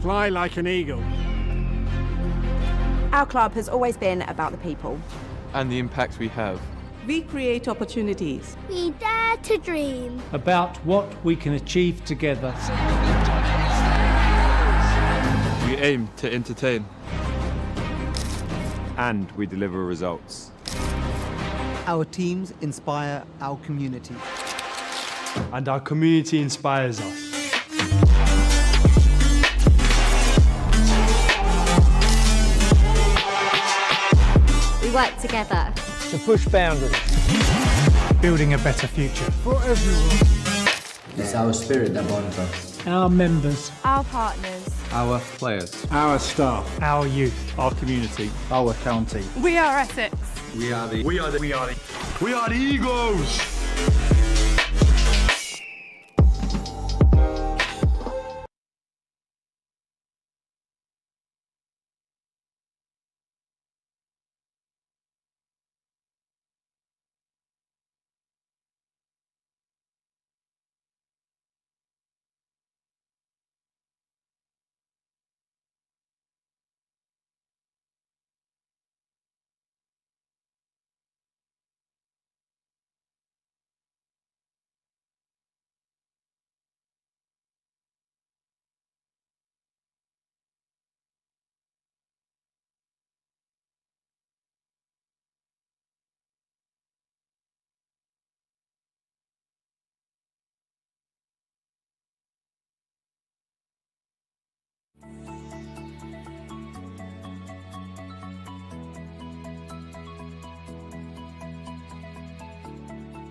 Fly like an eagle. Our club has always been about the people. And the impact we have. We create opportunities. We dare to dream. About what we can achieve together. We aim to entertain. And we deliver results. Our teams inspire our community. And our community inspires us. We work together To push boundaries. Building a better future for everyone. It's our spirit that bonds us. Our members. Our partners. Our players. Our staff. Our youth. Our community. Our county. We are Essex. We are the Eagles!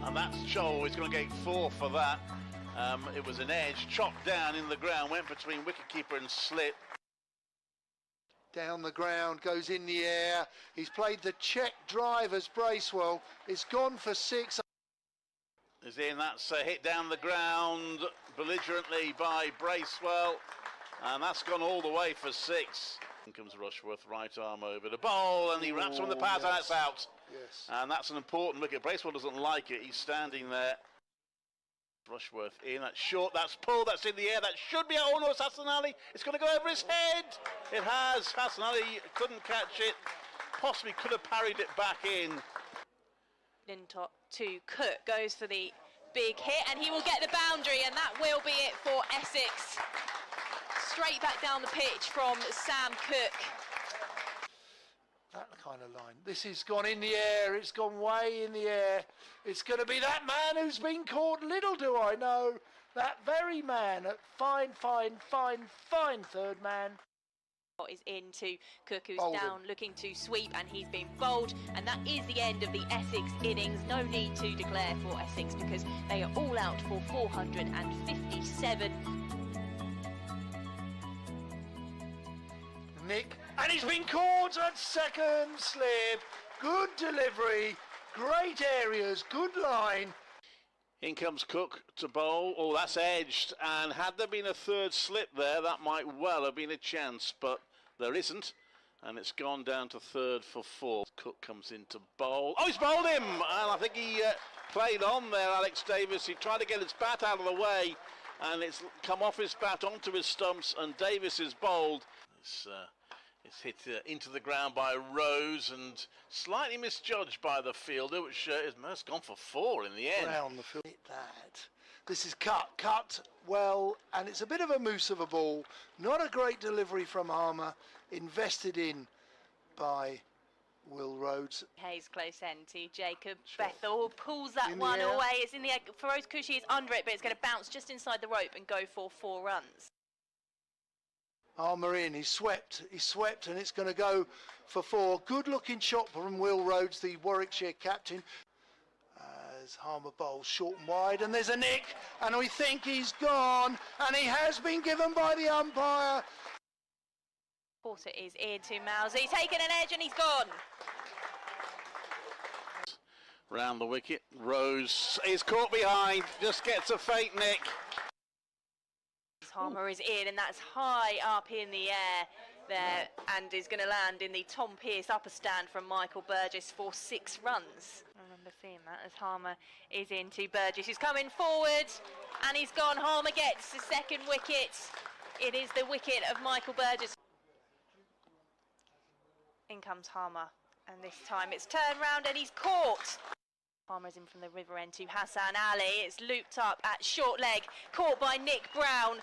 And that's Joel, he's going to get 4 for that. It was an edge, chopped down in the ground, went between wicketkeeper and slip. Down the ground, goes in the air. He's played the check drive as Bracewell. It's gone for 6. Is in, that's a hit down the ground belligerently by Bracewell. And that's gone all the way for 6. In comes Rushworth, right arm over the bowl, and he wraps him in the pads, and that's out. Yes. And that's an important wicket. Bracewell doesn't like it. He's standing there. Rushworth in. That's short. That's pulled. That's in the air. That should be out. Oh no, it's Hassan Ali. It's going to go over his head. It has. Hassan Ali couldn't catch it. Possibly could have parried it back in. Lintop to Cook. Goes for the big hit, and he will get the boundary, and that will be it for Essex. Straight back down the pitch from Sam Cook. That kind of line. This has gone in the air. It's gone way in the air. It's going to be that man who's been caught. Little do I know. That very man. Fine third man. Is into Cook, who's Bowled down looking to sweep, and he's been bowled, and that is the end of the Essex innings. No need to declare for Essex because they are all out for 457. Nick, and he's been caught at second slip. Good delivery, great areas, good line. In comes Cook to bowl. Oh, that's edged. And had there been a third slip there, that might well have been a chance, but there isn't. And it's gone down to third for 4. Cook comes in to bowl. Oh, he's bowled him! And I think he played on there, Alex Davis. He tried to get his bat out of the way, and it's come off his bat onto his stumps, and Davis is bowled. It's hit into the ground by Rose and slightly misjudged by the fielder, which has gone for 4 in the end. Round the field. That. This is cut well, and it's a bit of a moose of a ball. Not a great delivery from Harmer, invested in by Will Rhodes. Hayes close end to Jacob Bethel, pulls that one away. It's in the air. Feroz Kushi is under it, but it's going to bounce just inside the rope and go for 4 runs. Harmer in, he's swept, and it's going to go for 4. Good looking shot from Will Rhodes, the Warwickshire captain. As Harmer bowls short and wide, and there's a nick, and we think he's gone, and he has been given by the umpire. Porter is in to Mousey, taken an edge, and he's gone. Round the wicket, Rose is caught behind, just gets a fake nick. Harmer is in, and that's high up in the air there, and is going to land in the Tom Pearce upper stand from Michael Burgess for 6 runs. I remember seeing that as Harmer is into Burgess, who's coming forward, and he's gone. Harmer gets the second wicket, It is the wicket of Michael Burgess. In comes Harmer, and this time it's turned round and he's caught. Harmer's in from the river end to Hassan Ali. It's looped up at short leg, caught by Nick Brown.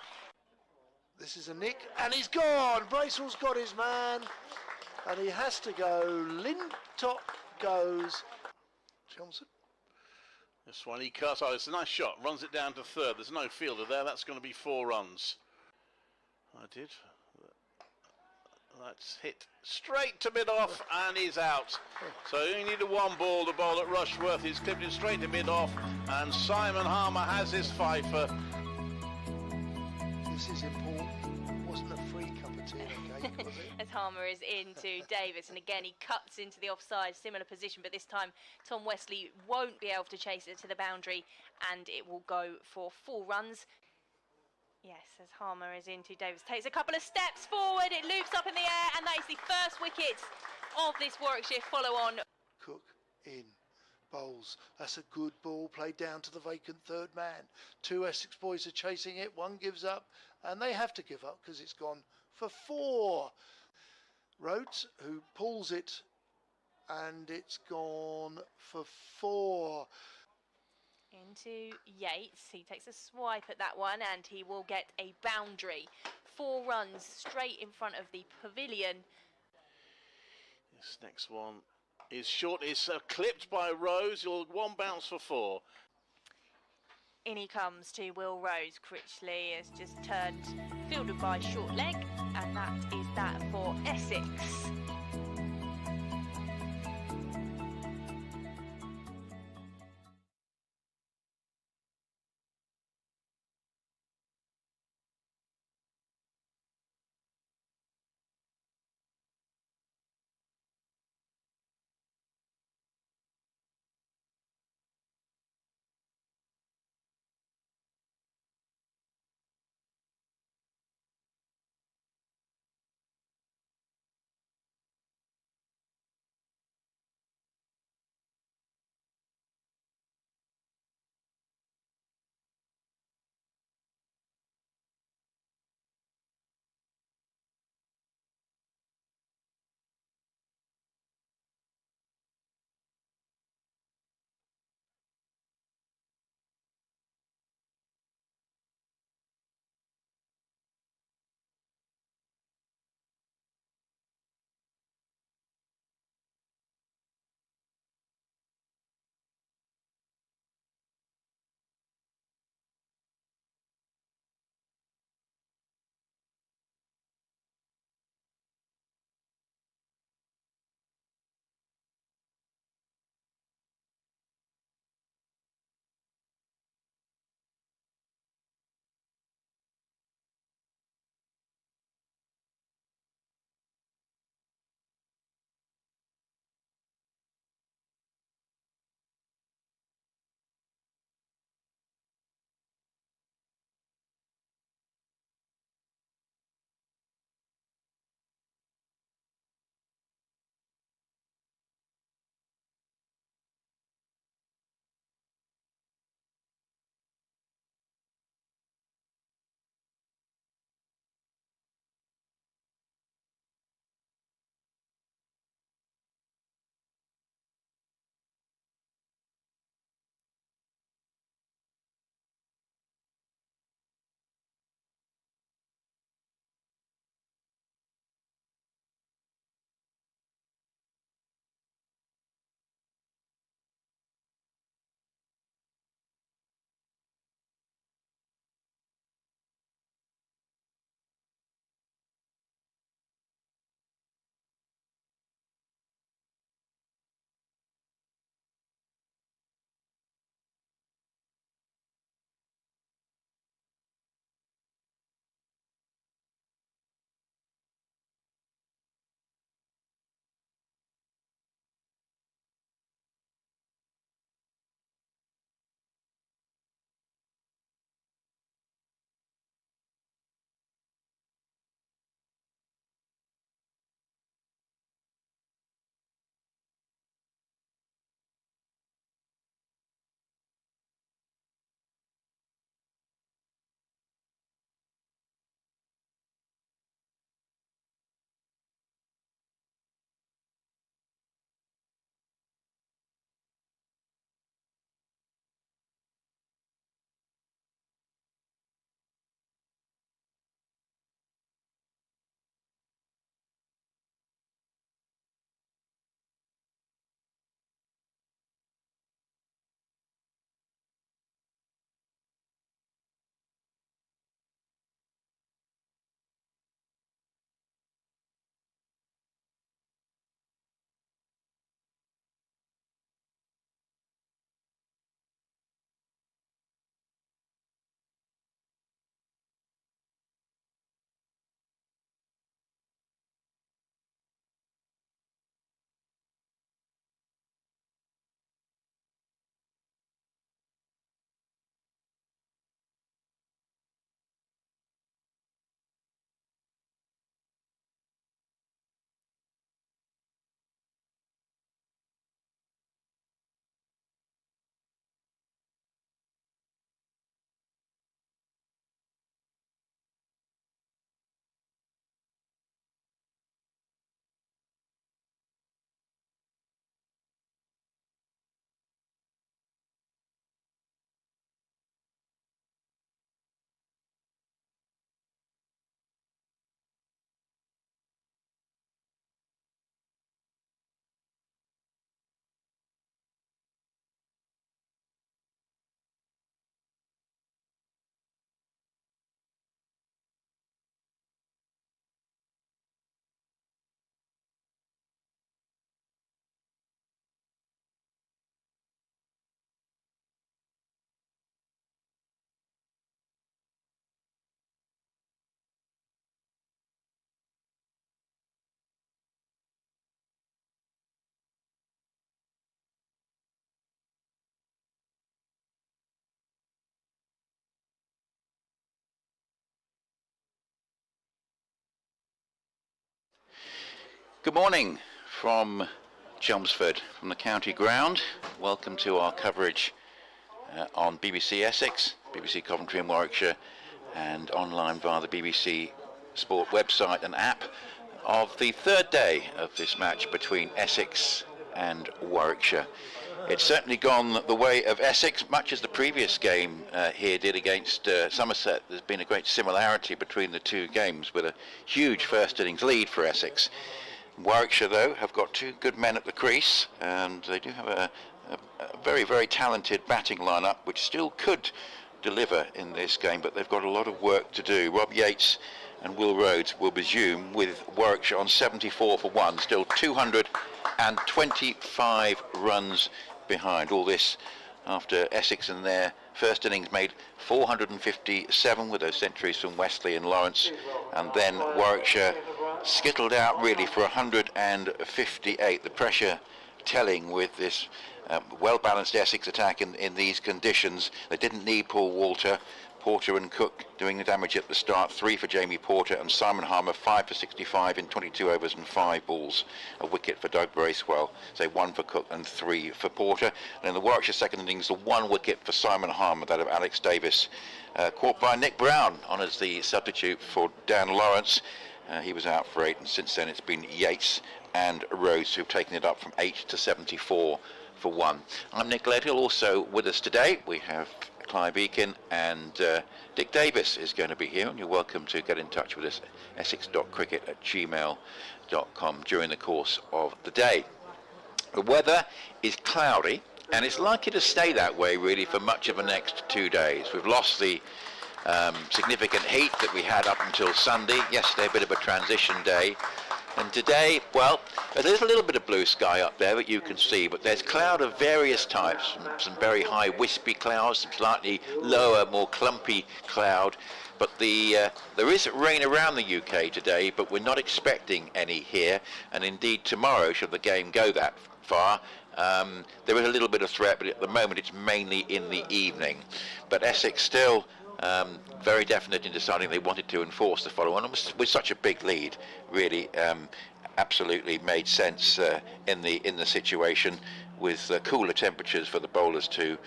This is a nick, and he's gone. Bracewell's got his man, and he has to go. Lintop goes. Johnson. This one he cuts. Oh, it's a nice shot. Runs it down to third. There's no fielder there. That's going to be 4 runs. I did. That's hit straight to mid-off and he's out. So you need a 1 ball to bowl at Rushworth. He's clipped it straight to mid-off and Simon Harmer has his fifer. This is important. It wasn't a free cup of tea, okay, was it? As Harmer is into Davis, and again he cuts into the offside, similar position, but this time Tom Wesley won't be able to chase it to the boundary and it will go for 4 runs. Yes, as Harmer is into Davis, takes a couple of steps forward, it loops up in the air, and that is the first wicket of this Warwickshire follow-on. Cook in, bowls. That's a good ball, played down to the vacant third man. 2 Essex boys are chasing it, 1 gives up, and they have to give up because it's gone for 4. Rhodes, who pulls it, and it's gone for 4. Into Yates, he takes a swipe at that one and he will get a boundary. 4 runs straight in front of the pavilion. This next one is short, it's clipped by Rose. You'll 1 bounce for 4. In he comes to Will Rose. Critchley has just turned, fielded by short leg, and that is that for Essex. Good morning from Chelmsford, from the county ground. Welcome to our coverage on BBC Essex, BBC Coventry and Warwickshire, and online via the BBC Sport website and app of the third day of this match between Essex and Warwickshire. It's certainly gone the way of Essex, much as the previous game here did against Somerset. There's been a great similarity between the two games, with a huge first innings lead for Essex. Warwickshire, though, have got two good men at the crease, and they do have a very, very talented batting lineup, which still could deliver in this game, but they've got a lot of work to do. Rob Yates and Will Rhodes will resume, with Warwickshire on 74 for 1, still 225 runs behind. All this after Essex in their first innings made 457 with those centuries from Wesley and Lawrence, and then Warwickshire skittled out really for 158. The pressure telling with this well-balanced Essex attack in these conditions. They didn't need Paul Walter. Porter and Cook doing the damage at the start. 3 for Jamie Porter, and Simon Harmer 5 for 65 in 22 overs and 5 balls. A wicket for Doug Bracewell. So 1 for Cook and 3 for Porter. And in the Warwickshire second innings, the 1 wicket for Simon Harmer, that of Alex Davis, caught by Nick Brown on as the substitute for Dan Lawrence. He was out for 8, and since then it's been Yates and Rhodes who've taken it up from 8 to 74 for 1. I'm Nick Leadhill. Also with us today we have Clive Eakin, and Dick Davis is going to be here, and you're welcome to get in touch with us, essex.cricket@gmail.com, during the course of the day. The weather is cloudy, and it's likely to stay that way really for much of the next 2 days. We've lost the significant heat that we had up until Sunday. Yesterday a bit of a transition day, and today, well, there's a little bit of blue sky up there that you can see, but there's cloud of various types, some very high wispy clouds, some slightly lower, more clumpy cloud. But there is rain around the UK today, but we're not expecting any here, and indeed tomorrow, should the game go that far, there is a little bit of threat, but at the moment it's mainly in the evening. But Essex still very definite in deciding they wanted to enforce the follow-on, and with such a big lead, really absolutely made sense in the situation, with cooler temperatures for the bowlers to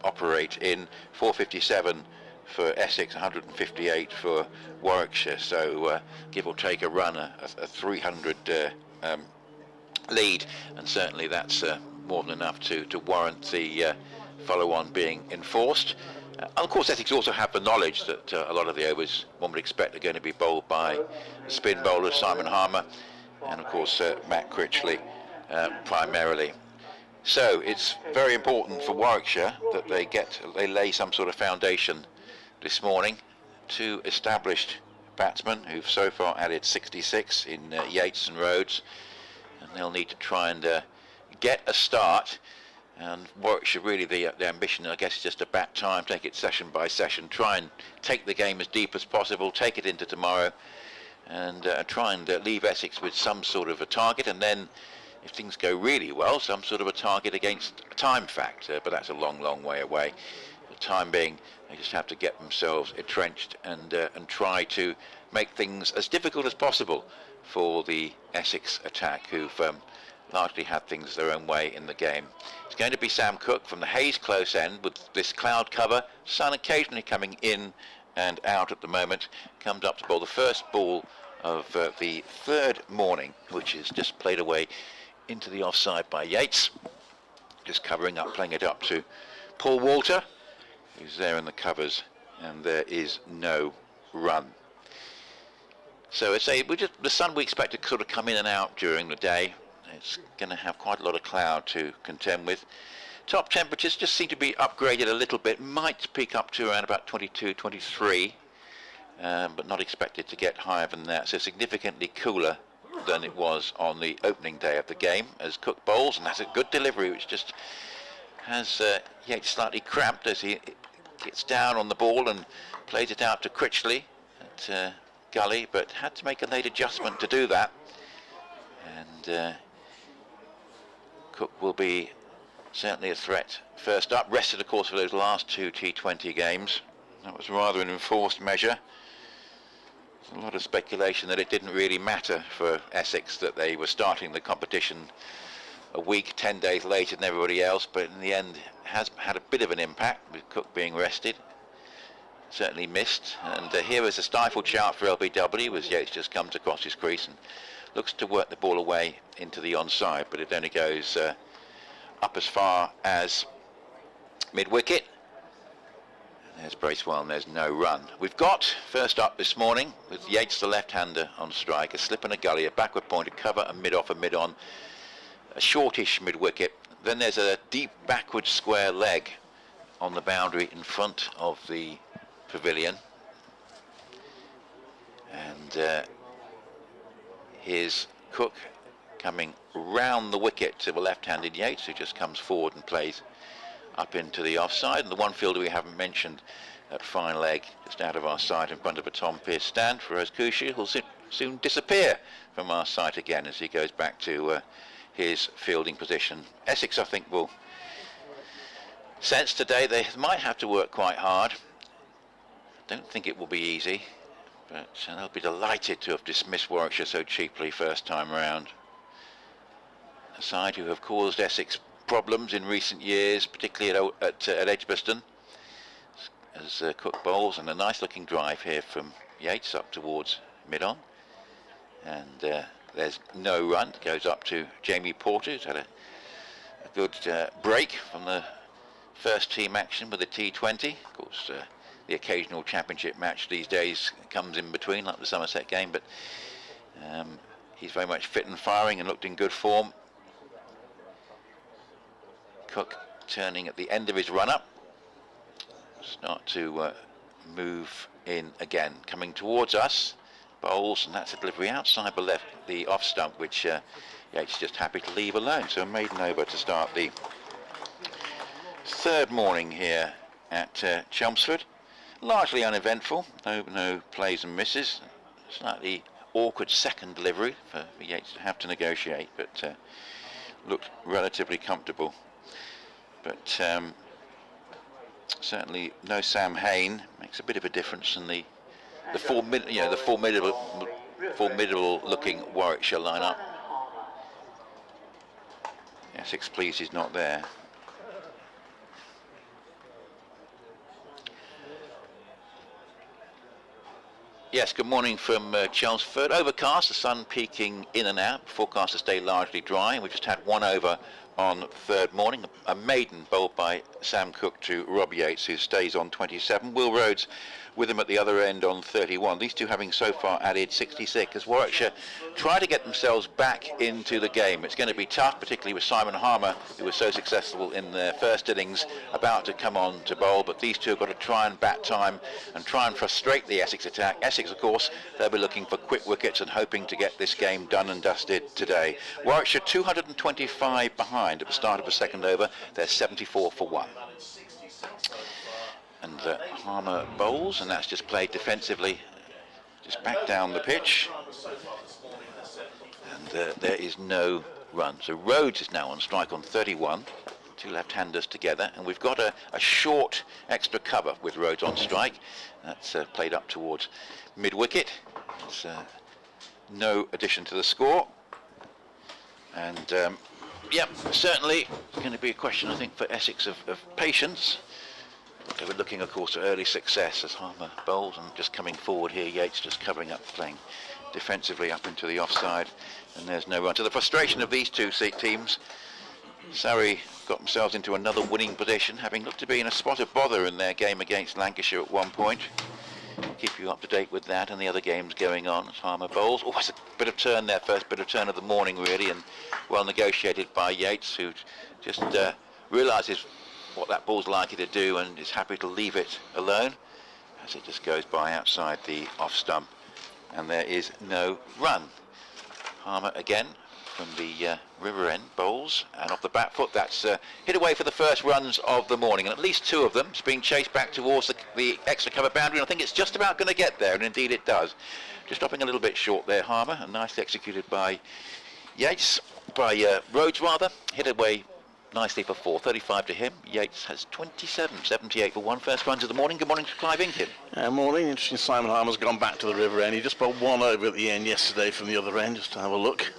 operate in. 457 for Essex, 158 for Warwickshire, so give or take a run, a 300 lead, and certainly that's more than enough to warrant the follow-on being enforced. Of course, Essex also have the knowledge that a lot of the overs one would expect are going to be bowled by spin bowlers, Simon Harmer, and of course Matt Critchley primarily. So it's very important for Warwickshire that they lay some sort of foundation this morning. 2 established batsmen who've so far added 66 in Yates and Rhodes, and they'll need to try and get a start. And Warwickshire, really the ambition, I guess, is just to bat time, take it session by session, try and take the game as deep as possible, take it into tomorrow, and try and leave Essex with some sort of a target, and then if things go really well, some sort of a target against a time factor, but that's a long, long way away. For the time being, they just have to get themselves entrenched and try to make things as difficult as possible for the Essex attack, who've largely had things their own way in the game. It's going to be Sam Cook from the Hayes close end with this cloud cover, sun occasionally coming in and out at the moment. Comes up to bowl the first ball of the third morning, which is just played away into the offside by Yates, just covering up, playing it up to Paul Walter, who's there in the covers, and there is no run. So it's the sun we expect to sort of come in and out during the day. It's going to have quite a lot of cloud to contend with. Top temperatures just seem to be upgraded a little bit, might peak up to around about 22, 23, but not expected to get higher than that, so significantly cooler than it was on the opening day of the game as Cook bowls, and that's a good delivery, which just has Yates slightly cramped as he gets down on the ball and plays it out to Critchley at Gully, but had to make a late adjustment to do that. And Cook will be certainly a threat first up. Rested, of course, for those last 2 T20 games. That was rather an enforced measure. There's a lot of speculation that it didn't really matter for Essex that they were starting the competition a week, 10 days later than everybody else, but in the end has had a bit of an impact with Cook being rested. Certainly missed, and here is a stifled shout for LBW as Yates just comes across his crease and looks to work the ball away into the onside, but it only goes up as far as mid-wicket. There's Bracewell and there's no run. We've got first up this morning with Yates, the left-hander, on strike, a slip and a gully, a backward pointed cover, a mid-off, a mid-on, a shortish mid-wicket. Then there's a deep backward square leg on the boundary in front of the pavilion, and here's Cook coming round the wicket to the left-handed Yates, who just comes forward and plays up into the offside. And the one fielder we haven't mentioned at fine leg, just out of our sight in front of a Tom Pearce stand, Feroz Kushi, who'll soon disappear from our sight again as he goes back to his fielding position. Essex, I think, will sense today they might have to work quite hard. Don't think it will be easy, but they'll be delighted to have dismissed Warwickshire so cheaply first time round. A side who have caused Essex problems in recent years, particularly at Edgbaston, as Cook bowls, and a nice looking drive here from Yates up towards mid-on, and there's no run. It goes up to Jamie Porter, who's had a good break from the first team action with the T20. Of course, the occasional championship match these days comes in between, like the Somerset game, but he's very much fit and firing and looked in good form. Cook turning at the end of his run-up, start to move in again, coming towards us, bowls, and that's a delivery outside the off stump, which Yates just happy to leave alone. So a maiden over to start the third morning here at Chelmsford. Largely uneventful, no plays and misses. Slightly awkward second delivery for Yates to have to negotiate, but looked relatively comfortable. But certainly no Sam Hain, makes a bit of a difference in the formidable looking Warwickshire lineup. Essex pleased he's not there. Yes, good morning from Chelmsford. Overcast, the sun peeking in and out. Forecast to stay largely dry. We've just had one over on third morning, a maiden bowled by Sam Cook to Rob Yates, who stays on 27. Will Rhodes with him at the other end on 31. These two having so far added 66 as Warwickshire try to get themselves back into the game. It's going to be tough, particularly with Simon Harmer, who was so successful in their first innings, about to come on to bowl, but these two have got to try and bat time and try and frustrate the Essex attack. Essex, of course, they'll be looking for quick wickets and hoping to get this game done and dusted today. Warwickshire 225 behind at the start of the second over. They're 74 for 1. And Harmer bowls, and that's just played defensively, just back down the pitch, and there is no run. So Rhodes is now on strike on 31, two left-handers together, and we've got a short extra cover with Rhodes on strike. That's played up towards mid-wicket. It's no addition to the score, and yep, certainly going to be a question, I think, for Essex of patience. They were looking, of course, at early success as Harmer bowls, and just coming forward here, Yates just covering up, playing defensively up into the offside, and there's no run. To the frustration of these two teams, Surrey got themselves into another winning position, having looked to be in a spot of bother in their game against Lancashire at one point. I'll keep you up to date with that and the other games going on as Harmer bowls. Oh, it's a bit of turn there, first bit of turn of the morning really, and well negotiated by Yates, who just realises what that ball's likely to do and is happy to leave it alone as it just goes by outside the off stump, and there is no run. Harmer again from the river end bowls, and off the back foot that's hit away for the first runs of the morning, and at least two of them. It's being chased back towards the extra cover boundary, and I think it's just about going to get there, and indeed it does. Just dropping a little bit short there, Harmer, and nicely executed by Yates, by Rhodes rather, hit away nicely for 4, 35 to him. Yates has 27, 78 for 1. First runs of the morning. Good morning to Clive Inkin. Morning. Interesting. Simon Harmer's gone back to the river end. He just bowled one over at the end yesterday from the other end, just to have a look.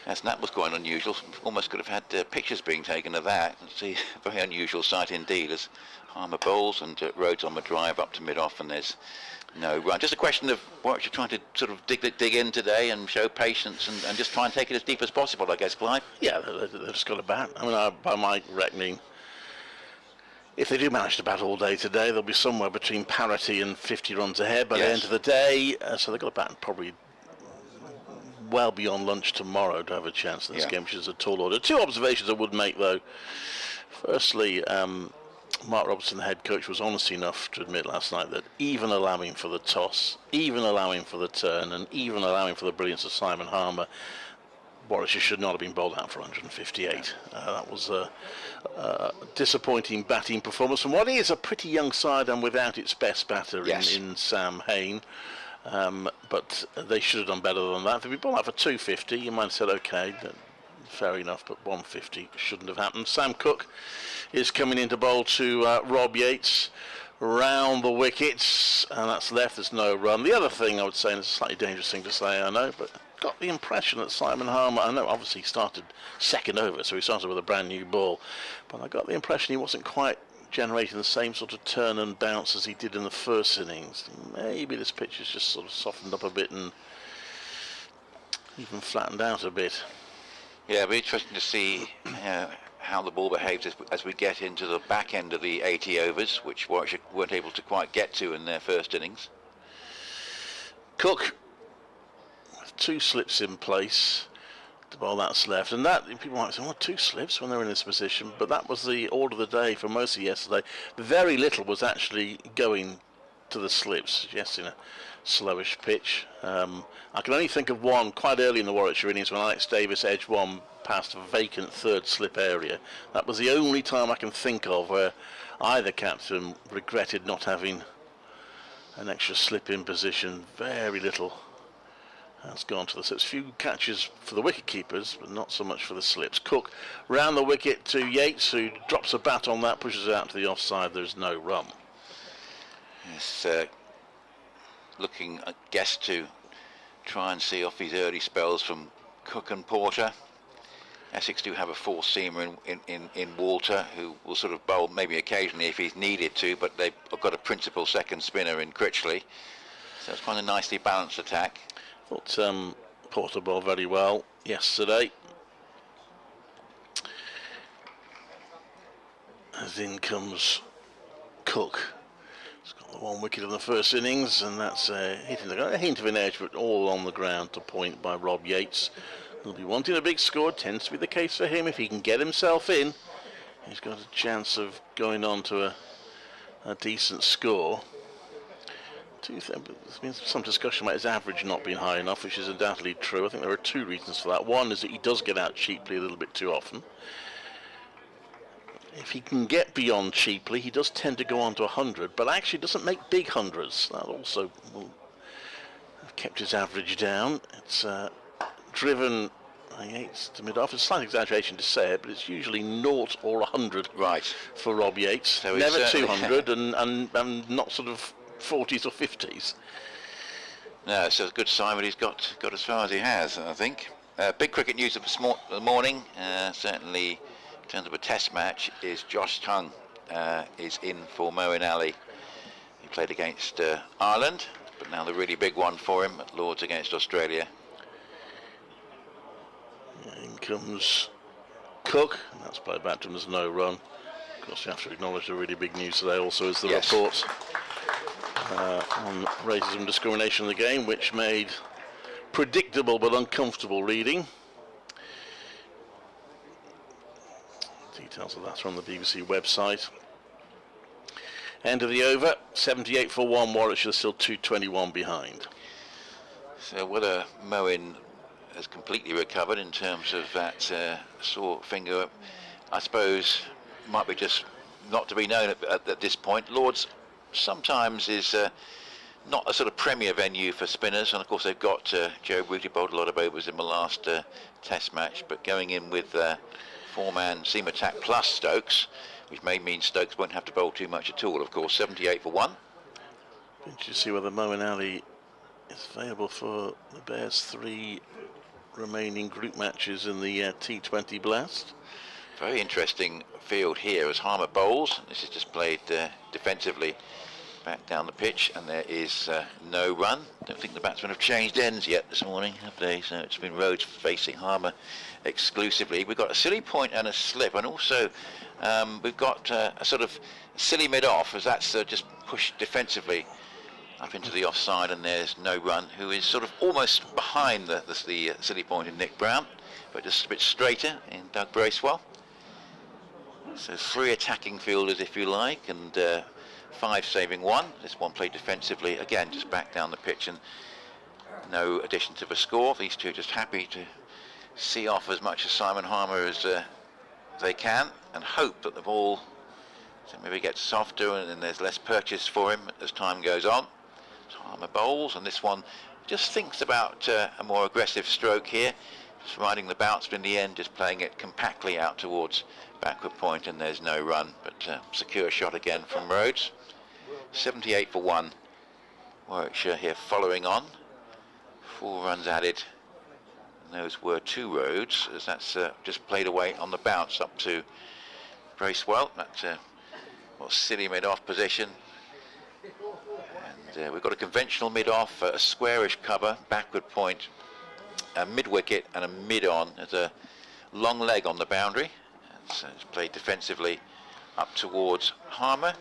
Yes, and that was quite unusual. Almost could have had pictures being taken of that. See, a very unusual sight indeed, as Harmer bowls and Rhodes on the drive up to mid-off, and there's no run. Just a question of Warwickshire trying to sort of dig in today and show patience and just try and take it as deep as possible, I guess, Clive. Yeah, they've just got to bat. I mean, by my reckoning, if they do manage to bat all day today, they'll be somewhere between parity and 50 runs ahead by the end of the day. So they've got to bat probably well beyond lunch tomorrow to have a chance in this game, which is a tall order. Two observations I would make, though. Firstly, Mark Robertson, the head coach, was honest enough to admit last night that even allowing for the toss, even allowing for the turn, and even allowing for the brilliance of Simon Harmer, Warwickshire should not have been bowled out for 158. That was a disappointing batting performance from what is a pretty young side and without its best batter in Sam Hain. But they should have done better than that. If we bowled out for 250, you might have said, okay, fair enough, but 150 shouldn't have happened. Sam Cook is coming into bowl to Rob Yates round the wickets, and that's left. There's no run. The other thing I would say, and it's a slightly dangerous thing to say, I know, but got the impression that Simon Harmer, I know obviously he started second over, so he started with a brand new ball, but I got the impression he wasn't quite generating the same sort of turn and bounce as he did in the first innings. Maybe this pitch has just sort of softened up a bit and even flattened out a bit. Yeah, it'll be interesting to see how the ball behaves as we get into the back end of the 80 overs, which Warwickshire weren't able to quite get to in their first innings. Cook with 2 slips in place. The ball that's left, and that people might say, well, 2 slips when they're in this position, but that was the order of the day for most of yesterday. Very little was actually going to the slips, yes, in a slowish pitch. I can only think of one quite early in the Warwickshire innings when Alex Davis edged one past a vacant third slip area. That was the only time I can think of where either captain regretted not having an extra slip in position. Very little has gone to the slips. Few catches for the wicket keepers, but not so much for the slips. Cook round the wicket to Yates, who drops a bat on that, pushes it out to the offside. There's no run. Yes, looking, I guess, to try and see off his early spells from Cook and Porter. Essex do have a four-seamer in Walter, who will sort of bowl maybe occasionally if he's needed to, but they've got a principal second spinner in Critchley. So it's quite a nicely balanced attack. Thought Porter bowled very well yesterday. As in comes Cook. He's got the 1 wicket in the first innings, and that's a hint of an edge, but all on the ground to point by Rob Yates. He'll be wanting a big score. Tends to be the case for him. If he can get himself in, he's got a chance of going on to a decent score. There's been some discussion about his average not being high enough, which is undoubtedly true. I think there are 2 reasons for that. One is that he does get out cheaply a little bit too often. If he can get beyond cheaply, he does tend to go on to 100, but actually doesn't make big hundreds. That also will have kept his average down. It's driven Yates to mid-off. It's a slight exaggeration to say it, but it's usually 0 or 100 for Rob Yates. So never 200 and not sort of 40s or 50s. No, it's a good sign, but he's got as far as he has, I think. Big cricket news of the morning, certainly in terms of a test match, is Josh Tongue is in for Moeen Ali. He played against Ireland, but now the really big one for him at Lords against Australia. In comes Cook, and that's played back to him as no run. Of course, you have to acknowledge the really big news today also is the report on racism and discrimination in the game, which made predictable but uncomfortable reading. Details of that are on the BBC website. End of the over, 78 for 1, Warwickshire still 221 behind. So whether Moeen has completely recovered in terms of that sore finger, I suppose might be just not to be known at this point. Lords sometimes is not a sort of premier venue for spinners, and of course they've got Joe Booty bowled a lot of overs in the last test match, but going in with 4-man seam attack plus Stokes, which may mean Stokes won't have to bowl too much at all, of course. 78 for 1. Interesting to see whether Moeen Ali is available for the Bears' 3 remaining group matches in the T20 Blast. Very interesting field here as Harmer bowls. This is just played defensively back down the pitch, and there is no run. Don't think the batsmen have changed ends yet this morning, have they? So it's been Rhodes facing Harmer exclusively. We've got a silly point and a slip, and also we've got a sort of silly mid-off, as that's just pushed defensively up into the offside, and there's no run, who is sort of almost behind the silly point in Nick Brown, but just a bit straighter in Doug Bracewell. So 3 attacking fielders, if you like, and 5 saving 1. This one played defensively, again, just back down the pitch, and no addition to the score. These two just happy to see off as much as Simon Harmer as they can, and hope that the ball maybe gets softer and then there's less purchase for him as time goes on. So Harmer bowls, and this one just thinks about a more aggressive stroke here, just riding the bounce, but in the end just playing it compactly out towards backward point, and there's no run, but secure shot again from Rhodes. 78 for 1. Warwickshire here following on. 4 runs added, and those were 2 Rhodes, as that's just played away on the bounce up to Bracewell. That's silly mid-off position. And we've got a conventional mid-off, a squarish cover, backward point, a mid-wicket and a mid-on. There's a long leg on the boundary. So it's played defensively up towards Harmer.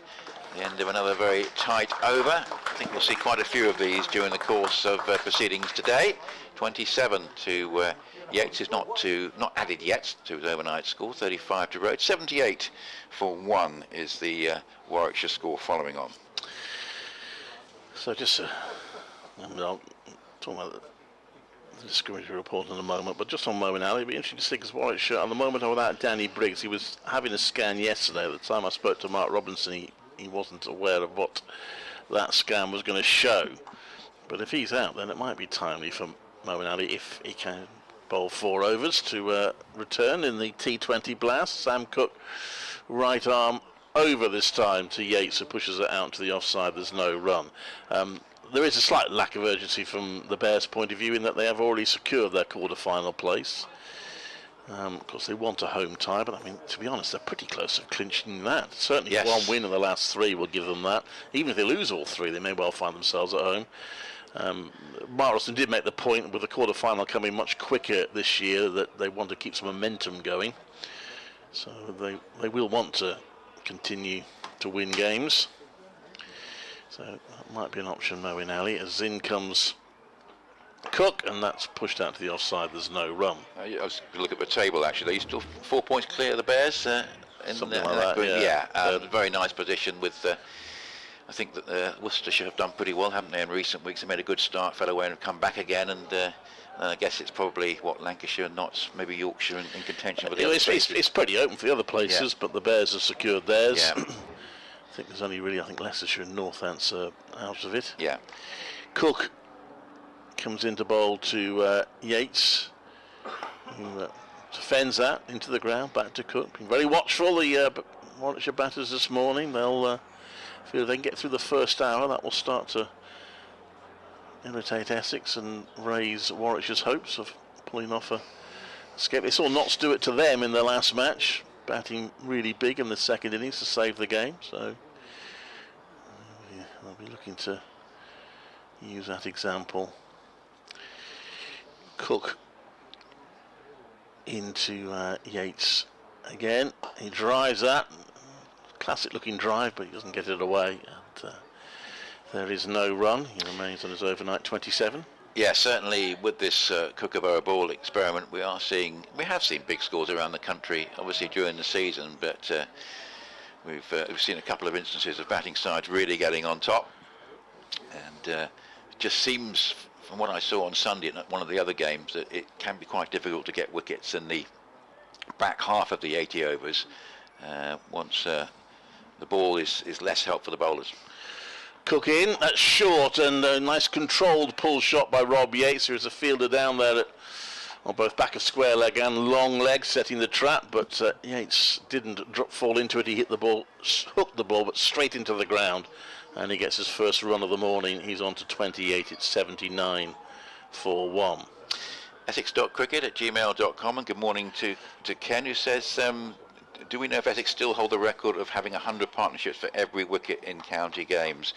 The end of another very tight over. I think we'll see quite a few of these during the course of proceedings today. 27 to Yates is not added yet to his overnight score. 35 to Rhodes. 78 for 1 is the Warwickshire score following on. So just I'll talk about the discriminatory report in a moment, but just on Moeen Ali, it'd be interesting to see, because Warwickshire at the moment are without Danny Briggs. He was having a scan yesterday. At the time I spoke to Mark Robinson, he wasn't aware of what that scan was going to show. But if he's out, then it might be timely for Moeen Ali, if he can bowl 4 overs, to return in the T20 Blast. Sam Cook, right arm over this time to Yates, who pushes it out to the offside. There's no run. There is a slight lack of urgency from the Bears' point of view, in that they have already secured their quarter-final place. Of course, they want a home tie, but I mean, to be honest, they're pretty close to clinching that. Certainly, yes. 1 win in the last 3 will give them that. Even if they lose all 3, they may well find themselves at home. Mark Robinson did make the point, with the quarter-final coming much quicker this year, that they want to keep some momentum going. So they will want to continue to win games. So that might be an option, Moeen Ali, as in comes Cook, and that's pushed out to the offside. There's no run. I was going to look at the table, actually. He's still 4 points clear of the Bears. Something like that, very nice position with... I think that Worcestershire have done pretty well, haven't they, in recent weeks? They made a good start, fell away and have come back again, and I guess it's probably, Lancashire, Notts, maybe Yorkshire in contention with the other places. It's pretty open for the other places, but the Bears have secured theirs. Yeah. I think there's only really, Leicestershire and Northants are out of it. Yeah. Cook Comes into bowl to Yates, who defends that into the ground, back to Cook. Been very watchful, the Warwickshire batters this morning. They'll feel if they can get through the first hour, that will start to irritate Essex and raise Warwickshire's hopes of pulling off a escape. They saw Notts do it to them in their last match, batting really big in the second innings to save the game. So they'll be looking to use that example. Cook into Yates again. He drives that. Classic looking drive, but he doesn't get it away. And there is no run. He remains on his overnight 27. Yeah, certainly with this Kookaburra ball experiment, we have seen big scores around the country, obviously during the season, but we've seen a couple of instances of batting sides really getting on top, and it just seems, from what I saw on Sunday at one of the other games, that it can be quite difficult to get wickets in the back half of the 80 overs once the ball is less help for the bowlers. Cook in, that's short, and a nice controlled pull shot by Rob Yates. There's a fielder down there on both back of square leg and long leg, setting the trap, but Yates didn't fall into it. He hit the ball, hooked the ball, but straight into the ground, and he gets his first run of the morning. He's on to 28. It's 79 for 1. Essex.cricket@gmail.com, and good morning to Ken, who says, do we know if Essex still hold the record of having 100 partnerships for every wicket in county games?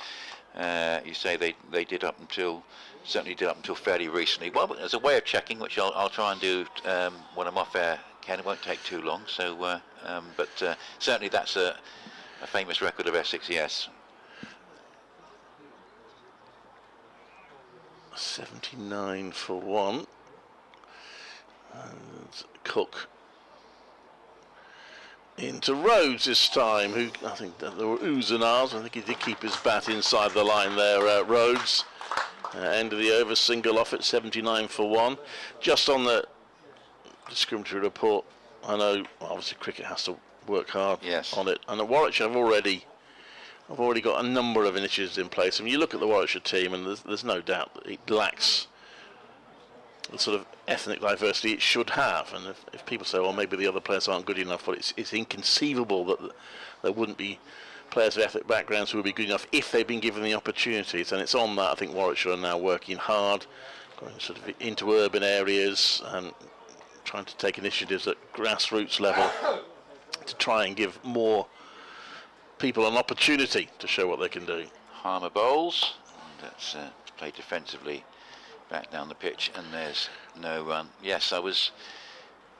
You say they did up until, certainly did up until fairly recently. Well, there's a way of checking, which I'll try and do when I'm off air, Ken. It won't take too long. So, but certainly that's a famous record of Essex, yes. 79 for 1. And Cook into Rhodes this time, who I think there were oohs and ahs. I think he did keep his bat inside the line there, Rhodes. End of the over, single off at 79 for 1. Just on the discriminatory report, I know obviously cricket has to work hard on it, and at Warwickshire I've already got a number of initiatives in place. I mean, you look at the Warwickshire team, and there's no doubt that it lacks the sort of ethnic diversity it should have. And if people say, well, maybe the other players aren't good enough, but it's inconceivable that there wouldn't be players of ethnic backgrounds who would be good enough if they've been given the opportunities. And it's on that. I think Warwickshire are now working hard, going sort of into urban areas and trying to take initiatives at grassroots level to try and give more people an opportunity to show what they can do. Harmer bowls, and that's played defensively back down the pitch, and there's no run. Yes, I was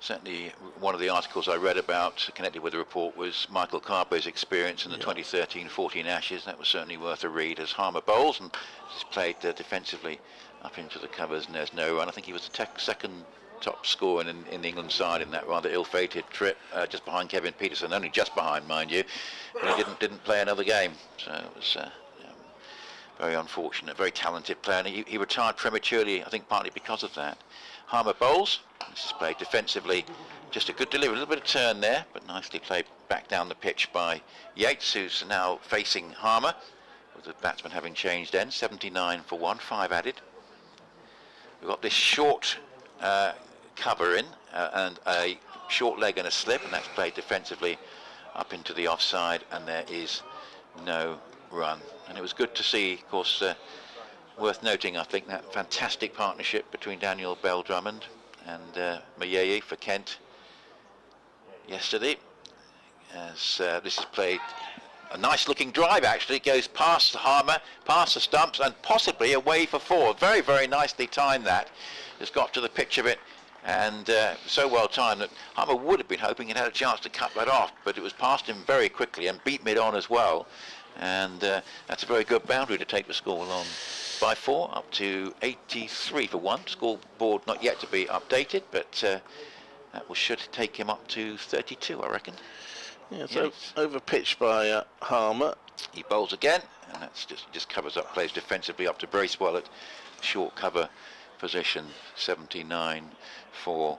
certainly, one of the articles I read about connected with the report was Michael Carber's experience in the 2013-14 Ashes. That was certainly worth a read, as Harmer bowls, and he's played defensively up into the covers, and there's no run. I think he was the second top scorer in the England side in that rather ill-fated trip, just behind Kevin Peterson, only just behind, mind you, but he didn't play another game, so it was very unfortunate. Very talented player, and he retired prematurely, I think partly because of that. Harmer bowls, this is played defensively, just a good delivery, a little bit of turn there, but nicely played back down the pitch by Yates, who's now facing Harmer, with the batsman having changed ends. 79 for 1, 5 added. We've got this short cover in, and a short leg and a slip, and that's played defensively up into the offside, and there is no run. And it was good to see, of course, worth noting, I think, that fantastic partnership between Daniel Bell-Drummond and Mayeye for Kent yesterday, as this is played a nice looking drive, actually. It goes past Harmer, past the stumps, and possibly away for 4. Very, very nicely timed that. It's got to the pitch of it, and so well timed that Harmer would have been hoping he'd had a chance to cut that off, but it was past him very quickly and beat mid on as well. And that's a very good boundary to take the score along by 4, up to 83 for 1. Scoreboard not yet to be updated, but that should take him up to 32, I reckon. Yeah, so over pitch by Harmer. He bowls again, and that's just covers up, plays defensively up to Bracewell at short cover position. 79 for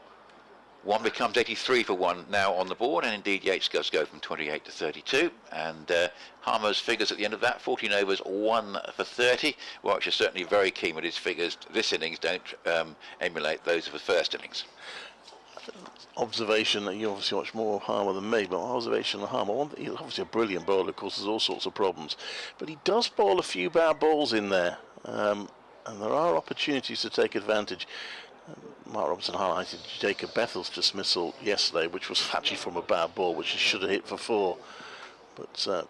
1 becomes 83 for 1 now on the board, and indeed Yates does go from 28 to 32, and Harmer's figures at the end of that, 14 overs, 1 for 30. Warwickshire certainly very keen with his figures. This innings don't emulate those of the first innings. Observation that you obviously watch more of Harmer than me, but my observation of Harmer, he's obviously a brilliant bowler. Of course, there's all sorts of problems, but he does bowl a few bad balls in there, and there are opportunities to take advantage. Mark Robinson highlighted Jacob Bethel's dismissal yesterday, which was actually from a bad ball, which he should have hit for 4, but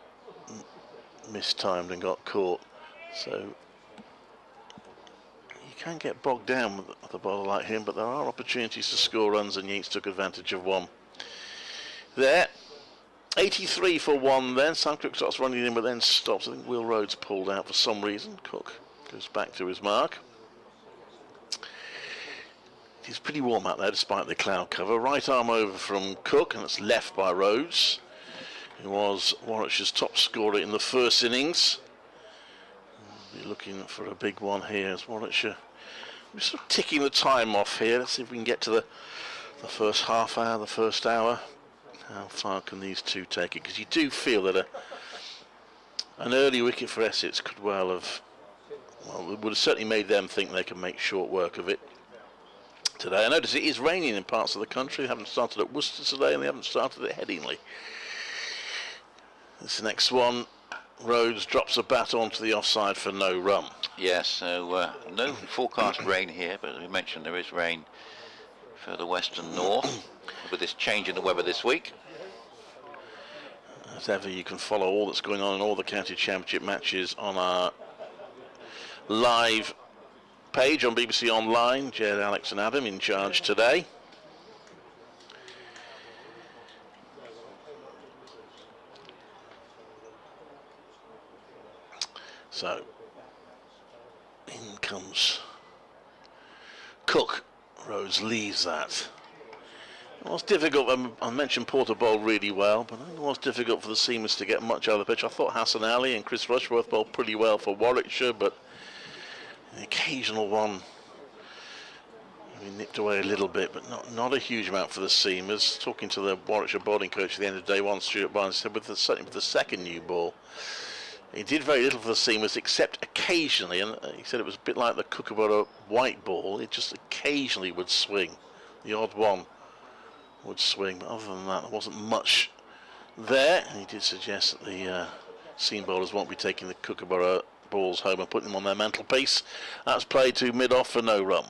mistimed and got caught. So you can get bogged down with a bowler like him, but there are opportunities to score runs, and Yates took advantage of one there. 83 for 1 then. Sam Cook starts running in, but then stops. I think Will Rhodes pulled out for some reason. Cook goes back to his mark. It's pretty warm out there despite the cloud cover. Right arm over from Cook, and it's left by Rhodes, who was Warwickshire's top scorer in the first innings. We'll be looking for a big one here as Warwickshire. We're sort of ticking the time off here. Let's see if we can get to the first half hour, the first hour. How far can these two take it? Because you do feel that an early wicket for Essex could well have, well, it would have certainly made them think they can make short work of it. today. I notice it is raining in parts of the country. They haven't started at Worcester today, and they haven't started at Headingley. This next one, Rhodes drops a bat onto the offside for no run. Yes, so no forecast rain here, but as we mentioned, there is rain further west and north with this change in the weather this week. As ever, you can follow all that's going on in all the county championship matches on our live page on BBC Online. Jed, Alex and Adam in charge today. So, in comes Cook. Rhodes leaves that. It was difficult. I mentioned Porter bowled really well, but I think it was difficult for the seamers to get much out of the pitch. I thought Hassan Ali and Chris Rushworth bowled pretty well for Warwickshire, but the occasional one nipped away a little bit, but not a huge amount for the seamers. Talking to the Warwickshire bowling coach at the end of day one, Stuart Barnes said with the second new ball, he did very little for the seamers except occasionally, and he said it was a bit like the Kookaburra white ball. It just occasionally would swing. The odd one would swing, but other than that, there wasn't much there. And he did suggest that the seam bowlers won't be taking the Kookaburra balls home and putting them on their mantelpiece. That's played to mid-off for no run.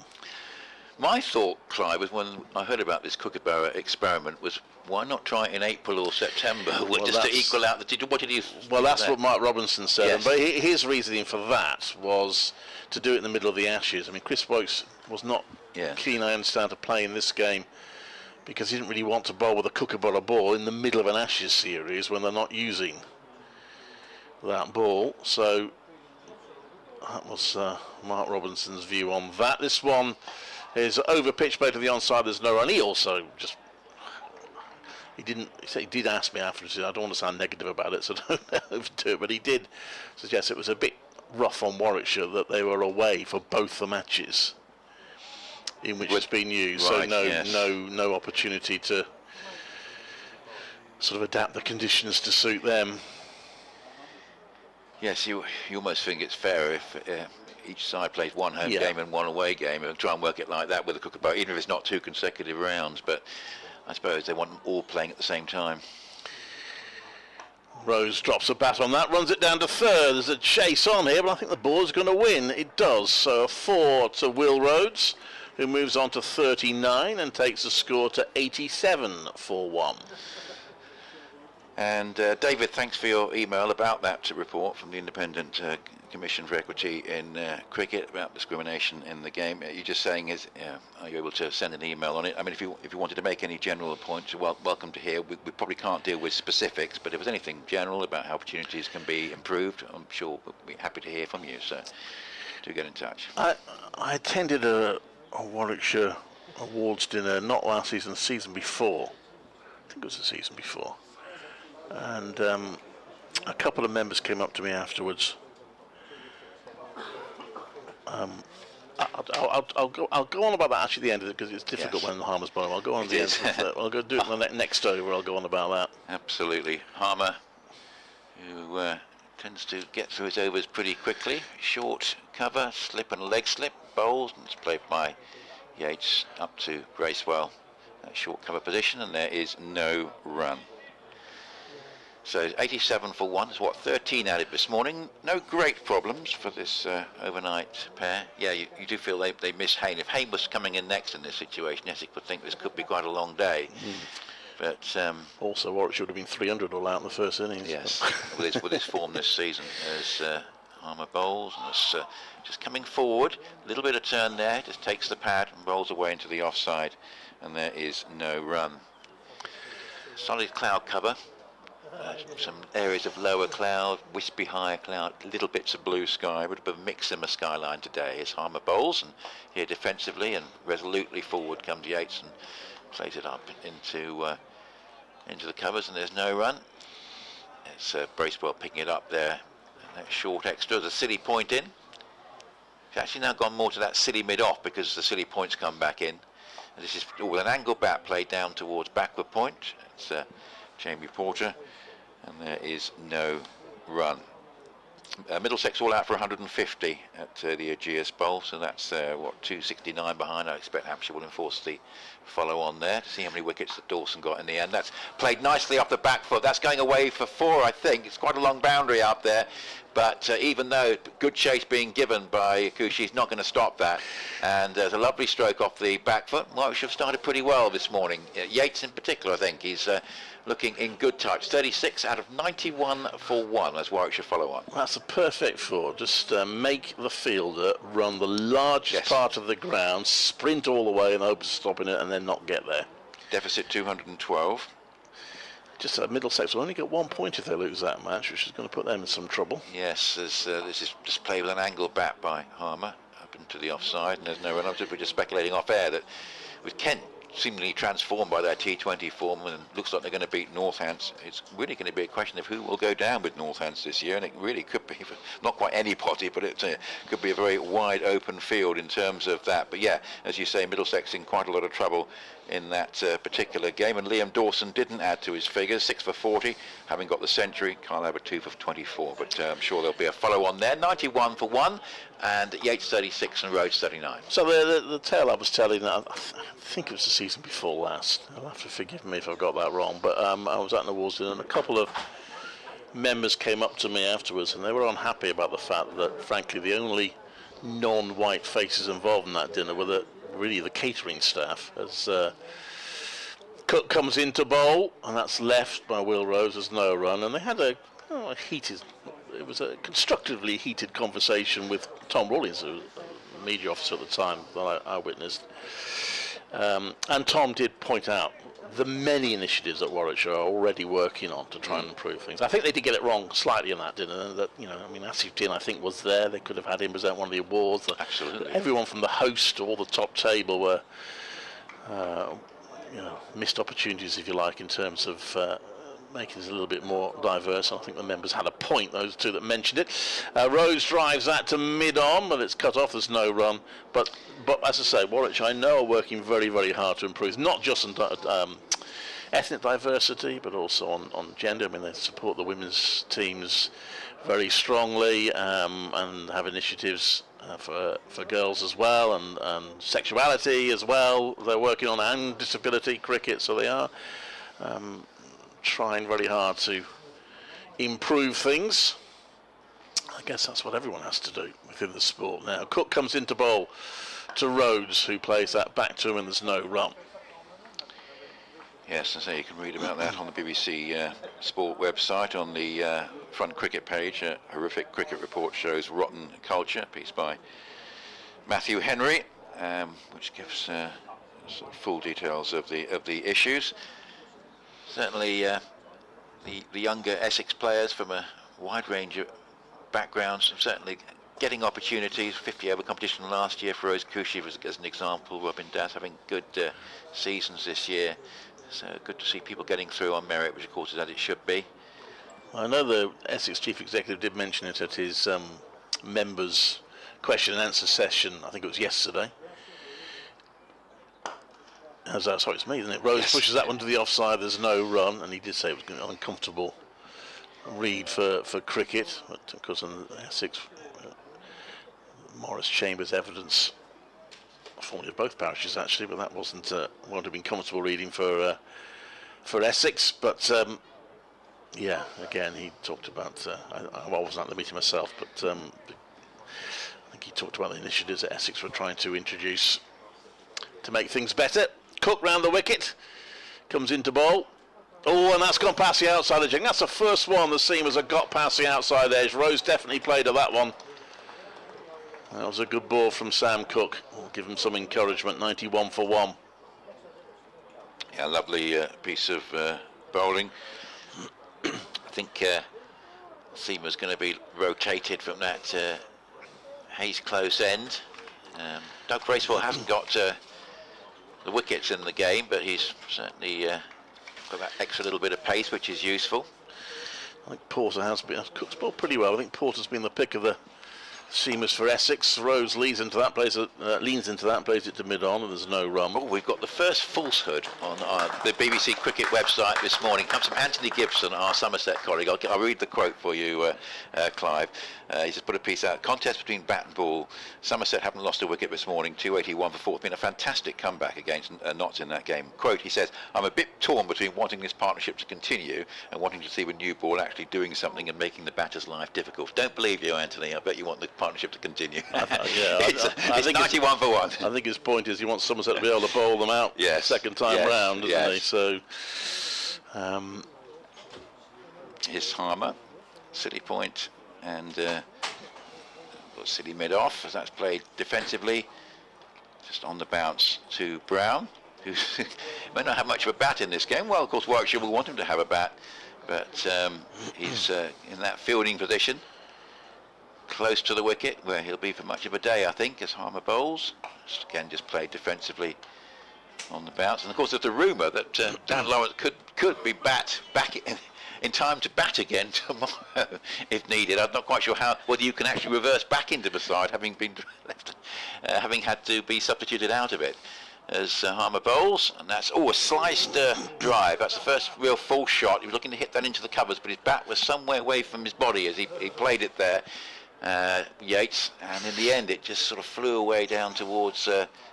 My thought, Clive, was when I heard about this Kookaburra experiment was, why not try it in April or September, just to equal out the... What did you... Well, that's what Mark Robinson said. Yes. But his reasoning for that was to do it in the middle of the Ashes. I mean, Chris Wokes was not keen, I understand, to play in this game because he didn't really want to bowl with a Kookaburra ball in the middle of an Ashes series when they're not using that ball. So that was Mark Robinson's view on that. This one is over pitch, play to the onside. There's no run. He also just... He did ask me afterwards. I don't want to sound negative about it, so don't overdo it. But he did suggest it was a bit rough on Warwickshire that they were away for both the matches in which it's been used. Right, so no opportunity to sort of adapt the conditions to suit them. Yes, you almost think it's fair if each side plays one home game and one away game, and try and work it like that with the Kookaburra, even if it's not 2 consecutive rounds. But I suppose they want them all playing at the same time. Rose drops a bat on that, runs it down to third. There's a chase on here, but I think the ball's going to win. It does. So a 4 to Will Rhodes, who moves on to 39 and takes the score to 87 for 1. And David, thanks for your email about that report from the Independent Commission for Equity in Cricket about discrimination in the game. You're just saying, are you able to send an email on it? I mean, if you wanted to make any general points, you're welcome to hear. We probably can't deal with specifics, but if there's anything general about how opportunities can be improved, I'm sure we'll be happy to hear from you. So do get in touch. I attended a Warwickshire Awards dinner, not last season, the season before. I think it was the season before. And a couple of members came up to me afterwards. I'll go on about that actually at the end of it because it's difficult when the Harmer's bowling. I'll go on at the end. I'll go do it in the next over. I'll go on about that. Absolutely, Harmer, who tends to get through his overs pretty quickly. Short cover, slip and leg slip bowls, and it's played by Yates up to Gracewell. That short cover position, and there is no run. So 87 for 1 is what 13 added this morning. No great problems for this overnight pair. Yeah, you do feel they miss Hayne. If Hayne was coming in next in this situation, yes, you could think this could be quite a long day. But also Warwickshire would have been 300 all out in the first innings. Yes, with his form this season as Harmer bowls, and it's just coming forward. A little bit of turn there, just takes the pad and bowls away into the offside, and there is no run. Solid cloud cover. Some areas of lower cloud, wispy higher cloud, little bits of blue sky, with a bit of a mix in the skyline today as Harmer bowls, and here defensively and resolutely forward comes Yates and plays it up into the covers, and there's no run. It's Bracewell picking it up there. That short extra, there's a silly point in. It's actually now gone more to that silly mid-off because the silly points come back in. And this is with an angle bat played down towards backward point. It's Jamie Porter. And there is no run. Middlesex all out for 150 at the Aegeus Bowl, so that's 269 behind. I expect Hampshire will enforce the follow on there to see how many wickets that Dawson got in the end. That's played nicely off the back foot. That's going away for 4, I think. It's quite a long boundary out there, but even though good chase being given by Kushi, he's not going to stop that. And there's a lovely stroke off the back foot. Warwickshire have started pretty well this morning. Yates in particular, I think, he's looking in good touch. 36 out of 91 for 1 as Warwickshire follow on. That's a perfect four. Just make the fielder run the largest part of the ground, sprint all the way and hope of stopping it, and then not get there. Deficit 212. Just Middlesex will only get 1 point if they lose that match, which is going to put them in some trouble. Yes, this is just played with an angled bat by Harmer up into the offside, and there's no run. We're just speculating off air that with Kent seemingly transformed by their T20 form and looks like they're going to beat Northants, it's really going to be a question of who will go down with Northants this year, and it really could be not quite anybody, but it could be a very wide open field in terms of that. But yeah, as you say, Middlesex in quite a lot of trouble in that particular game, and Liam Dawson didn't add to his figures. 6 for 40, having got the century. Kyle Abbott 2 for 24, but I'm sure there'll be a follow on there. 91 for 1, and Yates 36 and Rhodes 39. So the tale I was telling, I think it was the season before last. I'll have to forgive me if I've got that wrong, but I was at an awards dinner, and a couple of members came up to me afterwards, and they were unhappy about the fact that, frankly, the only non-white faces involved in that dinner were really the catering staff. As Cook comes into bowl, and that's left by Will Rose as no run, and they had a constructively heated conversation with Tom Rawlins, who was the media officer at the time that I witnessed, and Tom did point out the many initiatives that Warwickshire are already working on to try and improve things. I think they did get it wrong slightly in that dinner. That Asif Din, I think, was there. They could have had him present one of the awards. Absolutely. Everyone from the host to all the top table were, missed opportunities, if you like, in terms of making it a little bit more diverse. I think the members had a point, those two that mentioned it. Rose drives that to mid-on, but it's cut off. There's no run. But as I say, Warwickshire, I know, are working very, very hard to improve, not just on ethnic diversity, but also on gender. I mean, they support the women's teams very strongly and have initiatives for girls as well, and sexuality as well. They're working on, and disability cricket, so they are trying very hard to improve things. I guess that's what everyone has to do within the sport now. Cook comes into bowl to Rhodes, who plays that back to him, and there's no run. Yes, and so you can read about that on the BBC Sport website on the front cricket page. A horrific cricket report shows rotten culture, piece by Matthew Henry, which gives sort of full details of the issues. Certainly the younger Essex players from a wide range of backgrounds certainly getting opportunities. 50 over competition last year for Rose Kushi as an example. Robin Das having good seasons this year. So good to see people getting through on merit, which of course is as it should be. I know the Essex Chief Executive did mention it at his members' question and answer session. I think it was yesterday. Sorry, it's me, isn't it? Rose pushes that one to the offside. There's no run, and he did say it was going to be an uncomfortable read for cricket. But of course, on Essex, Morris Chambers evidence, formerly of both parishes actually, but that won't have been comfortable reading for Essex. But yeah, again, he talked about. I wasn't at the meeting myself, but I think he talked about the initiatives that Essex were trying to introduce to make things better. Cook round the wicket, comes into bowl. Oh, and that's gone past the outside edge. That's the first one the seamers have got past the outside edge. Rose definitely played at that one. That was a good ball from Sam Cook. We'll give him some encouragement. 91 for 1. Yeah, lovely piece of bowling. I think seamer's going to be rotated from that Hayes close end. Doug Bracewell hasn't got the wickets in the game, but he's certainly got that extra little bit of pace, which is useful. I think Porter has been. Cook's bowled pretty well. I think Porter's been the pick of the seamers for Essex. Rose leans into that, plays it to mid-on, and there's no run. Oh, we've got the first falsehood on the BBC Cricket website this morning. Comes from Anthony Gibson, our Somerset colleague. I'll read the quote for you, Clive. He's just put a piece out. Contest between bat and ball. Somerset haven't lost a wicket this morning. 281 for 4. It's been a fantastic comeback against Notts in that game. Quote, he says, I'm a bit torn between wanting this partnership to continue and wanting to see a new ball actually doing something and making the batter's life difficult. Don't believe you, Anthony. I bet you want the partnership to continue. I it's think 91 for 1. I think his point is he wants Somerset to be able to bowl them out second time round, doesn't he? So, here's Harmer, City point, and City mid off as that's played defensively, just on the bounce to Brown, who may not have much of a bat in this game. Well, of course, Warwickshire will want him to have a bat, but he's in that fielding position, close to the wicket, where he'll be for much of a day, I think, as Harmer bowls. Again, just played defensively on the bounce. And of course, there's the rumour that Dan Lawrence could be back in time to bat again tomorrow, if needed. I'm not quite sure whether you can actually reverse back into the side, having been left, having had to be substituted out of it. As Harmer bowls, and that's a sliced drive. That's the first real full shot. He was looking to hit that into the covers, but his bat was somewhere away from his body as he played it there. Yates, and in the end it just sort of flew away down towards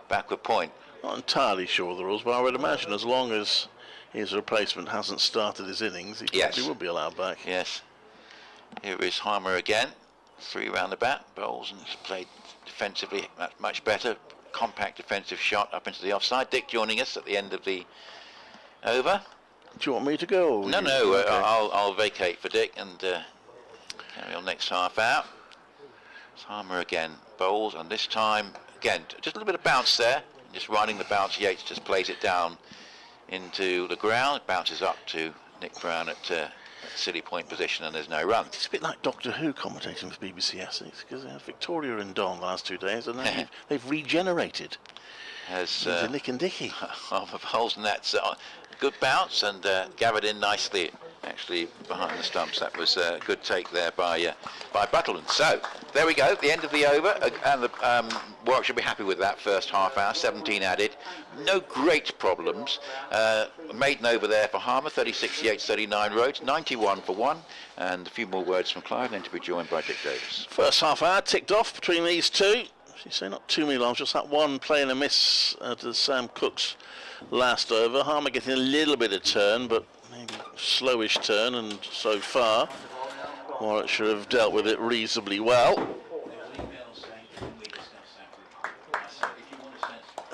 backward point. Not entirely sure of the rules, but I would imagine as long as his replacement hasn't started his innings, he probably will be allowed back. Yes. Here is Harmer again, 3 round the bat, bowls and played defensively. That's much better. Compact defensive shot up into the offside. Dick joining us at the end of the over. Do you want me to go? No, okay. I'll vacate for Dick and carry on next half out. Harmer again bowls, and this time again just a little bit of bounce there, just riding the bounce. Yates just plays it down into the ground, bounces up to Nick Brown at City point position, and there's no run. It's a bit like Doctor Who commentating for BBC Essex, because they had Victoria and Don the last 2 days, and now they've regenerated as Nick and Dickie. Half of holes, and that's good bounce and gathered in nicely actually behind the stumps. That was a good take there by Buttleton. So there we go, the end of the over, and the Warwick should be happy with that first half hour. 17 added, no great problems. Maiden over there for Harmer, 36 Yates, 39 Rhodes, 91 for 1, and a few more words from Clive, then to be joined by Dick Davis. First half hour ticked off between these two. You say not too many lines, just that one play and a miss to Sam Cook's last over. Harmer getting a little bit of turn, but maybe slowish turn, and so far Warwickshire have dealt with it reasonably well.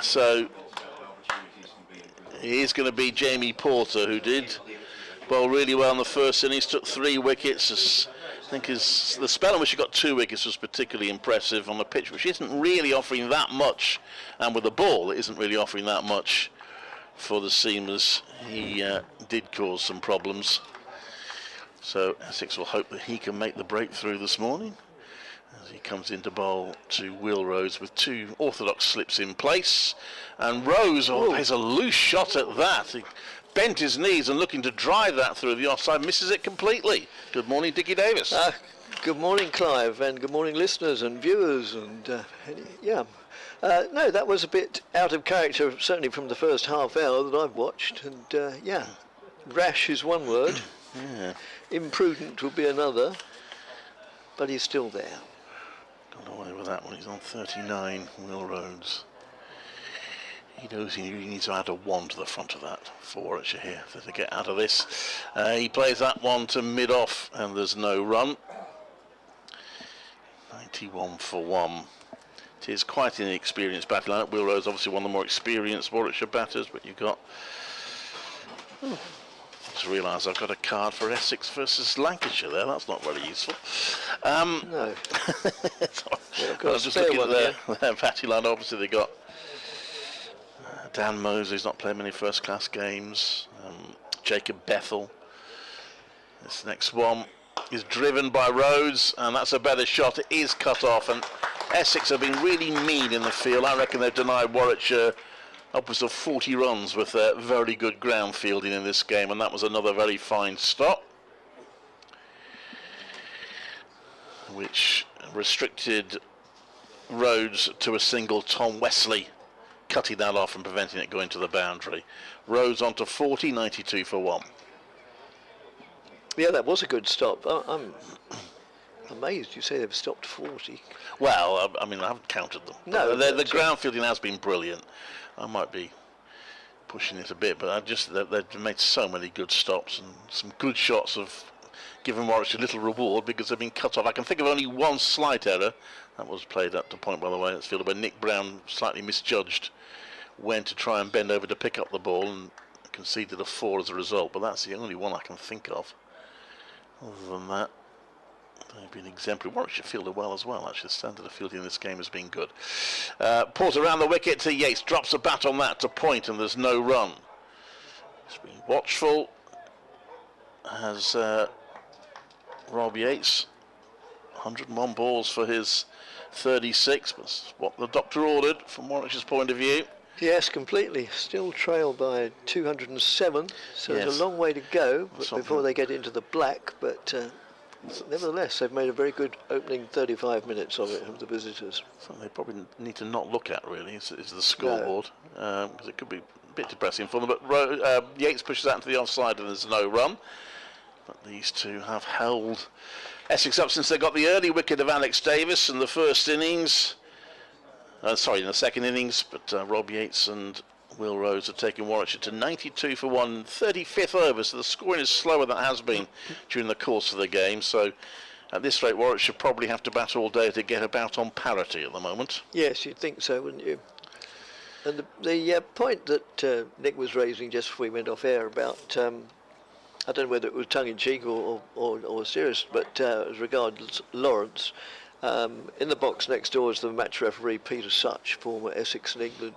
So it is going to be Jamie Porter, who did bowl really well in the first innings, took 3 wickets. I think the spell in which he got 2 wickets was particularly impressive on the pitch, which isn't really offering that much, and with the ball it isn't really offering that much for the seamers. He did cause some problems, so Essex will hope that he can make the breakthrough this morning as he comes into bowl to Will Rose with 2 orthodox slips in place. And Rose, there's a loose shot at that. He bent his knees and looking to drive that through the offside, misses it completely. Good morning, Dickie Davis. Good morning, Clive, and good morning, listeners and viewers. And no, that was a bit out of character, certainly from the first half hour that I've watched. And rash is one word, imprudent would be another, but he's still there. Gone away with that one. He's on 39, Will Rhodes. He knows he needs to add a 1 to the front of that for Warwickshire here to get out of this. He plays that one to mid-off, and there's no run. 91 for 1. It is quite an inexperienced batting lineup. Will Rose obviously one of the more experienced Warwickshire batters, but you've got... just realised I've got a card for Essex versus Lancashire there. That's not very useful. No. I was just looking at their batting line. Obviously they got Dan Mosley's not playing many first-class games. Jacob Bethel. This next one is driven by Rhodes, and that's a better shot. It is cut off, and Essex have been really mean in the field. I reckon they've denied Warwickshire upwards of 40 runs with very good ground fielding in this game, and that was another very fine stop, which restricted Rhodes to a single. Tom Wesley cutting that off and preventing it going to the boundary. Rhodes on to 40, 92 for 1. Yeah, that was a good stop. I'm amazed you say they've stopped 40. Well, I mean, I haven't counted them. No, the ground fielding has been brilliant. I might be pushing it a bit, but they've made so many good stops and some good shots of giving Warwickshire a little reward because they've been cut off. I can think of only one slight error. That was played up to point, by the way. It's fielded where Nick Brown slightly misjudged when to try and bend over to pick up the ball and conceded a 4 as a result, but that's the only one I can think of. Other than that, they've been exemplary. Warwickshire fielded well as well, actually. The standard of fielding in this game has been good. Pause around the wicket to Yates, drops a bat on that to point, and there's no run. He's been watchful, has Rob Yates. 101 balls for his 36, but what the doctor ordered from Warwickshire's point of view. Yes, completely. Still trailed by 207, so Yes. there's a long way to go Something. before they get into the black, but nevertheless, they've made a very good opening 35 minutes of it, the visitors. Something they probably need to not look at, really, is the scoreboard, because it could be a bit depressing for them. But Yates pushes out into the offside and there's no run. But these two have held Essex up since they got the early wicket of Alex Davis in the first innings. In the second innings, but Rob Yates and Will Rhodes are taking Warwickshire to 92 for 1, 35th over, so the scoring is slower than it has been during the course of the game. So at this rate, Warwickshire probably have to bat all day to get about on parity at the moment. Yes, you'd think so, wouldn't you? And the point that Nick was raising just before we went off air about, I don't know whether it was tongue-in-cheek or serious, but as regards Lawrence, in the box next door is the match referee Peter Such, former Essex and England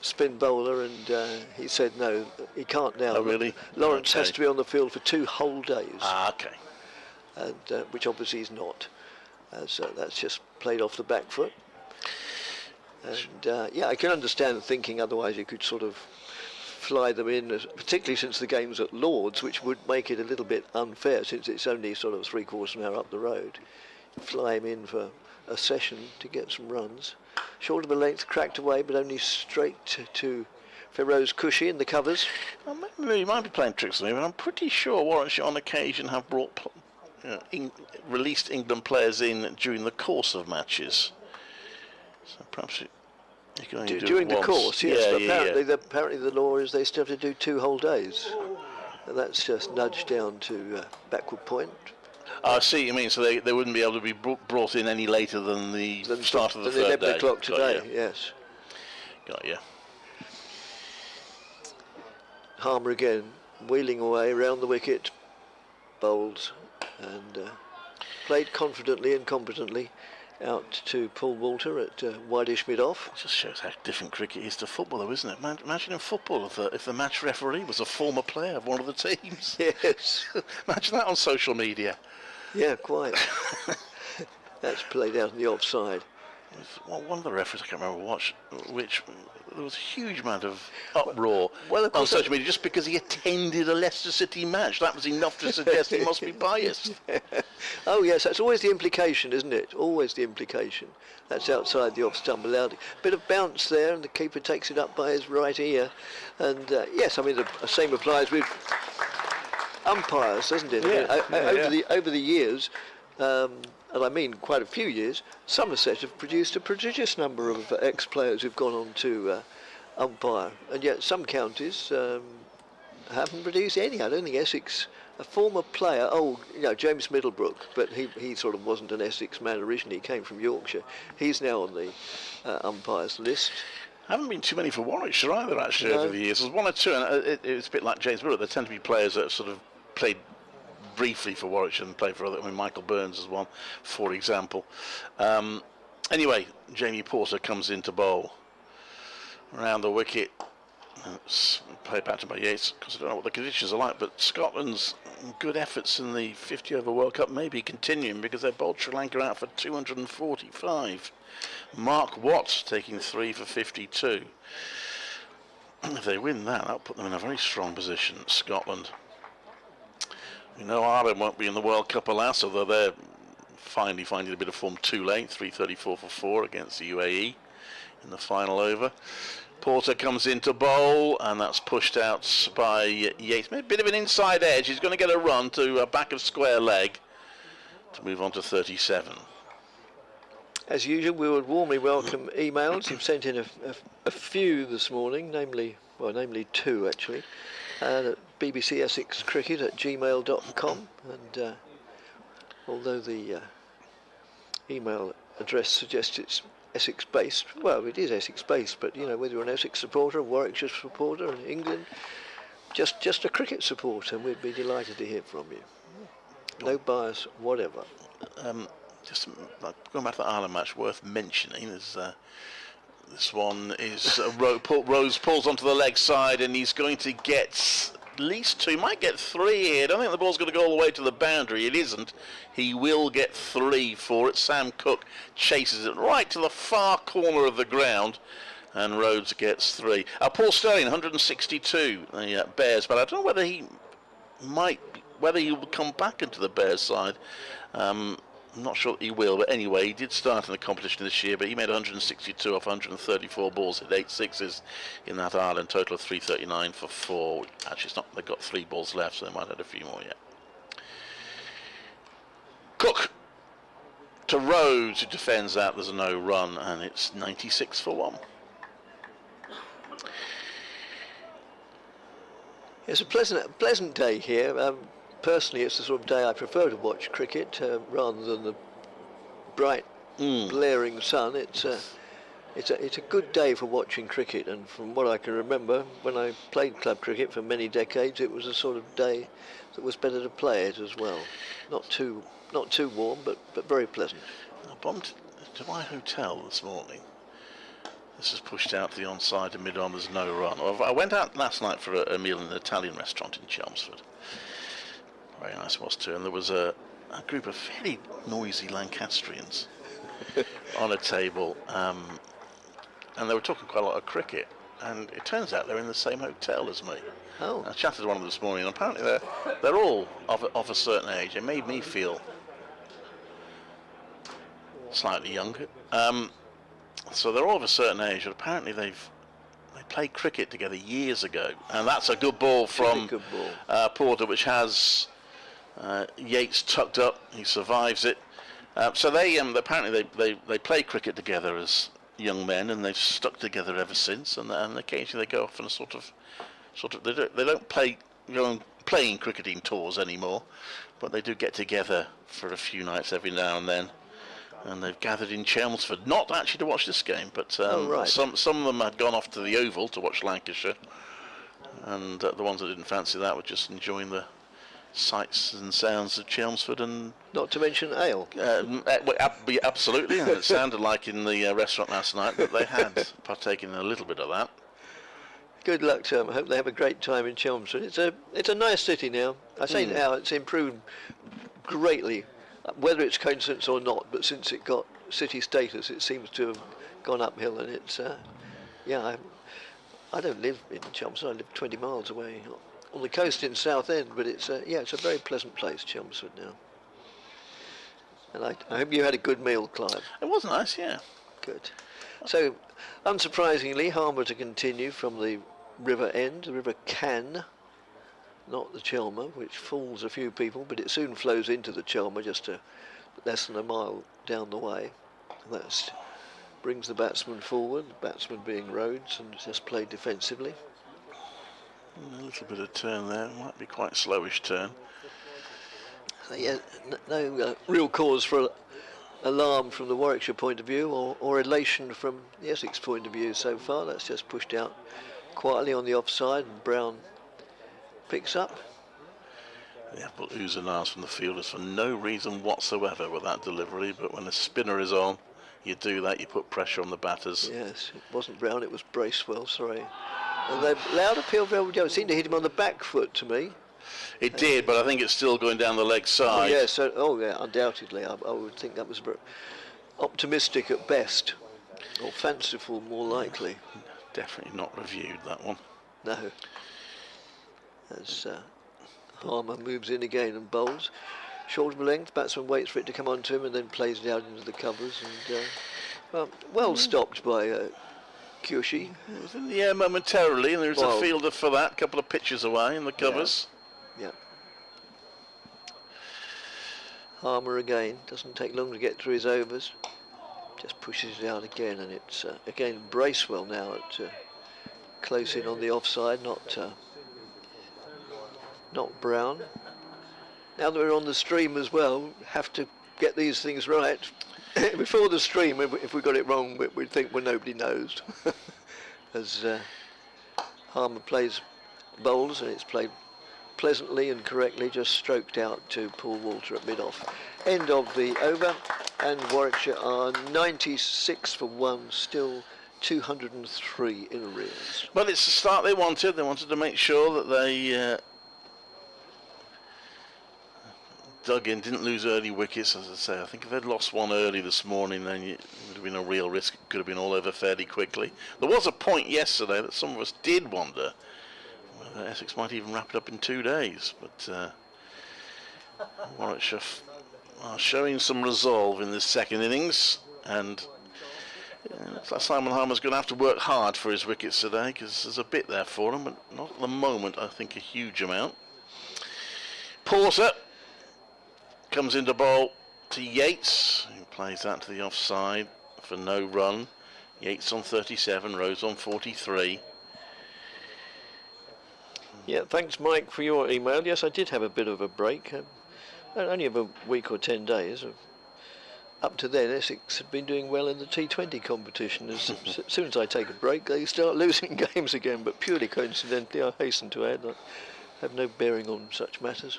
spin bowler, and he said no, he can't now. Oh, really? Lawrence has to be on the field for 2 whole days. Ah, okay. And which obviously he's not, as that's just played off the back foot. And yeah, I can understand the thinking. Otherwise, you could sort of fly them in, particularly since the game's at Lord's, which would make it a little bit unfair since it's only sort of 3/4 of an hour up the road. Fly him in for a session to get some runs. Short of a length, cracked away, but only straight to Feroz Cushy in the covers. He might be playing tricks on me, but I'm pretty sure Warwickshire on occasion have brought released England players in during the course of matches. So perhaps you can only do during it the once. course, yes. Yeah, but apparently the law is they still have to do 2 whole days. And that's just nudged down to backward point. I see what you mean, so they wouldn't be able to be brought in any later than the start of the third 11 day. o'clock today, yes. Got you. Harmer again, wheeling away round the wicket, bowled, and played confidently and competently out to Paul Walter at wideish mid-off. It just shows how different cricket is to football, though, isn't it? Imagine in football if the match referee was a former player of one of the teams. Yes. Imagine that on social media. Yeah, quite. That's played out in the offside. One of the referees, I can't remember which there was a huge amount of uproar on social media just because he attended a Leicester City match. That was enough to suggest he must be biased. Oh yes, that's always the implication, isn't it? Always the implication. That's outside the off-stump allowed. Bit of bounce there, and the keeper takes it up by his right ear. And yes, I mean the same applies with umpires, doesn't it? Yeah. I mean, over the years, and I mean quite a few years, Somerset have produced a prodigious number of ex-players who've gone on to umpire, and yet some counties haven't produced any. I don't think Essex, a former player, James Middlebrook, but he sort of wasn't an Essex man originally, he came from Yorkshire. He's now on the umpires list. Haven't been too many for Warwickshire either, actually, over the years. There's 1 or 2, and it's a bit like James Middlebrook. There tend to be players that have sort of played briefly for Warwickshire and played for other. I mean, Michael Burns is one, for example. Anyway, Jamie Porter comes in to bowl around the wicket. It's played back to by Yates because I don't know what the conditions are like, but Scotland's good efforts in the 50 over World Cup may be continuing because they bowled Sri Lanka out for 245. Mark Watts taking 3 for 52. If they win that, that'll put them in a very strong position, Scotland. We know Ireland won't be in the World Cup, alas, although they're finally finding a bit of form too late. 334 for 4 against the UAE in the final over. Porter comes in to bowl, and that's pushed out by Yates. A bit of an inside edge. He's going to get a run to a back of square leg to move on to 37. As usual, we would warmly welcome emails. You've sent in a few this morning, namely 2 actually, at BBC Essex Cricket at gmail.com, and although the email address suggests it's Essex based, well, it is Essex based, but you know, whether you're an Essex supporter, a Warwickshire supporter, in England, just a cricket supporter, we'd be delighted to hear from you. No bias whatever. Just going back to the Ireland match, worth mentioning is this one is Rose pulls onto the leg side, and he's going to get at least 2, might get 3 here. I don't think the ball's going to go all the way to the boundary. It isn't. He will get 3 for it. Sam Cook chases it right to the far corner of the ground, and Rhodes gets 3. Paul Sterling, 162, the Bears, but I don't know whether he will come back into the Bears side. I'm not sure that he will, but anyway, he did start in the competition this year, but he made 162 off 134 balls, hit 8 sixes in that Ireland, total of 339 for 4. Actually, it's not, they've got 3 balls left, so they might add a few more yet. Cook to Rhodes, who defends that. There's a no run, and it's 96 for 1. It's a pleasant day here. Personally, it's the sort of day I prefer to watch cricket rather than the bright, blaring sun. It's a good day for watching cricket, and from what I can remember, when I played club cricket for many decades, it was a sort of day that was better to play it as well. Not too warm, but very pleasant. I bumped to my hotel this morning. This is pushed out to the onside and mid-on. There's no run. I went out last night for a meal in an Italian restaurant in Chelmsford. Very nice it was too, and there was a group of fairly noisy Lancastrians on a table, and they were talking quite a lot of cricket, and it turns out they're in the same hotel as me. Oh. I chatted to one of them this morning, and apparently they're all of a certain age. It made me feel slightly younger. So they're all of a certain age, but apparently they played cricket together years ago, and that's a good ball from Porter, which has Yates tucked up. He survives it. So they apparently they play cricket together as young men, and they've stuck together ever since. And occasionally they go off on a sort of they don't go on playing cricketing tours anymore, but they do get together for a few nights every now and then. And they've gathered in Chelmsford, not actually to watch this game, but some of them had gone off to the Oval to watch Lancashire, and the ones that didn't fancy that were just enjoying the sights and sounds of Chelmsford, and not to mention ale. Absolutely, and it sounded like in the restaurant last night that they had partaken in a little bit of that. Good luck to them. I hope they have a great time in Chelmsford. It's a nice city now. I say now it's improved greatly. Whether it's coincidence or not, but since it got city status, it seems to have gone uphill, and it's I don't live in Chelmsford. I live 20 miles away on the coast in Southend, but it's a very pleasant place, Chelmsford now. And I hope you had a good meal, Clive. It was nice, yeah. Good. So, unsurprisingly, Harbour to continue from the river end, the River Cann. Not the Chelmer, which fools a few people, but it soon flows into the Chelmer just less than a mile down the way. And that brings the batsman forward, the batsman being Rhodes, and just played defensively. A little bit of turn there, might be quite slowish turn. So, yeah, no real cause for alarm from the Warwickshire point of view, or elation from the Essex point of view so far. That's just pushed out quietly on the offside, and Brown picks up. The apple oohs and ahs from the fielders for no reason whatsoever with that delivery, but when the spinner is on, you do that, you put pressure on the batters. Yes, it wasn't Brown, it was Bracewell, sorry. And they allowed a Peel Velvet Joe. It seemed to hit him on the back foot to me. It did, but I think it's still going down the leg side. Yeah, undoubtedly. I would think that was optimistic at best, or fanciful more likely. Definitely not reviewed, that one. No. As Harmer moves in again and bowls. short of a length. Batsman waits for it to come onto him and then plays it out into the covers. And well stopped by Kyoshi. It was in the air momentarily, and there's a fielder for that, a couple of pitches away in the covers. Yeah. Harmer again, doesn't take long to get through his overs. Just pushes it out again, and it's again Bracewell now at close in on the offside, not Brown. Now that we're on the stream as well, have to get these things right. Before the stream, if we got it wrong, we'd think, well, nobody knows. As Harmer bowls, and it's played pleasantly and correctly, just stroked out to Paul Walter at mid-off. End of the over, and Warwickshire are 96 for 1, still 203 in arrears. Well, it's the start they wanted. They wanted to make sure that they dug in, didn't lose early wickets. As I say, I think if they'd lost one early this morning, then it would have been a real risk. It could have been all over fairly quickly. There was a point yesterday that some of us did wonder whether Essex might even wrap it up in 2 days, but Warwickshire are showing some resolve in this second innings, and looks like Simon Harmer's going to have to work hard for his wickets today, because there's a bit there for him, but not at the moment, I think, a huge amount. Porter comes into bowl to Yates, who plays that to the offside for no run. Yates on 37, Rose on 43. Yeah, thanks, Mike, for your email. Yes, I did have a bit of a break, only of a week or 10 days. Up to then, Essex had been doing well in the T20 competition. As soon as I take a break, they start losing games again, but purely coincidentally, I hasten to add, I have no bearing on such matters.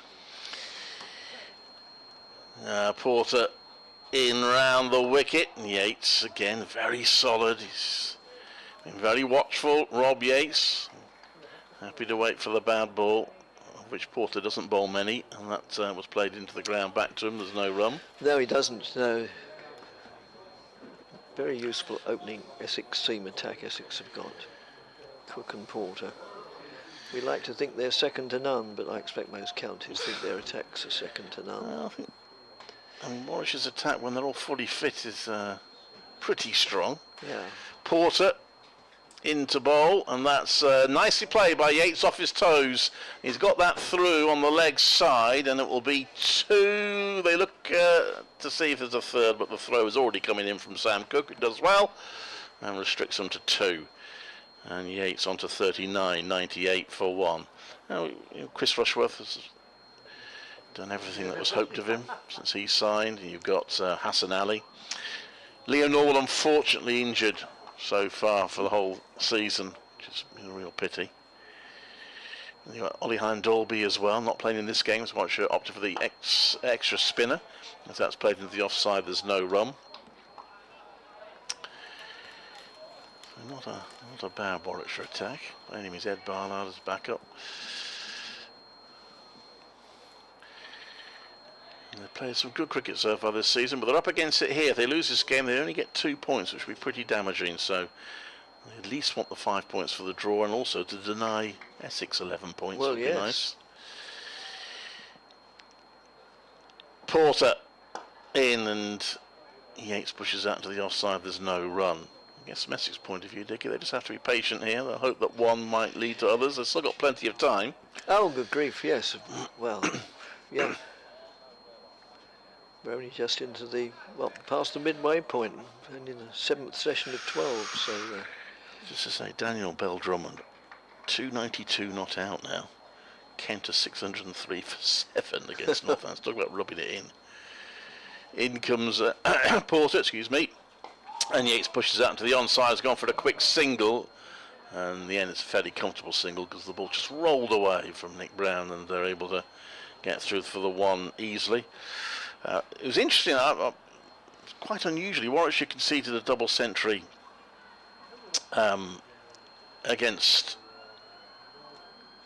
Porter in round the wicket. Yates again very solid. He's been very watchful. Rob Yates happy to wait for the bad ball, of which Porter doesn't bowl many, and that was played into the ground back to him. There's no run. No, he doesn't. No. Very useful opening Essex seam attack Essex have got. Cook and Porter. We like to think they're second to none, but I expect most counties think their attacks are second to none. I mean, Warwickshire's attack, when they're all fully fit, is pretty strong. Yeah. Porter into bowl, and that's nicely played by Yates off his toes. He's got that through on the leg side, and it will be 2. They look to see if there's a third, but the throw is already coming in from Sam Cook, who does well, and restricts them to 2. And Yates onto 39, 98 for 1. Now, Chris Rushworth has done everything that was hoped of him since he signed. And you've got Hassan Ali. Leo Norwell, unfortunately, injured so far for the whole season, which is a real pity. And you've got Ollie Hine-Dolby as well, not playing in this game, so Warwickshire opted for the extra spinner. As that's played into the offside, there's no run. So not a bad Warwickshire attack. By any means, Ed Barnard is back up. And they've played some good cricket so far this season, but they're up against it here. If they lose this game, they only get 2 points, which would be pretty damaging. So they at least want the 5 points for the draw, and also to deny Essex 11 points. Well, would be yes. Nice. Porter in, and Yates pushes out to the offside. There's no run. I guess from Essex point of view, Dickie, they just have to be patient here. They'll hope that one might lead to others. They've still got plenty of time. Oh, good grief, yes. Well, yeah. We're only just into the, past the midway point, and in the 7th session of 12, so... Just to say, Daniel Bell Drummond, 292 not out now. Kent to 603 for 7 against Northants. Talk about rubbing it in. In comes Porter, excuse me, and Yates pushes out into the onside. Has gone for a quick single, and in the end it's a fairly comfortable single because the ball just rolled away from Nick Brown, and they're able to get through for the 1 easily. It was interesting, quite unusually, Warwickshire conceded a double century against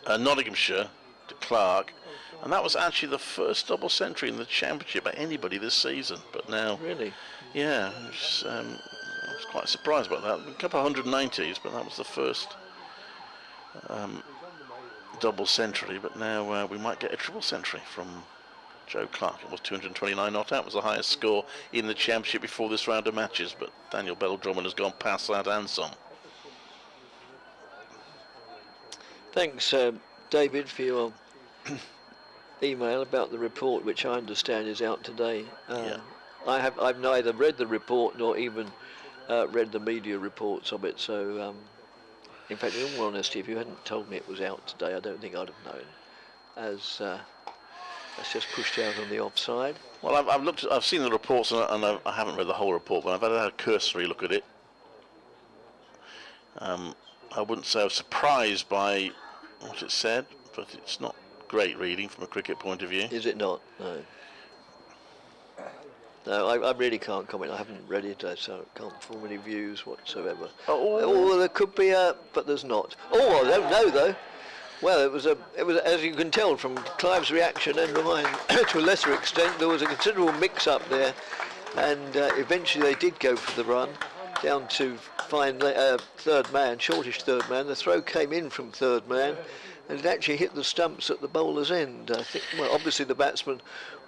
Nottinghamshire to Clark, and that was actually the first double century in the Championship by anybody this season. But now, really, yeah, I was quite surprised about that. A couple of 190s, but that was the first double century. But now we might get a triple century from Joe Clark, it was 229 not out, was the highest score in the championship before this round of matches, but Daniel Bell-Drummond has gone past that and some. Thanks, David, for your email about the report, which I understand is out today. I've neither read the report nor even read the media reports of it, so in fact, in all honesty, if you hadn't told me it was out today, I don't think I'd have known, as that's just pushed out on the offside. Well, I've seen the reports, and I haven't read the whole report, but I've had a cursory look at it. I wouldn't say I was surprised by what it said, but it's not great reading from a cricket point of view. Is it not? No. No, I really can't comment. I haven't read it, so I can't form any views whatsoever. Oh, there could be but there's not. Oh, I don't know though. Well, it was as you can tell from Clive's reaction and mine to a lesser extent, there was a considerable mix-up there, and eventually they did go for the run down to find third man, shortish third man. The throw came in from third man, and it actually hit the stumps at the bowler's end. I think, well, obviously the batsman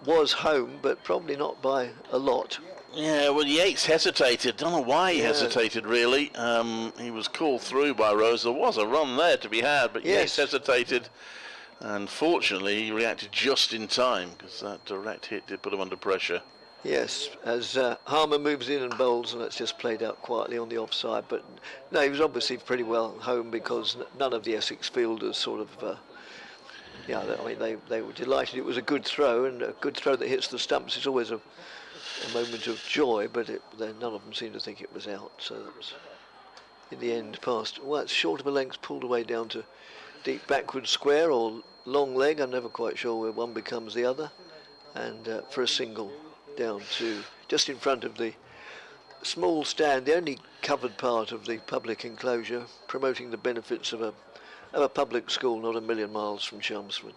was home, but probably not by a lot. Yeah, well, Yates hesitated. Don't know why he hesitated, really. He was called through by Rose. There was a run there to be had, but Yates hesitated. And fortunately, he reacted just in time, because that direct hit did put him under pressure. Yes, as Harmer moves in and bowls, and that's just played out quietly on the offside. But no, he was obviously pretty well home, because none of the Essex fielders sort of... I mean, they were delighted. It was a good throw, and a good throw that hits the stumps is always a moment of joy, but none of them seemed to think it was out. So that was, in the end, past. Well, it's short of a length, pulled away down to deep backward square or long leg. I'm never quite sure where one becomes the other. And for a single down to just in front of the small stand, the only covered part of the public enclosure, promoting the benefits of a public school not a million miles from Chelmsford.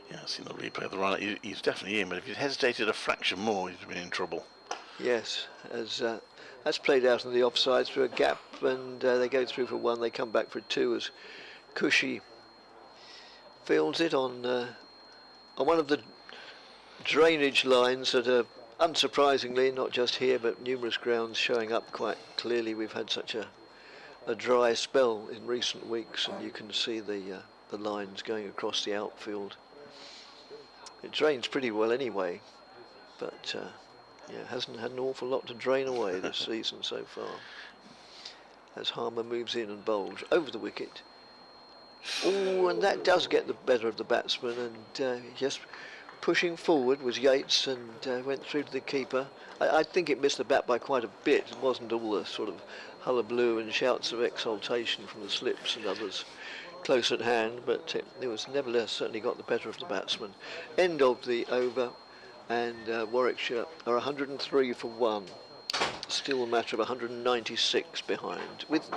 Yeah, I've seen the replay of the run. He's definitely in, but if he'd hesitated a fraction more, he'd have been in trouble. Yes, as that's played out on the offside through a gap, and they go through for one. They come back for two as Cushy fields it on one of the drainage lines that are, unsurprisingly, not just here but numerous grounds, showing up quite clearly. We've had such a dry spell in recent weeks, and you can see the lines going across the outfield. It drains pretty well anyway, but hasn't had an awful lot to drain away this season so far. As Harmer moves in and bowls over the wicket. Oh, and that does get the better of the batsman, and just pushing forward was Yates, and went through to the keeper. I think it missed the bat by quite a bit. It wasn't all the sort of hullabaloo and shouts of exultation from the slips and others close at hand, but it was nevertheless certainly got the better of the batsman. End of the over, and Warwickshire are 103 for 1. Still a matter of 196 behind, with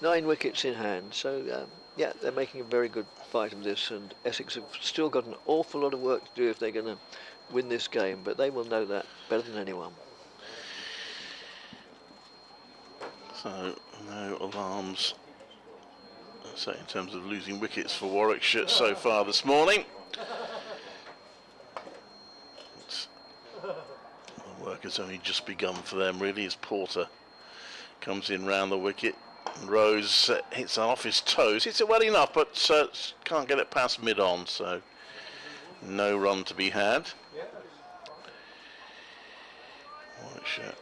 9 wickets in hand. So yeah, they're making a very good fight of this, and Essex have still got an awful lot of work to do if they're going to win this game, but they will know that better than anyone. So no alarms, say, in terms of losing wickets for Warwickshire so far this morning. The work has only just begun for them, really, as Porter comes in round the wicket. And Rose hits it off his toes. Hits it well enough, but can't get it past mid-on, so no run to be had. Warwickshire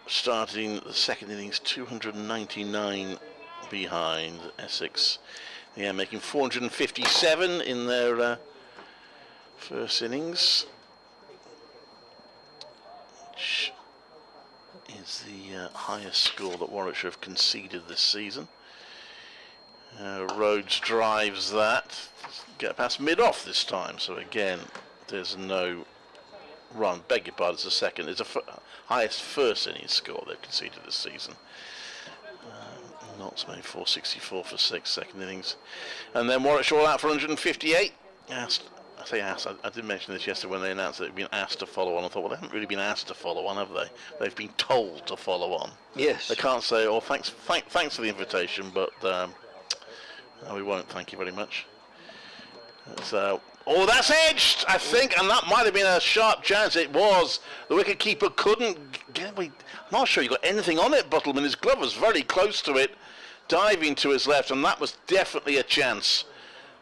starting the second innings 299 behind Essex. Yeah, making 457 in their first innings, which is the highest score that Warwickshire have conceded this season. Rhodes drives that, get past mid-off this time, so again there's no run. Beg your pardon, it's the second. It's the highest first innings score they've conceded this season. Notts made 464 for 6 second innings. And then Warwickshire all out for 158. I did mention this yesterday when they announced that they'd been asked to follow on. I thought, well, they haven't really been asked to follow on, have they? They've been told to follow on. Yes. They can't say, oh, thanks for the invitation, but we won't, thank you very much. So, oh, that's edged, I think, and that might have been a sharp chance. It was. The wicket-keeper couldn't get... I'm not sure he got anything on it, Buttleman. His glove was very close to it, diving to his left, and that was definitely a chance.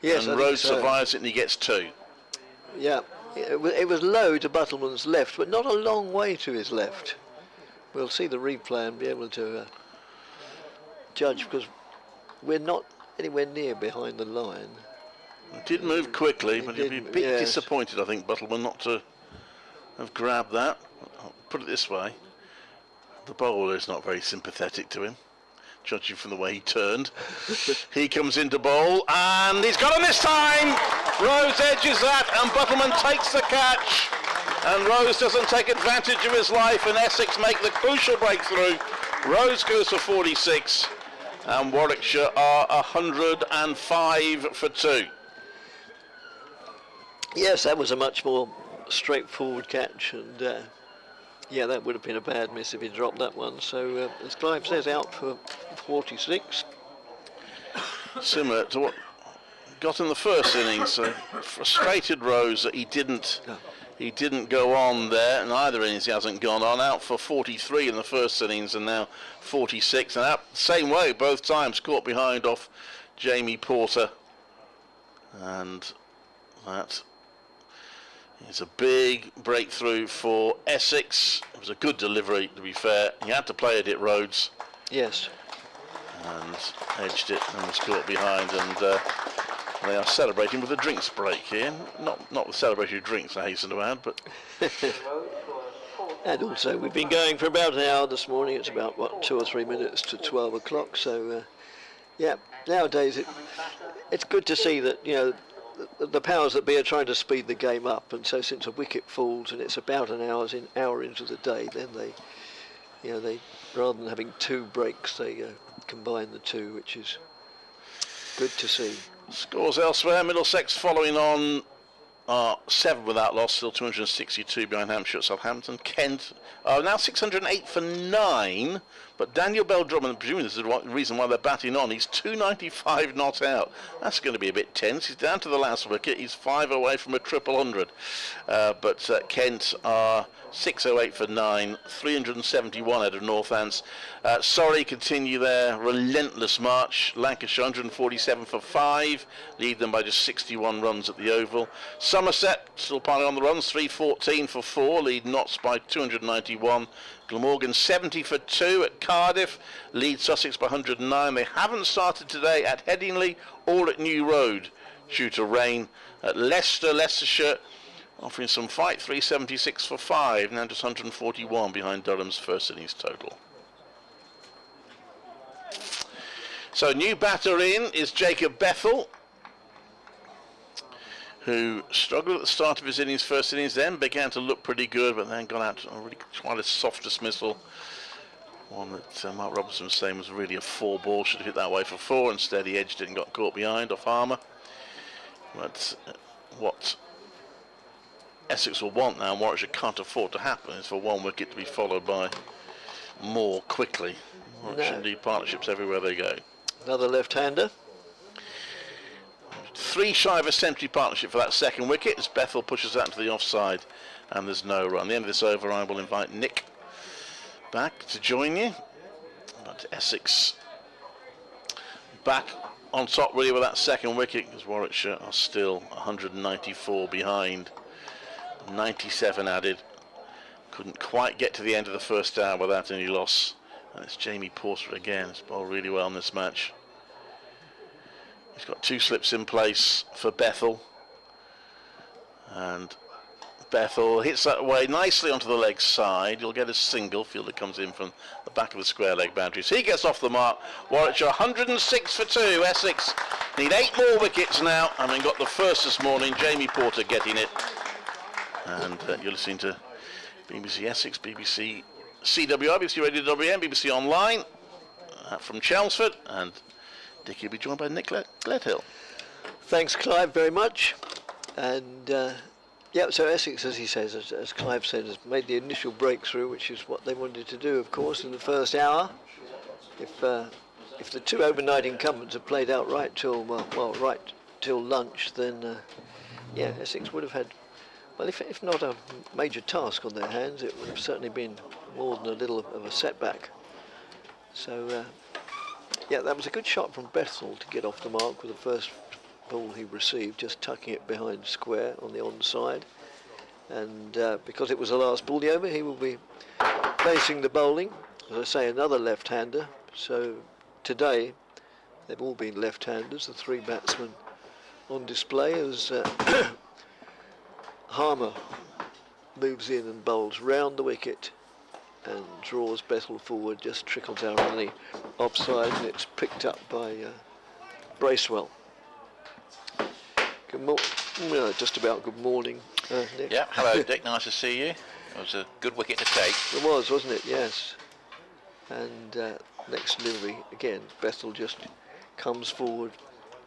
Yes, and Rhodes survives it, and he gets 2. Yeah, it was low to Buttleman's left, but not a long way to his left. We'll see the replay and be able to judge, because we're not anywhere near behind the line. It did move quickly, but he'd be a bit disappointed, I think, Buttleman, not to have grabbed that. I'll put it this way. The bowler is not very sympathetic to him, judging from the way he turned. He comes into bowl, and he's got him this time! Rose edges that, and Buttleman takes the catch. And Rose doesn't take advantage of his life, and Essex make the crucial breakthrough. Rose goes for 46, and Warwickshire are 105 for 2. Yes, that was a much more straightforward catch, and yeah, that would have been a bad miss if he dropped that one. So, as Clive says, out for 46. Similar to what got in the first innings. Frustrated Rose that he didn't go on there. In either innings he hasn't gone on. Out for 43 in the first innings, and now 46. And out the same way, both times caught behind off Jamie Porter. And that is a big breakthrough for Essex. It was a good delivery, to be fair. He had to play it at Rhodes. Yes. And edged it and was caught behind. And they are celebrating with a drinks break here. Not with celebratory drinks, I hasten to add, but... And also, we've been going for about an hour this morning. It's about, what, 2 or 3 minutes to 12 o'clock. So, yeah, nowadays it's good to see that, you know, the powers that be are trying to speed the game up, and so since a wicket falls and it's about an hour into the day, then they rather than having 2 breaks, they combine the 2, which is good to see. Scores elsewhere. Middlesex following on 7 without loss, still 262 behind Hampshire at Southampton. Kent are now 608 for 9, but Daniel Bell-Drummond, presumably this is the reason why they're batting on, he's 295 not out. That's going to be a bit tense. He's down to the last wicket. He's 5 away from a 100. But Kent are 608 for 9, 371 out of Northants. Surrey continue their relentless march. Lancashire 147 for 5, lead them by just 61 runs at the Oval. Somerset still piling on the runs, 314 for 4, lead Notts by 291. Glamorgan 70 for 2 at Cardiff, lead Sussex by 109. They haven't started today at Headingley or at New Road due to rain. At Leicestershire offering some fight, 376 for 5, now just 141 behind Durham's first innings total. So new batter in is Jacob Bethell, who struggled at the start of his first innings, then began to look pretty good, but then got out to a really quite a soft dismissal. One that Mark Robinson was saying was really a 4 ball, should have hit that way for 4, instead he edged it and got caught behind off Harmer. But what Essex will want now, and Warwickshire can't afford to happen, is for 1 wicket to be followed by more quickly. Warwickshire need partnerships everywhere they go. Another left-hander. 3 shy of a century partnership for that second wicket as Bethell pushes that to the offside, and there's no run. At the end of this over, I will invite Nick back to join you. But Essex back on top really with that second wicket, because Warwickshire are still 194 behind, 97 added. Couldn't quite get to the end of the first hour without any loss. And it's Jamie Porter again. He's bowled really well in this match. He's got 2 slips in place for Bethell, and Bethell hits that away nicely onto the leg side. You'll get a single. Fielder comes in from the back of the square leg boundary. So he gets off the mark. Warwickshire 106 for 2. Essex need 8 more wickets now, having got the first this morning. Jamie Porter getting it. And you're listening to BBC Essex, BBC CWR, BBC Radio WM, BBC Online from Chelmsford, and Dickie will be joined by Nick Gledhill. Thanks, Clive, very much. And yeah, so Essex, as he says, as Clive said, has made the initial breakthrough, which is what they wanted to do, of course, in the first hour. If the 2 overnight incumbents had played out right till right till lunch, then yeah, Essex would have had, well, if not a major task on their hands, it would have certainly been more than a little of a setback. So yeah, that was a good shot from Bethel to get off the mark with the first ball he received, just tucking it behind square on the onside. And because it was the last ball of the over, he will be facing the bowling. As I say, another left-hander. So today, they've all been left-handers, the three batsmen on display, as Harmer moves in and bowls round the wicket and draws Bethel forward, just trickles out on the offside, and it's picked up by Bracewell. Good morning, just about good morning, Nick. Yeah, hello Dick, nice to see you. It was a good wicket to take. It was, wasn't it? Yes. And next delivery, again, Bethel just comes forward,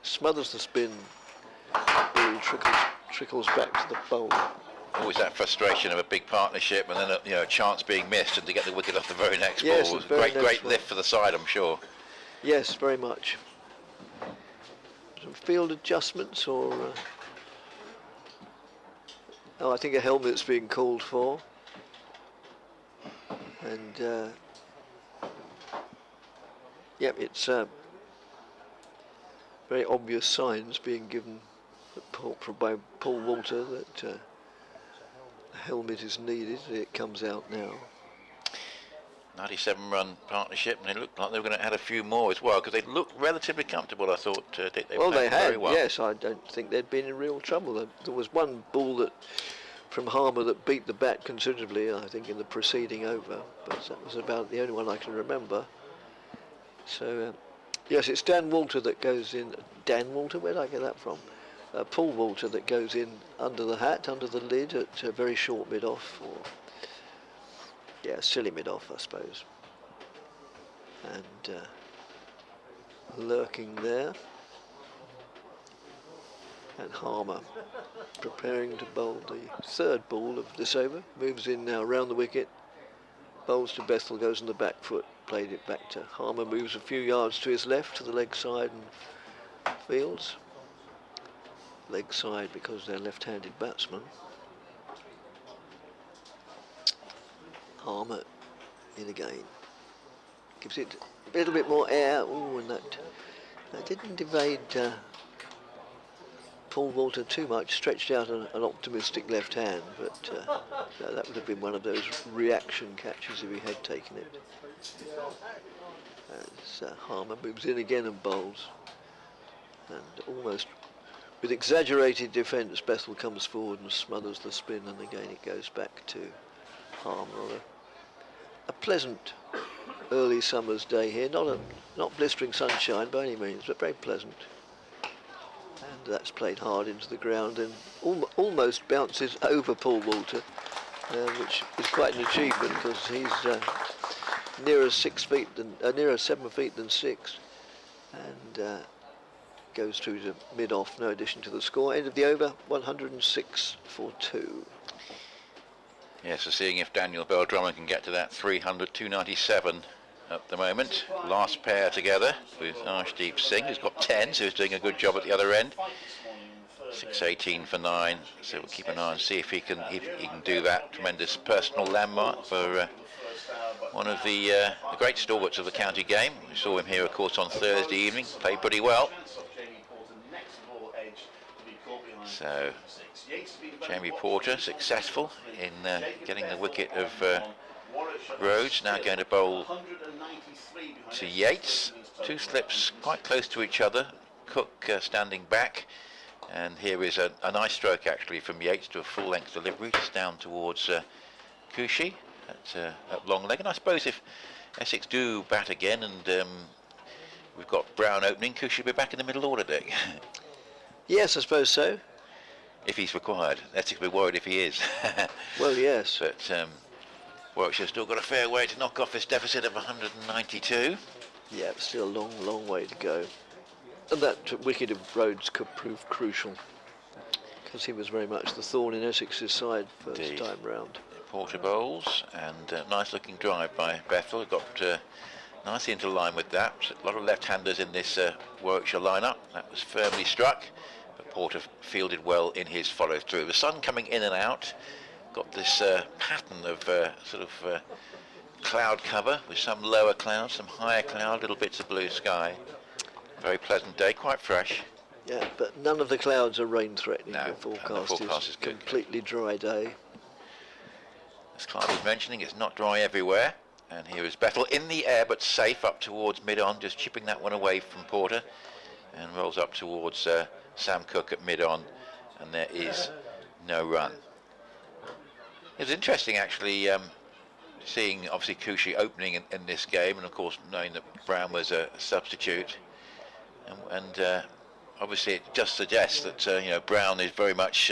smothers the spin, ball trickles back to the bowler. Always that frustration of a big partnership and then a chance being missed and to get the wicket off the very next yes, ball. Great lift for the side, I'm sure. Yes, very much. Some field adjustments or... oh, I think a helmet's being called for. And... yep, it's very obvious signs being given by Paul Walter that a helmet is needed. It comes out now. 97-run partnership, and they looked like they were going to add a few more as well, because they looked relatively comfortable, I thought. They had, very well. yes. I don't think they'd been in real trouble. There was one ball from Harmer that beat the bat considerably, I think, in the preceding over, but that was about the only one I can remember. So, yes, it's Dan Walter that goes in. Dan Walter, where did I get that from? Paul Walter that goes in under the hat, under the lid at a very short mid-off, or yeah, silly mid-off, I suppose. And lurking there, and Harmer preparing to bowl the third ball of this over. Moves in now round the wicket, bowls to Bethel, goes on the back foot, played it back to Harmer, moves a few yards to his left to the leg side and fields. Leg side because they're left-handed batsmen. Harmer in again. Gives it a little bit more air. Ooh, and that didn't evade Paul Walter too much. Stretched out an optimistic left hand, but that would have been one of those reaction catches if he had taken it. As Harmer moves in again and bowls, and almost with exaggerated defence, Bethel comes forward and smothers the spin, and again it goes back to Harmer on a pleasant early summer's day here. Not blistering sunshine by any means, but very pleasant. And that's played hard into the ground and almost bounces over Paul Walter, which is quite an achievement because he's nearer 7 feet than 6, and goes through to mid-off, no addition to the score. End of the over, 106 for 2. Yeah, so seeing if Daniel Bell-Drummond can get to that 300, 297 at the moment. Last pair together with Arshdeep Singh, who's got 10, so he's doing a good job at the other end. 618 for 9, so we'll keep an eye and see if he can do that. Tremendous personal landmark for one of the great stalwarts of the county game. We saw him here, of course, on Thursday evening. Played pretty well. So, Jamie Porter successful in getting the wicket of Rhodes. Now going to bowl to Yates. Two slips quite close to each other. Cook standing back. And here is a nice stroke actually from Yates to a full-length delivery, just down towards Cushy at long leg. And I suppose if Essex do bat again and we've got Brown opening, Cushy will be back in the middle order, Dick. Yes, I suppose so. If he's required. Essex will be worried if he is. Well, yes. But Warwickshire still got a fair way to knock off this deficit of 192. Yeah, still a long way to go. And that wicket of Rhodes could prove crucial, because he was very much the thorn in Essex's side first time round. Porter bowls, and nice looking drive by Bethel. Got nicely into line with that. A lot of left-handers in this Warwickshire lineup. That was firmly struck. But Porter fielded well in his follow through. The sun coming in and out, got this pattern of cloud cover with some lower clouds, some higher cloud, little bits of blue sky. Very pleasant day, quite fresh. Yeah, but none of the clouds are rain threatening. No, the forecast, and the forecast is good. Completely dry day. As Clive was mentioning, it's not dry everywhere. And here is Bethel in the air, but safe up towards mid-on, just chipping that one away from Porter. And rolls up towards Sam Cook at mid-on. And there is no run. It was interesting, actually, seeing, obviously, Cushy opening in this game. And, of course, knowing that Brown was a substitute. And obviously, it just suggests that, Brown is very much,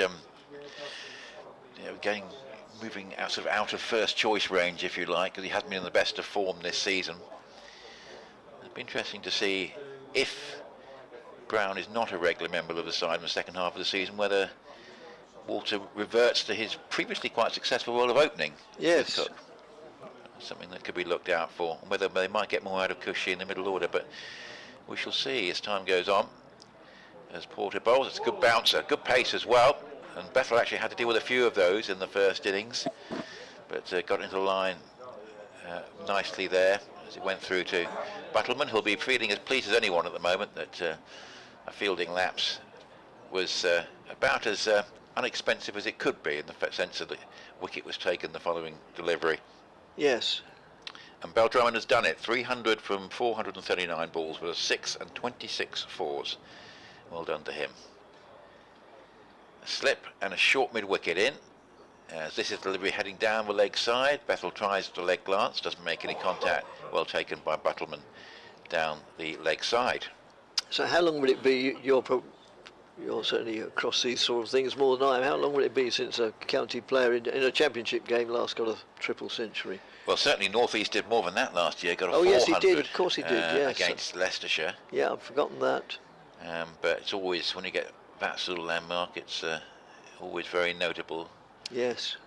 moving out of first choice range, if you like, because he hasn't been in the best of form this season. It'd be interesting to see if Brown is not a regular member of the side in the second half of the season, whether Walter reverts to his previously quite successful role of opening. Yes. Cook. Something that could be looked out for, and whether they might get more out of Cushy in the middle order, but we shall see as time goes on. As Porter bowls, it's a good bouncer, good pace as well. And Bethel actually had to deal with a few of those in the first innings, but got into the line nicely there as it went through to Battleman, who'll be feeling as pleased as anyone at the moment that a fielding lapse was about as unexpensive as it could be, in the sense that the wicket was taken the following delivery. Yes. And Beldrummond has done it, 300 from 439 balls with a 6 and 26 fours. Well done to him. A slip and a short mid-wicket in, as this is delivery heading down the leg side. Bethel tries the leg glance, doesn't make any contact. Well taken by Battleman down the leg side. So how long would it be, you're certainly across these sort of things more than I am, how long would it be since a county player in a championship game last got a triple century? Well, certainly North East did more than that last year, got a 400. Yes, he did, of course he did, yes. Against Leicestershire. Yeah, I've forgotten that. But it's always, when you get that sort of landmark, it's always very notable. Yes.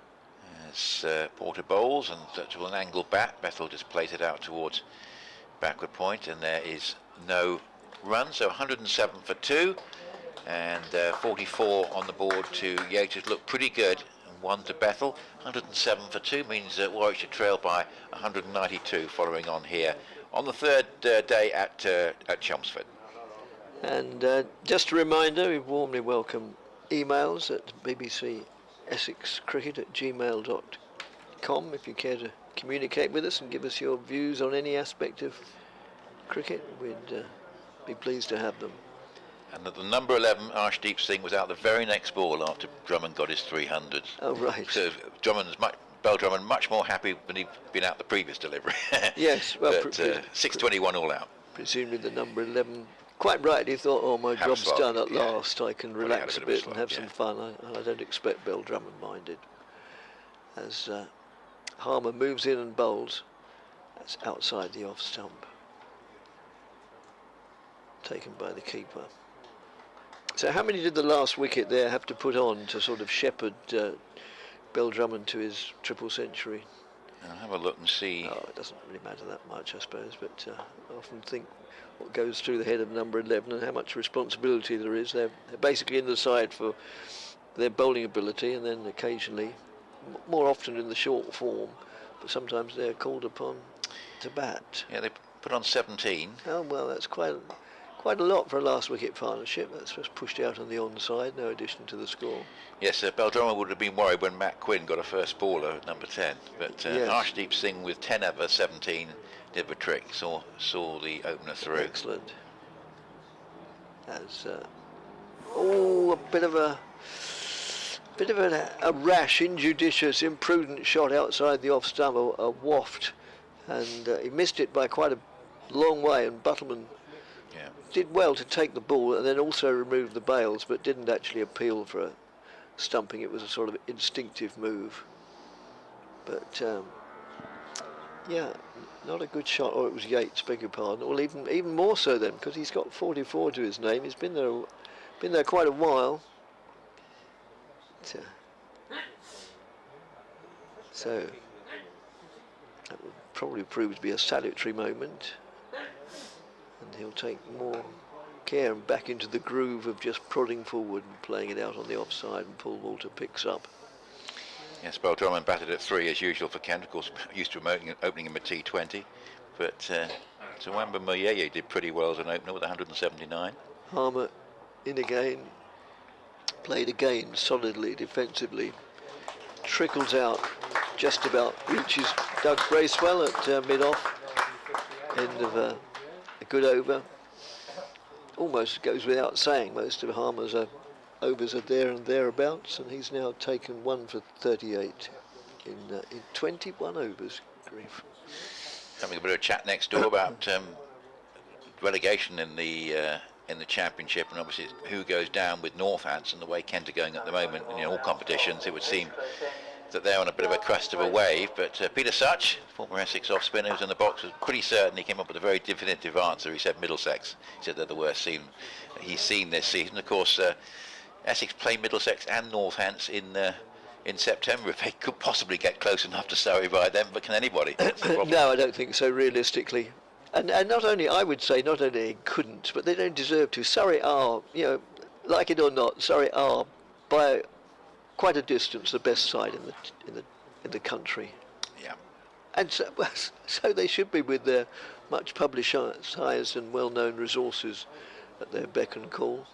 As Porter bowls and to an angle bat, Bethel just plays it out towards backward point, and there is no run, so 107 for 2, and 44 on the board to Yates, who's looked pretty good, and 1 to Bethel. 107 for 2 means that Warwickshire trail by 192 following on here on the third day at Chelmsford. And just a reminder, we warmly welcome emails at bbcessexcricket@gmail.com if you care to communicate with us and give us your views on any aspect of cricket. We'd be pleased to have them. And that the number 11, Arshdeep Singh, was out the very next ball after Drummond got his 300. Oh, right. So Beldrummond much more happy than he'd been out the previous delivery. Yes, well, but 621 all out. Presumably the number 11 quite rightly thought, oh, my job's done at last, I can relax a bit and have some fun. I don't expect Beldrummond minded. As Harmer moves in and bowls, that's outside the off stump. Taken by the keeper. So how many did the last wicket there have to put on to sort of shepherd Beldrummond to his triple century? I'll have a look and see. Oh, it doesn't really matter that much, I suppose, but I often think what goes through the head of number 11 and how much responsibility there is. They're basically in the side for their bowling ability, and then occasionally, more often in the short form, but sometimes they're called upon to bat. Yeah, they put on 17. Oh, well, that's quite a lot for a last wicket partnership. That's just pushed out on the onside, no addition to the score. Yes, Beldrummond would have been worried when Matt Quinn got a first baller at number 10, but Yes. Arshdeep Singh with 10 over 17 did the trick, saw the opener through. Excellent. As a bit of a rash, injudicious, imprudent shot outside the off stump, a waft, and he missed it by quite a long way, and Battleman did well to take the ball and then also remove the bails, but didn't actually appeal for a stumping. It was a sort of instinctive move, but yeah, not a good shot. Or it was Yates, beg your pardon. Or even more so then, because he's got 44 to his name. He's been there quite a while. So that would probably prove to be a salutary moment, and he'll take more care and back into the groove of just prodding forward and playing it out on the offside, and Paul Walter picks up. Yes, Beau Drummond batted at 3 as usual for Kent. Of course, used to opening him at T20, but Tawamba Moyeye did pretty well as an opener with 179. Harmer in again, played again solidly defensively, trickles out, just about reaches Doug Bracewell at mid-off, end of a good over. Almost goes without saying, most of Harmer's overs are there and thereabouts, and he's now taken 1 for 38 in 21 overs. Grief. Having a bit of a chat next door about relegation in the championship, and obviously who goes down with Northants and the way Kent are going at the moment. In all competitions, it would seem that they're on a bit of a crest of a wave, but Peter Such, former Essex off spinner who's in the box, was pretty certain. He came up with a very definitive answer. He said Middlesex. He said they're the worst team he's seen this season. Of course, Essex play Middlesex and Northants in September. If they could possibly get close enough to Surrey by then, but can anybody? No, I don't think so, realistically. And not only, I would say, not only they couldn't, but they don't deserve to. Surrey are, you know, like it or not, Surrey are by quite a distance the best side in the country. Yeah. And so they should be, with their much publicised and well-known resources at their beck and call.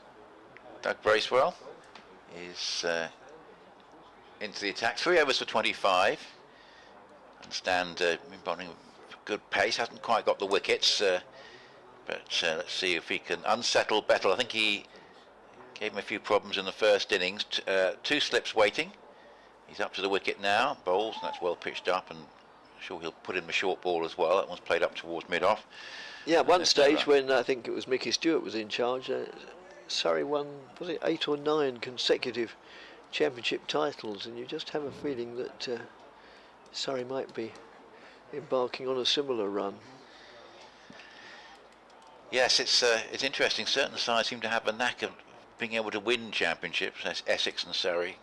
Doug Bracewell is into the attack. 3 overs for 25. Understand bowling good pace. Hasn't quite got the wickets, but let's see if he can unsettle Bettle. I think he gave him a few problems in the first innings. 2 slips waiting. He's up to the wicket now. Bowls, and that's well pitched up, and I'm sure he'll put in the short ball as well. That one's played up towards mid-off. Yeah, one stage when I think it was Mickey Stewart was in charge, Surrey won, was it 8 or 9 consecutive championship titles, and you just have a feeling that Surrey might be embarking on a similar run. Yes, it's interesting. Certain sides seem to have a knack of being able to win championships. That's Essex and Surrey,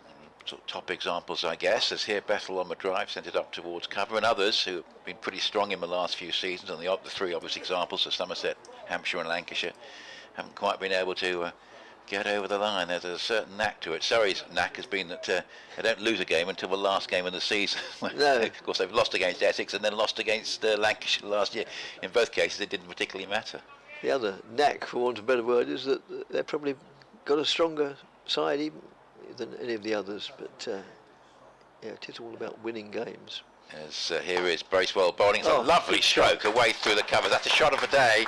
sort of top examples, I guess. As here, Bethel on the drive sent it up towards cover, and others who have been pretty strong in the last few seasons. And the 3 obvious examples are Somerset, Hampshire, and Lancashire haven't quite been able to get over the line. There's a certain knack to it. Surrey's knack has been that they don't lose a game until the last game of the season. No. Of course, they've lost against Essex and then lost against Lancashire last year. In both cases, it didn't particularly matter. The other knack, for want of a better word, is that they've probably got a stronger side even than any of the others. But yeah, it is all about winning games. As here is Bracewell bowling. It's a lovely stroke away through the cover. That's a shot of the day,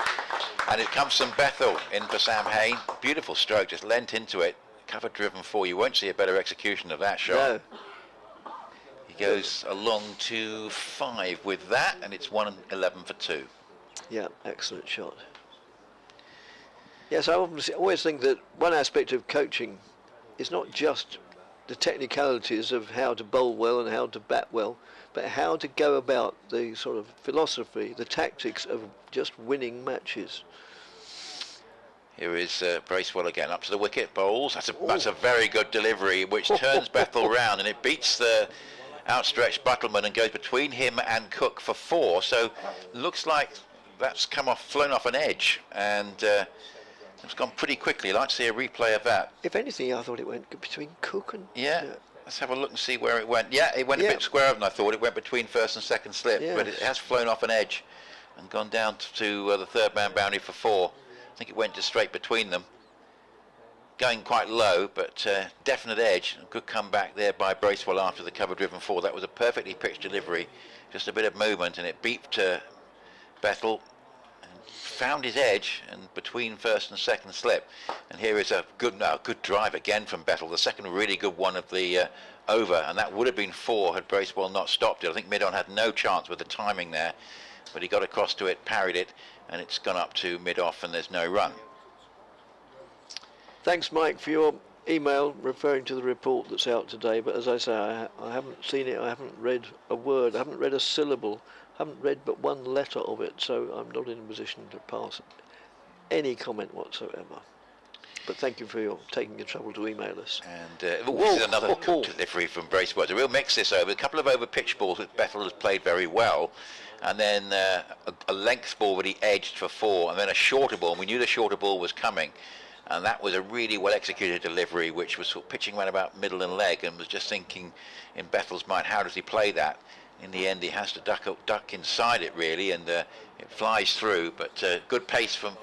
and it comes from Bethel in for Sam Hain. Beautiful stroke, just lent into it. Cover driven 4. You won't see a better execution of that shot. No. He goes along to 5 with that, and it's 111 for 2. Yeah, excellent shot. Yes, I always think that one aspect of coaching is not just the technicalities of how to bowl well and how to bat well, but how to go about the sort of philosophy, the tactics of just winning matches. Here is Bracewell again, up to the wicket, bowls. That's a very good delivery, which turns Bethel round, and it beats the outstretched Buttleman and goes between him and Cook for 4. So looks like that's flown off an edge, and it's gone pretty quickly. I'd like to see a replay of that. If anything, I thought it went between Cook and... Yeah. Let's have a look and see where it went. Yeah, it went a bit squarer than I thought. It went between first and second slip, but it has flown off an edge and gone down to the third man boundary for 4. I think it went just straight between them. Going quite low, but definite edge. A good comeback there by Bracewell after the cover driven 4. That was a perfectly pitched delivery. Just a bit of movement, and it beeped Bethel. Found his edge and between first and second slip, and here is a good drive again from Bethel, the second really good one of the over, and that would have been 4 had Bracewell not stopped it. I think mid-on had no chance with the timing there, but he got across to it, parried it, and it's gone up to mid-off, and there's no run. Thanks, Mike, for your email referring to the report that's out today, but as I say, I haven't seen it, I haven't read a word, I haven't read a syllable, haven't read but one letter of it, so I'm not in a position to pass any comment whatsoever. but thank you for taking the trouble to email us. And this is another Cook delivery from Bracewell. A real mix this over. A couple of over pitch balls which Bethel has played very well. And then a length ball that he edged for 4, and then a shorter ball. And we knew the shorter ball was coming. And that was a really well executed delivery, which was sort of pitching around about middle and leg, and was just thinking in Bethel's mind, how does he play that? In the end, he has to duck inside it really, and it flies through. But good pace from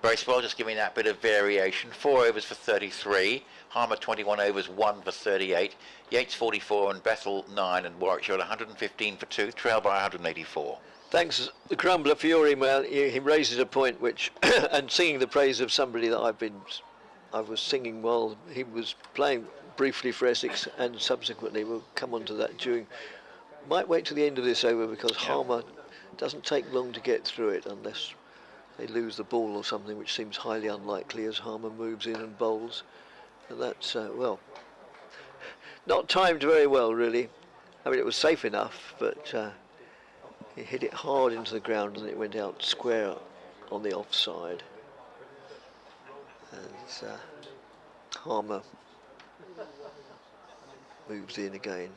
Bracewell, just giving that bit of variation. 4 overs for 33. Harmer 21 overs, 1 for 38. Yates 44 and Bethel 9, and Warwickshire 115 for 2. Trail by 184. Thanks, the Crumbler, for your email. He raises a point which, and singing the praise of somebody that I was singing while he was playing briefly for Essex, and subsequently we'll come on to that during. Might wait till the end of this over, because Harmer doesn't take long to get through it unless they lose the ball or something, which seems highly unlikely as Harmer moves in and bowls. And that's, well, not timed very well really. I mean, it was safe enough, but he hit it hard into the ground and it went out square on the offside. And Harmer moves in again.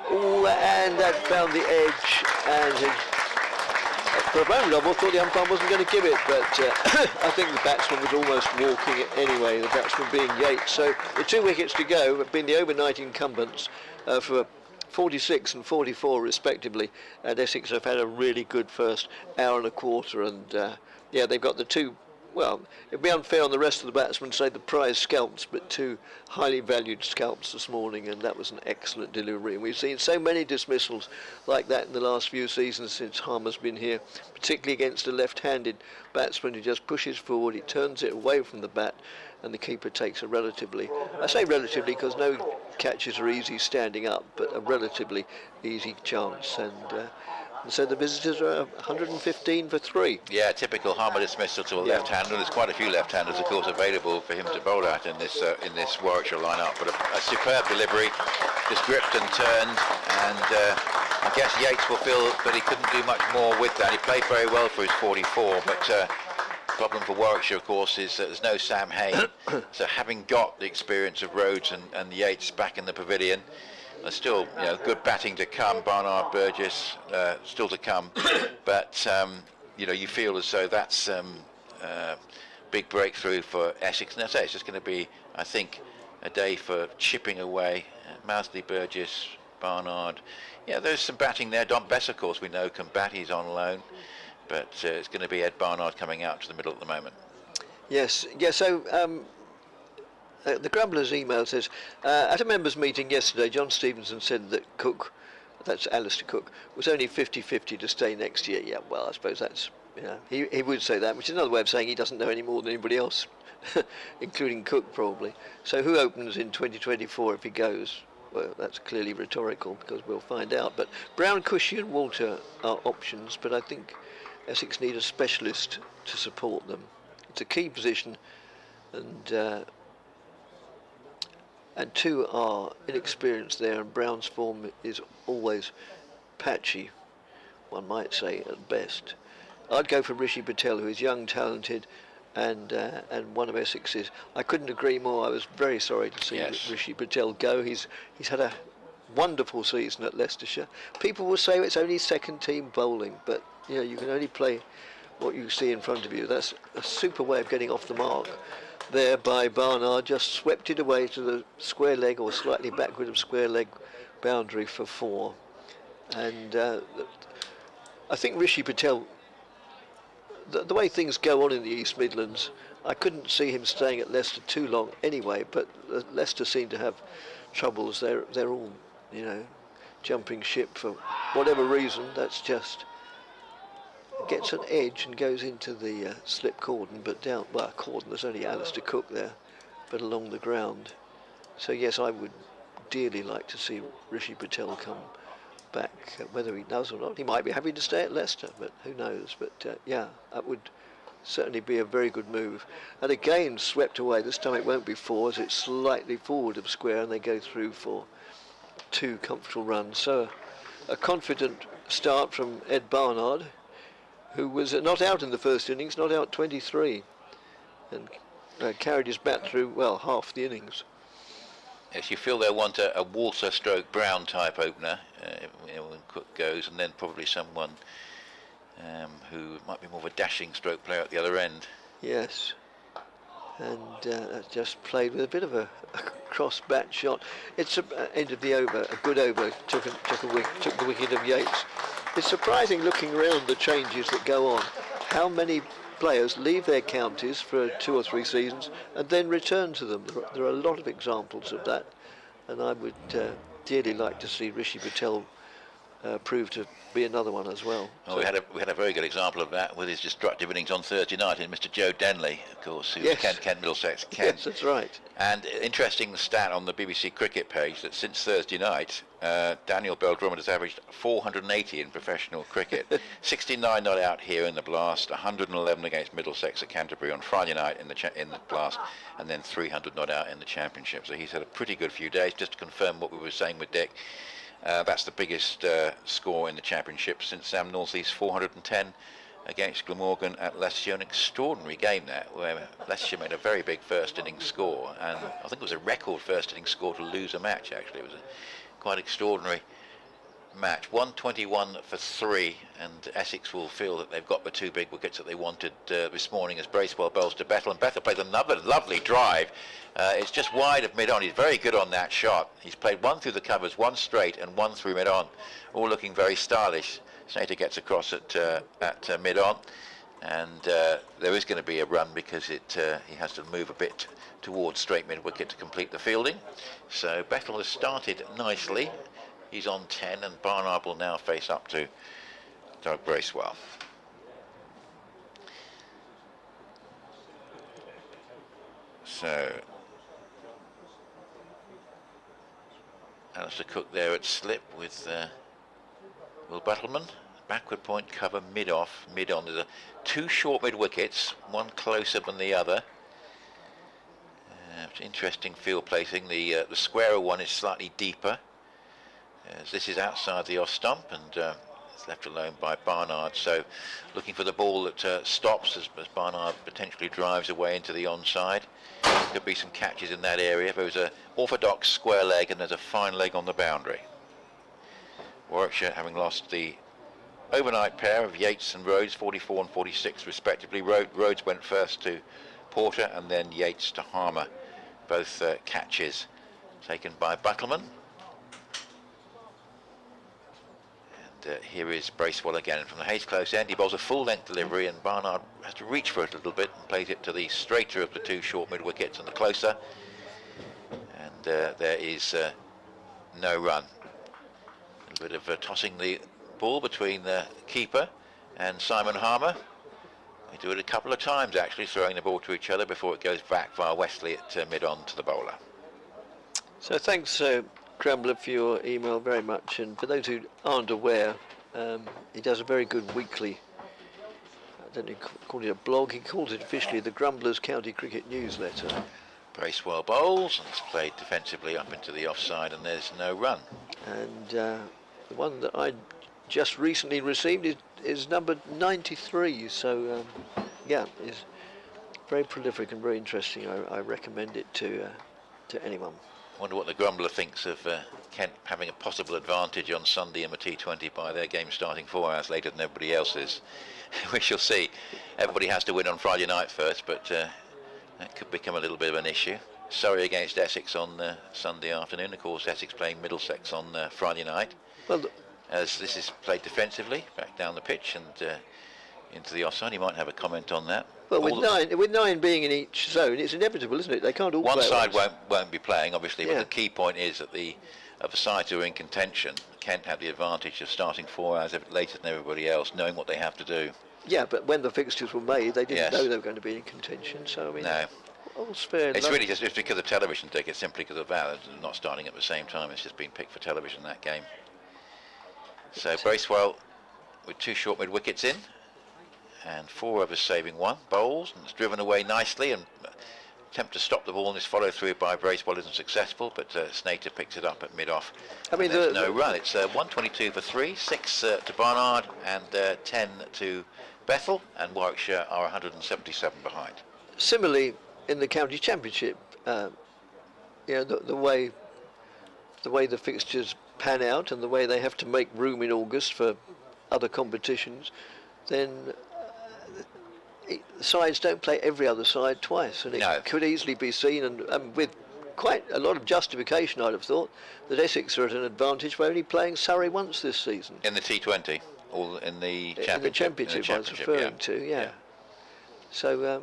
Oh, and that found the edge, and for a moment I thought the umpire wasn't going to give it, but I think the batsman was almost walking it anyway, the batsman being Yates. So the 2 wickets to go have been the overnight incumbents for 46 and 44 respectively, and Essex have had a really good first hour and a quarter, and yeah, they've got the 2, well, it'd be unfair on the rest of the batsmen to say the prize scalps, but 2 highly valued scalps this morning, and that was an excellent delivery. And we've seen so many dismissals like that in the last few seasons since Harmer's been here, particularly against a left-handed batsman who just pushes forward, he turns it away from the bat, and the keeper takes a relatively, I say relatively because no catches are easy standing up, but a relatively easy chance. And so the visitors are 115 for 3. Yeah, typical Harmer dismissal to a left-hander. There's quite a few left-handers, of course, available for him to bowl at in this Warwickshire lineup. But a superb delivery, just gripped and turned, and I guess Yates will feel that he couldn't do much more with that. He played very well for his 44, but problem for Warwickshire, of course, is that there's no Sam Hain. So having got the experience of Rhodes and Yates back in the pavilion, there's still, good batting to come. Barnard, Burgess still to come, but you feel as though that's big breakthrough for Essex. And I say it's just going to be, I think, a day for chipping away. Mousley, Burgess, Barnard. Yeah, there's some batting there. Don Bess, of course, we know can bat. He's on loan, but it's going to be Ed Barnard coming out to the middle at the moment. Yes. So. The Grumbler's email says, at a members' meeting yesterday, John Stevenson said that Cook, that's Alistair Cook, was only 50-50 to stay next year. Yeah, well, I suppose that's, he would say that, which is another way of saying he doesn't know any more than anybody else, including Cook probably. So who opens in 2024 if he goes? Well, that's clearly rhetorical, because we'll find out. But Brown, Cushy and Walter are options, but I think Essex need a specialist to support them. It's a key position, and 2 are inexperienced there, and Brown's form is always patchy, one might say, at best. I'd go for Rishi Patel, who is young, talented, and one of Essex's. I couldn't agree more. I was very sorry to see Rishi Patel go. He's had a wonderful season at Leicestershire. People will say it's only second-team bowling, but you can only play what you see in front of you. That's a super way of getting off the mark there by Barnard, just swept it away to the square leg or slightly backward of square leg boundary for 4. And I think Rishi Patel, the way things go on in the East Midlands, I couldn't see him staying at Leicester too long anyway, but Leicester seem to have troubles. They're all, jumping ship for whatever reason. That's just gets an edge and goes into the slip cordon, but down, well, cordon, there's only Alistair Cook there, but along the ground. So yes, I would dearly like to see Rishi Patel come back, whether he does or not. He might be happy to stay at Leicester, but who knows. But yeah, that would certainly be a very good move. And again, swept away. This time it won't be 4, as it's slightly forward of square, and they go through for 2 comfortable runs. So a confident start from Ed Barnard, who was not out in the first innings, not out 23, and carried his bat through, well, half the innings. Yes, you feel they'll want a Walter stroke Brown type opener when Cook goes, and then probably someone who might be more of a dashing stroke player at the other end. Yes, and just played with a bit of a cross bat shot. It's end of the over, a good over, took the wicket of Yates. It's surprising looking around the changes that go on, how many players leave their counties for 2 or 3 seasons and then return to them. There are a lot of examples of that, and I would dearly like to see Rishi Patel prove to be another one as well. Well, so we had a very good example of that with his destructive innings on Thursday night in Mr. Joe Denley, of course, who was Kent Middlesex. Yes, that's right. And interesting stat on the BBC cricket page that since Thursday night, Daniel Bell-Drummond has averaged 480 in professional cricket, 69 not out here in the blast, 111 against Middlesex at Canterbury on Friday night in the blast, and then 300 not out in the championship. So he's had a pretty good few days. Just to confirm what we were saying with Dick, that's the biggest score in the championship since Sam Northey's 410 against Glamorgan at Leicestershire. An extraordinary game that, where Leicestershire made a very big first innings score, and I think it was a record first innings score to lose a match. Actually, it was a quite extraordinary match. 121 for 3, and Essex will feel that they've got the 2 big wickets that they wanted this morning as Bracewell bowls to Bethel, and Bethel plays another lovely drive. It's just wide of mid-on. He's very good on that shot. He's played 1 through the covers, 1 straight and 1 through mid-on, all looking very stylish. Slater gets across at mid-on, and there is going to be a run because he has to move a bit towards straight mid-wicket to complete the fielding. So Bethel has started nicely. He's on 10, and Barnard will now face up to Doug Bracewell. So Alistair Cook there at slip with Will Battleman. Backward point cover mid-off, mid-on. There's 2 short mid-wickets, one closer than the other. Interesting field placing. The squarer one is slightly deeper, as this is outside the off stump, and it's left alone by Barnard. So looking for the ball that stops as Barnard potentially drives away into the onside. Could be some catches in that area. There's an orthodox square leg and there's a fine leg on the boundary. Warwickshire having lost the overnight pair of Yates and Rhodes, 44 and 46 respectively. Rhodes went first to Porter and then Yates to Harmer. Both catches taken by Battleman. And here is Bracewell again from the Hayes close end. He bowls a full length delivery, and Barnard has to reach for it a little bit and plays it to the straighter of the 2 short mid wickets and the closer. And there is no run. A little bit of tossing the ball between the keeper and Simon Harmer. They do it a couple of times actually, throwing the ball to each other before it goes back via Wesley at mid-on to the bowler. So thanks Crumbler for your email very much, and for those who aren't aware, he does a very good weekly, I don't know, call it a blog, he calls it officially the Grumblers County Cricket Newsletter. Bracewell bowls, and it's played defensively up into the offside, and there's no run. And the one that I just recently received is number 93, so yeah, is very prolific and very interesting. I recommend it to anyone. I wonder what the Grumbler thinks of Kent having a possible advantage on Sunday in the T20 by their game starting 4 hours later than everybody else's. We shall see. Everybody has to win on Friday night first, but that could become a little bit of an issue. Surrey against Essex on Sunday afternoon. Of course, Essex playing Middlesex on Friday night. Well, as this is played defensively, back down the pitch and into the offside. You might have a comment on that. Well, with nine being in each zone, it's inevitable, isn't it? They can't all play. One side won't be playing, obviously, but the key point is that the sides who are in contention, Kent have the advantage of starting 4 hours later than everybody else, knowing what they have to do. Yeah, but when the fixtures were made, they didn't know they were going to be in contention. So I mean, no. All's fair It's enough. really just because of television tickets, simply because of that, not starting at the same time. It's just been picked for television, that game. So Bracewell with 2 short mid wickets in, and 4 overs saving 1, bowls, and it's driven away nicely, and attempt to stop the ball and this follow through by Bracewell isn't successful, but Snater picks it up at mid-off. I mean, there's no run. It's 122 for 3, 6 to Barnard and 10 to Bethel, and Warwickshire are 177 behind. Similarly, in the county championship. The way the fixtures pan out and the way they have to make room in August for other competitions, then sides don't play every other side twice, and it could easily be seen, and with quite a lot of justification, I'd have thought, that Essex are at an advantage by only playing Surrey once this season. In the T20, or in the championship? In the championship, I was referring to, yeah. So,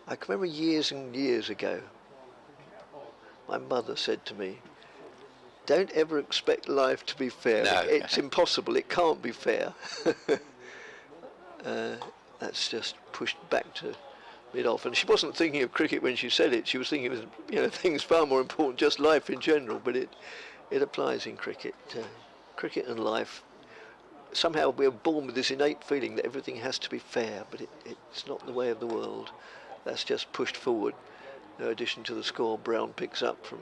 I can remember years and years ago, my mother said to me, don't ever expect life to be fair. No. It's impossible, it can't be fair. That's just pushed back to mid-off. And she wasn't thinking of cricket when she said it, she was thinking of things far more important, just life in general, but it applies in cricket. Cricket and life. Somehow we're born with this innate feeling that everything has to be fair, but it's not the way of the world. That's just pushed forward. No addition to the score. Brown picks up from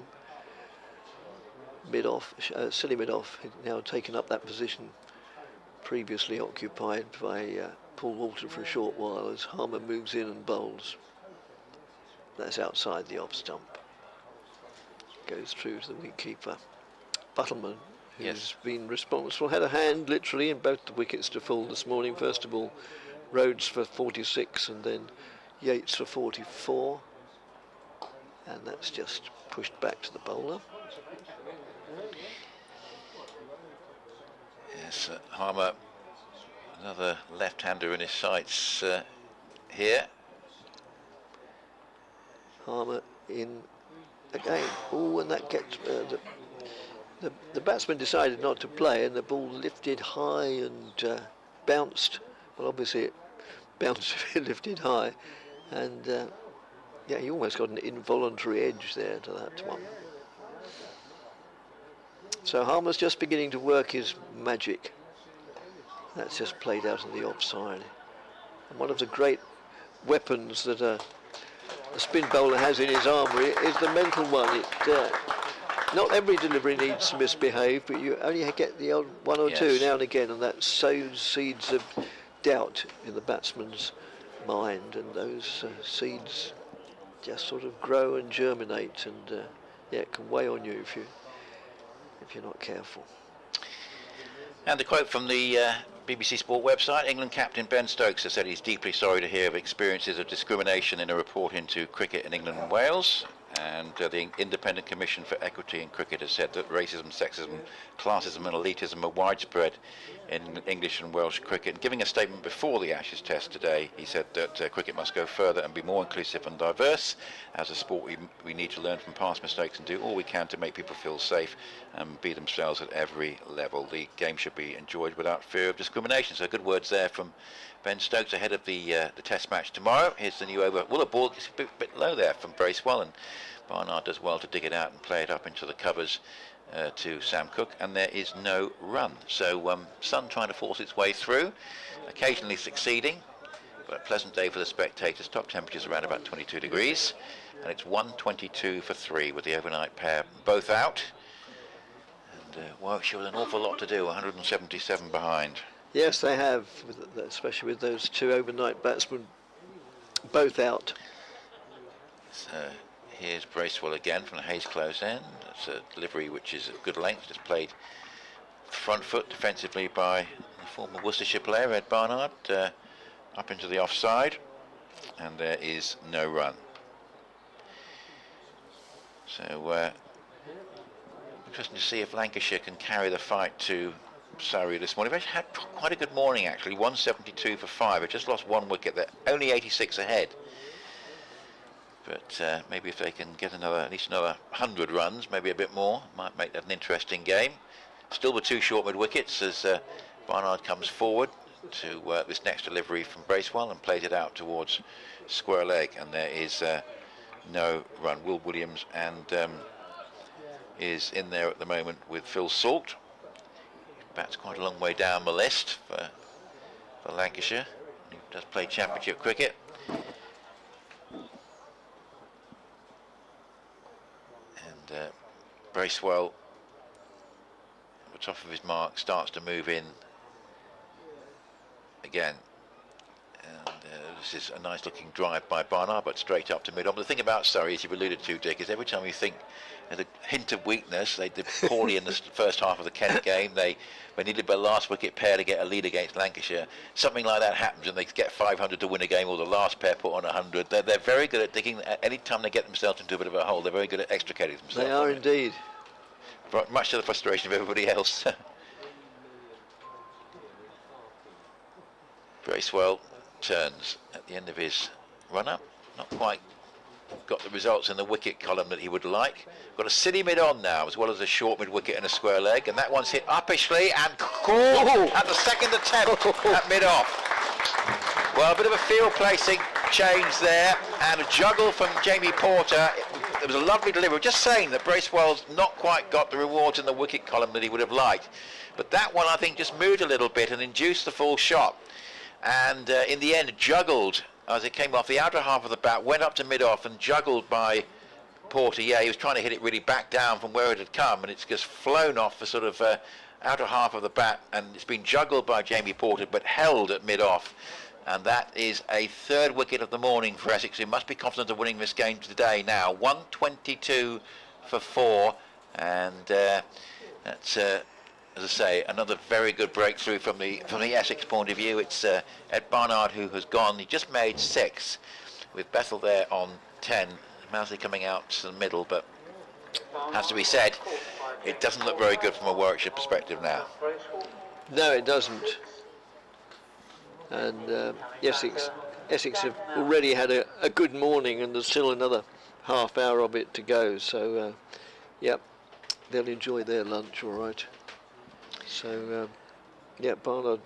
mid-off, silly mid-off, now taken up that position previously occupied by Paul Walter for a short while as Harmer moves in and bowls. That's outside the off stump. Goes through to the wicketkeeper. Buttleman, who's been responsible, had a hand literally in both the wickets to fall this morning. First of all, Rhodes for 46 and then Yates for 44. And that's just pushed back to the bowler. Yes, Harmer, another left-hander in his sights here. Harmer in again. Oh, and that gets the batsman decided not to play, and the ball lifted high and bounced. Well, obviously it bounced if it lifted high, and yeah, he almost got an involuntary edge there to that one. So Harmer's just beginning to work his magic. That's just played out in the offside. And one of the great weapons that a spin bowler has in his armoury is the mental one. Not every delivery needs to misbehave, but you only get the odd one or two now and again, and that sows seeds of doubt in the batsman's mind, and those seeds just sort of grow and germinate, and yeah, it can weigh on you if you're not careful. And a quote from the BBC Sport website, England captain Ben Stokes has said he's deeply sorry to hear of experiences of discrimination in a report into cricket in England and Wales. And the Independent Commission for Equity in Cricket has said that racism, sexism, classism and elitism are widespread in English and Welsh cricket. And giving a statement before the Ashes Test today, he said that cricket must go further and be more inclusive and diverse. As a sport, we need to learn from past mistakes and do all we can to make people feel safe and be themselves at every level. The game should be enjoyed without fear of discrimination. So good words there from Ben Stokes ahead of the Test match tomorrow. Here's the new over. Well, the ball gets a bit low there from Bracewell, and Barnard does well to dig it out and play it up into the covers to Sam Cook, and there is no run. So sun trying to force its way through, occasionally succeeding, but a pleasant day for the spectators. Top temperatures around about 22 degrees, and it's 122 for 3 with the overnight pair both out. And Warwickshire with an awful lot to do, 177 behind. Yes, they have, especially with those two overnight batsmen both out. So here's Bracewell again from the Hayes close end. It's a delivery which is at good length, just played front foot defensively by the former Worcestershire player Ed Barnard, up into the offside, and there is no run. So interesting to see if Lancashire can carry the fight to Surrey this morning. They've had quite a good morning actually, 172 for 5. They just lost one wicket, they're only 86 ahead. But maybe if they can get at least another 100 runs, maybe a bit more, might make that an interesting game. Still with 2 short mid-wickets as Barnard comes forward to this next delivery from Bracewell and plays it out towards square leg, and there is no run. Will Williams and is in there at the moment with Phil Salt. Bats quite a long way down the list for Lancashire. He does play championship cricket. Bracewell, at the top of his mark, starts to move in again, and This is a nice looking drive by Barnard, but straight up to mid-on. But the thing about Surrey, as you've alluded to, Dick, is every time you think there's a hint of weakness, they did poorly in the first half of the Kent game. They needed the last wicket pair to get a lead against Lancashire. Something like that happens and they get 500 to win a game, or the last pair put on 100. They're very good at digging. Any time they get themselves into a bit of a hole, they're very good at extricating themselves. They are indeed. Much to the frustration of everybody else. Bracewell turns at the end of his run-up. Not quite got the results in the wicket column that he would like. Got a city mid-on now, as well as a short mid-wicket and a square leg, and that one's hit uppishly and caught at the second attempt at mid-off. Well, a bit of a field placing change there, and a juggle from Jamie Porter. It was a lovely delivery. Just saying that Bracewell's not quite got the rewards in the wicket column that he would have liked, but that one I think just moved a little bit and induced the full shot, and in the end juggled as it came off the outer half of the bat, went up to mid-off and juggled by Porter. Yeah, he was trying to hit it really back down from where it had come, and it's just flown off the sort of outer half of the bat, and it's been juggled by Jamie Porter but held at mid-off. And that is a third wicket of the morning for Essex, who must be confident of winning this game today now. 122 for 4, and that's as I say, another very good breakthrough from the Essex point of view. It's Ed Barnard who has gone. He just made 6, with Bethel there on 10. Mousley coming out to the middle, but has to be said, it doesn't look very good from a Warwickshire perspective now. No, it doesn't. And Essex have already had a good morning, and there's still another half hour of it to go. So, yep, they'll enjoy their lunch, all right. So, yeah, Barnard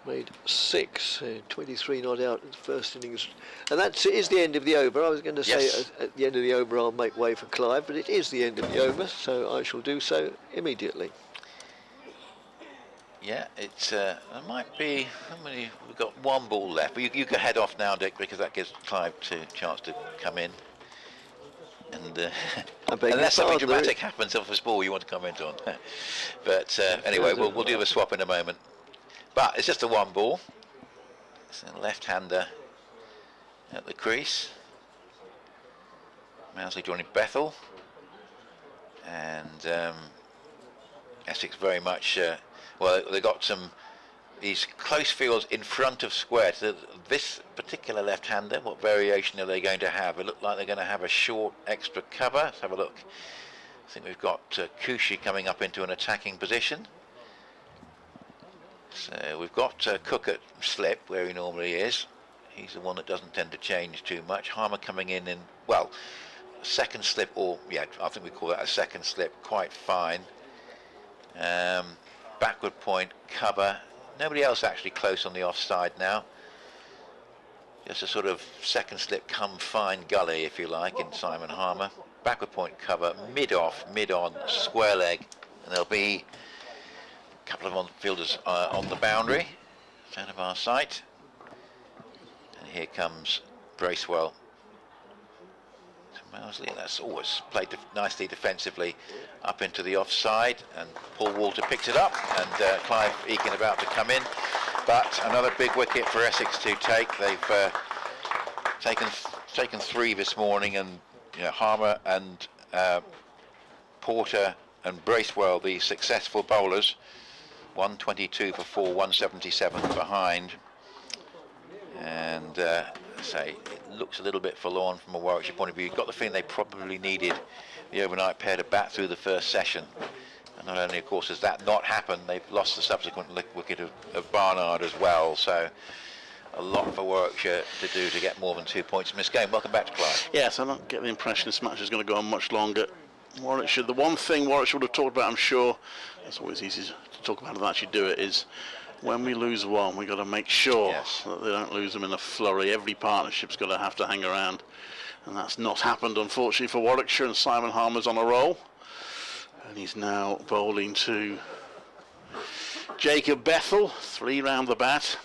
made 6, 23 not out in the first innings. And that is the end of the over. I was going to say at the end of the over I'll make way for Clive, but it is the end of the over, so I shall do so immediately. Yeah, it's there might be, how many, we've got 1 ball left, but you can head off now, Dick, because that gives Clive a chance to come in. And unless something dramatic happens off this ball you want to comment on. But anyway, we'll do the swap in a moment. But it's just a 1 ball. It's a left-hander at the crease. Mousley joining Bethel. And Essex very much, well, they got these close fields in front of square. So this particular left-hander, what variation are they going to have? It looked like they're going to have a short extra cover. Let's have a look. I think we've got Kushi coming up into an attacking position. So we've got Cook at slip where he normally is. He's the one that doesn't tend to change too much. Harmer coming in, well, second slip, or yeah, I think we call that a second slip, quite fine. Backward point, cover. Nobody else actually close on the offside now. Just a sort of second slip come fine gully, if you like, in Simon Harmer. Backward point cover, mid-off, mid-on, square leg. And there'll be a couple of fielders on the boundary, out of our sight. And here comes Bracewell. Mousley, that's always played nicely defensively up into the offside, and Paul Walter picks it up, and Clive Eakin about to come in, but another big wicket for Essex to take. They've taken 3 this morning, and Harmer and Porter and Bracewell, the successful bowlers, 122 for 4, 177 behind, and say it looks a little bit forlorn from a Warwickshire point of view. You've got the feeling they probably needed the overnight pair to bat through the first session, and not only of course has that not happened, they've lost the subsequent wicket of Barnard as well. So a lot for Warwickshire to do to get more than 2 points in this game. Welcome back to Clive. Yes, I don't get the impression this match is going to go on much longer. Warwickshire, the one thing Warwickshire would have talked about, I'm sure, it's always easy to talk about and actually do it, is when we lose one, we've got to make sure that they don't lose them in a flurry. Every partnership's got to have to hang around, and that's not happened, unfortunately, for Warwickshire. And Simon Harmer's on a roll, and he's now bowling to Jacob Bethel, 3 round the bat.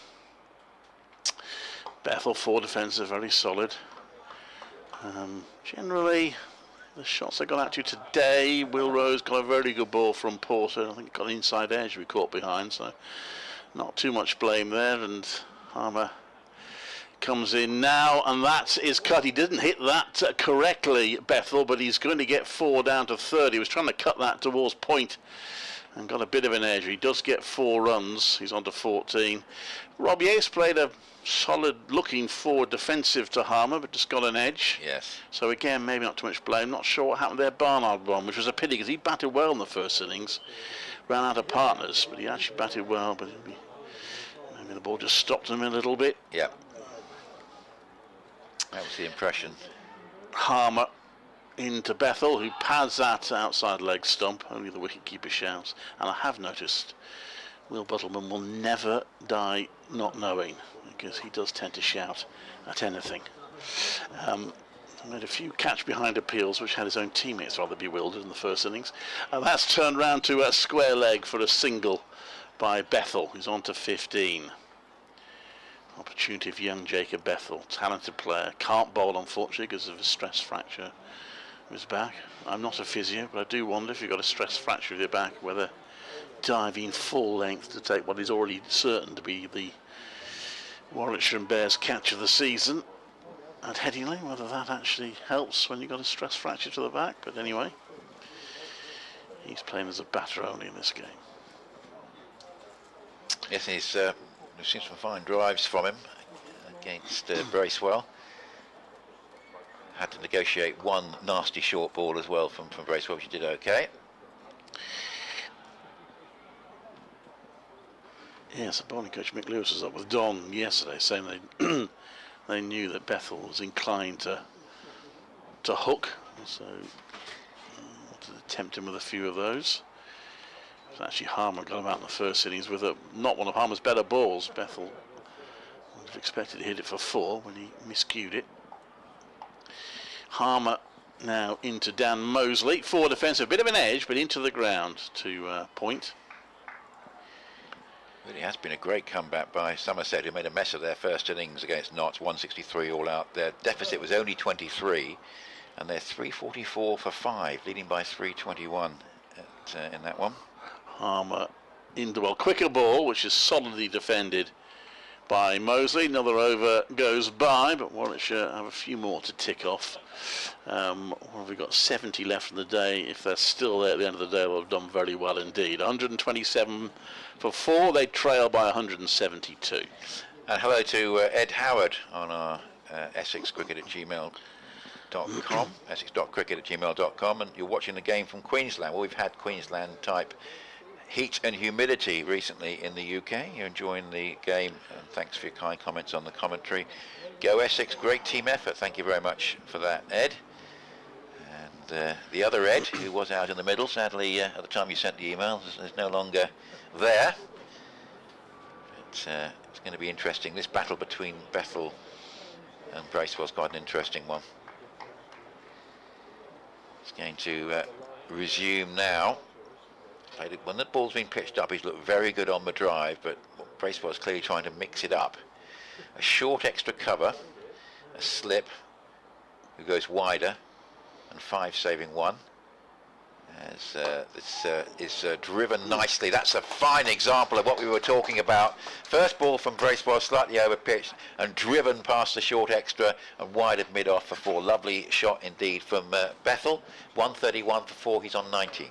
Bethel 4 defensive, very solid. Generally, the shots they got out to today, Will Rose got a very good ball from Porter. I think got an inside edge we caught behind, so not too much blame there. And Harmer comes in now, and that is cut. He didn't hit that correctly, Bethel, but he's going to get 4 down to 30. He was trying to cut that towards point and got a bit of an edge. He does get 4 runs. He's on to 14. Rob Yates played a solid looking forward defensive to Harmer, but just got an edge. Yes. So again, maybe not too much blame. Not sure what happened there. Barnard won, which was a pity because he batted well in the first innings. Ran out of partners, but he actually batted well. But maybe the ball just stopped him a little bit. Yeah. That was the impression. Harmer into Bethel, who pads that outside leg stump. Only the wicketkeeper shouts. And I have noticed Will Buttleman will never die not knowing, because he does tend to shout at anything. Made a few catch behind appeals which had his own teammates rather bewildered in the first innings. And that's turned round to a square leg for a single by Bethel, who's on to 15. Opportunity of young Jacob Bethel, talented player, can't bowl unfortunately because of a stress fracture of his back. I'm not a physio, but I do wonder if you've got a stress fracture of your back, whether diving full length to take what is already certain to be the Warwickshire and Bears catch of the season at Headingley, whether that actually helps when you've got a stress fracture to the back. But anyway, he's playing as a batter only in this game. Yes, we've seen some fine drives from him against Bracewell. Had to negotiate one nasty short ball as well from Bracewell, which he did okay. Yes, the bowling coach Mick Lewis was up with Don yesterday saying they knew that Bethel was inclined to hook, so wanted to tempt him with a few of those. It was actually Harmer got him out in the first innings with not one of Harmer's better balls. Bethel would have expected to hit it for 4 when he miscued it. Harmer now into Dan Mosley, forward defensive, a bit of an edge, but into the ground to point. Really has been a great comeback by Somerset, who made a mess of their first innings against Notts, 163 all out. Their deficit was only 23, and they're 344 for 5, leading by 321 in that one. Harmer into a quicker ball, which is solidly defended by Mosley. Another over goes by, but Warwickshire have a few more to tick off. What have we got? 70 left in the day. If they're still there at the end of the day, they'll have done very well indeed. 127 for 4. They trail by 172. And hello to Ed Howard on our essexcricket@gmail.com, essex.cricket@gmail.com, and you're watching the game from Queensland. Well, we've had Queensland type heat and humidity recently in the UK. You're enjoying the game, and thanks for your kind comments on the commentary. Go Essex, great team effort. Thank you very much for that, Ed. And the other Ed, who was out in the middle, sadly at the time you sent the email, is no longer there. But it's going to be interesting. This battle between Bethel and Bracewell's quite an interesting one. It's going to resume now. When the ball's been pitched up, he's looked very good on the drive, but Bracewell's clearly trying to mix it up. A short extra cover, a slip, who goes wider, and 5 saving 1. As this is driven nicely. That's a fine example of what we were talking about. First ball from Bracewell, slightly over pitched and driven past the short extra and wide of mid off for 4. Lovely shot indeed from Bethel. 131 for 4. He's on 90.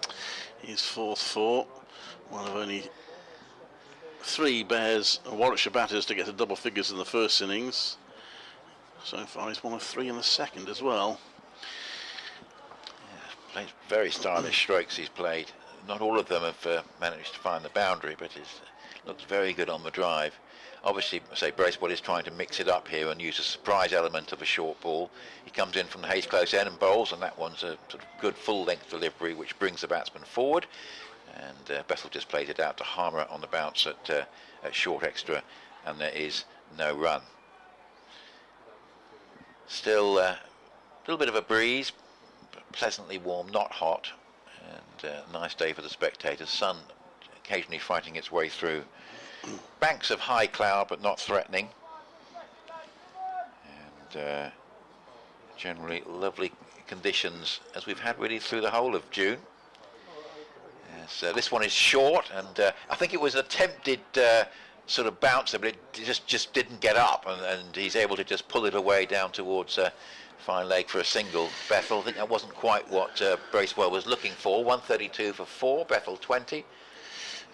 He's 4th for one of only 3 Bears and Warwickshire batters to get to double figures in the first innings. So far he's one of 3 in the second as well. Plays very stylish strokes he's played. Not all of them have managed to find the boundary, but it looks very good on the drive. Obviously, say Bracewell is trying to mix it up here and use a surprise element of a short ball. He comes in from the Hayes close end and bowls, and that one's a sort of good full-length delivery, which brings the batsman forward. And Bethel just plays it out to Harmer on the bounce at short extra, and there is no run. Still a little bit of a breeze. Pleasantly warm, not hot, and nice day for the spectators. Sun occasionally fighting its way through. Banks of high cloud, but not threatening, and generally lovely conditions as we've had really through the whole of June. So this one is short, and I think it was attempted sort of bounced there, but it just didn't get up, and he's able to just pull it away down towards fine leg for a single. Bethel, I think that wasn't quite what Bracewell was looking for. 132 for 4, Bethel 20.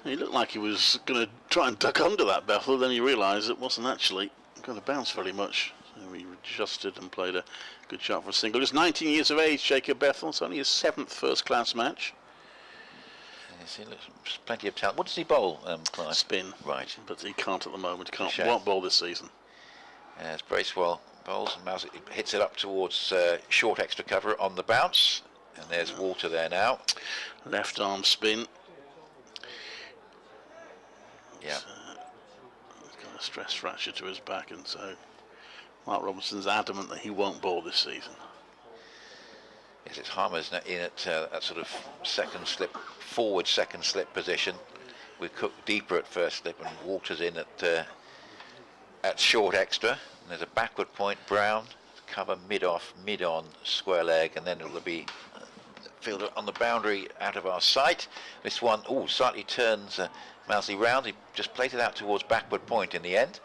He looked like he was going to try and duck under that Bethel, then he realised it wasn't actually going to bounce very much. So he adjusted and played a good shot for a single. Just 19 years of age, Jacob Bethel. It's only his 7th first-class match. Yes, he looks plenty of talent. What does he bowl, Clive? Spin. Right. But he can't at the moment. Won't bowl this season. As Bracewell bowls and Mouse hits it up towards short extra cover on the bounce. And there's Walter there now. Left arm spin. Yeah. He's got a stress fracture to his back, and so Mark Robinson's adamant that he won't bowl this season. Yes, it's Harmer's in at that sort of second slip, forward second slip position, with Cook deeper at first slip, and Walter's in at short extra. And there's a backward point, Brown, cover mid-off, mid-on, square leg, and then it'll be fielder on the boundary out of our sight. This one, slightly turns Mousley round. He just played it out towards backward point in the end.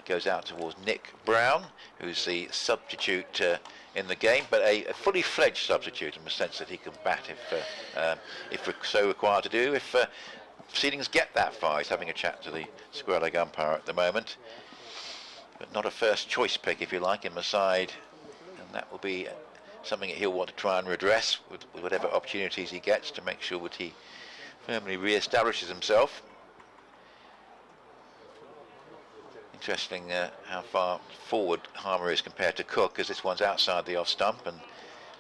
Goes out towards Nick Brown, who's the substitute in the game, but a fully fledged substitute in the sense that he can bat if so required to do. If proceedings get that far, he's having a chat to the square leg umpire at the moment, but not a first choice pick, if you like, in the side, and that will be something that he'll want to try and redress with whatever opportunities he gets to make sure that he firmly re-establishes himself. Interesting how far forward Harmer is compared to Cook, because this one's outside the off stump and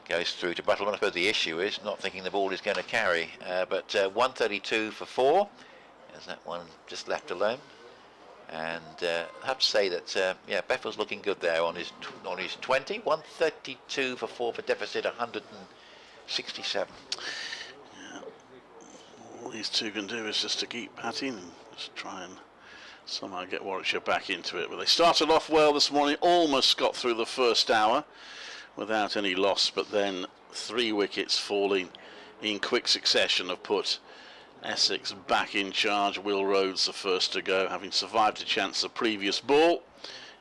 goes through to Butterman. I suppose the issue is not thinking the ball is going to carry, but 132 for 4, as that one just left alone. And I have to say that Bethel's looking good there on his 20. 132 for 4 for deficit 167. Yeah. All these two can do is just to keep batting and just try and somehow get Warwickshire back into it. But they started off well this morning, almost got through the first hour without any loss, but then 3 wickets falling in quick succession have put Essex back in charge. Will Rhodes the first to go, having survived a chance the previous ball.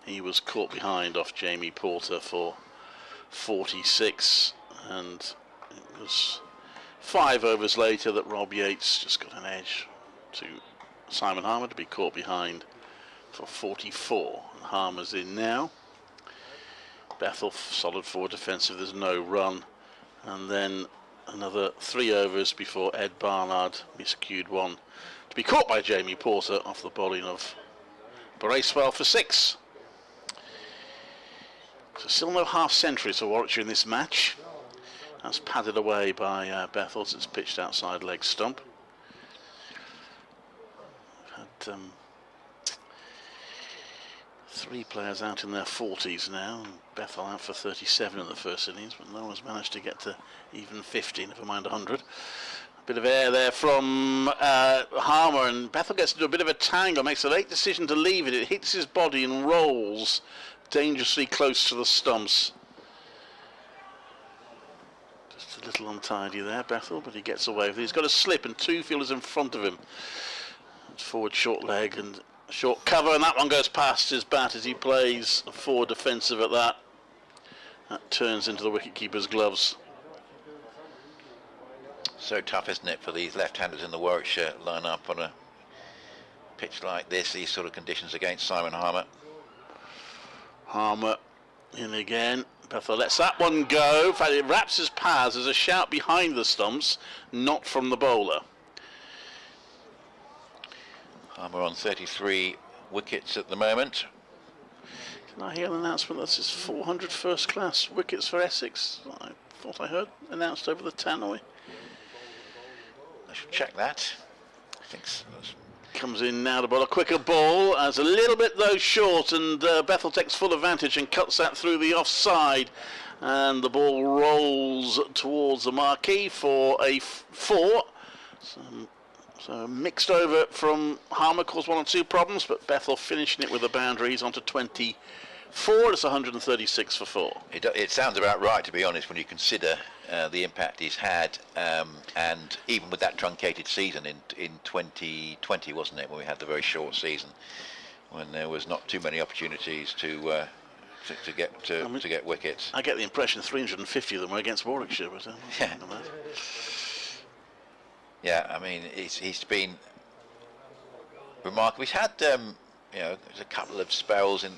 He was caught behind off Jamie Porter for 46, and it was 5 overs later that Rob Yates just got an edge to Simon Harmer to be caught behind for 44. And Harmer's in now. Bethel solid forward defensive, there's no run, and then another 3 overs before Ed Barnard miscued one to be caught by Jamie Porter off the bowling of Bracewell for 6. So still no half centuries for Warwickshire in this match. That's padded away by Bethel as it's pitched outside leg stump. Had 3 players out in their 40s now, and Bethel out for 37 in the first innings, but no one's managed to get to even 50, never mind 100. A bit of air there from Harmer, and Bethel gets into a bit of a tangle, makes a late decision to leave it. It hits his body and rolls dangerously close to the stumps. Just a little untidy there, Bethel, but he gets away with it. He's got a slip and 2 fielders in front of him. Forward short leg and short cover, and that one goes past his bat as he plays a forward defensive at that. That turns into the wicketkeeper's gloves. So tough, isn't it, for these left-handers in the Warwickshire line-up on a pitch like this, these sort of conditions against Simon Harmer. Harmer in again. Bethel lets that one go. In fact, it wraps his paths. There's a shout behind the stumps, not from the bowler. Harmer on 33 wickets at the moment. Can I hear an announcement that's his 400 first class wickets for Essex? I thought I heard announced over the tannoy. I should check that. I think so. Comes in now to bowl a quicker ball, as a little bit though short, and Bethel takes full advantage and cuts that through the offside, and the ball rolls towards the marquee for a 4. So mixed over from Harmer caused 1 or 2 problems, but Bethel finishing it with the boundaries onto 20 4, it's 136 for 4. It sounds about right, to be honest, when you consider the impact he's had, and even with that truncated season in 2020, wasn't it, when we had the very short season, when there was not too many opportunities to get wickets. I get the impression 350 of them were against Warwickshire, but yeah. Yeah, I mean, he's been remarkable. He's had you know, there's a couple of spells in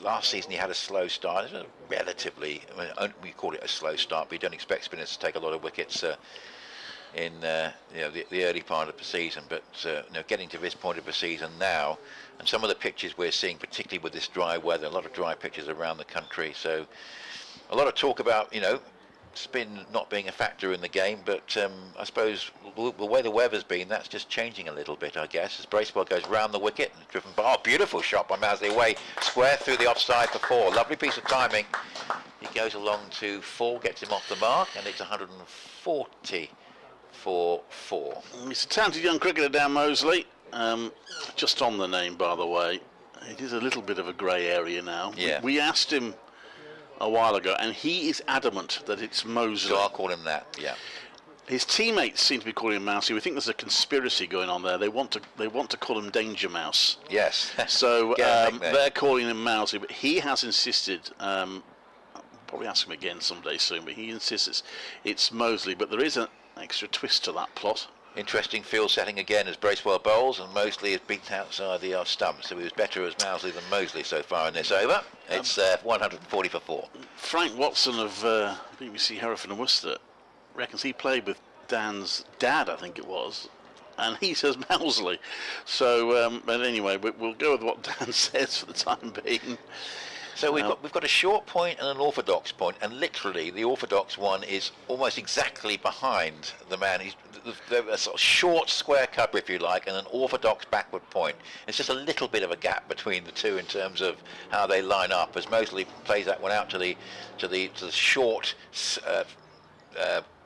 last season he had a slow start. It was relatively, I mean, we call it a slow start, but you don't expect spinners to take a lot of wickets in you know, the early part of the season. But you know, getting to this point of the season now, and some of the pitches we're seeing, particularly with this dry weather, a lot of dry pitches around the country. So a lot of talk about, you know, spin not being a factor in the game, but I suppose the way the weather's been, that's just changing a little bit, I guess, as Bracewell goes round the wicket and driven by, oh, beautiful shot by Mousley, away square through the offside for 4. Lovely piece of timing. He goes along to 4, gets him off the mark, and it's 140 for 4. He's a talented young cricketer, Dan Mosley. Just on the name, by the way, it is a little bit of a grey area now. Yeah. We asked him a while ago, and he is adamant that it's Mosley. So I'll call him that, yeah. His teammates seem to be calling him Mousey. We think there's a conspiracy going on there. They want to call him Danger Mouse. Yes. So they're calling him Mousey, but he has insisted. I'll probably ask him again someday soon, but he insists it's Mosley. But there is an extra twist to that plot. Interesting field setting again as Bracewell bowls, and Mosley is beaten outside the off stump, so he was better as Mousley than Mosley so far in this over. It's 140 for 4. Frank Watson of BBC Hereford and Worcester reckons he played with Dan's dad, I think it was, and he says Mousley. So, but anyway, we'll go with what Dan says for the time being. So we've got a short point and an orthodox point, and literally the orthodox one is almost exactly behind the man. There's a sort of short square cover, if you like, and an orthodox backward point. It's just a little bit of a gap between the two in terms of how they line up, as Mosley plays that one out to the short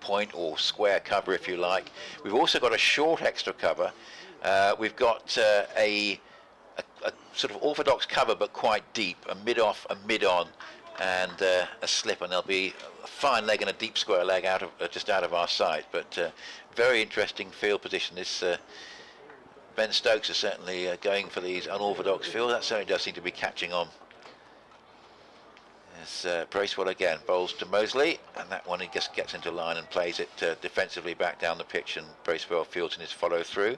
point or square cover, if you like. We've also got a short extra cover. We've got a sort of orthodox cover, but quite deep, a mid-off, a mid-on, and a slip, and there'll be a fine leg and a deep square leg out of just out of our sight. But very interesting field position. This Ben Stokes is certainly going for these unorthodox fields. That certainly does seem to be catching on. As Bracewell again bowls to Mosley, and that one he just gets into line and plays it defensively back down the pitch, and Bracewell fields in his follow through,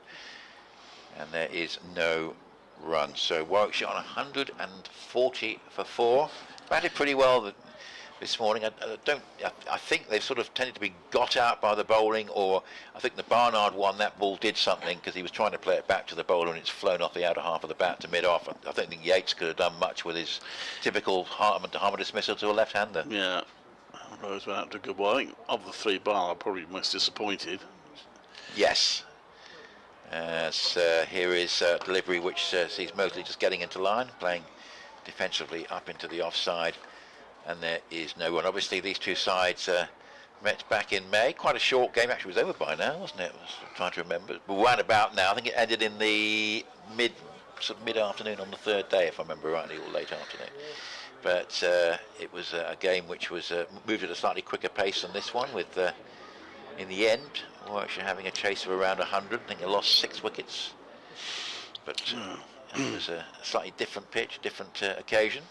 and there is no run. So Warwickshire on 140 for 4. Batted pretty well this morning. I think they've sort of tended to be got out by the bowling, or I think the Barnard one, that ball did something because he was trying to play it back to the bowler and it's flown off the outer half of the bat to mid-off. I don't think Yates could have done much with his typical Harmer dismissal to a left-hander. Yeah, Rose went out to a good ball. I think of the 3 Barnard, probably most disappointed. Yes. Here is delivery which sees Mosley just getting into line, playing defensively up into the offside, and there is no run. Obviously these two sides met back in May. Quite a short game, actually. It was over by now, wasn't it? I was trying to remember. We're round about now. I think it ended in the mid-afternoon on the 3rd day, if I remember rightly, or late afternoon. But it was a game which was moved at a slightly quicker pace than this one, with in the end Warwickshire having a chase of around 100. I think they lost 6 wickets, but it was a slightly different pitch, different occasion.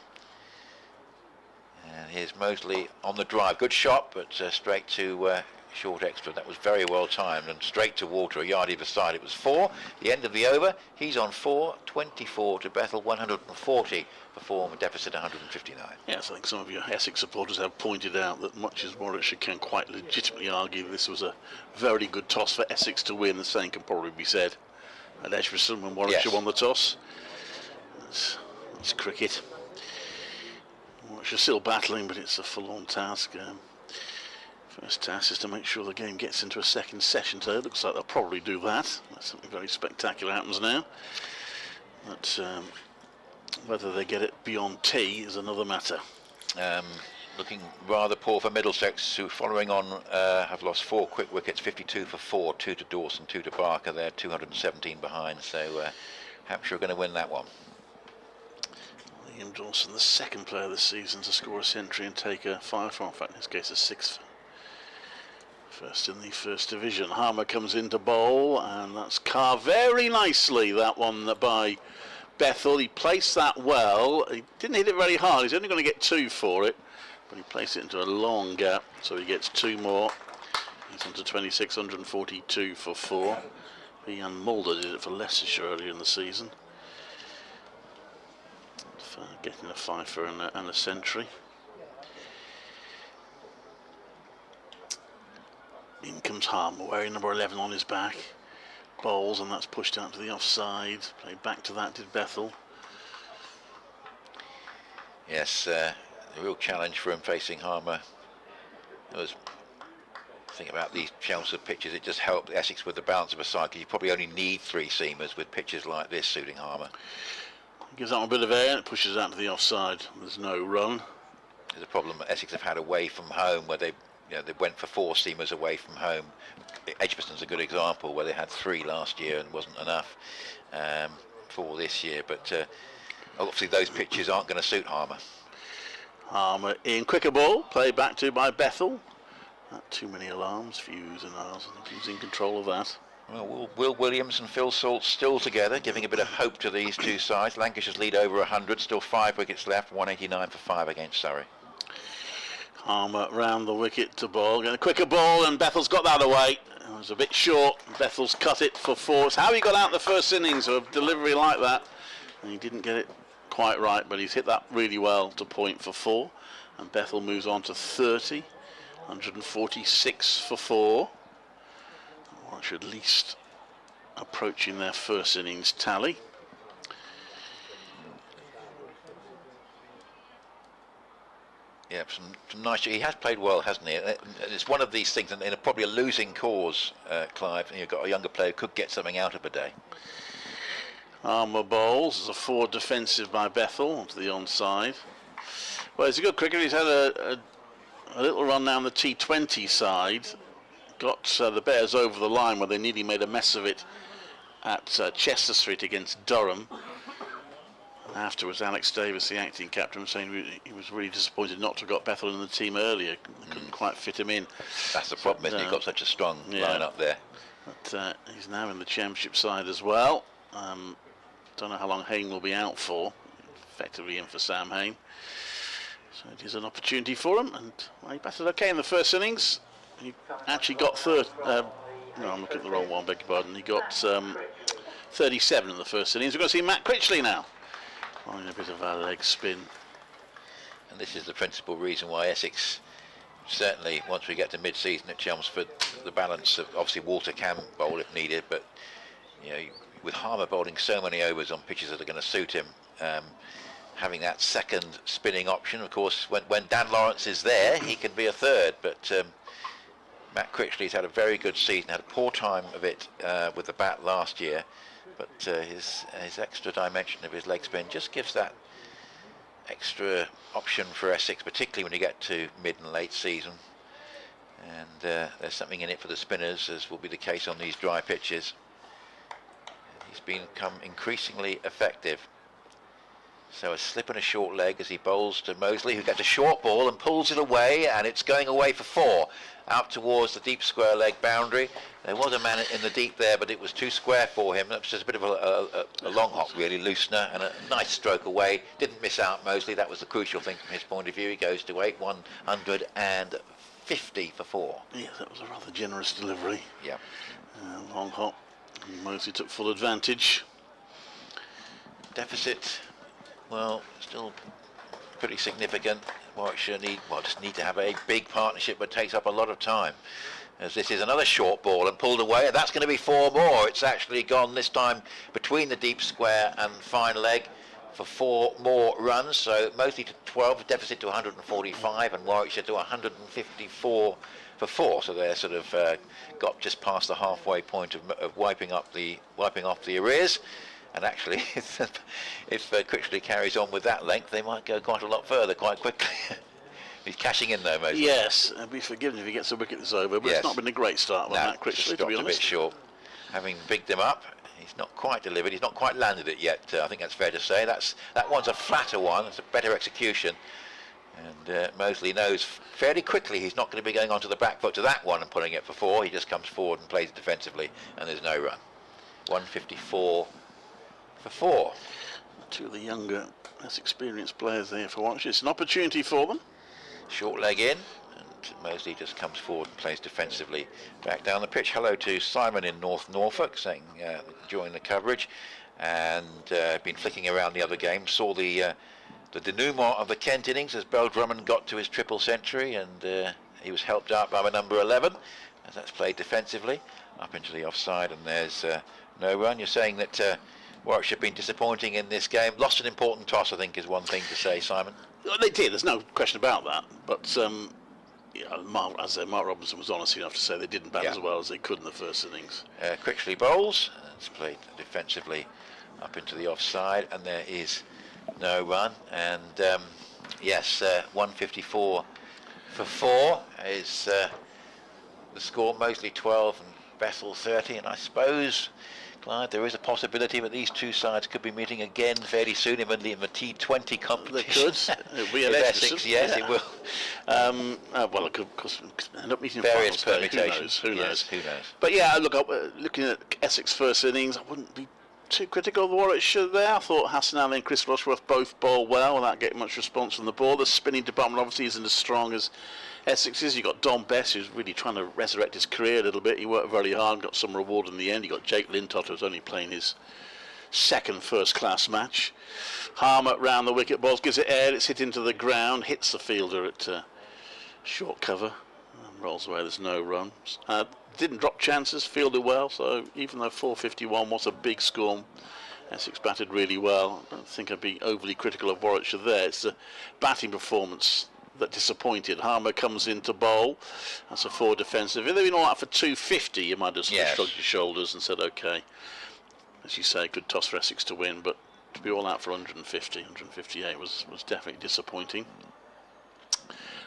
And here's Mosley on the drive. Good shot, but straight to short extra. That was very well timed, and straight to water, a yard either side. It was 4. The end of the over. He's on 4. 24 to Bethel. 140 for 4, with deficit 159. Yes, I think some of your Essex supporters have pointed out that much as Warwickshire can quite legitimately argue this was a very good toss for Essex to win, the same can probably be said at Edgbaston when Warwickshire won the toss. It's cricket. Warwickshire still battling, but it's a full-on task. First task is to make sure the game gets into a second session today. It looks like they'll probably do that. Something very spectacular happens now. But whether they get it beyond tea is another matter. Looking rather poor for Middlesex, who following on have lost 4 quick wickets, 52 for 4, 2 to Dawson, 2 to Barker. They're 217 behind, so Hampshire are going to win that one. Liam Dawson, the second player this season to score a century and take a 5-4, in fact in this case a 6. First in the first division. Harmer comes in to bowl, and that's carved very nicely, that one by Bethel. He placed that well. He didn't hit it very hard. He's only going to get 2 for it, but he placed it into a long gap, so he gets 2 more. He's on to 26, 142 for 4. Ian Mulder did it for Leicestershire earlier in the season, for getting a 5-for and a century. In comes Harmer, wearing number 11 on his back. Bowls, and that's pushed out to the offside. Played back to that, did Bethel. Yes, a real challenge for him facing Harmer. It was, think about these Chelmsford pitches, it just helped Essex with the balance of a side, because you probably only need 3 seamers with pitches like this suiting Harmer. Gives that one a bit of air and it pushes out to the offside. There's no run. There's a problem that Essex have had away from home, where they went for 4 seamers away from home. Edgbaston's a good example, where they had 3 last year and wasn't enough for this year. But obviously those pitches aren't going to suit Harmer. Harmer in, quicker ball, played back to by Bethel. Not too many alarms, fuse and ours. I think he's in control of that. Well, Will Williams and Phil Salt still together, giving a bit of hope to these two sides. Lancashire's lead over 100, still 5 wickets left, 189 for 5 against Surrey. Harmer round the wicket to bowl, getting a quicker ball, and Bethel's got that away. It was a bit short. Bethel's cut it for 4. It's how he got out in the first innings of delivery like that, and he didn't get it quite right, but he's hit that really well to point for 4, and Bethel moves on to 30, 146 for 4. Warwickshire at least approaching their first innings tally. Yeah, some nice. He has played well, hasn't he? It's one of these things, and in probably a losing cause, Clive. And you've got a younger player who could get something out of a day. Harmer bowls. There's a 4 defensive by Bethel onto the onside. Well, he's a good cricketer. He's had a little run down the T20 side. Got the Bears over the line where they nearly made a mess of it at Chester Street against Durham. Afterwards, Alex Davis, the acting captain, was saying he was really disappointed not to have got Bethel in the team earlier. Couldn't quite fit him in. That's the problem, isn't it? You've got such a strong line up there. But he's now in the championship side as well. Don't know how long Hayne will be out for. Effectively in for Sam Hayne. So it is an opportunity for him, and he batted okay in the first innings. He actually got no, I'm looking at the wrong one, beg your pardon. He got 37 in the first innings. We're going to see Matt Critchley now. Finding a bit of a leg spin. And this is the principal reason why Essex, certainly once we get to mid-season at Chelmsford, the balance of, obviously Walter can bowl if needed, but with Harmer bowling so many overs on pitches that are going to suit him, having that second spinning option, of course, when Dan Lawrence is there, he can be a third, but Matt Critchley's had a very good season, had a poor time of it with the bat last year, but his extra dimension of his leg spin just gives that extra option for Essex, particularly when you get to mid and late season. And there's something in it for the spinners, as will be the case on these dry pitches. He's become increasingly effective. So a slip and a short leg as he bowls to Mosley, who gets a short ball and pulls it away, and it's going away for 4 out towards the deep square leg boundary. There was a man in the deep there, but it was too square for him. That was just a bit of a long hop, really, loosener, and a nice stroke away. Didn't miss out Mosley. That was the crucial thing from his point of view. He goes to 150 for 4. Yeah, that was a rather generous delivery. Yeah. Long hop. Mosley took full advantage. Deficit, well, still pretty significant. Warwickshire just need to have a big partnership, but takes up a lot of time. As this is another short ball and pulled away, and that's going to be 4 more. It's actually gone this time between the deep square and fine leg for 4 more runs. So mostly to 12, deficit to 145, and Warwickshire to 154 for 4. So they're sort of got just past the halfway point of wiping off the arrears. And actually, if Critchley carries on with that length, they might go quite a lot further quite quickly. He's cashing in though, mostly. Yes, I'll be forgiven if he gets a wicket this over, but it's not been a great start with Matt Critchley, to be honest. A bit short. Having bigged him up, he's He's not quite delivered. He's not quite landed it yet. I think that's fair to say. That one's a flatter one. It's a better execution. And Mosley knows fairly quickly he's not going to be going onto the back foot to that one and putting it for 4. He just comes forward and plays it defensively, and there's no run. 154 for 4. Two of the younger, less experienced players there for Warwickshire. It's an opportunity for them. Short leg in, and Mosley just comes forward and plays defensively back down the pitch. Hello to Simon in North Norfolk, saying enjoying the coverage, and been flicking around the other game. Saw the denouement of the Kent innings as Bell Drummond got to his triple century, and he was helped out by number 11 as that's played defensively up into the offside, and there's no run. You're saying that Warwickshire have been disappointing in this game. Lost an important toss, I think, is one thing to say, Simon. They did, there's no question about that. But Mark Robinson was honest enough to say they didn't bat as well as they could in the first innings. Critchley bowls. It's played defensively up into the offside, and there is no run. And yes, 154 for 4 is the score. Mosley 12 and Bethel 30, and I suppose, Clyde, there is a possibility that these two sides could be meeting again fairly soon in the T20 competition. They could. It'll be at Essex, yes, it will. Well, it could, of course, end up meeting various finals, permutations. Who knows? Who knows? But yeah, look, looking at Essex first innings, I wouldn't be too critical of the Warwickshire there. I thought Hassan Ali and Chris Rushworth both bowl well without getting much response from the ball. The spinning department obviously isn't as strong as Essex's. You've got Don Bess, who's really trying to resurrect his career a little bit. He worked very hard, got some reward in the end. You've got Jake Lintott, who's only playing his second first-class match. Harmer round the wicket, balls, gives it air, it's hit into the ground, hits the fielder at short cover, and rolls away. There's no runs. Didn't drop chances, fielded well, so even though 451 was a big score, Essex batted really well. I don't think I'd be overly critical of Warwickshire there. It's the batting performance that disappointed. Harmer comes in to bowl. That's a 4 defensive. If they'd been all out for 250, you might have sort of shrugged your shoulders and said, OK. As you say, good toss for Essex to win, but to be all out for 150, 158 was definitely disappointing.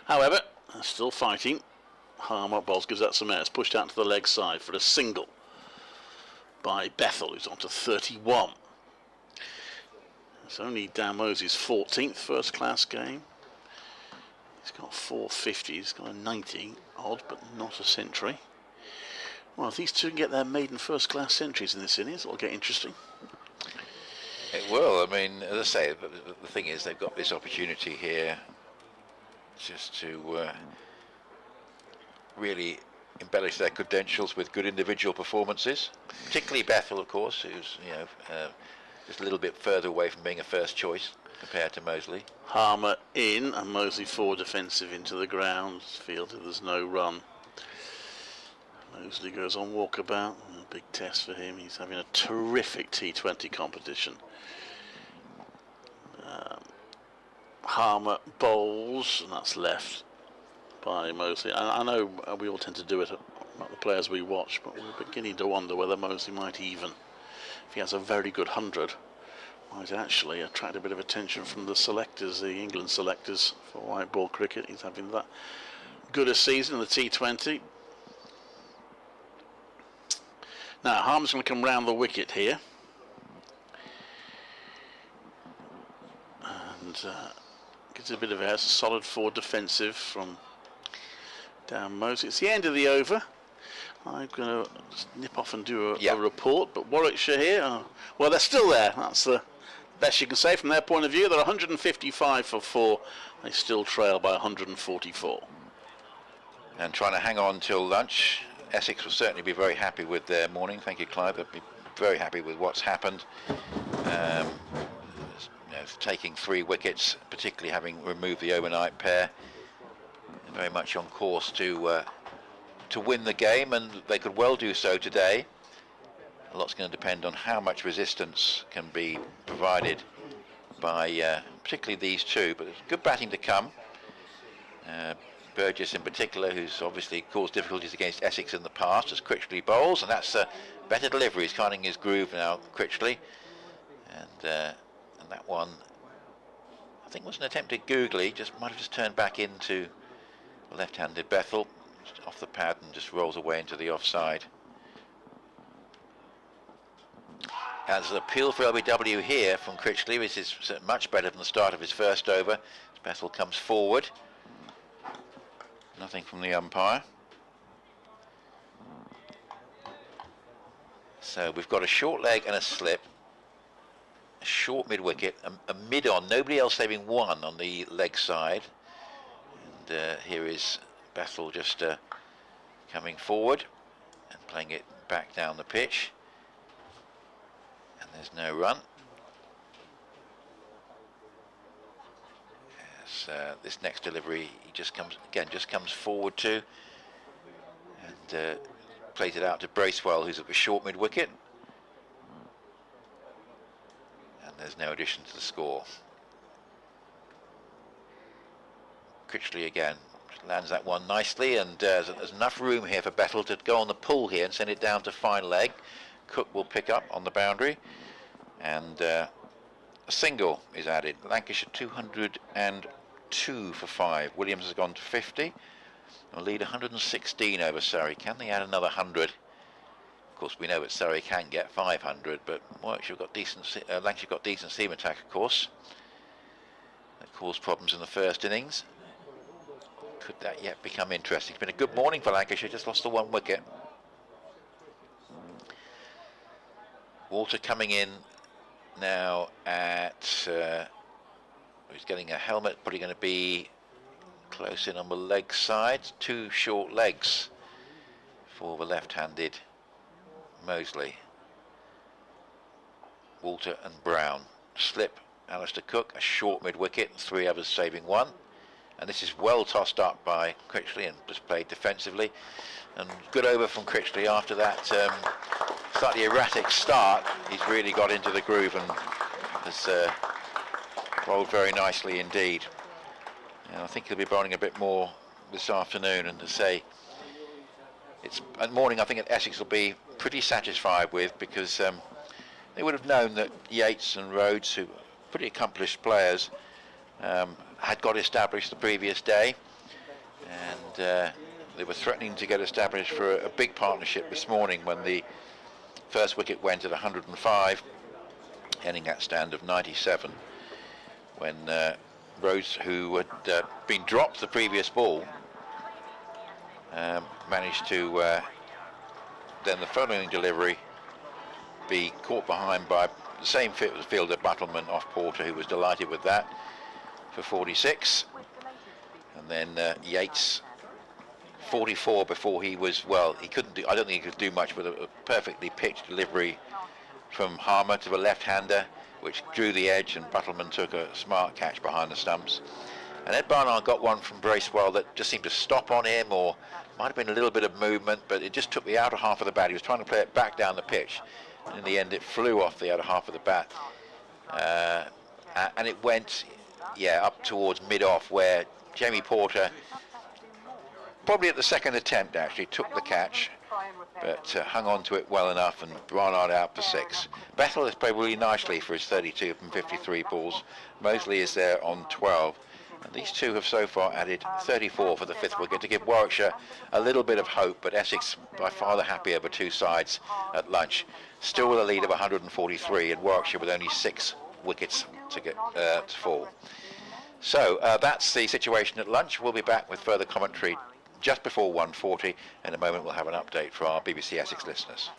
However, still fighting. Harmer bowls, gives that some air. It's pushed out to the leg side for a single by Bethel, who's on to 31. It's only Dan Mosey's 14th first-class game. He's got 450, he's got a 90, odd, but not a century. Well, if these two can get their maiden first-class centuries in this innings, it'll get interesting. It will. I mean, as I say, the thing is, they've got this opportunity here just to really embellish their credentials with good individual performances. Particularly Bethel, of course, who's just a little bit further away from being a first choice compared to Mosley. Harmer in, and Mosley 4 defensive into the ground. Fielded, there's no run. Mosley goes on walkabout. A big test for him. He's having a terrific T20 competition. Harmer bowls, and that's left by Mosley. I know we all tend to do it about the players we watch, but we're beginning to wonder whether Mosley might even, if he has a very good 100, might actually attract a bit of attention from the selectors, the England selectors for white ball cricket. He's having that good a season in the T20. Now Harmer's going to come round the wicket here, and gives a bit of air. It's a solid 4 defensive from Dan Mosey. It's the end of the over. I'm going to just nip off and do a report, but Warwickshire here, well, they're still there. That's the best you can say from their point of view. They're 155 for 4. They still trail by 144. And trying to hang on till lunch. Essex will certainly be very happy with their morning. Thank you, Clive. They'll be very happy with what's happened. Taking 3 wickets, particularly having removed the overnight pair. Very much on course to win the game, and they could well do so today. A lot's going to depend on how much resistance can be provided by particularly these two, but there's good batting to come. Burgess in particular, who's obviously caused difficulties against Essex in the past, as Critchley bowls, and that's better delivery. He's finding his groove now, Critchley, and that one I think was an attempted googly, might have just turned back into left-handed Bethel, just off the pad and just rolls away into the offside. As an appeal for LBW here from Critchley, which is much better than the start of his first over. Bethel comes forward. Nothing from the umpire. So we've got a short leg and a slip. A short mid-wicket, a mid-on, nobody else saving one on the leg side. And here is Bethel just coming forward and playing it back down the pitch. And there's no run. As this next delivery, he just comes forward to, and plays it out to Bracewell, who's at the short mid-wicket. And there's no addition to the score. Critchley again lands that one nicely, and there's enough room here for Bethel to go on the pull here and send it down to fine leg. Cook will pick up on the boundary, and a single is added. Lancashire 202 for 5. Williams has gone to 50. They'll lead 116 over Surrey. Can they add another 100? Of course, we know that Surrey can get 500, but Warwickshire got Lancashire got decent seam attack, of course. That caused problems in the first innings. Could that yet become interesting? It's been a good morning for Lancashire. Just lost the one wicket. Walter coming in now at, he's getting a helmet, probably going to be close in on the leg side. Two short legs for the left-handed Mosley. Walter and Brown. Slip, Alistair Cook, a short mid-wicket, three others saving one. And this is well tossed up by Critchley and just played defensively. And good over from Critchley after that slightly erratic start. He's really got into the groove and has bowled very nicely indeed. And I think he'll be bowling a bit more this afternoon, and to say it's a morning I think that Essex will be pretty satisfied with, because they would have known that Yates and Rhodes, who are pretty accomplished players, had got established the previous day, and they were threatening to get established for a big partnership this morning when the first wicket went at 105, ending that stand of 97, when Rhodes, who had been dropped the previous ball, managed to then the following delivery be caught behind by the same fielder, Battleman, off Porter, who was delighted with that, for 46, and then Yates 44 before he was, well, he couldn't do, I don't think he could do much with a perfectly pitched delivery from Harmer to the left-hander, which drew the edge, and Battleman took a smart catch behind the stumps. And Ed Barnard got one from Bracewell that just seemed to stop on him, or might have been a little bit of movement, but it just took the outer half of the bat. He was trying to play it back down the pitch, and in the end it flew off the outer half of the bat, and it went, yeah, up towards mid-off, where Jamie Porter, probably at the second attempt actually, took the catch, but hung on to it well enough, and Barnard out for 6. Bethel has played really nicely for his 32 from 53 balls. Mosley is there on 12. And these two have so far added 34 for the 5th wicket to give Warwickshire a little bit of hope, but Essex by far the happier over two sides at lunch. Still with a lead of 143, and Warwickshire with only 6 wickets to get to fall. So that's the situation at lunch. We'll be back with further commentary just before 1:40. In a moment we'll have an update for our BBC Essex listeners.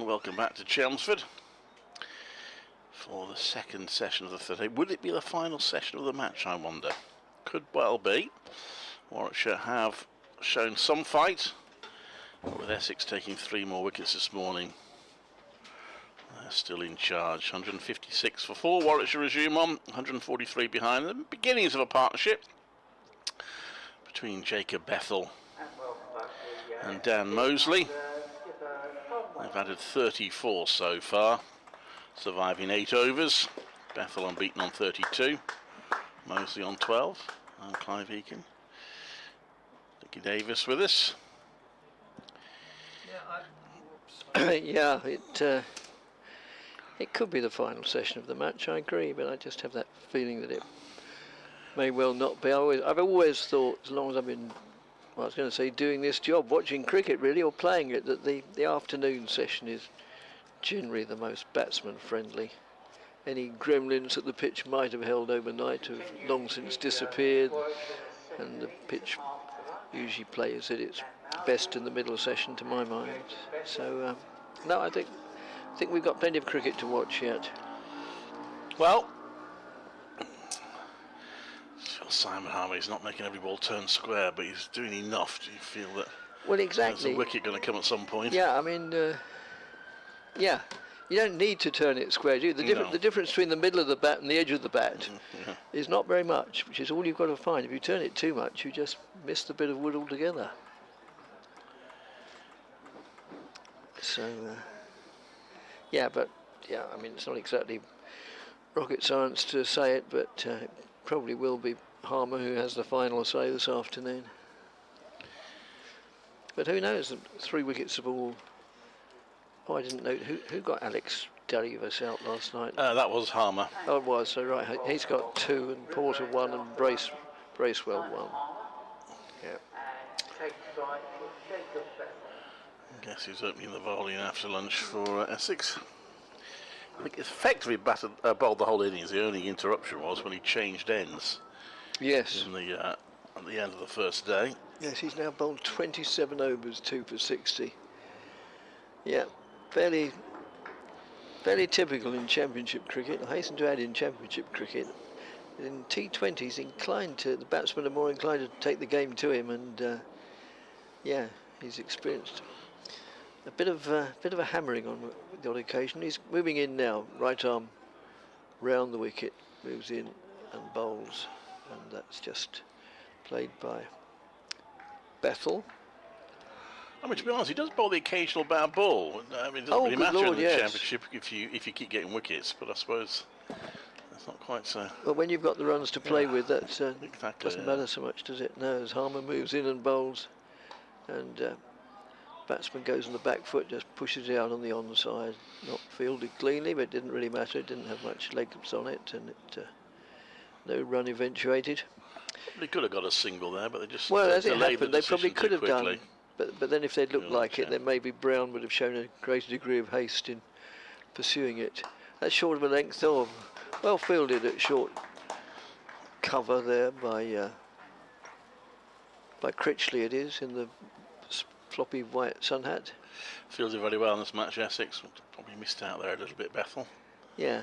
Welcome back to Chelmsford for the second session of the third day. Will it be the final session of the match, I wonder? Could well be. Warwickshire have shown some fight, with Essex taking 3 more wickets this morning. They're still in charge. 156 for 4. Warwickshire resume on. 143 behind them. Beginnings of a partnership between Jacob Bethel and Dan Mosley. They've added 34 so far, surviving 8 overs. Bethel unbeaten on 32. Mosley on 12. And Clive Eakin. Dickie Davis with us. Yeah, it could be the final session of the match, I agree, but I just have that feeling that it may well not be. I've always thought, as long as I've been, well, I was going to say doing this job, watching cricket really, or playing it, that the afternoon session is generally the most batsman friendly. Any gremlins that the pitch might have held overnight have long since disappeared, and the pitch usually plays at its best in the middle session, to my mind. So no, I think we've got plenty of cricket to watch yet. Well, Simon Harvey's not making every ball turn square, but he's doing enough. Do you feel that? Well, exactly. There's a wicket going to come at some point? Yeah, I mean, yeah, you don't need to turn it square, do you? The difference between the middle of the bat and the edge of the bat is not very much, which is all you've got to find. If you turn it too much, you just miss the bit of wood altogether. So, yeah, but yeah, I mean, it's not exactly rocket science to say it, but it probably will be Harmer who has the final say this afternoon. But who knows? 3 wickets of all. Oh, I didn't know who got Alex Davis out last night. That was Harmer. Oh, it was. So right, he's got 2, and Porter 1, and Bracewell 1. Yeah. I guess he's opening the bowling after lunch for Essex. I think effectively bowled the whole innings. The only interruption was when he changed ends. Yes. In the at the end of the first day. Yes, he's now bowled 27 overs, 2 for 60. Yeah, fairly typical in Championship cricket. I hasten to add, in Championship cricket, in T20s, the batsmen are more inclined to take the game to him, and yeah, he's experienced a bit of a hammering on the odd occasion. He's moving in now, right arm round the wicket, moves in and bowls, and that's just played by Bethel. I mean, to be honest, he does bowl the occasional bad ball. I mean, it doesn't really matter in the Championship if you keep getting wickets, but I suppose that's not quite so. Well, when you've got the runs to play with, that doesn't matter so much, does it? No, as Harmer moves in and bowls, and batsman goes on the back foot, just pushes it out on the onside. Not fielded cleanly, but it didn't really matter. It didn't have much legs on it, and no run eventuated. They could have got a single there, but they just as it delayed happened, the they probably decision could have too quickly. done. But then if they'd looked like it, then maybe Brown would have shown a greater degree of haste in pursuing it. That's short of a length of. Well fielded at short cover there by Critchley, it is, in the floppy white sun hat. Fielded very well in this match, Essex. Probably missed out there a little bit, Bethel. Yeah.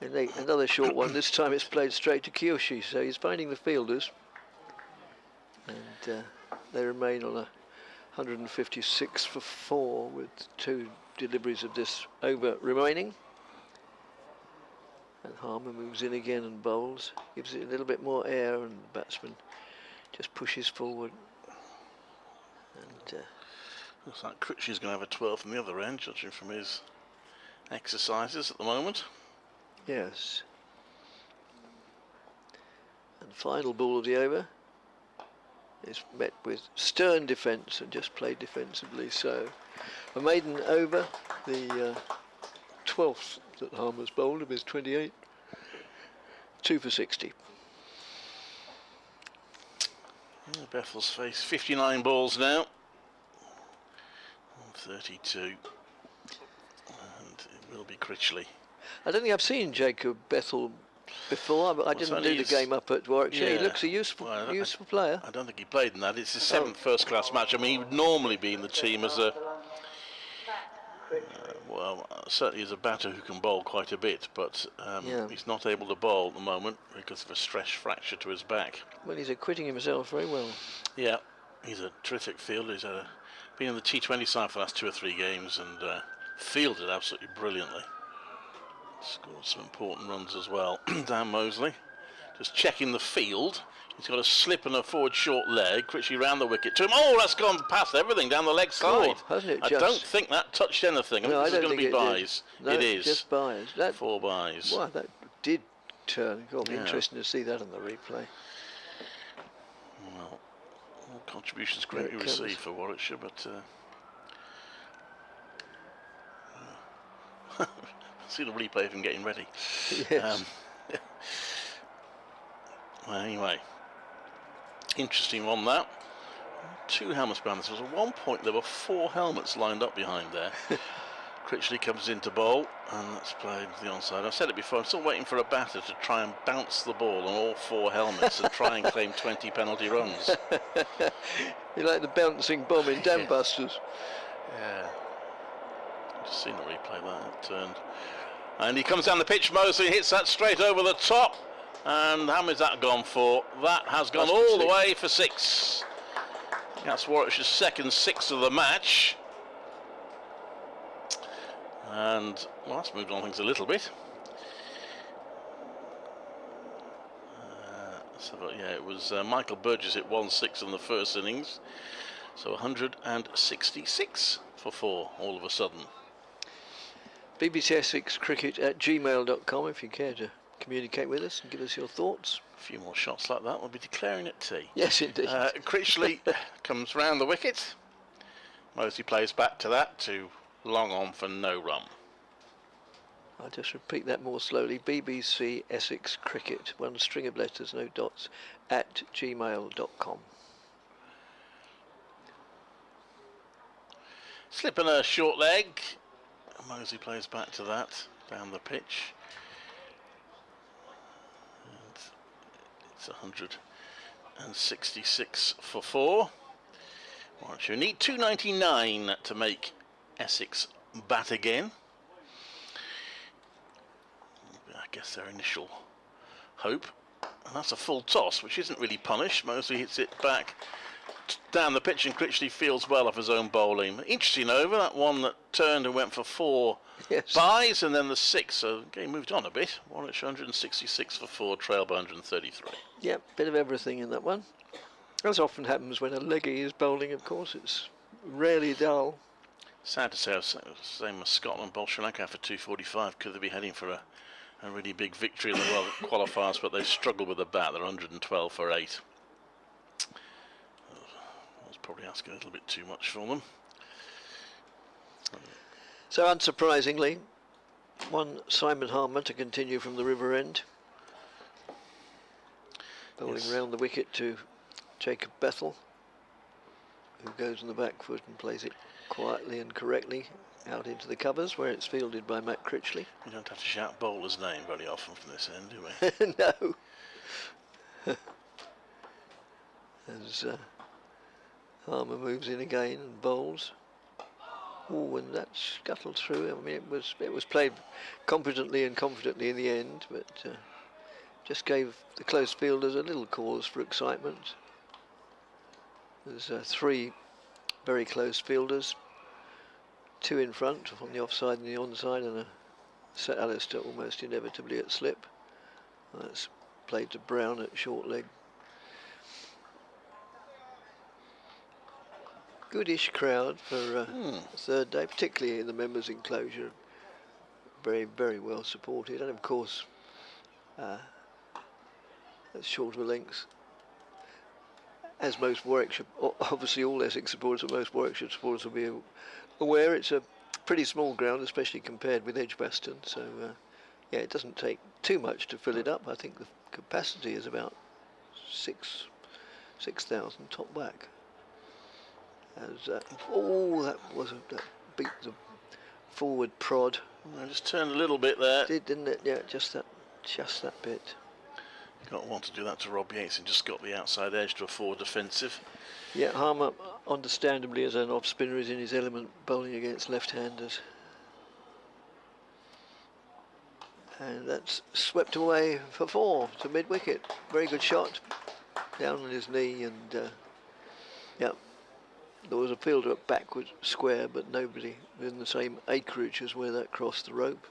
And another short one. This time it's played straight to Kiyoshi, so he's finding the fielders. And they remain on a 156 for 4 with 2 deliveries of this over remaining. And Harmer moves in again and bowls, gives it a little bit more air, and the batsman just pushes forward. And looks like Critchley's going to have a 12 from the other end, judging from his exercises at the moment. Yes. And final ball of the over is met with stern defence and just played defensively. So a maiden over, the 12th that Harmer's bowled of his 28, 2 for 60. Bethel's faced 59 balls now, 32, and it will be Critchley. I don't think I've seen Jacob Bethel before, but I didn't do the game up at Warwickshire. Yeah. He looks a useful player. I don't think he played in that. It's his 7th first-class match. I mean, he would normally be in the team as a Certainly is a batter who can bowl quite a bit, but he's not able to bowl at the moment because of a stress fracture to his back. Well, he's acquitting himself very well. Yeah, he's a terrific fielder. He's been in the T20 side for the last 2 or 3 games and fielded absolutely brilliantly. Scored some important runs as well. Dan Mosley just checking the field. He's got a slip and a forward short leg. Critchley round the wicket to him. Oh, that's gone past everything down the leg side. Hasn't it? I don't think that touched anything. No, I think this is going to be byes. No, it is. Just byes. 4 byes. Wow, that did turn. It'll be interesting to see that on the replay. Well, all contributions greatly received for Warwickshire, but see the replay of him getting ready. Yes. Well, anyway, interesting one that. 2 helmets behind this. At one point there were 4 helmets lined up behind there. Critchley comes into bowl, and that's played the onside. I've said it before, I'm still waiting for a batter to try and bounce the ball on all 4 helmets and try and claim 20 penalty runs. You like the bouncing bomb in Dam Busters. Yeah. Just seen the replay there, it turned. And he comes down the pitch, Mosley hits that straight over the top. And how many's that gone for? That has gone all the way for 6. That's Warwickshire's second 6 of the match. And, well, that's moved on things a little bit. Yeah, it was Michael Burgess hit 1-6 in the first innings. So 166 for 4 all of a sudden. BBC Essex Cricket at gmail.com if you care to communicate with us and give us your thoughts. A few more shots like that, we'll be declaring it tea. Yes, indeed. Critchley comes round the wicket. Mosley plays back to that to long on for no run. I'll just repeat that more slowly. BBC Essex Cricket, 1 string of letters, no dots, at gmail.com. Slipping a short leg. Mosley plays back to that down the pitch. And it's 166 for 4. Warwickshire need 299 to make Essex bat again. I guess their initial hope. And that's a full toss, which isn't really punished. Mosley hits it back down the pitch and Critchley fields well off his own bowling. Interesting over, that one that turned and went for 4 byes and then the 6. So the game moved on a bit. Warwickshire 166 for 4, trail by 133. Yep, bit of everything in that one. As often happens when a leggy is bowling, of course, it's rarely dull. Sad to say, same as Scotland, bowled Sri Lanka for 245. Could they be heading for a really big victory in the World qualifiers, but they struggled with the bat. They're 112 for 8. I was probably asking a little bit too much for them. So unsurprisingly, one Simon Harmer to continue from the river end. Bowling round the wicket to Jacob Bethel, who goes on the back foot and plays it quietly and correctly out into the covers, where it's fielded by Matt Critchley. We don't have to shout bowler's name very often from this end, do we? No. As Harmer moves in again and bowls. Oh, and that scuttled through. I mean, it was played competently and confidently in the end, but just gave the close fielders a little cause for excitement. There's 3 very close fielders, 2 in front on the offside and the onside, and a Sir Alistair almost inevitably at slip. That's played to Brown at short leg. Goodish crowd for the third day, particularly in the members' enclosure. Very, very well supported, and of course, at shorter lengths, as most Warwickshire, obviously all Essex supporters, but most Warwickshire supporters will be aware, it's a pretty small ground, especially compared with Edgbaston. So, yeah, it doesn't take too much to fill it up. I think the capacity is about 6,000 top back. As that beat the forward prod. I just turned a little bit there. Didn't it? Yeah, just that bit. You don't want to do that to Rob Yates and just got the outside edge to a forward defensive. Yeah, Harmer, understandably, as an off spinner, is in his element bowling against left-handers. And that's swept away for 4 to mid-wicket. Very good shot. Down on his knee, and yeah, there was a fielder at backward square, but nobody within the same acreage as where that crossed the rope.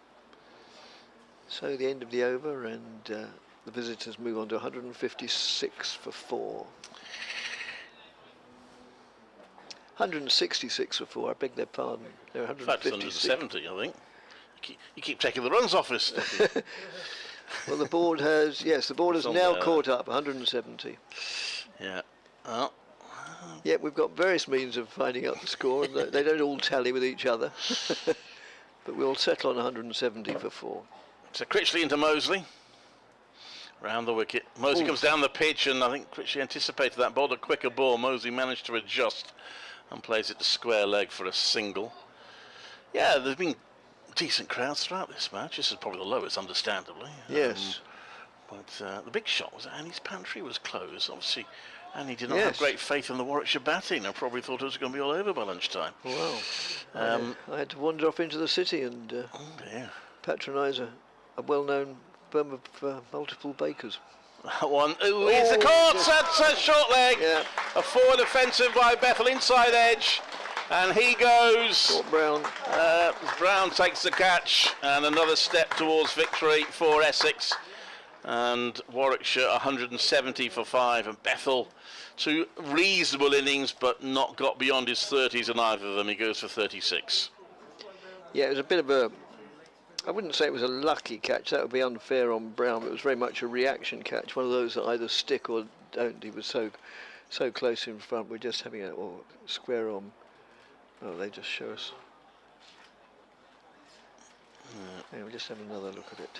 So the end of the over, and the visitors move on to 156 for 4. 166 for 4, I beg their pardon. They're 156. 170, I think. You keep taking the runs off us. Well, the board has, yes, the board has now caught up, 170. Yeah. Oh. Yeah, we've got various means of finding out the score, and they don't all tally with each other. But we'll settle on 170 for 4. So Critchley into Mosley. Round the wicket. Mosley comes down the pitch, and I think Critchley anticipated that, bowled a quicker ball. Mosley managed to adjust and plays it to square leg for a single. Yeah, there's been decent crowds throughout this match. This is probably the lowest, understandably. Yes. But the big shot was Annie's pantry was closed. Obviously, Annie did not have great faith in the Warwickshire batting. I probably thought it was going to be all over by lunchtime. Wow. I had to wander off into the city and patronise a well-known firm of multiple bakers. That one. Ooh, it's a caught. That's a short leg. Yeah. A forward offensive by Bethel, inside edge. And he goes. Brown. Brown takes the catch, and another step towards victory for Essex. And Warwickshire 170 for 5, and Bethel 2 reasonable innings, but not got beyond his 30s in either of them. He goes for 36. Yeah, it was a bit of a, I wouldn't say it was a lucky catch, that would be unfair on Brown, but it was very much a reaction catch, one of those that either stick or don't. He was so close in front. We're just having a square on. Oh, they just show us. Yeah, we'll just have another look at it.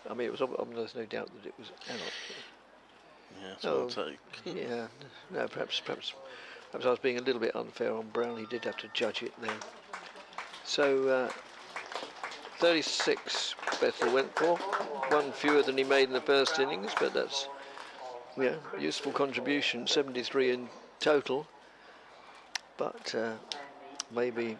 I mean, it was. There's no doubt that it was Anot. Yeah, I'll take. Yeah, no, perhaps I was being a little bit unfair on Brown. He did have to judge it there. So 36 Bethel went for, one fewer than he made in the first innings, but that's a useful contribution. 73 in total. But maybe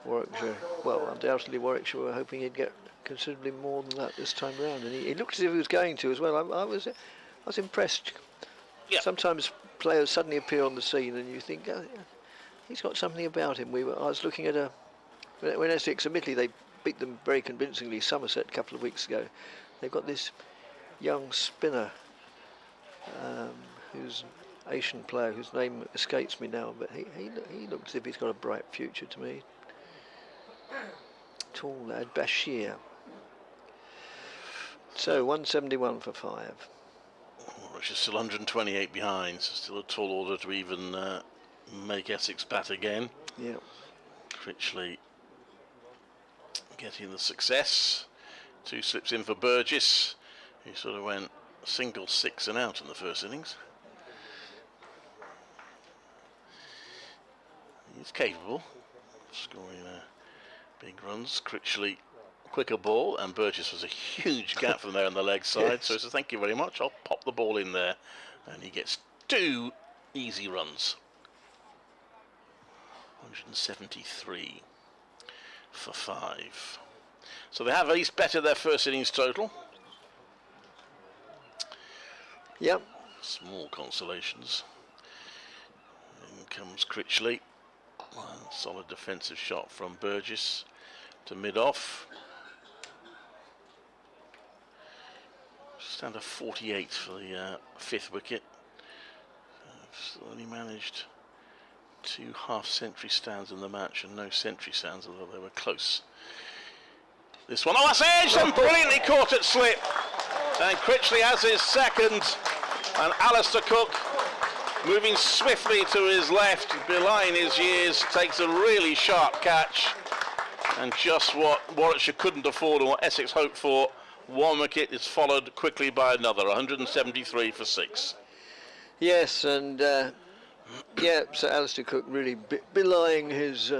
Warwickshire, well, undoubtedly Warwickshire were hoping he'd get considerably more than that this time round, and he looked as if he was going to as well. I was impressed. Yeah. Sometimes players suddenly appear on the scene, and you think he's got something about him. I was looking at when Essex, admittedly they beat them very convincingly, Somerset a couple of weeks ago. They've got this young spinner who's Asian player whose name escapes me now, but he looks as if he's got a bright future to me. Tall lad, Bashir. So 171 for 5. Which is still 128 behind, so still a tall order to even make Essex bat again. Yeah. Critchley getting the success. 2 slips in for Burgess, who sort of went single 6 and out in the first innings. He's capable of scoring big runs. Critchley, quicker ball, and Burgess was a huge gap from there on the leg side. Yes. So he says, thank you very much, I'll pop the ball in there. And he gets 2 easy runs. 173 for 5. So they have at least bettered their first innings total. Yep. Small consolations. In comes Critchley. Solid defensive shot from Burgess to mid-off. Stand of 48 for the 5th wicket. Still only managed 2 half-century stands in the match and no century stands, although they were close. This one, that's edged and brilliantly caught at slip. And Critchley has his second, and Alistair Cook, moving swiftly to his left, belying his years, takes a really sharp catch. And just what Warwickshire couldn't afford and what Essex hoped for, 1 wicket is followed quickly by another, 173 for 6. Yes, and so Alistair Cook really belying his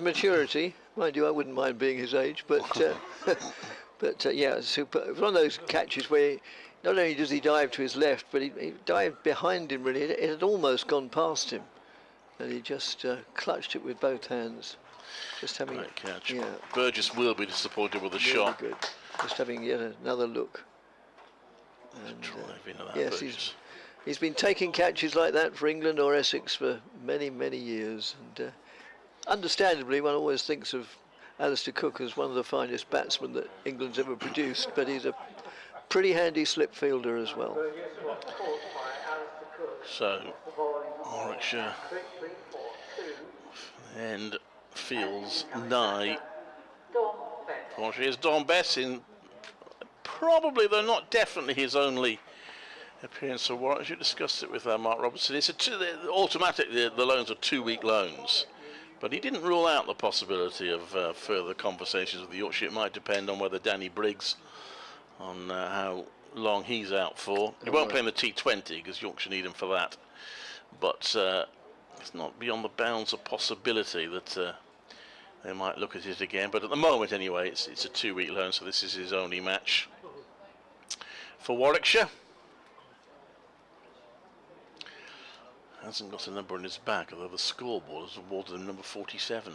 maturity. Mind you, I wouldn't mind being his age, but yeah, super. It was one of those catches where not only does he dive to his left, but he dived behind him, really. It had almost gone past him. And he just clutched it with both hands. Just having Great catch. Yeah, Burgess will be disappointed with the really shot. good. Just having yet another look. And, Drive into that, yes, Burgess. he's been taking catches like that for England or Essex for many, many years. And understandably, one always thinks of Alistair Cook as one of the finest batsmen that England's ever produced, but he's a pretty handy slip fielder as well. So, Warwickshire and feels nigh. Fortunately, it's Don Bess in probably, though not definitely, his only appearance for Warwickshire. Discussed it with Mark Robertson. It's automatically the loans are 2-week loans, but he didn't rule out the possibility of further conversations with the Yorkshire. It might depend on whether Danny Briggs, on how long he's out for. He won't play in the T20 because Yorkshire need him for that, but it's not beyond the bounds of possibility that they might look at it again. But at the moment anyway, it's a 2-week loan, so this is his only match for Warwickshire. Hasn't got a number on his back, although the scoreboard has awarded him number 47.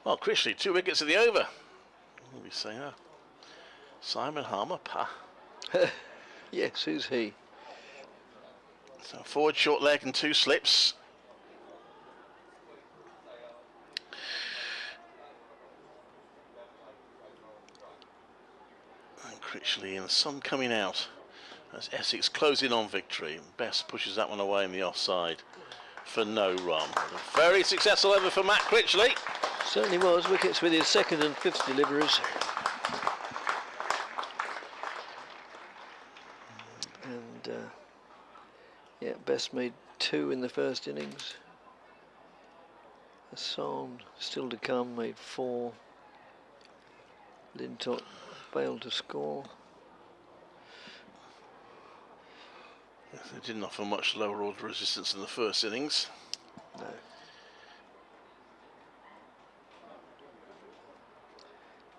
Well, Critchley, 2 wickets at the over. What do we say now? Simon Harmer, pa. Yes, who's he? So forward, short leg and 2 slips. And Critchley and the sun coming out as Essex closing on victory. Best pushes that one away in the offside for no run. A very successful over for Matt Critchley. Certainly was. Wickets with his 2nd and 5th deliveries. And yeah, Best made 2 in the first innings. Hassan, still to come, made 4. Lintott failed to score. They didn't offer much lower order resistance in the first innings. No.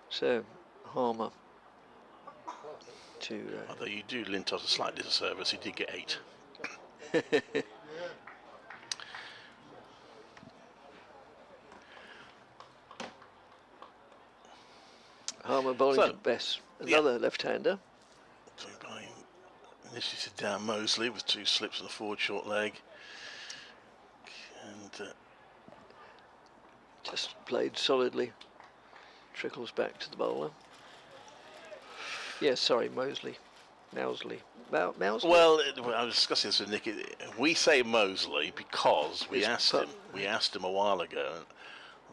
So, Harmer to... Although you do Lintott a slight disservice, he did get 8. Harmer bowling to Bess, another left-hander. So by initiated down Mosley with 2 slips and a forward short leg. And just played solidly. Trickles back to the bowler. Yes, sorry, Mousley. Mousley. Mousley? Well, I was discussing this with Nick. We say Mosley because we asked him a while ago.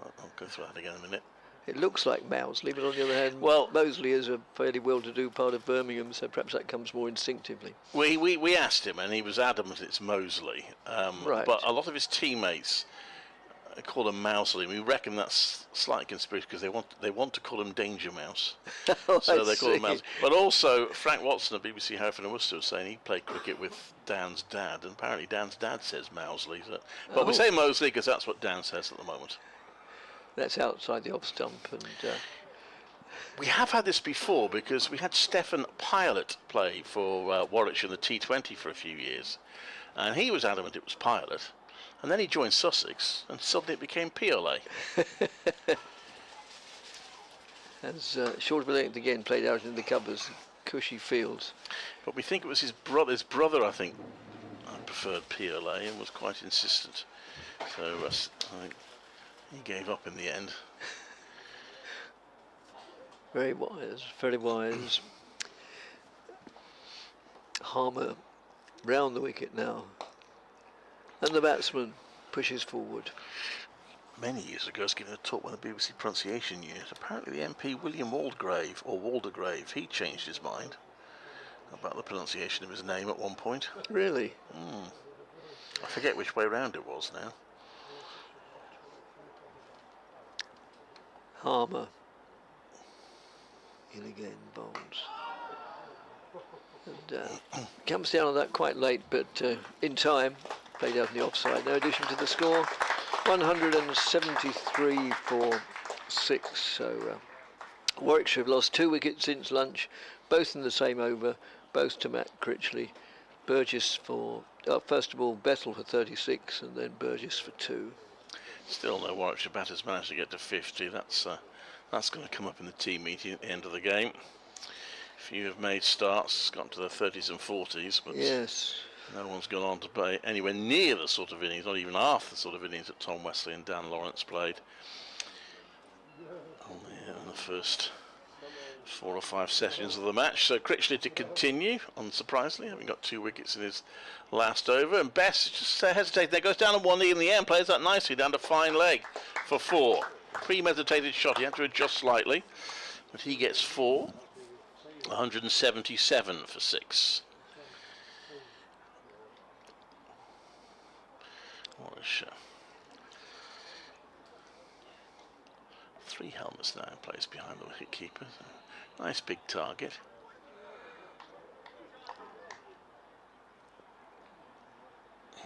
And I'll go through that again in a minute. It looks like Mousley, but on the other hand, well, Mosley is a fairly well-to-do part of Birmingham, so perhaps that comes more instinctively. We asked him, and he was adamant it's Mosley. Right. But a lot of his teammates call him Mousley. We reckon that's slightly conspiracy because they want to call him Danger Mouse. So they call him Mousley. But also, Frank Watson of BBC Hereford and Worcester was saying he played cricket with Dan's dad, and apparently Dan's dad says Mousley. So, but we say Mosley because that's what Dan says at the moment. That's outside the off stump, and we have had this before because we had Stefan Pilot play for Warwickshire in the T20 for a few years, and he was adamant it was Pilot, and then he joined Sussex, and suddenly it became Piolet. As short of a length again played out in the covers, cushy fields. But we think it was his brother. His brother, I think, preferred Piolet and was quite insistent. So I think he gave up in the end. Very wise, very wise. Harmer round the wicket now. And the batsman pushes forward. Many years ago, I was giving a talk with the BBC pronunciation unit. Apparently the MP William Waldegrave, or Waldegrave, he changed his mind about the pronunciation of his name at one point. Really? I forget which way round it was now. Harmer in again, bowls. And comes down on that quite late, but in time. Played out in the offside. No addition to the score. 173 for 6. So Warwickshire have lost 2 wickets since lunch, both in the same over, both to Matt Critchley. Burgess for, first of all, Bettle for 36 and then Burgess for 2. Still no Warwickshire batters managed to get to 50. That's going to come up in the team meeting at the end of the game. A few have made starts, gone to their 30s and 40s, but yes, no one's gone on to play anywhere near the sort of innings, not even half the sort of innings that Tom Wesley and Dan Lawrence played in the first 4 or 5 sessions of the match. So Critchley to continue, unsurprisingly, having got 2 wickets in his last over. And Best just hesitated there, goes down on one knee in the air and plays that nicely down to fine leg for 4. Premeditated shot, he had to adjust slightly, but he gets 4. 177 for 6. Warwickshire. 3 helmets now in place behind the wicket keeper. Nice big target.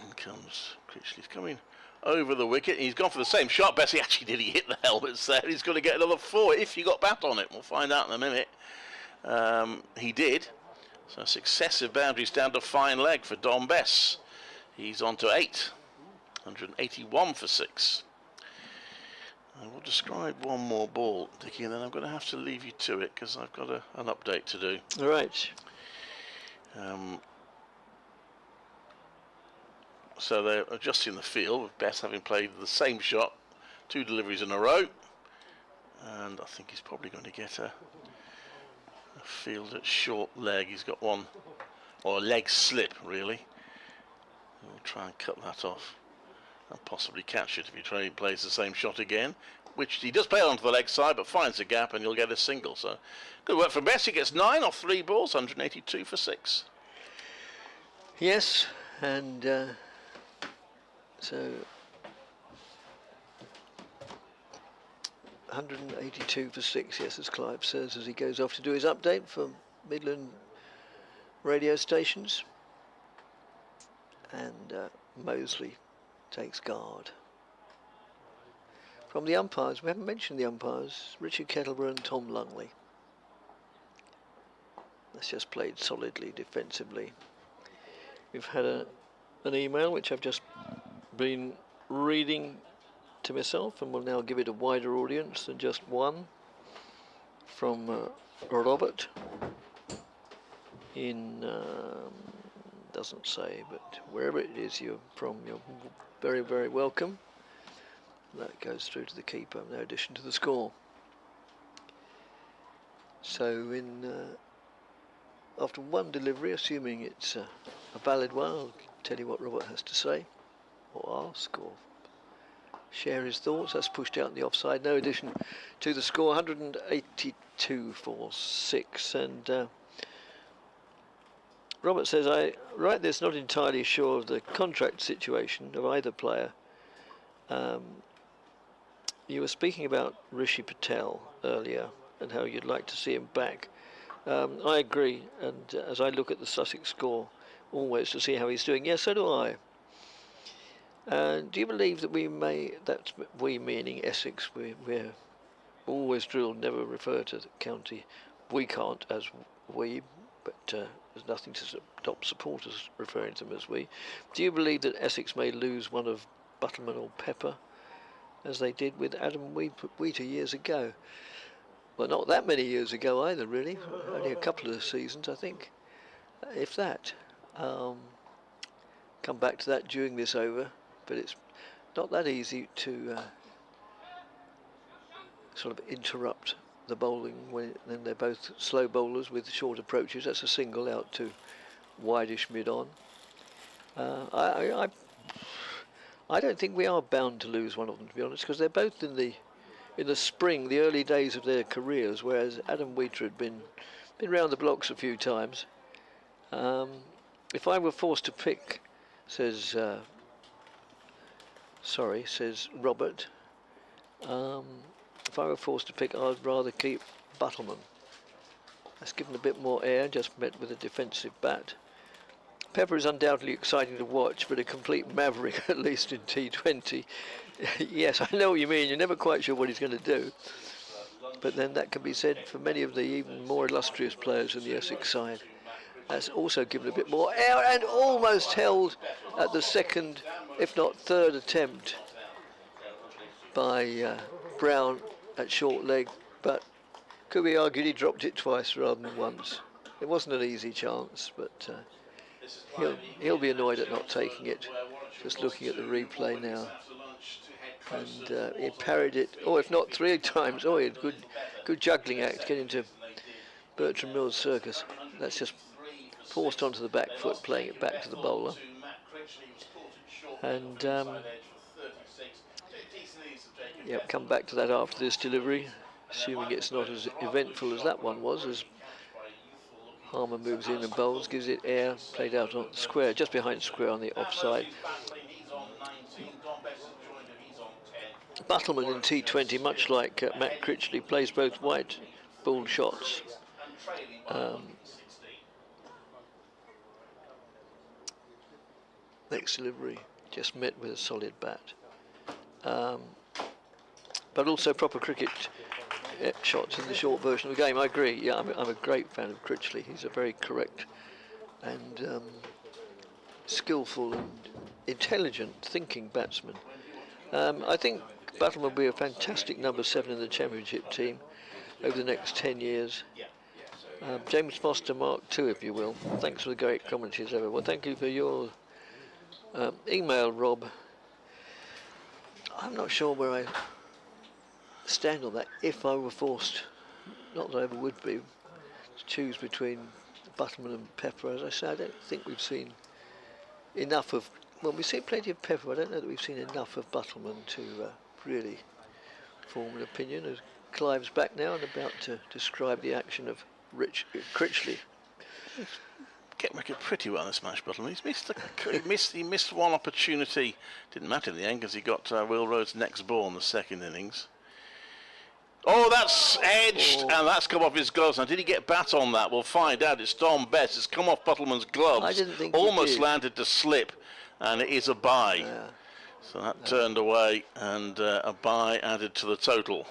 In comes Critchley's coming over the wicket. He's gone for the same shot. Bessie actually did. He hit the helmets there. He's going to get another 4 if he got bat on it. We'll find out in a minute. He did. So successive boundaries down to fine leg for Dom Bess. He's on to 8. 181 for 6. I will describe one more ball, Dickie, and then I'm going to have to leave you to it because I've got an update to do. All right. So they're adjusting the field with Bess having played the same shot 2 deliveries in a row, and I think he's probably going to get a field at short leg. He's got one, or a leg slip really. We'll try and cut that off and possibly catch it if he plays the same shot again, which he does play onto the leg side but finds a gap and you'll get a single. So good work from Bess. He gets 9 off 3 balls, 182 for 6. Yes, and so 182 for 6, yes, as Clive says, as he goes off to do his update for Midland radio stations. And Mosley takes guard. From the umpires, we haven't mentioned the umpires, Richard Kettleborough and Tom Lungley. That's just played solidly defensively. We've had an email which I've just been reading to myself, and will now give it a wider audience than just one, from Robert in doesn't say, but wherever it is you're from, you're very, very welcome. That goes through to the keeper, no addition to the score. So after one delivery, assuming it's a valid one, I'll tell you what Robert has to say, or ask, or share his thoughts. That's pushed out in the offside, no addition to the score. 182 for 6, and Robert says, I write this not entirely sure of the contract situation of either player. You were speaking about Rishi Patel earlier and how you'd like to see him back. I agree, and as I look at the Sussex score always to see how he's doing, yes, so do I. Do you believe that that's we meaning Essex, we're always drilled, never refer to the county, we can't as we, but there's nothing to stop supporters referring to them as we. Do you believe that Essex may lose one of Butterman or Pepper, as they did with Adam Wheater years ago? Well, not that many years ago either, really. Only a couple of seasons, I think, if that. Come back to that during this over, but it's not that easy to sort of interrupt the bowling when they're both slow bowlers with short approaches. That's a single out to wideish mid-on. I don't think we are bound to lose one of them, to be honest, because they're both in the spring, the early days of their careers, whereas Adam Wheater had been round the blocks a few times. If I were forced to pick, says Robert, if I were forced to pick, I'd rather keep Butterman. That's given a bit more air, just met with a defensive bat. Pepper is undoubtedly exciting to watch, but a complete maverick, at least in T20. Yes, I know what you mean. You're never quite sure what he's going to do. But then that can be said for many of the even more illustrious players in the Essex side. That's also given a bit more air and almost held at the second, if not third attempt by Brown at short leg, but could be argued he dropped it twice rather than once. It wasn't an easy chance, but he'll be annoyed at not taking it. Just looking at the replay now, and he parried it, or if not 3 times. Oh, he had good juggling act to get into Bertram Mills' circus. That's just forced onto the back foot, playing it back to the bowler. And yep, come back to that after this delivery, assuming it's not as eventful as that one was, as Harmer moves in and bowls, gives it air, played out on square, just behind square on the offside. Battleman in T20, much like Matt Critchley, plays both wide ball shots. Next delivery, just met with a solid bat. But also proper cricket shots in the short version of the game. I agree, yeah, I'm a great fan of Critchley. He's a very correct and skillful and intelligent thinking batsman. I think Battleman will be a fantastic number 7 in the championship team over the next 10 years. James Foster Mark II, if you will. Thanks for the great commentary as ever. Well, thank you for your email, Rob. I'm not sure where I stand on that. If I were forced, not that I ever would be, to choose between Battleman and Pepper, as I say, I don't think we've seen enough of. Well, we've seen plenty of Pepper. I don't know that we've seen enough of Battleman to really form an opinion. As Clive's back now and about to describe the action of Critchley. Kept making pretty well in this match, Battleman. He missed one opportunity. Didn't matter in the end because he got Will Rhodes' next ball in the second innings. Oh, that's edged, and that's come off his gloves. Now, did he get bat on that? We'll find out. It's Dom Bess. It's come off Battleman's gloves. I didn't think almost landed to slip, and it is a bye. Yeah. So that turned away, and a bye added to the total.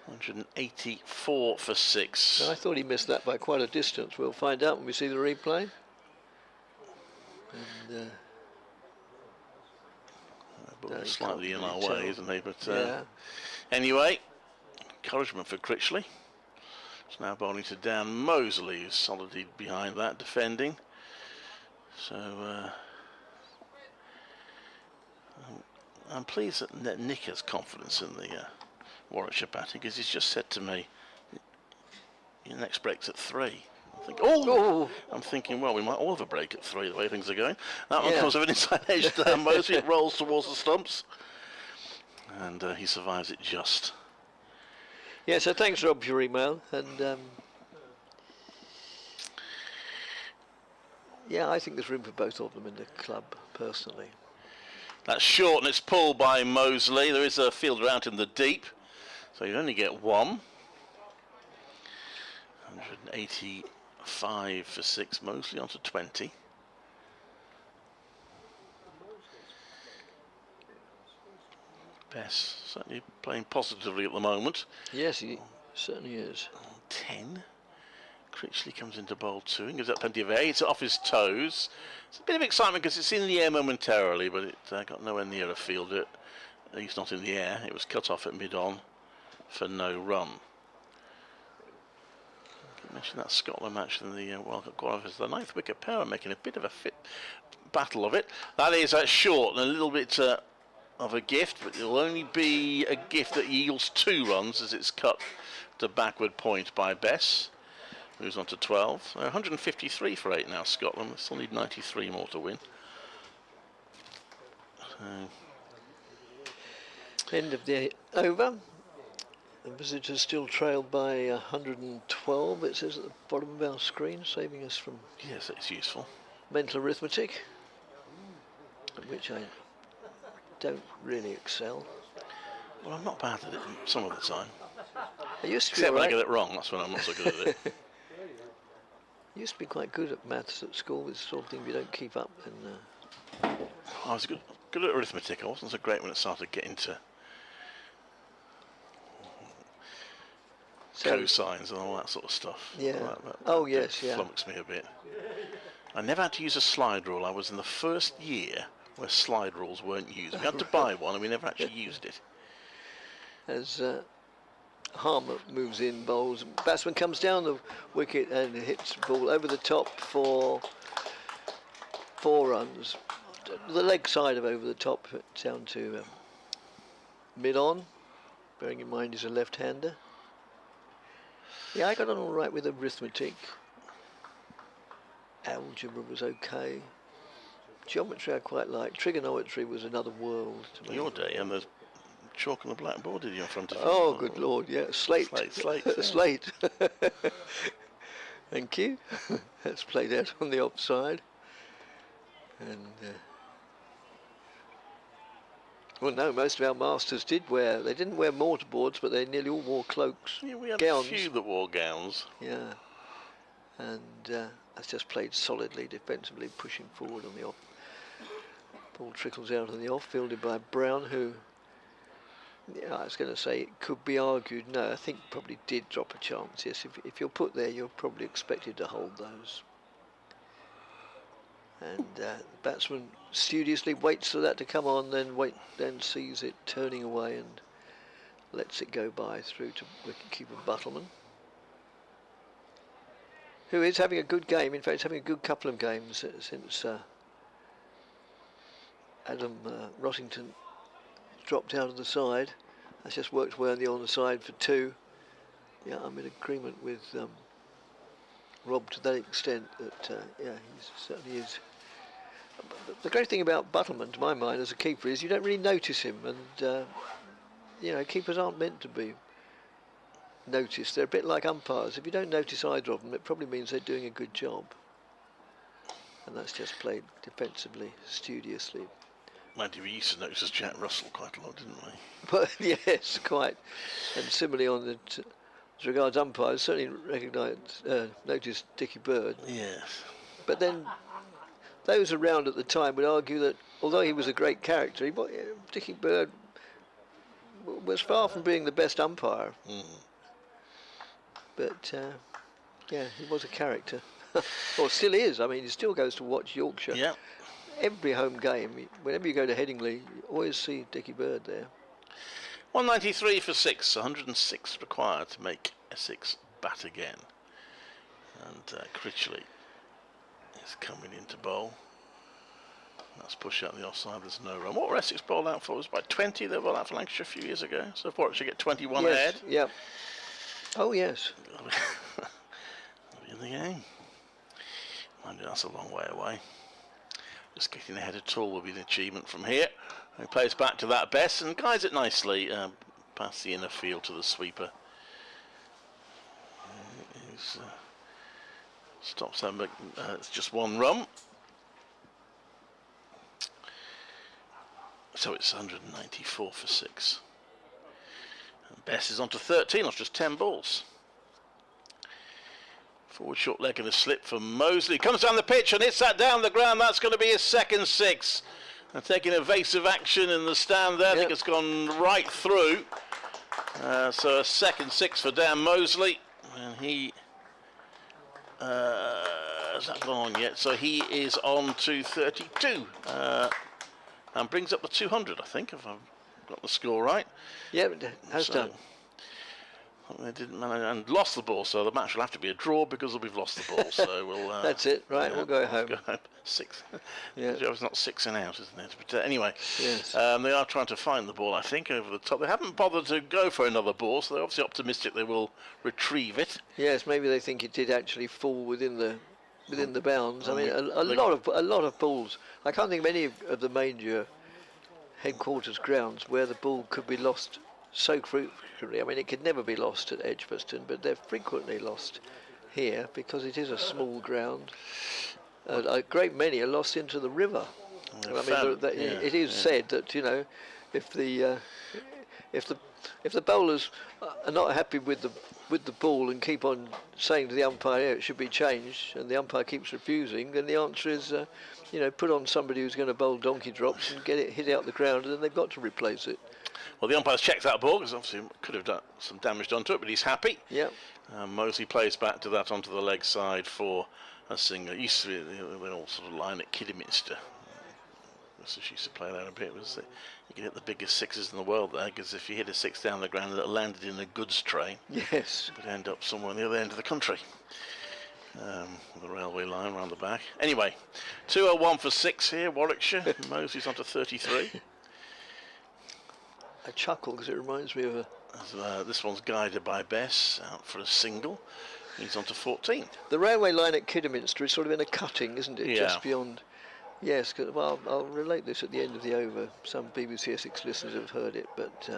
184 for 6. I thought he missed that by quite a distance. We'll find out when we see the replay. And, slightly in our way, isn't he? But yeah. Anyway, encouragement for Critchley. It's now bowling to Dan Mosley, who's solidly behind that, defending. So I'm pleased that Nick has confidence in the Warwickshire batting, because he's just said to me, your next break's at 3. I'm thinking, well, we might all have a break at 3 the way things are going. That one comes with an inside edge to Mosley, it rolls towards the stumps, and he survives it just. Yeah, so thanks, Rob, for your email, and yeah, I think there's room for both of them in the club, personally. That's short, and it's pulled by Mosley. There is a fielder out in the deep, so you only get 1. 185 for 6, Mosley onto 20. Bess certainly playing positively at the moment. Yes, he certainly is. 10. Critchley comes into bowl 2 and gives up plenty of air. It's off his toes. It's a bit of excitement because it's in the air momentarily, but it got nowhere near a fielder. At least not in the air. It was cut off at mid-on for no run. I mentioned that Scotland match in the World Cup qualifiers. The 9th wicket pair are making a bit of a fit battle of it. That is short and a little bit of a gift, but it'll only be a gift that yields 2 runs as it's cut to backward point by Bess. Moves on to 12. 153 for 8 now, Scotland. They still need 93 more to win. End of the over. The visitors still trailed by 112, it says at the bottom of our screen, saving us from yes, it's useful mental arithmetic, at which I don't really excel. Well, I'm not bad at it some of the time. I used to Except be when right. I get it wrong, that's when I'm not so good at it. I used to be quite good at maths at school. It's the sort of thing you don't keep up. And I was good at arithmetic. I wasn't so great when it started getting to cosines and all that sort of stuff. Yeah. That flummoxed me a bit. I never had to use a slide rule. I was in the first year where slide rules weren't used. We had to buy one and we never actually used it. As Harmer moves in, bowls, batsman comes down the wicket and hits the ball over the top for 4 runs. The leg side of over the top down to mid-on, bearing in mind he's a left-hander. Yeah, I got on all right with arithmetic. Algebra was okay. Geometry I quite liked. Trigonometry was another world to me. Your day, and there's chalk on the blackboard in front of you. Oh, good Lord, yeah, slate. Slate. Thank you. That's played out on the offside. And well, no, most of our masters didn't wear mortarboards, but they nearly all wore cloaks. Yeah, we had gowns. a few that wore gowns. Yeah, and that's just played solidly, defensively, pushing forward on the off. Ball trickles out on the off, fielded by Brown, who, yeah, I was going to say it could be argued. No, I think probably did drop a chance. Yes, if you're put there, you're probably expected to hold those. And the batsman studiously waits for that to come on, then sees it turning away and lets it go by through to wicketkeeper Buttleman, who is having a good game. In fact, he's having a good couple of games since Adam Rottington dropped out of the side. That's just worked well on the side for 2. Yeah, I'm in agreement with Rob to that extent that yeah, he certainly is. The great thing about Buttleman, to my mind, as a keeper, is you don't really notice him, and you know, keepers aren't meant to be noticed. They're a bit like umpires. If you don't notice either of them, it probably means they're doing a good job, and that's just played defensively, studiously. Mind you, we used to notice Jack Russell quite a lot, didn't we? But yes, quite. And similarly on the as regards umpires, certainly noticed Dickie Bird. Yes. But then those around at the time would argue that although he was a great character, Dickie Bird was far from being the best umpire. But yeah, he was a character, or still is. I mean, he still goes to watch Yorkshire. Yeah. Every home game, whenever you go to Headingley, you always see Dickie Bird there. 193 for 6, 106 required to make Essex bat again. And Critchley is coming into bowl. That's push out the offside, there's no run. What were Essex bowled out for? It was by 20 they bowled out for Lancashire a few years ago. So Warwickshire get 21 ahead. Yeah. Oh yes. Be in the game. Mind you, that's a long way away. Just getting ahead at all will be an achievement from here. He plays back to that best and guides it nicely past the inner field to the sweeper. Stops that, it's just 1 run. So it's 194 for 6. And Bess is on to 13, that's just 10 balls. Forward short leg and a slip for Mosley. Comes down the pitch and hits that down the ground. That's going to be his second 6. And taking evasive action in the stand there. Yep. I think it's gone right through. So a second 6 for Dan Mosley. And he... has that gone on yet? So he is on to 32. And brings up the 200, I think, if I've got the score right. Yeah, it has done. They didn't manage and lost the ball, so the match will have to be a draw because we've lost the ball. So we'll. That's it, right? Yeah, we'll go home. 6. Yeah, it's not 6 and out, isn't it? But anyway, yes. They are trying to find the ball, I think, over the top. They haven't bothered to go for another ball, so they're obviously optimistic they will retrieve it. Yes, maybe they think it did actually fall within the bounds. I mean, a lot of balls. I can't think of any of the major headquarters grounds where the ball could be lost so frequently. I mean, it could never be lost at Edgbaston, but they're frequently lost here because it is a small ground. A great many are lost into the river. I mean, it is said that, you know, if if the bowlers are not happy with the ball and keep on saying to the umpire it should be changed, and the umpire keeps refusing, then the answer is, put on somebody who's going to bowl donkey drops and get it hit out the ground, and then they've got to replace it. Well, the umpire's checked that ball because obviously could have done some damage done to it, but he's happy. Yeah. Mosley plays back to that onto the leg side for a single. It used to be they all sort of line at Kidderminster. She used to play that a bit. You could hit the biggest sixes in the world there, because if you hit a six down the ground that landed in a goods train, yes, it would end up somewhere on the other end of the country. The railway line around the back. Anyway, 201 for 6 here, Warwickshire. Mosley's on to 33. I chuckle because it reminds me of this one's guided by Bess, out for a single. He's on to 14. The railway line at Kidderminster is sort of in a cutting, isn't it? Yeah. Just beyond. Yes, well, I'll relate this at the end of the over. Some BBC Essex listeners have heard it, but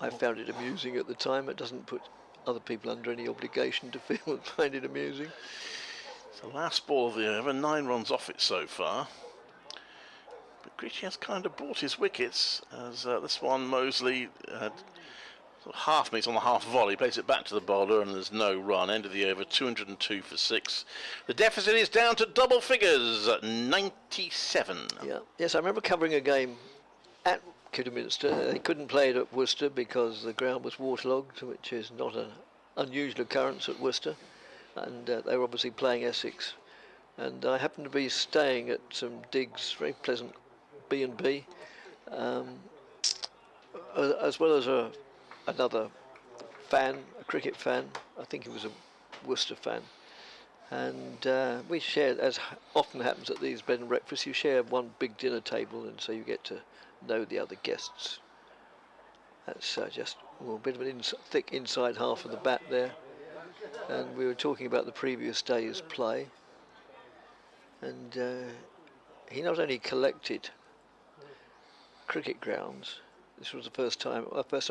I found it amusing at the time. It doesn't put other people under any obligation to find it amusing. It's the last ball of the over, 9 runs off it so far. But Gritchy has kind of bought his wickets, as this one Mosley had sort of half meets on the half volley, plays it back to the bowler, and there's no run. End of the over, 202 for 6. The deficit is down to double figures at 97. Yeah. Yes, I remember covering a game at Kidderminster. They couldn't play it at Worcester because the ground was waterlogged, which is not an unusual occurrence at Worcester. And they were obviously playing Essex. And I happened to be staying at some digs, very pleasant B&B, as well as another fan, a cricket fan. I think he was a Worcester fan. And we shared, as often happens at these bed and breakfasts, you share one big dinner table, and so you get to know the other guests. That's just a bit of an thick inside half of the bat there. And we were talking about the previous day's play. And he not only collected cricket grounds. This was the first time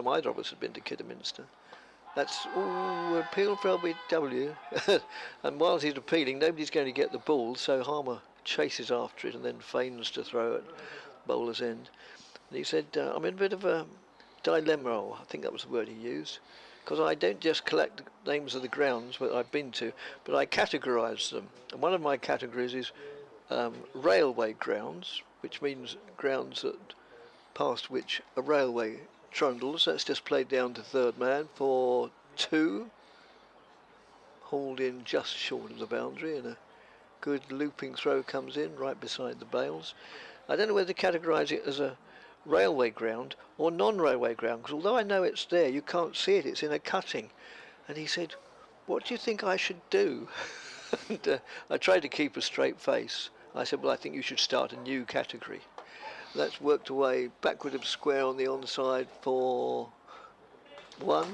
either of us had been to Kidderminster. That's appeal for LBW. And while he's appealing, nobody's going to get the ball, so Harmer chases after it and then feigns to throw at bowler's end. And he said, I'm in a bit of a dilemma, I think that was the word he used, because I don't just collect names of the grounds that I've been to, but I categorise them. And one of my categories is railway grounds, which means grounds that past which a railway trundles. That's just played down to third man for 2, hauled in just short of the boundary, and a good looping throw comes in right beside the bails. I don't know whether to categorise it as a railway ground or non-railway ground, because although I know it's there, you can't see it, it's in a cutting. And he said, what do you think I should do? And I tried to keep a straight face. I said, well, I think you should start a new category. That's worked away backward of square on the onside for 1.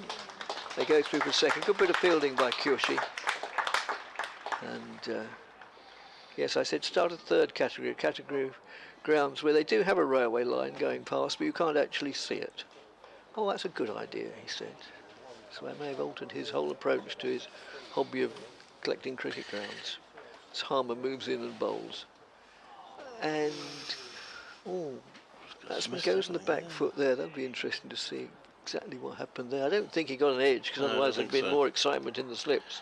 They go through for second. Good bit of fielding by Kyoshi. And yes, I said start a third category, a category of grounds where they do have a railway line going past, but you can't actually see it. Oh, that's a good idea, he said. So I may have altered his whole approach to his hobby of collecting cricket grounds. As Harmer moves in and bowls. And batsman goes on the back foot there. That'll be interesting to see exactly what happened there. I don't think he got an edge, because otherwise there'd been more excitement in the slips.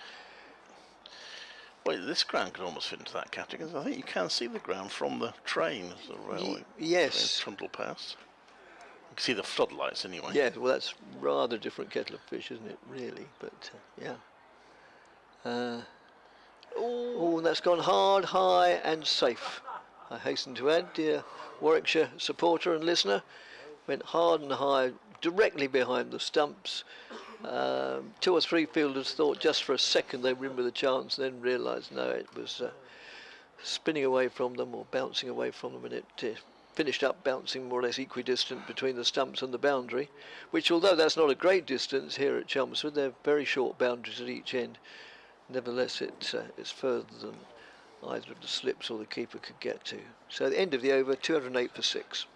Well, this ground could almost fit into that category. I think you can see the ground from the train as the railway yes. trundle past. You can see the floodlights anyway. Yeah, well, that's rather different kettle of fish, isn't it, really? But, yeah. And that's gone hard, high and safe. I hasten to add, dear Warwickshire supporter and listener, went hard and high, directly behind the stumps. 2 or 3 fielders thought just for a second they were in with a chance, then realised no, it was spinning away from them or bouncing away from them, and it finished up bouncing more or less equidistant between the stumps and the boundary, which, although that's not a great distance here at Chelmsford, they're very short boundaries at each end. Nevertheless, it's further than either of the slips or the keeper could get to. So at the end of the over, 208 for 6.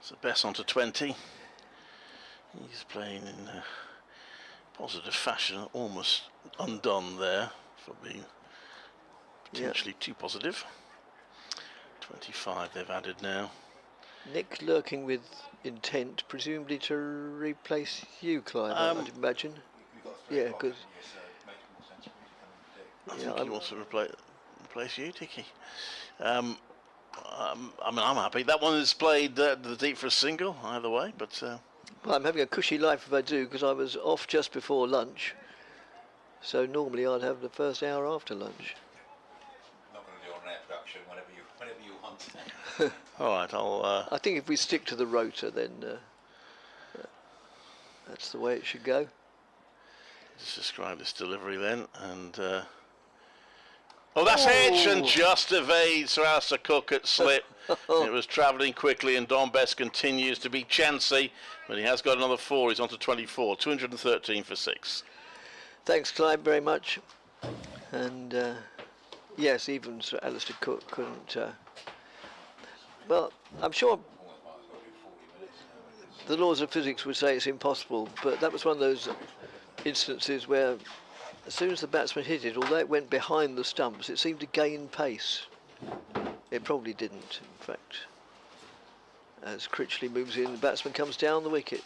So Bess on to 20. He's playing in a positive fashion, almost undone there for being potentially too positive. 25 they've added now. Nick lurking with intent, presumably to replace you, Clive, I'd imagine. Yeah, because... I think he wants to replace you, Dickie. I mean, I'm happy. That one is played the deep for a single, either way, but... Well, I'm having a cushy life if I do, because I was off just before lunch. So normally I'd have the first hour after lunch. Not going to do on-air production, whenever you want. All right, I'll... I think if we stick to the rotor, then that's the way it should go. Just describe this delivery then, and... Oh, that's edge and just evades Sir Alistair Cook at slip. It was travelling quickly, and Don Best continues to be chancy, but he has got another 4. He's on to 24, 213 for 6. Thanks, Clive, very much. And yes, even Sir Alistair Cook couldn't. Well, I'm sure the laws of physics would say it's impossible, but that was one of those instances where, as soon as the batsman hit it, although it went behind the stumps, it seemed to gain pace. It probably didn't, in fact. As Critchley moves in, the batsman comes down the wicket,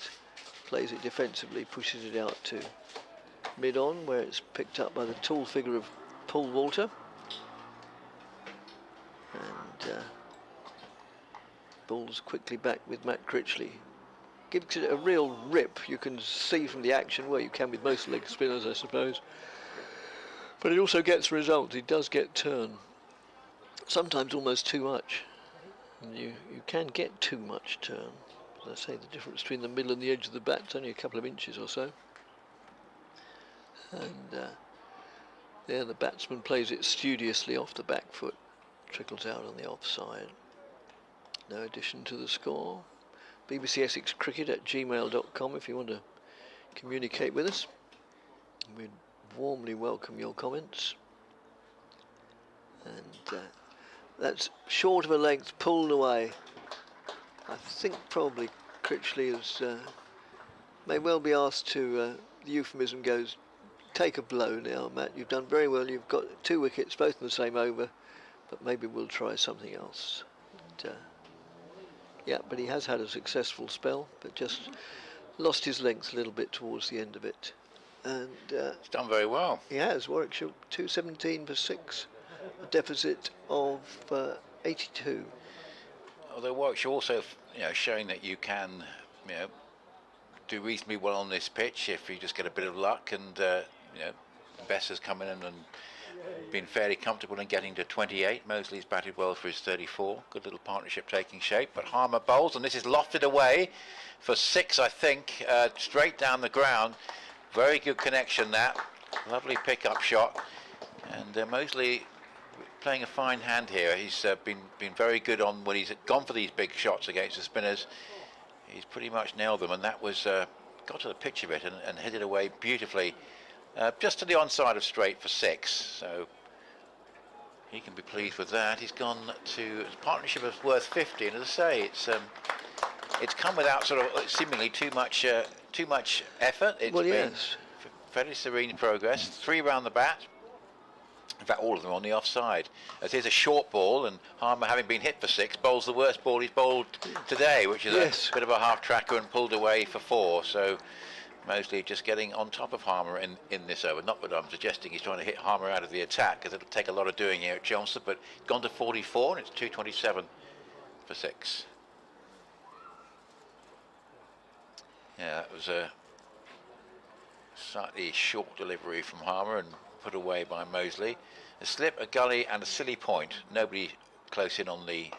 plays it defensively, pushes it out to mid-on, where it's picked up by the tall figure of Paul Walter. And ball's quickly back with Matt Critchley. Gives it a real rip, you can see from the action, well, you can with most leg spinners, I suppose. But it also gets results. He does get turn. Sometimes almost too much. And you can get too much turn. As I say, the difference between the middle and the edge of the bat is only a couple of inches or so. And there the batsman plays it studiously off the back foot. Trickles out on the offside. No addition to the score. BBC Essex Cricket at gmail.com if you want to communicate with us. We'd warmly welcome your comments. And that's short of a length, pulled away. I think probably Critchley is, may well be asked to, the euphemism goes, take a blow now, Matt. You've done very well. You've got 2 wickets, both in the same over, but maybe we'll try something else. And, yeah, but he has had a successful spell, but just lost his length a little bit towards the end of it. And he's done very well. He has. Warwickshire 217 for 6, a deficit of 82. Although Warwickshire also, showing that you can, do reasonably well on this pitch if you just get a bit of luck, and Bess has come in and been fairly comfortable in getting to 28. Mosley's batted well for his 34. Good little partnership taking shape. But Harmer bowls, and this is lofted away for 6, I think, straight down the ground. Very good connection, that. Lovely pick-up shot. And Mosley playing a fine hand here. He's been very good on when he's gone for these big shots against the spinners. He's pretty much nailed them, and that was got to the pitch of it and hit it away beautifully. Just to the onside of straight for 6, so he can be pleased with that. He's gone to a partnership of worth 50, and as I say, it's come without sort of seemingly too much effort. It's been fairly serene progress. 3 round the bat. In fact, all of them on the offside. As here's a short ball, and Harmer, having been hit for 6, bowls the worst ball he's bowled today, which is a bit of a half tracker and pulled away for 4. So Mosley just getting on top of Harmer in this over. Not that I'm suggesting he's trying to hit Harmer out of the attack, because it'll take a lot of doing here at Chelmsford, but it's gone to 44 and it's 227 for 6. Yeah, that was a slightly short delivery from Harmer and put away by Mosley. A slip, a gully and a silly point. Nobody close in on the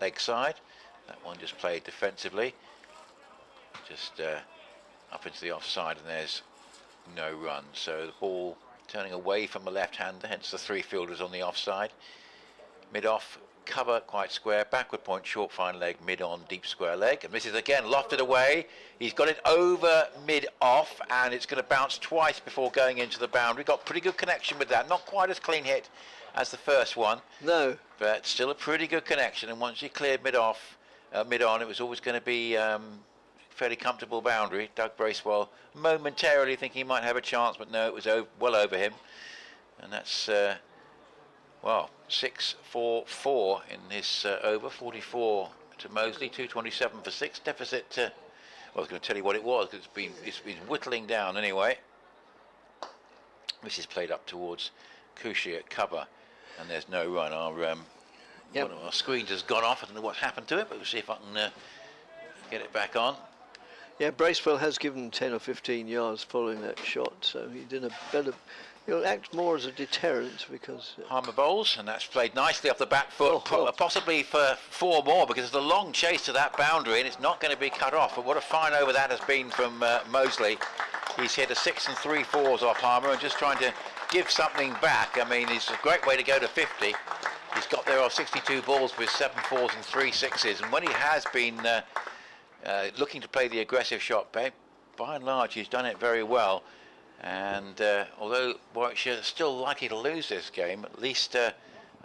leg side. That one just played defensively. Just up into the offside, and there's no run. So the ball turning away from the left-hander, hence the 3 fielders on the offside. Mid-off, cover quite square, backward point, short fine leg, mid-on, deep square leg. And this is again lofted away. He's got it over mid-off, and it's going to bounce twice before going into the boundary. Got pretty good connection with that. Not quite as clean hit as the first one. No. But still a pretty good connection. And once he cleared mid-off, mid-on, it was always going to be fairly comfortable boundary. Doug Bracewell momentarily thinking he might have a chance, but no, it was well over him. And that's, well, 6-4-4 in this over. 44 to Mosley, 227 for 6. Deficit, well, I was going to tell you what it was, because it's been whittling down anyway. This is played up towards Cushy at cover, and there's no run. Our one of our screens has gone off. I don't know what's happened to it, but we'll see if I can get it back on. Yeah, Bracewell has given 10 or 15 yards following that shot, so he did a better. He'll act more as a deterrent because. Harmer bowls, and that's played nicely off the back foot, possibly for 4 more, because there's a long chase to that boundary, and it's not going to be cut off. But what a fine over that has been from Mosley. He's hit a 6 3/4 off Harmer, and just trying to give something back. I mean, it's a great way to go to 50. He's got there 62 balls with 7 4s and 3 6s, and when he has been looking to play the aggressive shot, by and large, he's done it very well. And although Warwickshire is still likely to lose this game, at least at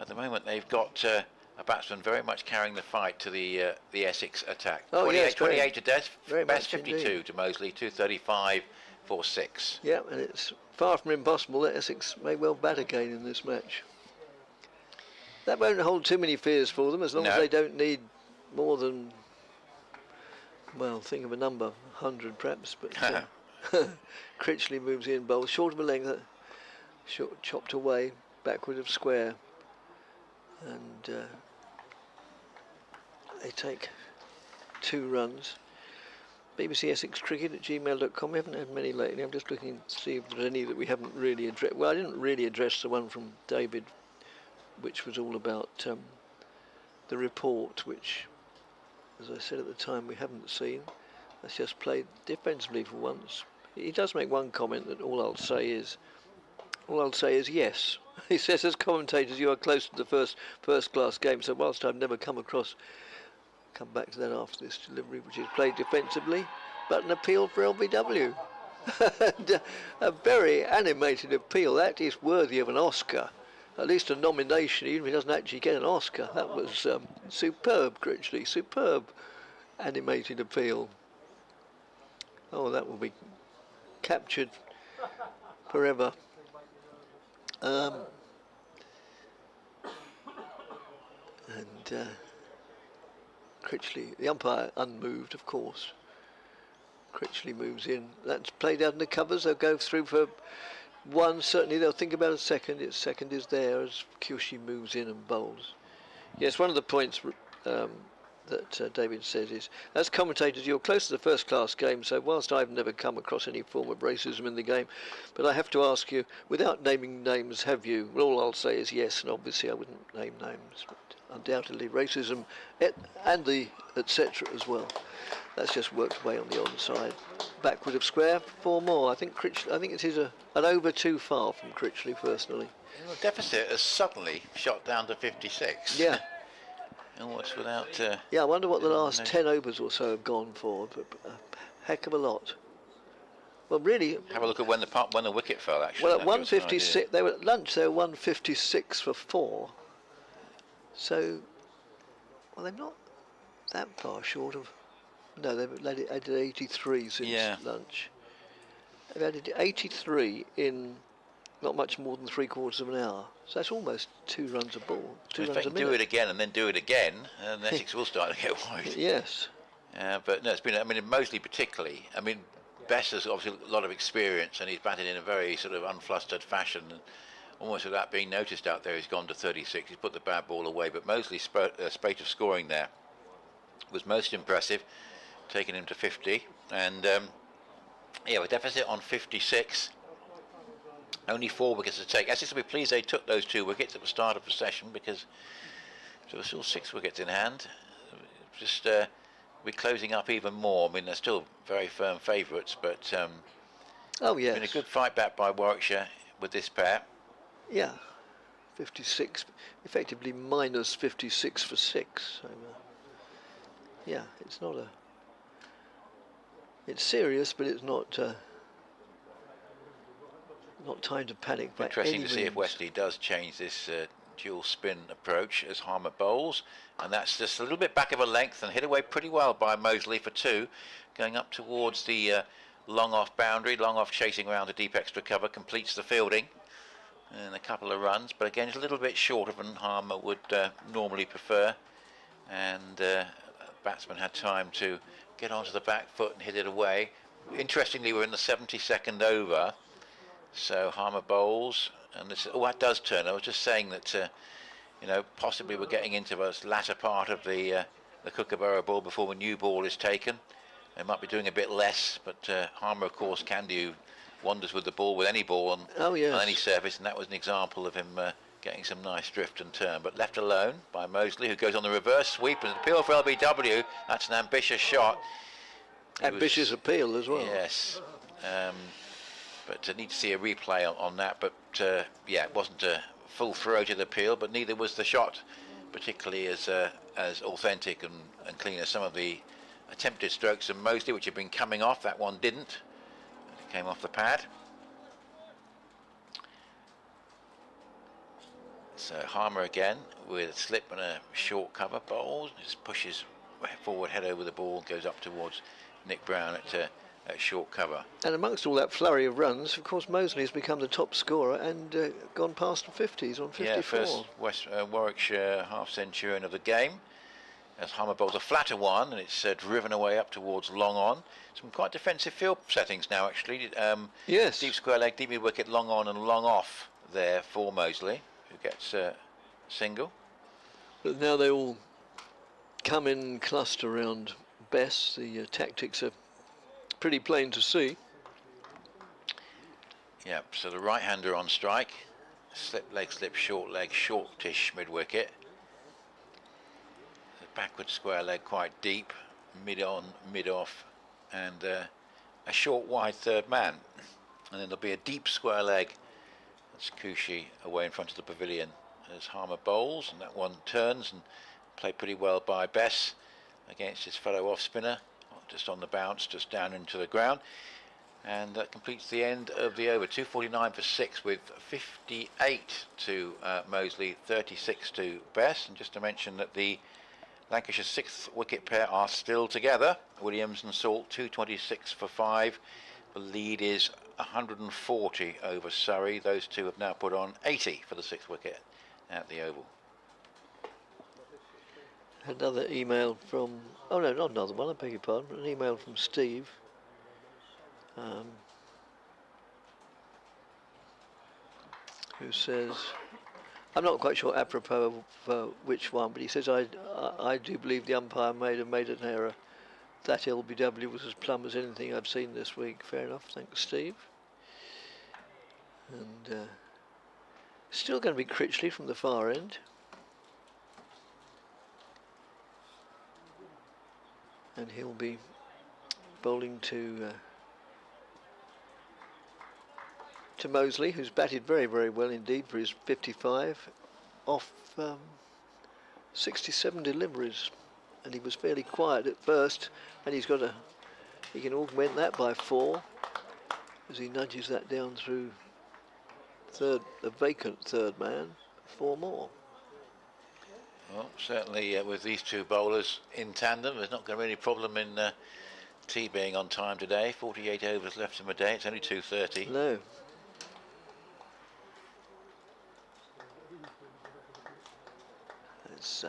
the moment they've got a batsman very much carrying the fight to the Essex attack. Oh, 28, yes, 28 to Des, very best 52 indeed. to Mosley, 235 for 6. Yeah, and it's far from impossible that Essex may well bat again in this match. That won't hold too many fears for them, as long as they don't need more than, well, think of a number, 100 perhaps, but Critchley moves in, bowls short of a length, short, chopped away, backward of square, and they take 2 runs. BBC Essex Cricket at gmail.com. We haven't had many lately. I'm just looking to see if there's any that we haven't really addressed. Well, I didn't really address the one from David, which was all about the report, which, as I said at the time, we haven't seen. That's just played defensively for once. He does make one comment that all I'll say is yes. He says, as commentators, you are close to the first class game. So whilst I've never come back to that after this delivery, which is played defensively, but an appeal for LBW. A very animated appeal. That is worthy of an Oscar. At least a nomination, even if he doesn't actually get an Oscar. That was superb, Critchley. Superb animated appeal. Oh, that will be captured forever. Critchley, the umpire unmoved, of course. Critchley moves in. That's played out in the covers. They'll go through for 1. Certainly they'll think about a second. Its second is there as Cushy moves in and bowls. Yes, one of the points that David says is, as commentators, you're close to the first class game, so whilst I've never come across any form of racism in the game, but I have to ask you, without naming names, have you? Well, all I'll say is yes, and obviously I wouldn't name names, but undoubtedly racism and the etc. as well. That's just worked away on the onside. Backward of square, 4 more. I think it is an over too far from Critchley, personally. Well, deficit has suddenly shot down to 56. Yeah. Almost without. Yeah, I wonder what the last 10 overs or so have gone for. But a heck of a lot. Well, really. Have a look at when the wicket fell. Actually. Well, at 156, they were at lunch. They were 156 for 4. So, well, they're not that far short of. No, they've added 83 since lunch. They've added 83 in not much more than 3/4 of an hour. So that's almost 2 runs a ball. 2 runs a minute. Do it again and then do it again, and Essex will start to get worried. Yes. But no, it's been. I mean, mostly particularly. I mean, Bess has obviously a lot of experience, and he's batted in a very sort of unflustered fashion, and almost without being noticed out there, he's gone to 36. He's put the bad ball away, but Mosley's spate of scoring there was most impressive, taking him to 50, and with deficit on 56. Only 4 wickets to take. Essex will be pleased they took those 2 wickets at the start of the session, because there were still 6 wickets in hand. Just we're closing up even more. I mean, they're still very firm favourites, but oh yes, it's been a good fight back by Warwickshire with this pair. Yeah, 56, effectively minus 56 for 6. So, yeah, it's not a. It's serious, but it's not. Not time to panic. Interesting to see if Wesley does change this dual spin approach as Harmer bowls, and that's just a little bit back of a length and hit away pretty well by Mosley for 2, going up towards the long off boundary. Long off chasing around to deep extra cover, completes the fielding and a couple of runs, but again it's a little bit shorter than Harmer would normally prefer, and batsman had time to get onto the back foot and hit it away. Interestingly, we're in the 72nd over, so Harmer bowls, and this, oh, that does turn. I was just saying that, you know, possibly we're getting into the latter part of the Kookaburra ball before a new ball is taken. They might be doing a bit less, but Harmer, of course, can do wonders with the ball, with any ball on, on any surface, and that was an example of him getting some nice drift and turn. But left alone by Mosley, who goes on the reverse sweep, and appeal for LBW. That's an ambitious shot. Ambitious appeal as well. Yes, but I need to see a replay on that. But yeah, it wasn't a full-throated appeal, but neither was the shot, particularly as authentic and clean as some of the attempted strokes of Mosley, which have been coming off. That one didn't. It came off the pad. So Harmer again with a slip and a short cover, bowls, just pushes forward, head over the ball, goes up towards Nick Brown at short cover. And amongst all that flurry of runs, of course, Mosley has become the top scorer and gone past the 50s on 54. Yeah, first Warwickshire half-centurion of the game. As Harmer bowls a flatter one, and it's driven away up towards long on. Some quite defensive field settings now, actually. Yes. Deep square leg, deep mid wicket, long on and long off there for Mosley, who gets a single. But now they all come in cluster around Bess. The tactics are pretty plain to see. Yep, so the right-hander on strike. Slip leg, shortish mid-wicket. The backward square leg quite deep, mid-on, mid-off, and a short wide third man. And then there'll be a deep square leg. That's Kushi away in front of the pavilion as Harmer bowls, and that one turns and played pretty well by Bess against his fellow off-spinner, just on the bounce, just down into the ground. And that completes the end of the over. 249 for 6 with 58 to Mosley, 36 to Bess. And just to mention that the Lancashire 6th wicket pair are still together. Williams and Salt, 226 for 5. The lead is 140 over Surrey. Those two have now put on 80 for the 6th wicket at the Oval. Another email from, oh no, not another one, I beg your pardon, an email from Steve. Who says, I'm not quite sure apropos of which one, but he says, I do believe the umpire made an error. That LBW was as plumb as anything I've seen this week. Fair enough, thanks Steve. And still going to be Critchley from the far end. And he'll be bowling to Mosley, who's batted very, very well indeed for his 55 off 67 deliveries, and he was fairly quiet at first, and he can augment that by 4 as he nudges that down through the vacant third man, 4 more. Well, certainly with these two bowlers in tandem, there's not going to be any problem in T being on time today. 48 overs left in the day. It's only 2:30. No. It's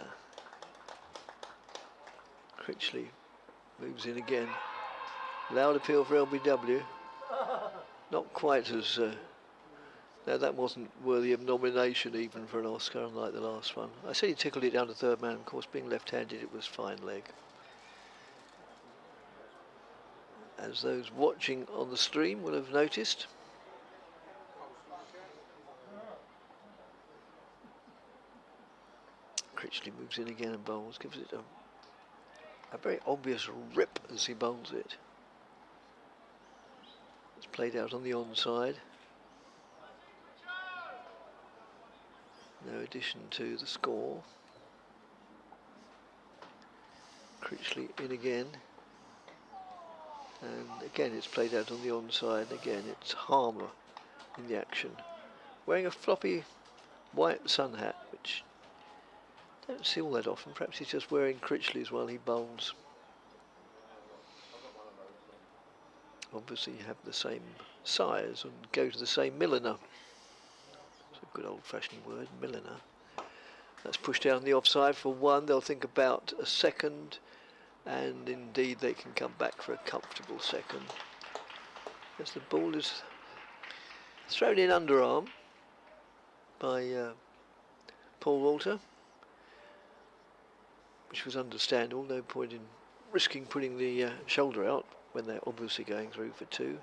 Critchley moves in again. Loud appeal for LBW. Not quite as. No, that wasn't worthy of nomination even for an Oscar, unlike the last one. I said he tickled it down to third man. Of course, being left-handed, it was fine leg. As those watching on the stream will have noticed. Critchley moves in again and bowls, gives it a very obvious rip as he bowls it. It's played out on the onside. No addition to the score. Critchley in again. And again it's played out on the onside. And again it's Harmer in the action. Wearing a floppy white sun hat, which I don't see all that often. Perhaps he's just wearing Critchley's while he bowls. Obviously have the same size and go to the same milliner. Good old-fashioned word, milliner. That's pushed down the offside for 1. They'll think about a second, and indeed they can come back for a comfortable second. As the ball is thrown in underarm by Paul Walter, which was understandable. No point in risking putting the shoulder out when they're obviously going through for two.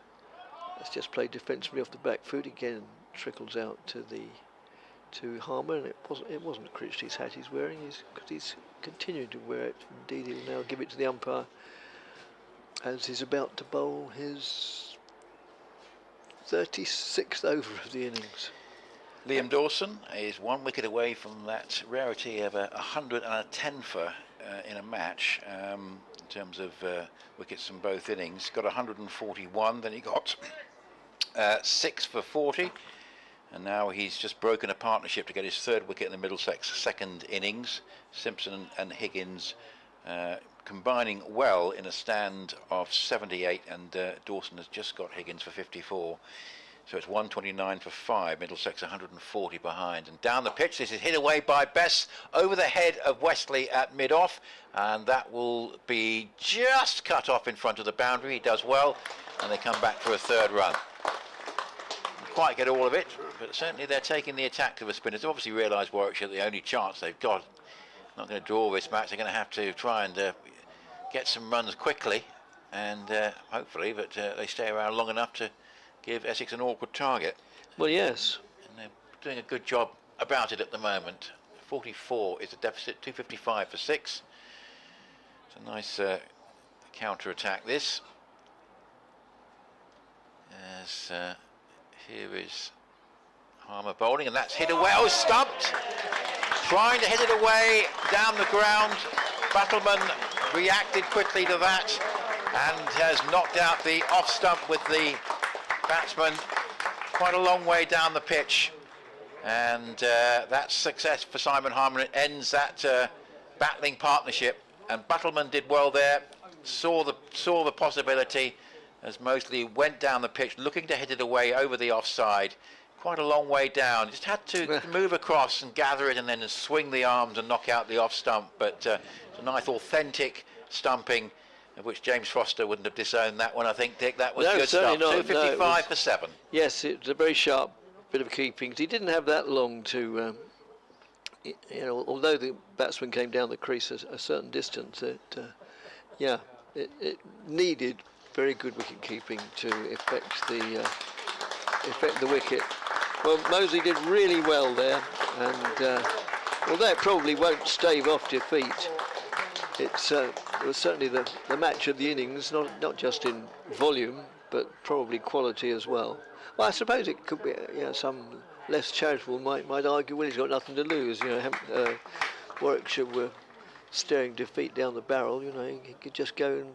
It's just played defensively off the back foot again, trickles out to Harmer, and it wasn't Critchley's hat he's wearing. He's continuing to wear it. Indeed, he'll now give it to the umpire as he's about to bowl his 36th over of the innings. Liam Dawson is 1 wicket away from that rarity of 110-fer in a match in terms of wickets from both innings. Got 141, then he got 6 for 40, and now he's just broken a partnership to get his 3rd wicket in the Middlesex second innings. Simpson and Higgins combining well in a stand of 78, and Dawson has just got Higgins for 54. So it's 129 for 5, Middlesex 140 behind. And down the pitch, this is hit away by Bess over the head of Westley at mid-off, and that will be just cut off in front of the boundary. He does well, and they come back for a 3rd run. Didn't quite get all of it, but certainly they're taking the attack to the spinners. They've obviously realised Warwickshire, the only chance they've got, not going to draw this match, they're going to have to try and get some runs quickly, and hopefully that they stay around long enough to give Essex an awkward target. Well, yes. And they're doing a good job about it at the moment. 44 is the deficit, 255 for 6. It's a nice counter-attack, this. As here is Harmer bowling, and that's hit away. Oh, stumped! Trying to hit it away down the ground. Battleman reacted quickly to that and has knocked out the off stump with the batsman quite a long way down the pitch, and that's success for Simon Harmer. It ends that battling partnership, and Battleman did well there, saw the possibility as Mosley went down the pitch looking to hit it away over the offside, quite a long way down. Just had to move across and gather it and then swing the arms and knock out the off stump, but it's a nice authentic stumping, of which James Foster wouldn't have disowned that one, I think, Dick. That was good stuff. 255 for 7. Yes, it was a very sharp bit of keeping. He didn't have that long to, you know, although the batsman came down the crease a certain distance, it needed very good wicket keeping to affect the wicket. Well, Mosley did really well there, and although it probably won't stave off defeat, it was certainly the match of the innings, not just in volume, but probably quality as well. Well, I suppose it could be, you know, some less charitable might argue, well, he's got nothing to lose. You know, Warwickshire were staring defeat down the barrel. You know, he could just go and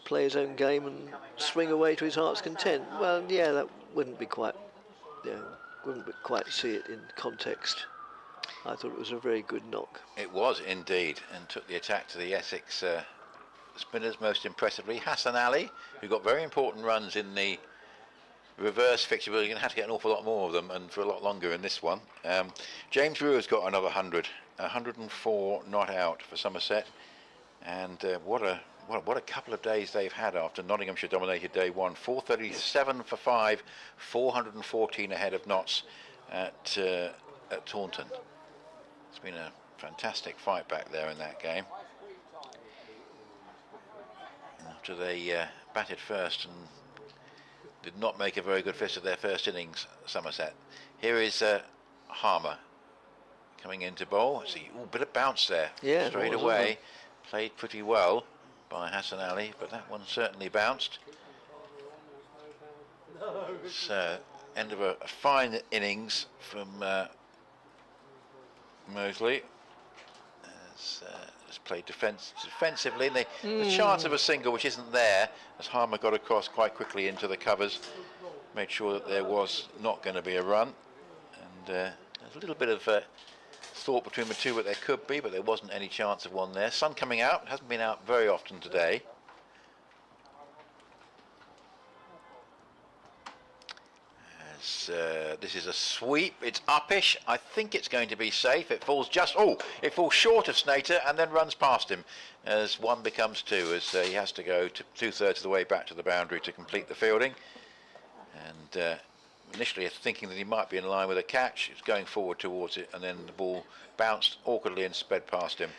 play his own game and swing away to his heart's content. Well, yeah, that wouldn't be quite, wouldn't quite see it in context. I thought it was a very good knock. It was indeed, and took the attack to the Essex spinners most impressively. Hassan Ali, who got very important runs in the reverse fixture, but you're going to have to get an awful lot more of them, and for a lot longer in this one. James Brewer's got another 100, 104 not out for Somerset, and what a couple of days they've had after Nottinghamshire dominated day one. 437 for 5, 414 ahead of Notts at Taunton. It's been a fantastic fight back there in that game. After they batted first and did not make a very good fist of their first innings, Somerset. Here is Harmer coming into bowl. See, a bit of bounce there, straight away. Played pretty well by Hassan Ali, but that one certainly bounced. So, end of a fine innings from Mosley. Has played defensively. And the chance of a single, which isn't there, as Harmer got across quite quickly into the covers, made sure that there was not going to be a run. And there's a little bit of thought between the two that there could be, but there wasn't any chance of one there. Sun coming out, hasn't been out very often today. This is a sweep. It's uppish. I think it's going to be safe. It falls it falls short of Snater and then runs past him as one becomes two, as he has to go to 2/3 of the way back to the boundary to complete the fielding. And initially thinking that he might be in line with a catch, it's going forward towards it, and then the ball bounced awkwardly and sped past him.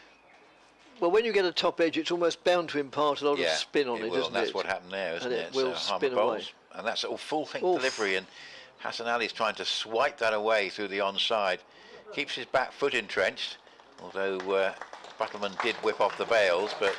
Well, when you get a top edge, it's almost bound to impart a lot of spin on it, will, isn't and that's it? what happened there, isn't and it? It will spin away. And that's a full think delivery, and Hassan Ali's trying to swipe that away through the onside. Keeps his back foot entrenched, although Battleman did whip off the bails, but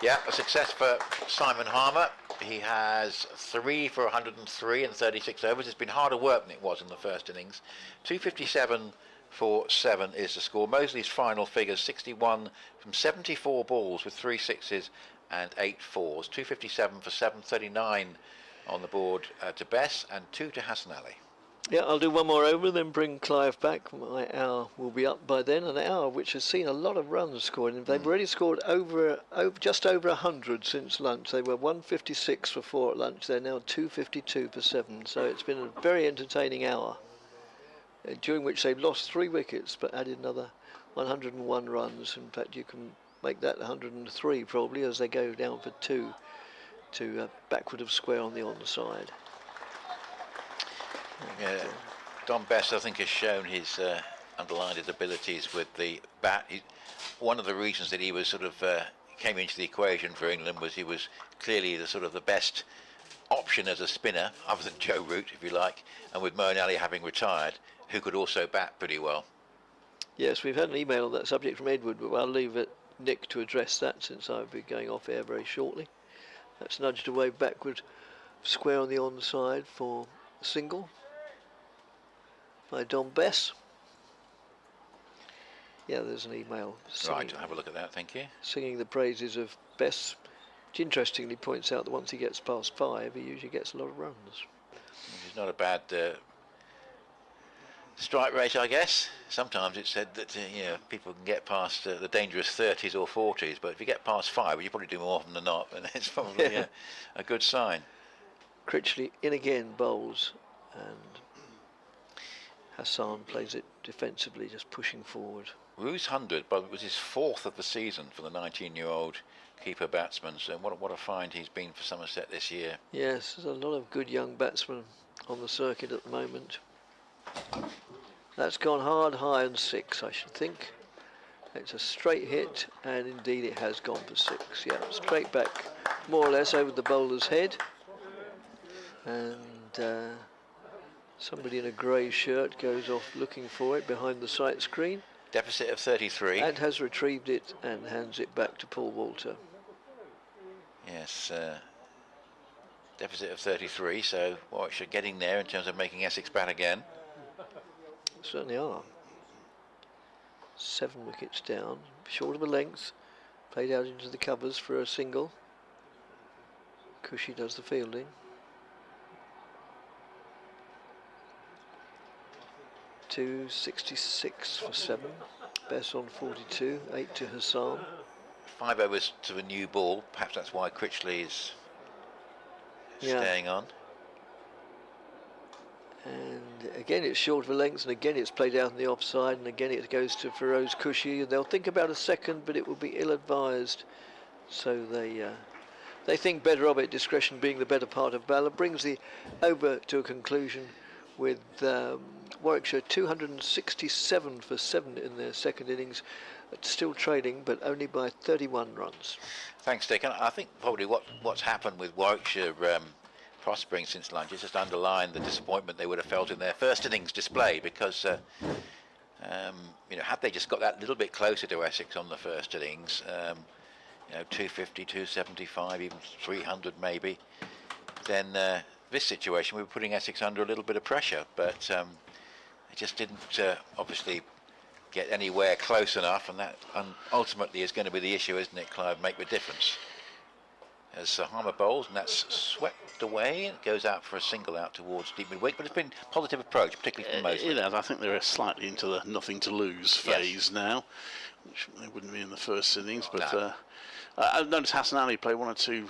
yeah, a success for Simon Harmer. He has 3 for 103 in 36 overs. It's been harder work than it was in the first innings. 257 for 7 is the score. Mosley's final figures, 61 from 74 balls with 3 sixes and 8 fours. 257 for 7, 39 on the board to Bess, and 2 to Hassan Ali. Yeah, I'll do one more over, then bring Clive back. My hour will be up by then. An hour which has seen a lot of runs scored. They've already scored just over 100 since lunch. They were 156 for 4 at lunch. They're now 252 for 7. So it's been a very entertaining hour, during which they've lost 3 wickets but added another 101 runs. In fact, you can make that 103 probably, as they go down for 2 to backward of square on the onside. Yeah, Don Bess, I think, has shown his underlined his abilities with the bat. One of the reasons that he was sort of came into the equation for England was he was clearly the best option as a spinner, other than Joe Root, if you like, and with Moeen Ali having retired, who could also bat pretty well. Yes, we've had an email on that subject from Edward, but I'll leave it Nick to address that, since I'll be going off air very shortly. That's nudged away backward, square on the onside for a single by Don Bess. Yeah, there's an email. Right, I'll have a look at that, thank you. Singing the praises of Bess, which interestingly points out that once he gets past 5, he usually gets a lot of runs. Which is not a bad strike rate, I guess. Sometimes it's said that people can get past the dangerous 30s or 40s, but if you get past 5, you probably do more often than not, and it's probably a good sign. Critchley in again, bowls, and Hassan plays it defensively, just pushing forward. Rue's 100, but it was his 4th of the season for the 19-year-old keeper batsman, so what a find he's been for Somerset this year. Yes, there's a lot of good young batsmen on the circuit at the moment. That's gone hard, high and 6, I should think. It's a straight hit, and indeed it has gone for 6. Yeah, straight back, more or less over the bowler's head. And somebody in a grey shirt goes off looking for it behind the sight screen. Deficit of 33. And has retrieved it and hands it back to Paul Walter. Yes, deficit of 33, so Warwickshire getting there in terms of making Essex bat again. Certainly are. 7 wickets down, short of a length, played out into the covers for a single. Cushy does the fielding. .266 for 7. Bess on 42, 8 to Hassan. 5 overs to a new ball. Perhaps that's why Critchley is staying on. And again it's short of a length, and again it's played out on the offside, and again it goes to Feroz Cushy, and they'll think about a second, but it will be ill-advised. So they think better of it, discretion being the better part of valour. Brings the over to a conclusion with Warwickshire 267 for 7 in their second innings, still trailing, but only by 31 runs. Thanks, Dick. And I think probably what's happened with Warwickshire prospering since lunch is just underlined the disappointment they would have felt in their first innings display, because had they just got that little bit closer to Essex on the first innings, 250, 275, even 300 maybe, then this situation we were putting Essex under a little bit of pressure, but it just didn't obviously get anywhere close enough, and that ultimately is going to be the issue, isn't it, Clive? Make the difference. As Harmer bowls, and that's swept away, and it goes out for a single out towards deep mid-wicket, but it's been a positive approach, particularly from Mosley. It has. I think they're slightly into the nothing to lose phase now, which they wouldn't be in the first innings, but I've noticed Hassan Ali play 1 or 2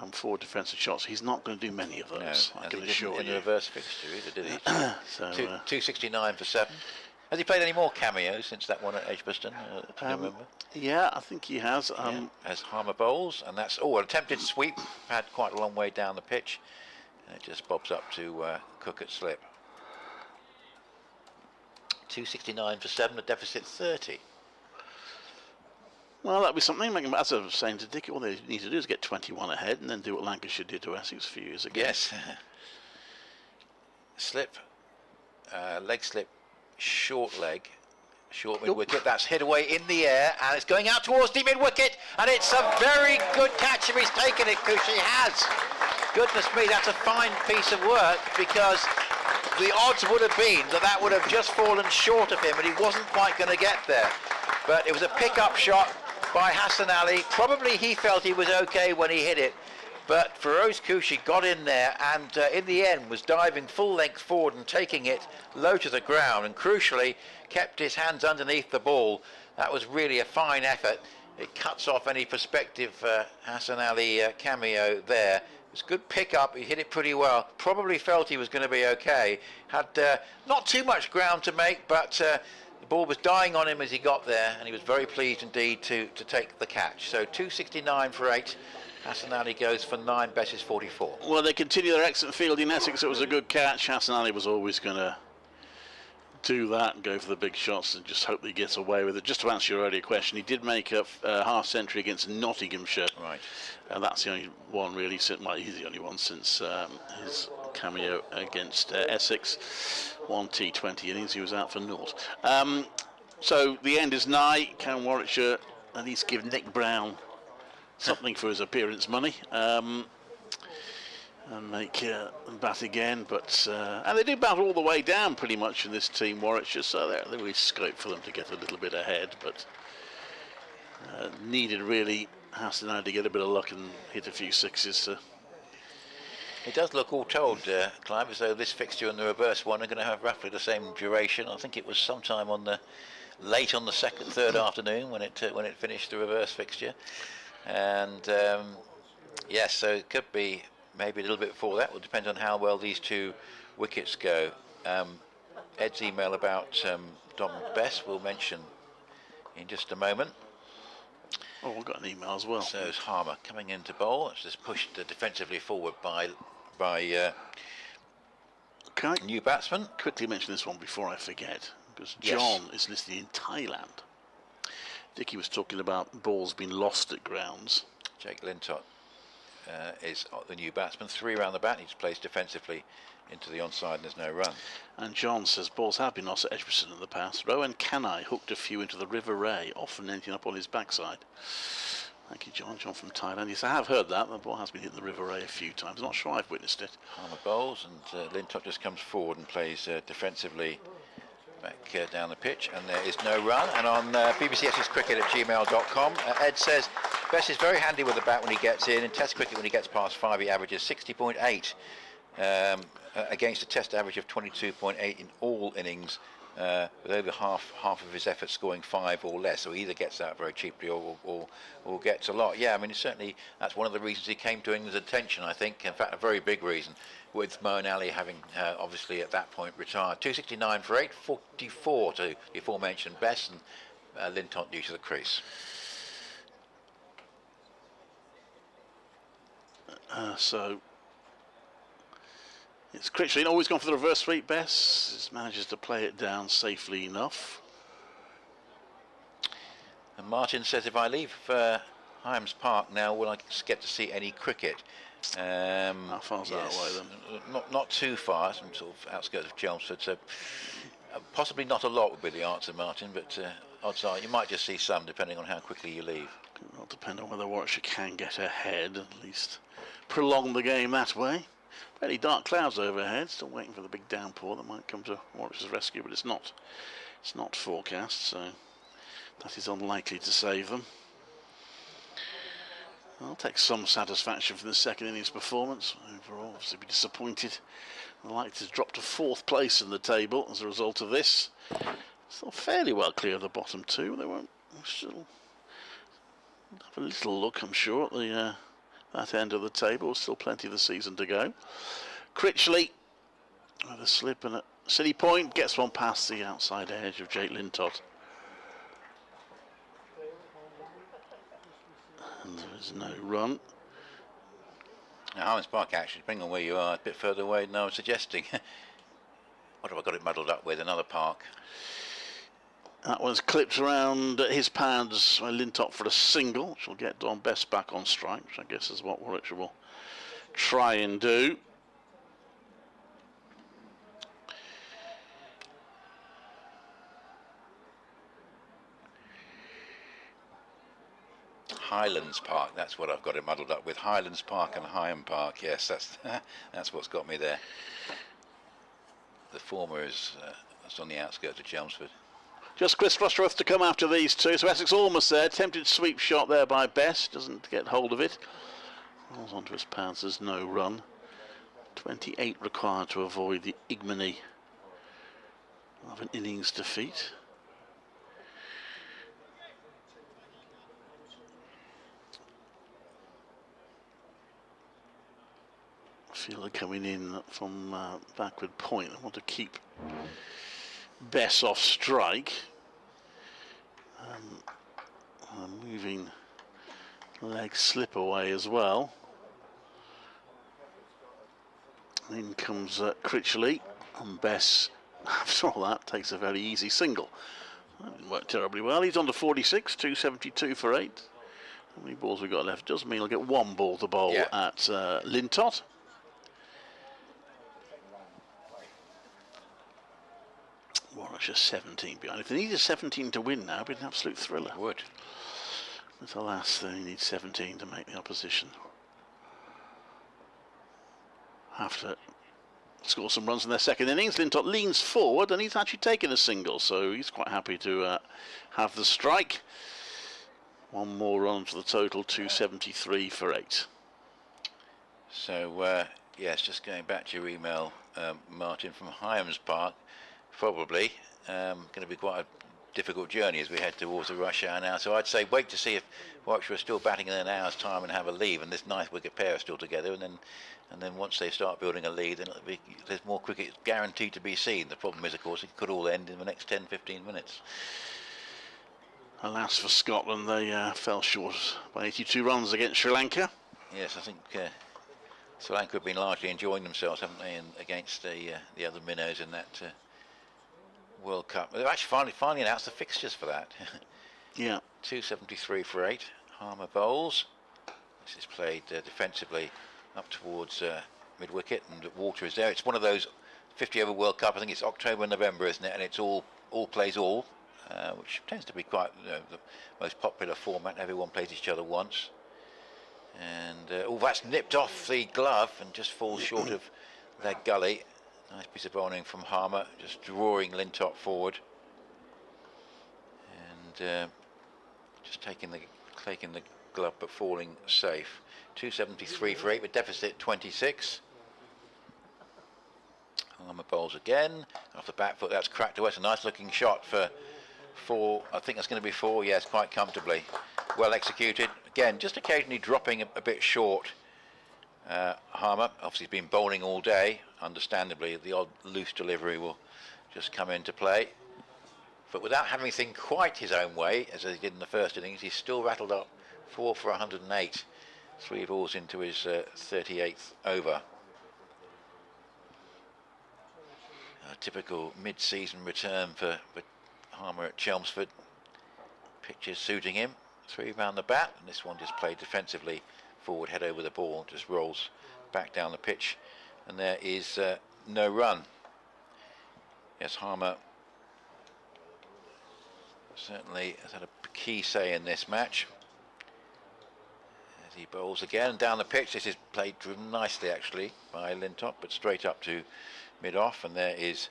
forward defensive shots. He's not going to do many of those, I can assure you. In the reverse fixture either, did he? So, 269 for 7. Has he played any more cameos since that one at Edgbaston? Do you remember? Yeah, I think he has. As Harmer bowls, and that's an attempted sweep, had quite a long way down the pitch, and it just bobs up to Cook at slip. 269 for 7, a deficit 30. Well, that'd be something. As I was saying to Dicky, all they need to do is get 21 ahead and then do what Lancashire did to Essex a few years ago. Yes. Slip, leg slip, short leg, short mid-wicket. That's hit away in the air, and it's going out towards the mid-wicket, and it's a very good catch if he's taken it, Cushy has. Goodness me, that's a fine piece of work, because the odds would have been that would have just fallen short of him, and he wasn't quite going to get there. But it was a pick-up shot by Hassan Ali. Probably he felt he was okay when he hit it, but Feroz Kushi got in there and in the end was diving full length forward and taking it low to the ground, and crucially kept his hands underneath the ball. That was really a fine effort. It cuts off any prospective Hassan Ali cameo there. It was a good pick-up, he hit it pretty well. Probably felt he was going to be okay. Had not too much ground to make, but the ball was dying on him as he got there, and he was very pleased indeed to take the catch. So 269 for 8. Hassan Ali goes for 9, Bess is 44. Well, they continue their excellent field in Essex. It was a good catch. Hassan Ali was always going to do that and go for the big shots and just hope that he gets away with it. Just to answer your earlier question, he did make a half century against Nottinghamshire. Right. That's the only one really. Well, he's the only one since his cameo against Essex. 1 T20 innings, he was out for naught. So the end is nigh. Can Warwickshire at least give Nick Brown something for his appearance money, and make them bat again? But and they do bat all the way down pretty much in this team, Warwickshire, so there is scope for them to get a little bit ahead, but needed really Hassan Ali to get a bit of luck and hit a few sixes. It does look all told, Clive, as though this fixture and the reverse one are going to have roughly the same duration. I think it was sometime on the late on the third afternoon when it finished the reverse fixture. And yes, so it could be maybe a little bit before that. Will depend on how well these two wickets go. Ed's email about Dom Bess we'll mention in just a moment. Oh, I've got an email as well. So is Harmer coming into bowl. It's just pushed defensively forward by Can I new batsman. Quickly mention this one before I forget, because John is listed in Thailand. Dicky was talking about balls being lost at grounds. Jake Lintott is the new batsman. 3 around the bat. He's placed defensively into the onside, and there's no run. And John says balls have been lost at Edgbaston in the past. Rowan Kanai hooked a few into the River Ray, often ending up on his backside. Thank you, John. John from Thailand. Yes, I have heard that. The ball has been hit the River Ray a few times. I'm not sure I've witnessed it. Harmer bowls, and Lintott just comes forward and plays defensively back down the pitch, and there is no run. And on bbcscricket@gmail.com, Ed says Bess is very handy with the bat when he gets in Test cricket. When he gets past 5, he averages 60.8 against a Test average of 22.8 in all innings, with over half of his efforts scoring 5 or less. So he either gets out very cheaply or gets a lot. Yeah, I mean, certainly that's one of the reasons he came to England's attention, I think. In fact, a very big reason, with Moeen Ali having obviously at that point retired. 269 for 8, 44 to the aforementioned Bess, and Lintott due to the crease. So it's Critchley always gone for the reverse sweep. Bess manages to play it down safely enough. And Martin says, if I leave Hyams Park now, will I get to see any cricket? How far is that away then? Not too far, some sort of outskirts of Chelmsford, so possibly not a lot would be the answer, Martin, but odds are you might just see some depending on how quickly you leave. It'll depend on whether Warwickshire can get ahead, at least prolong the game that way. Fairly dark clouds overhead, still waiting for the big downpour that might come to Warwickshire's rescue, but it's not forecast, so that is unlikely to save them. I'll take some satisfaction from the second innings performance. Overall, obviously be disappointed. I'd like to drop to 4th place in the table as a result of this. Still fairly well clear of the bottom 2. They won't still have a little look, I'm sure, at the that end of the table. Still plenty of the season to go. Critchley with a slip and a silly point, gets one past the outside edge of Jake Lintott. And there is no run. Now, Harmons Park actually, depending on where you are, a bit further away than I was suggesting. What have I got it muddled up with? Another park. That one's clipped around his pads by Lintott for a single, which will get Don Best back on strike, which I guess is what Warwickshire will try and do. Highlands Park, that's what I've got it muddled up with. Highlands Park and Higham Park, yes, that's what's got me there. The former is on the outskirts of Chelmsford. Just Chris Rushworth to come after these two. So Essex almost there. Tempted sweep shot there by Best. Doesn't get hold of it. Rolls onto his pads. There's no run. 28 required to avoid the ignominy of an innings defeat. Fielder coming in from backward point. I want to keep Bess off strike. Moving leg slip away as well. In comes Critchley, and Bess, after all that, takes a very easy single. That didn't work terribly well. He's on to 46, 272 for 8. How many balls we got left? Does mean he'll get one ball to bowl at Lintott. Warwickshire 17 behind. If they needed 17 to win now, it'd be an absolute thriller. It would. But alas, they need 17 to make the opposition have to score some runs in their second innings. Lintott leans forward and he's actually taken a single, so he's quite happy to have the strike. One more run for the total, 273 for 8. So, yes, just going back to your email, Martin, from Highams Park, probably going to be quite a difficult journey as we head towards the rush hour now. So I'd say wait to see if Warwickshire are still batting in an hour's time and have a leave, and this nice wicket pair are still together, and then once they start building a lead, then there's more cricket guaranteed to be seen. The problem is, of course, it could all end in the next 10-15 minutes. Alas for Scotland, they fell short by 82 runs against Sri Lanka. Yes, I think Sri Lanka have been largely enjoying themselves, haven't they, against the other minnows in that World Cup. They've actually finally announced the fixtures for that. Yeah. 273 for 8. Harmer bowls. This is played defensively up towards mid-wicket, and water is there. It's one of those 50-over World Cup. I think it's October and November, isn't it? And it's all plays all, which tends to be quite the most popular format. Everyone plays each other once. And that's nipped off the glove and just falls short of leg gully. Nice piece of bowling from Harmer, just drawing Lintott forward, and just taking the glove but falling safe. 273 for 8 with deficit 26. Harmer bowls again off the back foot. That's cracked away. It's a nice looking shot for 4. I think that's going to be 4. Yes, quite comfortably. Well executed. Again, just occasionally dropping a bit short. Harmer obviously has been bowling all day. Understandably, the odd loose delivery will just come into play. But without having anything quite his own way, as he did in the first innings, he's still rattled up 4 for 108. 3 balls into his 38th over. A typical mid-season return for Harmer at Chelmsford. Pitches suiting him. 3 round the bat, and this one just played defensively forward, head over the ball, just rolls back down the pitch, and there is no run. Yes, Harmer certainly has had a key say in this match. As he bowls again down the pitch, this is played nicely actually by Lintott, but straight up to mid-off, and there is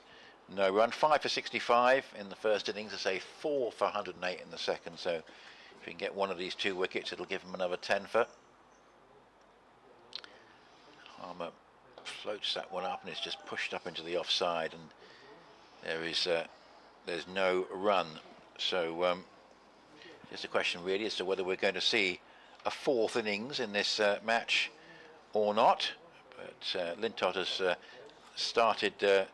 no run. 5 for 65 in the first innings, I say 4 for 108 in the second, so if he can get one of these 2 wickets, it'll give him another 10 for. Harmer floats that one up and it's just pushed up into the offside, and there's no run. So just a question really as to whether we're going to see a fourth innings in this match or not. But Lintott has started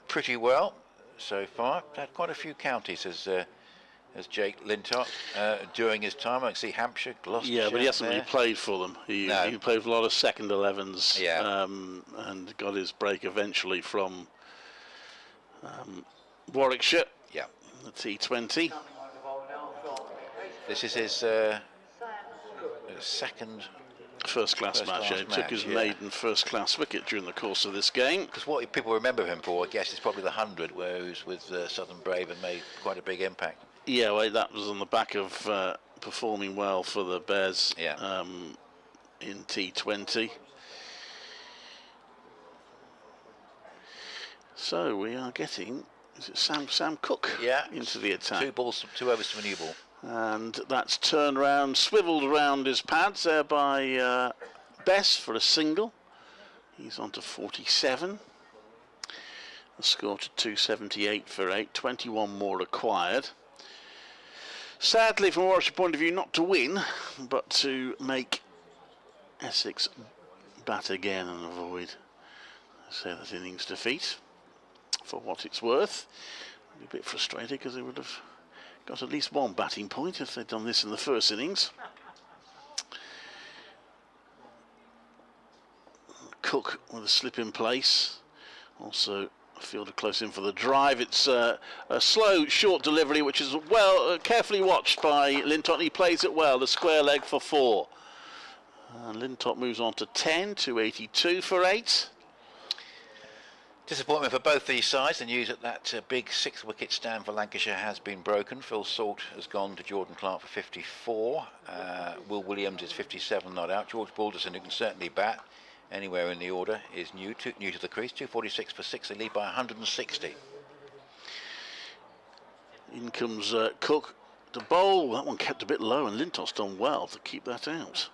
pretty well so far. Had quite a few counties as Jake Lintott during his time. I can see Hampshire, Gloucestershire. Yeah, but he hasn't really played for them. He played for a lot of second 11s, and got his break eventually from Warwickshire. Yeah, the T20. This is his second first-class match. He took his maiden first-class wicket during the course of this game. Because what people remember him for, I guess, is probably the 100, where he was with Southern Brave and made quite a big impact. Yeah, well, that was on the back of performing well for the Bears in T20. So we are getting, is it Sam Cook into the attack? 2 balls, 2 overs to a new ball. And that's turned round, swiveled around his pads there by Bess for a single. He's on to 47. The score to 278 for 8, 21 more required. Sadly, from a Warwickshire point of view, not to win, but to make Essex bat again and avoid, say, that innings defeat. For what it's worth, I'd be a bit frustrated because they would have got at least 1 batting point if they'd done this in the first innings. Cook with a slip in place. Also a fielder close in for the drive. It's a slow, short delivery, which is well carefully watched by Lintott. He plays it well, the square leg for 4. And Lintott moves on to 10, 282 for 8. Disappointment for both these sides. The news that big 6th wicket stand for Lancashire has been broken. Phil Salt has gone to Jordan Clark for 54. Will Williams is 57, not out. George Balderson, who can certainly bat anywhere in the order, is new to the crease. 246 for 6. They lead by 160. In comes Cook to bowl. That one kept a bit low, and Lintott's done well to keep that out.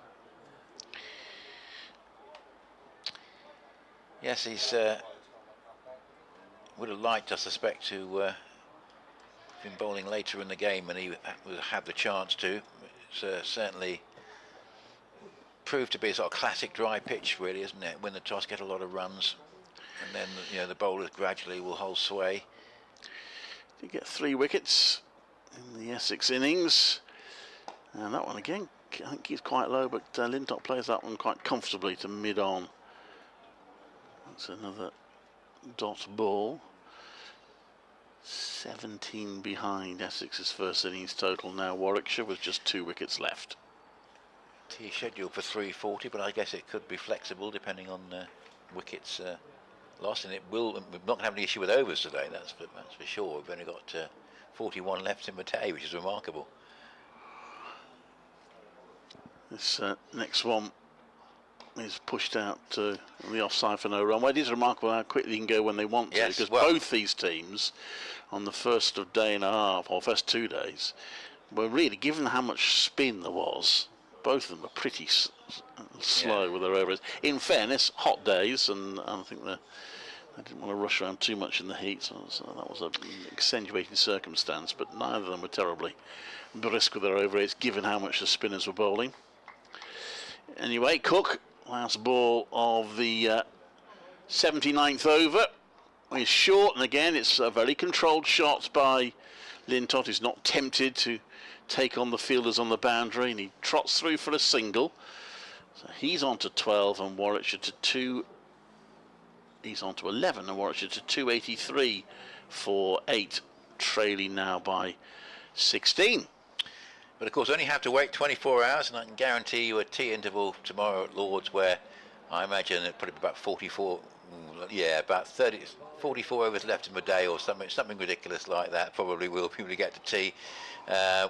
Yes, he's would have liked, I suspect, to been bowling later in the game, and he would have the chance to. It's certainly proved to be a sort of classic dry pitch, really, isn't it? Win the toss, get a lot of runs, and then the bowlers gradually will hold sway. Did get 3 wickets in the Essex innings, and that one again, I think he's quite low, but Lintott plays that one quite comfortably to mid-on. That's another dot ball. 17 behind Essex's first innings total now. Warwickshire with just 2 wickets left. He's scheduled for 340, but I guess it could be flexible depending on wickets lost, and it will. We're not going to have any issue with overs today. That's for sure. We've only got 41 left in the day, which is remarkable. This next one is pushed out to the offside for no run. Well, it is remarkable how quickly they can go when they want to, because both these teams on the first day and a half, or first 2 days, were really, given how much spin there was, both of them were pretty slow with their overs. In fairness, hot days, and I think they didn't want to rush around too much in the heat, so that was an accentuating circumstance, but neither of them were terribly brisk with their over rates, given how much the spinners were bowling. Anyway, Cook, last ball of the 79th over, is short, and again it's a very controlled shot by Lintott. He's not tempted to take on the fielders on the boundary, and he trots through for a single. So he's on to 12 and Warwickshire to 2. He's on to 11 and Warwickshire to 283 for 8, trailing now by 16. But of course, only have to wait 24 hours, and I can guarantee you a tea interval tomorrow at Lord's, where I imagine it'll probably be about 44. Yeah, about 44 overs left in the day, or something ridiculous like that. Probably will people get to tea.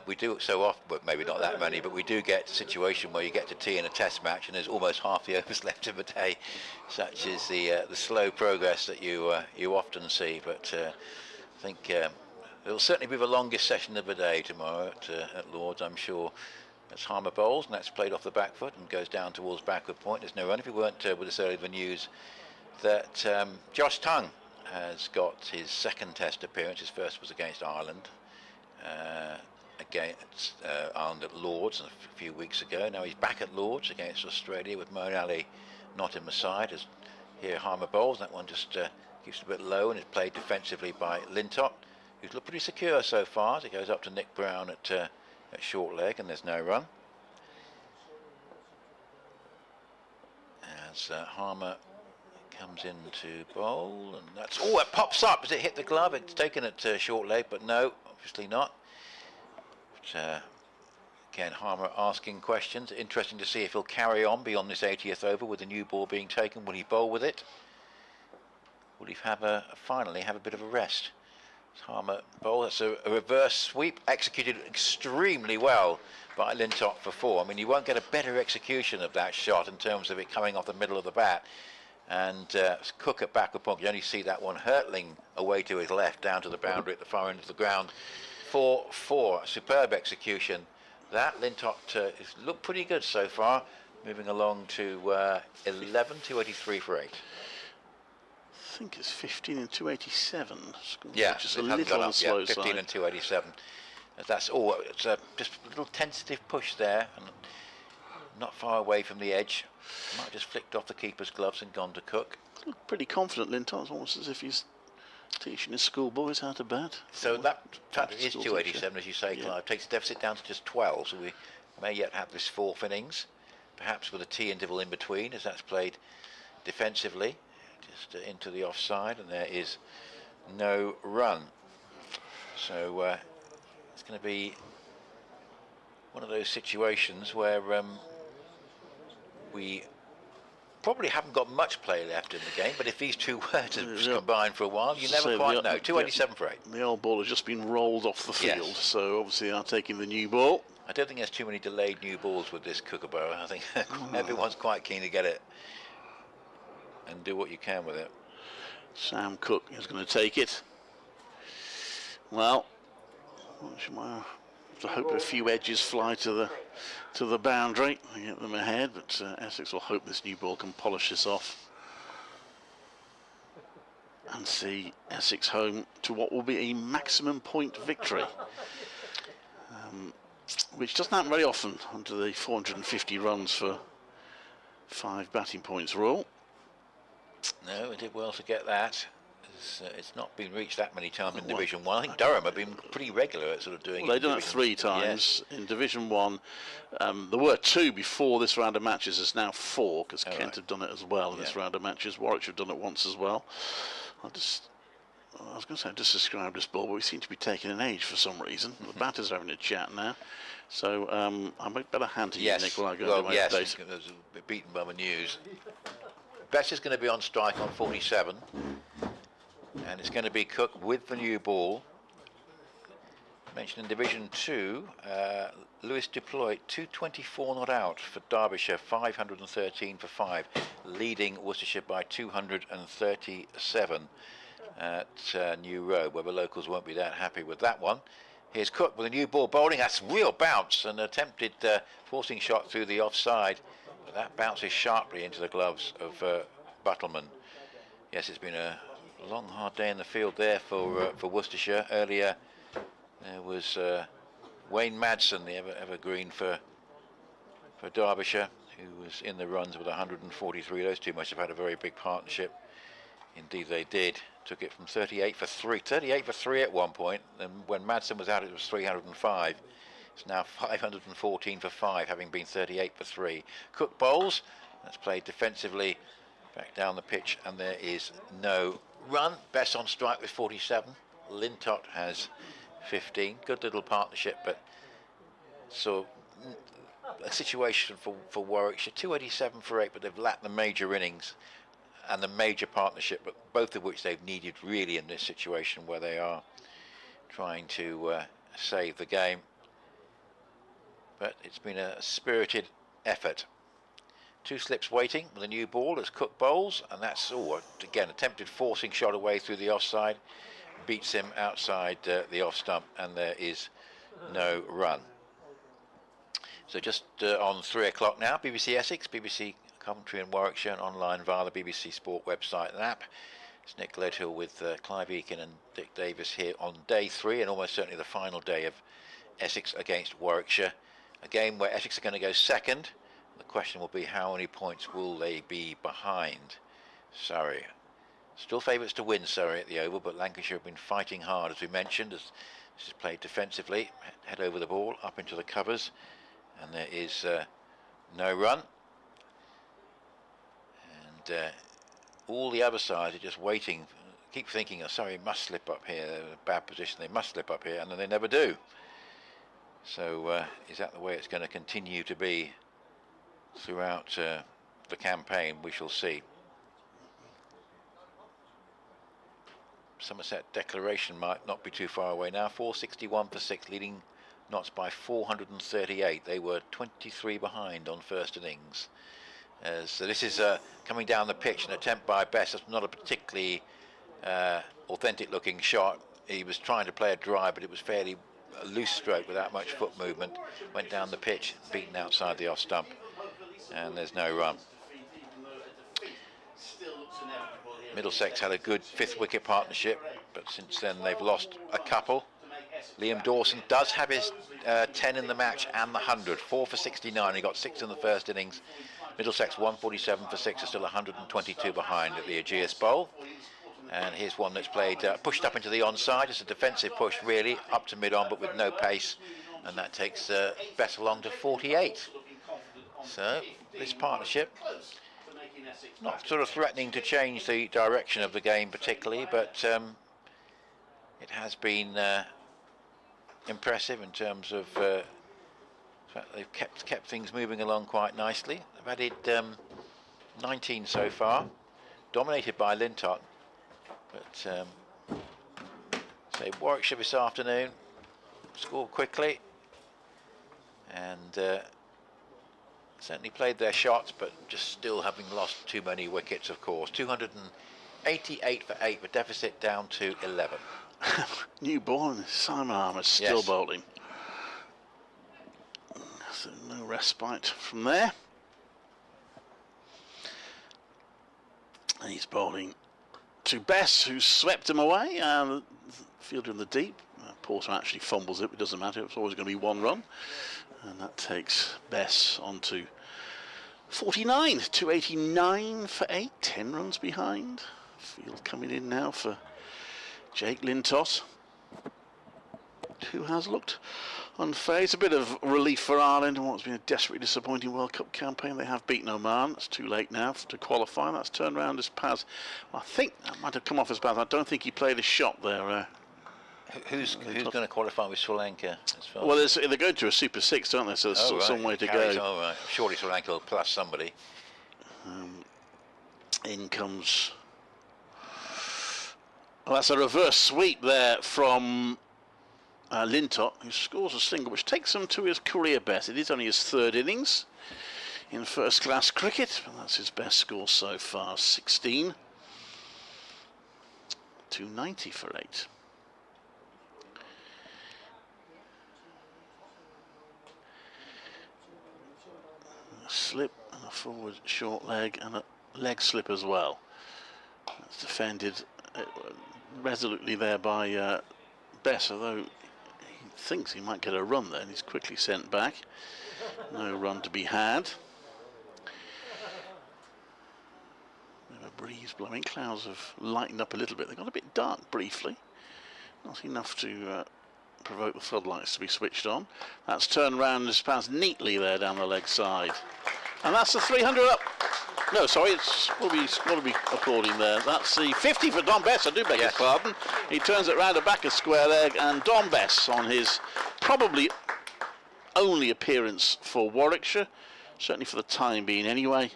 We do it so often, but maybe not that many. But we do get a situation where you get to tea in a Test match, and there's almost half the overs left in the day. Such is the slow progress that you often see. But I think it'll certainly be the longest session of the day tomorrow at Lord's, I'm sure. That's Harmer bowls, and that's played off the back foot and goes down towards backward point. There's no run. If you weren't with us earlier, the news that Josh Tongue has got his second Test appearance. His first was against Ireland. against Ireland at Lords a few weeks ago. Now he's back at Lords against Australia with Moeen Ali not in the side. As here Harmer bowls, that one just keeps it a bit low and is played defensively by Lintott, who's looked pretty secure so far as it goes up to Nick Brown at short leg, and there's no run. As Harmer comes in to bowl, and that's, oh, it pops up as it hit the glove. It's taken at short leg, but no, obviously not. But, again, Harmer asking questions. Interesting to see if he'll carry on beyond this 80th over with the new ball being taken. Will he bowl with it? Will he finally have a bit of a rest? Harmer bowl. That's a reverse sweep, executed extremely well by Lintott for 4. I mean, you won't get a better execution of that shot in terms of it coming off the middle of the bat. And Cook at backward point, you only see that one hurtling away to his left down to the boundary at the far end of the ground. 4-4, superb execution. That Lintott has looked pretty good so far, moving along to 11, 283 for 8. I think it's 15 and 287. Yeah, just a little on the slow 15 side. and 287. That's all. It's just a little tentative push there, and not far away from the edge. Might have just flicked off the keeper's gloves and gone to Cook. Looked pretty confident, Lintott. It's almost as if he's teaching his schoolboys how to bat. So that is 287, as you say, Clive. Takes the deficit down to just 12, so we may yet have this 4th innings, perhaps with a tea interval in between, as that's played defensively, just into the offside, and there is no run. So it's going to be one of those situations where we probably haven't got much play left in the game, but if these two were to combine for a while, you never quite know. 287 for 8. The old ball has just been rolled off the field, so obviously they are taking the new ball. I don't think there's too many delayed new balls with this Kookaburra. I think everyone's quite keen to get it and do what you can with it. Sam Cook is going to take it. Well, I hope a few edges fly to the boundary and get them ahead, but Essex will hope this new ball can polish this off and see Essex home to what will be a maximum point victory, which doesn't happen very often under the 450 runs for 5 batting points rule. No, it did well to get that. It's not been reached that many times in Division 1. I think Durham have been pretty regular at sort of doing it. Well, they've done it 3 times in Division 1. There were 2 before this round of matches. There's now 4 because Kent have done it as well in this round of matches. Warwickshire have done it once as well. I was going to say I just described this ball, but we seem to be taking an age for some reason. The batters are having a chat now. So I might better hand to you, Nick, while I go to my update. I was beaten by the news. Best is going to be on strike on 47. And it's going to be Cook with the new ball. Mentioned in Division 2, Lewis Duploy, 224 not out for Derbyshire, 513 for 5, leading Worcestershire by 237 at New Road, where the locals won't be that happy with that one. Here's Cook with a new ball bowling. That's real bounce, and attempted forcing shot through the offside. But that bounces sharply into the gloves of Buttleman. Yes, it's been a long, hard day in the field there for Worcestershire. Earlier, there was Wayne Madsen, the evergreen for Derbyshire, who was in the runs with 143. Those two must have had a very big partnership. Indeed, they did. Took it from 38 for 3. 38 for 3 at one point, and when Madsen was out, it was 305. It's now 514 for 5, having been 38 for 3. Cook bowls. That's played defensively back down the pitch, and there is no run. Best on strike with 47. Lintott has 15. Good little partnership, but so a situation for Warwickshire. 287 for 8, but they've lacked the major innings and the major partnership, but both of which they've needed really in this situation where they are trying to save the game. But it's been a spirited effort. 2 slips waiting with a new ball as Cook bowls, and that's again attempted forcing shot away through the offside, beats him outside the off stump, and there is no run. So just on 3 o'clock now, BBC Essex, BBC commentary in Warwickshire, and online via the BBC Sport website and app. It's Nick Leadhill with Clive Eakin and Dick Davis here on day 3, and almost certainly the final day of Essex against Warwickshire. A game where Essex are going to go second. The question will be how many points will they be behind Surrey. Still favourites to win Surrey at the Oval, but Lancashire have been fighting hard, as we mentioned, as this is played defensively. Head over the ball, up into the covers, and there is no run. And all the other sides are just waiting, keep thinking, oh, Surrey must slip up here, they're in a bad position, they must slip up here, and then they never do. So is that the way it's going to continue to be throughout the campaign? We shall see. Somerset Declaration might not be too far away now. 461 for 6, leading Notts by 438. They were 23 behind on first innings. So this is coming down the pitch, an attempt by Bess. That's not a particularly authentic looking shot. He was trying to play a drive, but it was fairly a loose stroke without much foot movement. Went down the pitch, beaten outside the off stump, and there's no run. Middlesex had a good 5th wicket partnership, but since then they've lost a couple. Liam Dawson does have his 10 in the match and the 100, 4 for 69. He got 6 in the first innings. Middlesex 147 for 6 are still 122 behind at the Aegeus Bowl. And here's one that's played pushed up into the onside. It's a defensive push really, up to mid-on but with no pace, and that takes Bess along to 48. So this partnership not sort of threatening to change the direction of the game particularly, but it has been impressive in terms of they've kept things moving along quite nicely. They've added 19 so far, dominated by Lintott. But say Warwickshire this afternoon scored quickly and certainly played their shots, but just still having lost too many wickets, of course. 288 for 8, the deficit down to 11. New ball, and Simon Armour's still bowling. So no respite from there. And he's bowling to Bess, who swept him away. Fielder in the deep. Porter actually fumbles it, but it doesn't matter. It's always going to be 1 run. And that takes Bess on to 49. 289 for 8. 10 runs behind. Field coming in now for Jake Lintott, who has looked unfair. It's a bit of relief for Ireland in what's been a desperately disappointing World Cup campaign. They have beaten Oman. It's too late now to qualify. That's turned around as Paz. Well, I think that might have come off as Paz. I don't think he played a shot there. Who's going to qualify with Sri Lanka? Well, they're going to a Super 6, don't they? So there's some way to go. Oh, right. Surely Sri Lanka will plus somebody. In comes... Well, that's a reverse sweep there from Lintott, who scores a single, which takes him to his career best. It is only his 3rd innings in first-class cricket, but that's his best score so far, 16. 290 for 8. A slip and a forward short leg and a leg slip as well. That's defended resolutely there by Bess, although he thinks he might get a run there, and he's quickly sent back. No run to be had. A breeze blowing. Clouds have lightened up a little bit. They got a bit dark briefly. Not enough to provoke the floodlights to be switched on. That's turned round and just passed neatly there down the leg side. And that's the 300 up. No, sorry, it's what are we applauding there? That's the 50 for Don Bess, I do beg his pardon. He turns it round the back of square leg, and Don Bess, on his probably only appearance for Warwickshire, certainly for the time being anyway,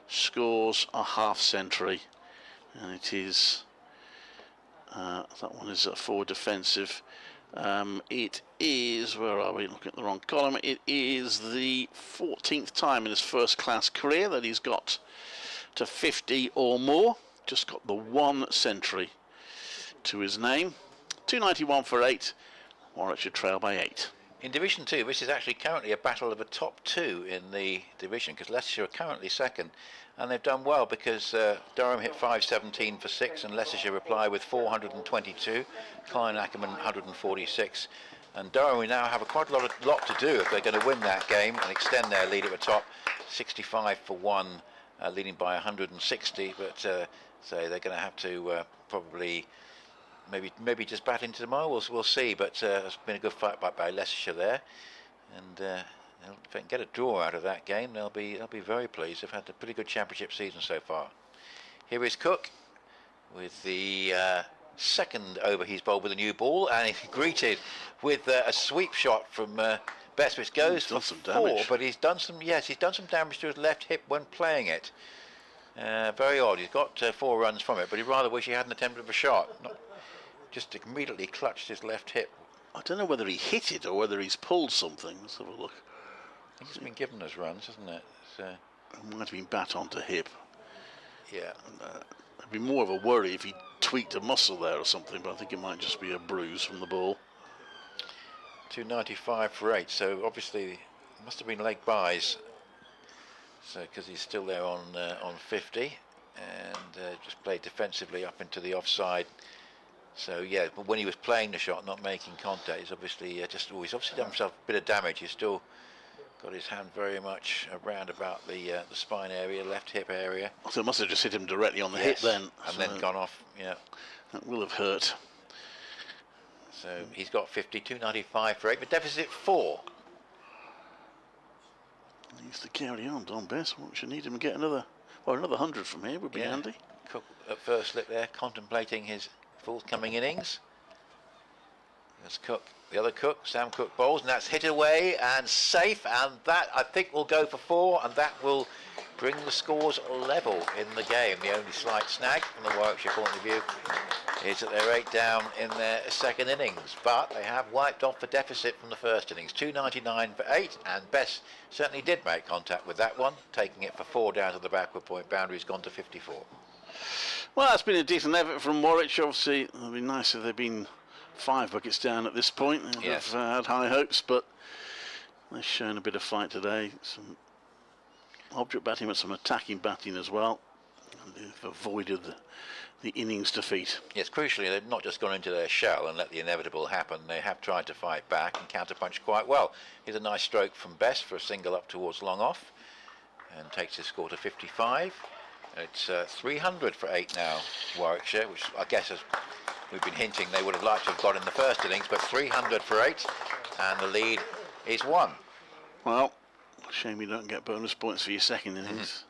scores a half century. And it is, that one is a forward defensive. It is, where are we? Looking at the wrong column. It is the 14th time in his first-class career that he's got to 50 or more. Just got the 1 century to his name. 291 for 8. Warwickshire trail by 8. In Division 2, this is actually currently a battle of the top 2 in the division, because Leicestershire are currently second, and they've done well because Durham hit 517 for 6, and Leicestershire reply with 422. Klein Ackerman 146. And Durham will now have quite a lot to do if they're going to win that game and extend their lead at the top. 65 for 1, leading by 160. But so they're going to have to probably maybe just bat into tomorrow. We'll see. But it's been a good fight by Leicestershire there, and if they can get a draw out of that game, they'll be very pleased. They've had a pretty good championship season so far. Here is Cook with the second over he's bowled with a new ball, and he's greeted with a sweep shot from Best, which goes for some 4, damage. but he's done some damage to his left hip when playing it. Very odd. He's got 4 runs from it, but he'd rather wish he hadn't attempted a shot. Just immediately clutched his left hip. I don't know whether he hit it or whether he's pulled something. Let's have a look. I think it's been given us runs, hasn't it? So it might have been bat onto hip. Yeah. It'd be more of a worry if he tweaked a muscle there or something, but I think it might just be a bruise from the ball. 295 for 8, so obviously must have been leg buys. So because he's still there on 50, and just played defensively up into the offside. So yeah, but when he was playing the shot, not making contact, he's obviously he's obviously done himself a bit of damage. He's still got his hand very much around about the spine area, left hip area. So it must have just hit him directly on the hip then. And then gone off, yeah. That will have hurt. So he's got 50, 295 for 8, but deficit 4. He needs to carry on, Don Bess. We should need him to get another 100 from here would be handy. Cook at first slip there, contemplating his forthcoming innings. There's Cook, the other Cook, Sam Cook bowls, and that's hit away and safe, and that I think will go for 4, and that will bring the scores level in the game. The only slight snag from the Warwickshire point of view is that they're 8 down in their second innings, but they have wiped off the deficit from the first innings. 299 for 8, and Bess certainly did make contact with that one, taking it for 4 down to the backward point. Boundary's gone to 54. Well, that's been a decent effort from Warwickshire. Obviously, it would be nice if they'd been 5 wickets down at this point. Yes. They've had high hopes, but they've shown a bit of fight today. Some object batting, but some attacking batting as well. And they've avoided the innings defeat. Yes, crucially, they've not just gone into their shell and let the inevitable happen. They have tried to fight back and counterpunch quite well. Here's a nice stroke from Bess for a single up towards long off, and takes his score to 55. It's 300 for 8 now, Warwickshire, which I guess, as we've been hinting, they would have liked to have got in the first innings, but 300 for 8, and the lead is 1. Well, shame you don't get bonus points for your second innings.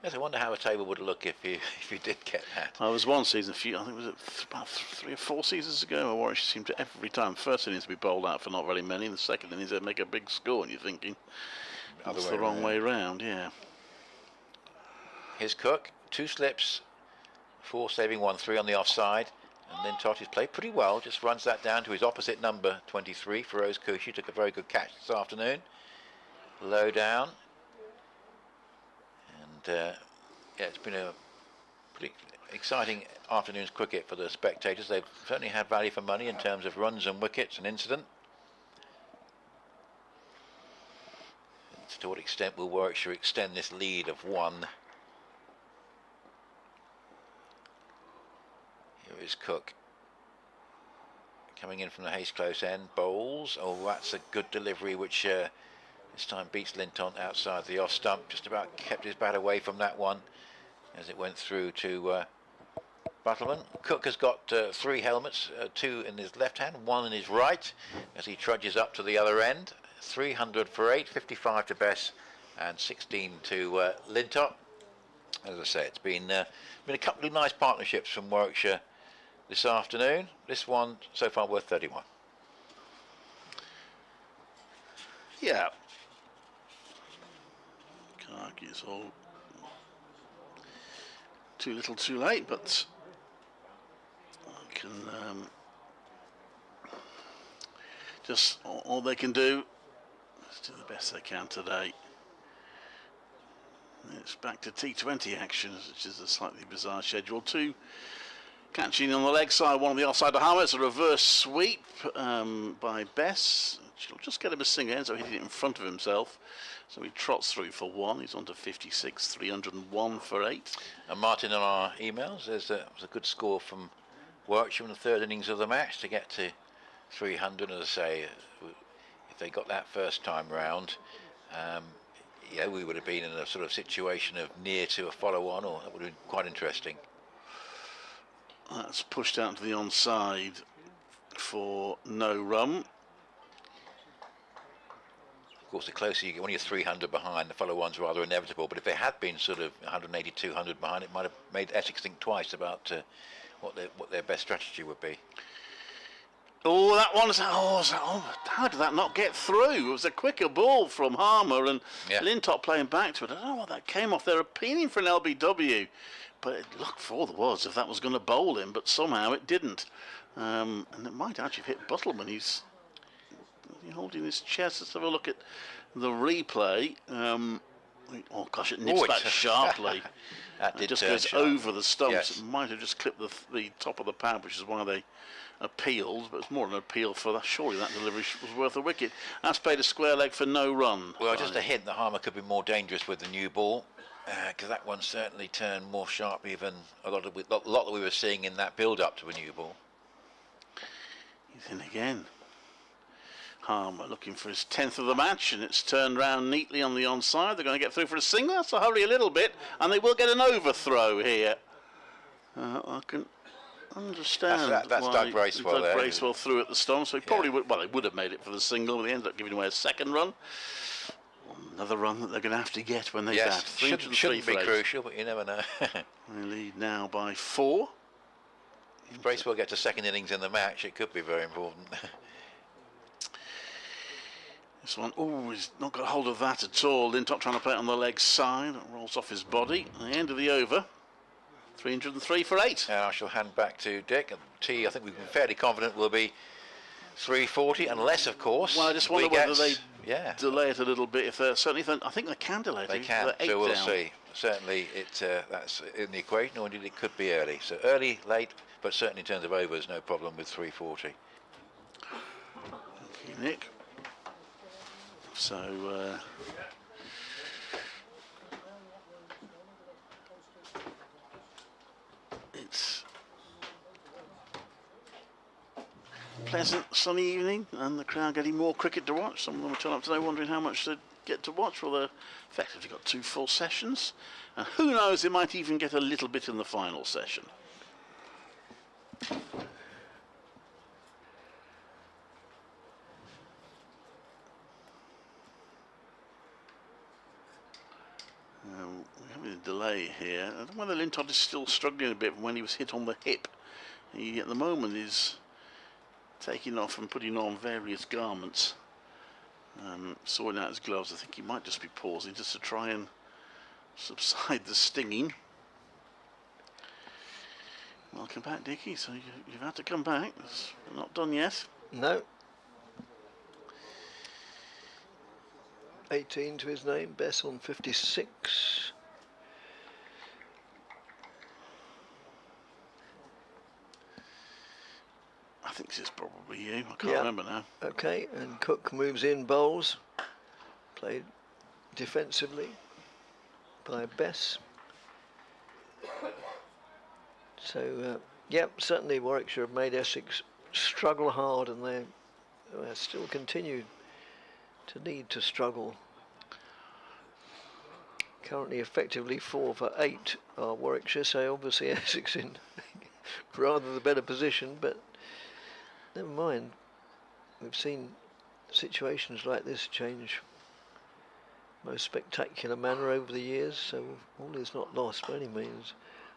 Yes, I wonder how a table would look if you did get that. I was one season, I think it was about 3 or 4 seasons ago, where Warwickshire seemed to every time, first innings to be bowled out for not very many, and the second innings they'd make a big score, and you're thinking, that's the wrong way round, yeah. Here's Cook, 2 slips, 4 saving 1, 3 on the offside, and then Totti's played pretty well, just runs that down to his opposite number, 23, Feroz Kushi, took a very good catch this afternoon. Low down. And yeah, it's been a pretty exciting afternoon's cricket for the spectators. They've certainly had value for money in terms of runs and wickets and incident. And to what extent will Warwickshire extend this lead of 1? Here is Cook. Coming in from the Hayes close end, bowls. Oh, that's a good delivery, which this time beats Linton outside the off stump. Just about kept his bat away from that one as it went through to Buttleman. Cook has got 3 helmets, 2 in his left hand, 1 in his right, as he trudges up to the other end. 300 for 8, 55 to Bess, and 16 to Linton. As I say, it's been a couple of nice partnerships from Warwickshire this afternoon. This one so far worth 31. Yeah. Can't argue it's all too little too late, but I can just all they can do is do the best they can today. It's back to T20 action, which is a slightly bizarre schedule. 2 catching on the leg side, 1 on the offside of Harmer. It's a reverse sweep by Bess. She'll just get him a single end, so hitting it in front of himself. So he trots through for 1. He's on to 56, 301 for 8. And Martin, on our emails, it was a good score from Warwickshire in the third innings of the match to get to 300. As I say, if they got that first time round, yeah, we would have been in a sort of situation of near to a follow-on, or that would have been quite interesting. That's pushed out to the onside for no run. Of course, the closer you get, when you're 300 behind, the follow-on's rather inevitable. But if they had been sort of 180, 200 behind, it might have made Essex think twice about what their best strategy would be. Oh, that one's... how did that not get through? It was a quicker ball from Harmer, and Lintop playing back to it. I don't know what that came off. They're appealing for an LBW, but it looked for all there was if that was going to bowl him, but somehow it didn't. And it might actually have hit Buttleman. He's holding his chest. Let's have a look at the replay. Oh gosh, it nips back sharply. That did just turn goes sharp. over the stumps. Yes. It might have just clipped the top of the pad, which is why they appealed, but it's more an appeal for that. Surely that delivery was worth a wicket. That's played a square leg for no run. Well, just a hint that Harmer could be more dangerous with the new ball, because that one certainly turned more sharply than a lot that we were seeing in that build-up to a new ball. He's in again. Harmer looking for his 10th of the match, and it's turned round neatly on the onside. They're going to get through for a single. So hurry a little bit, and they will get an overthrow here. I can understand that's why Doug Bracewell there. Doug Bracewell threw at the stump, so he probably would. Well, they would have made it for the single, but they ended up giving away a second run. Another run that they're going to have to get when they bat. Shouldn't be crucial, but you never know. They lead now by 4. If Bracewell gets a second innings in the match, it could be very important. This one, he's not got hold of that at all. Lintop trying to play it on the leg side. It rolls off his body. At the end of the over, 303 for 8. And I shall hand back to Dick. And T, I think we've been fairly confident will be 340, unless, of course. Well, I just wonder whether they yeah. delay it a little bit. If they're certainly, I think they can delay it. They can, so we'll see. Certainly, that's in the equation, or indeed it could be early. So early, late, but certainly in terms of overs, no problem with 340. Thank you, Nick. So it's pleasant sunny evening, and the crowd getting more cricket to watch. Some of them are turning up today wondering how much they'd get to watch. Well, they've effectively got 2 full sessions, and who knows, they might even get a little bit in the final session. We're having a delay here. I don't know whether Lintop is still struggling a bit when he was hit on the hip. He, at the moment, is taking off and putting on various garments. Sorting out his gloves. I think he might just be pausing just to try and subside the stinging. Welcome back, Dickie. So you've had to come back. It's not done yet. No. 18 to his name, Bess on 56. I think this is probably you. I can't remember now. Okay, and Cook moves in, bowls. Played defensively by Bess. So, certainly Warwickshire have made Essex struggle hard, and they still continue to need to struggle. Currently effectively 4 for 8 are Warwickshire, so obviously Essex in rather the better position, but never mind. We've seen situations like this change most spectacular manner over the years, so all is not lost by any means.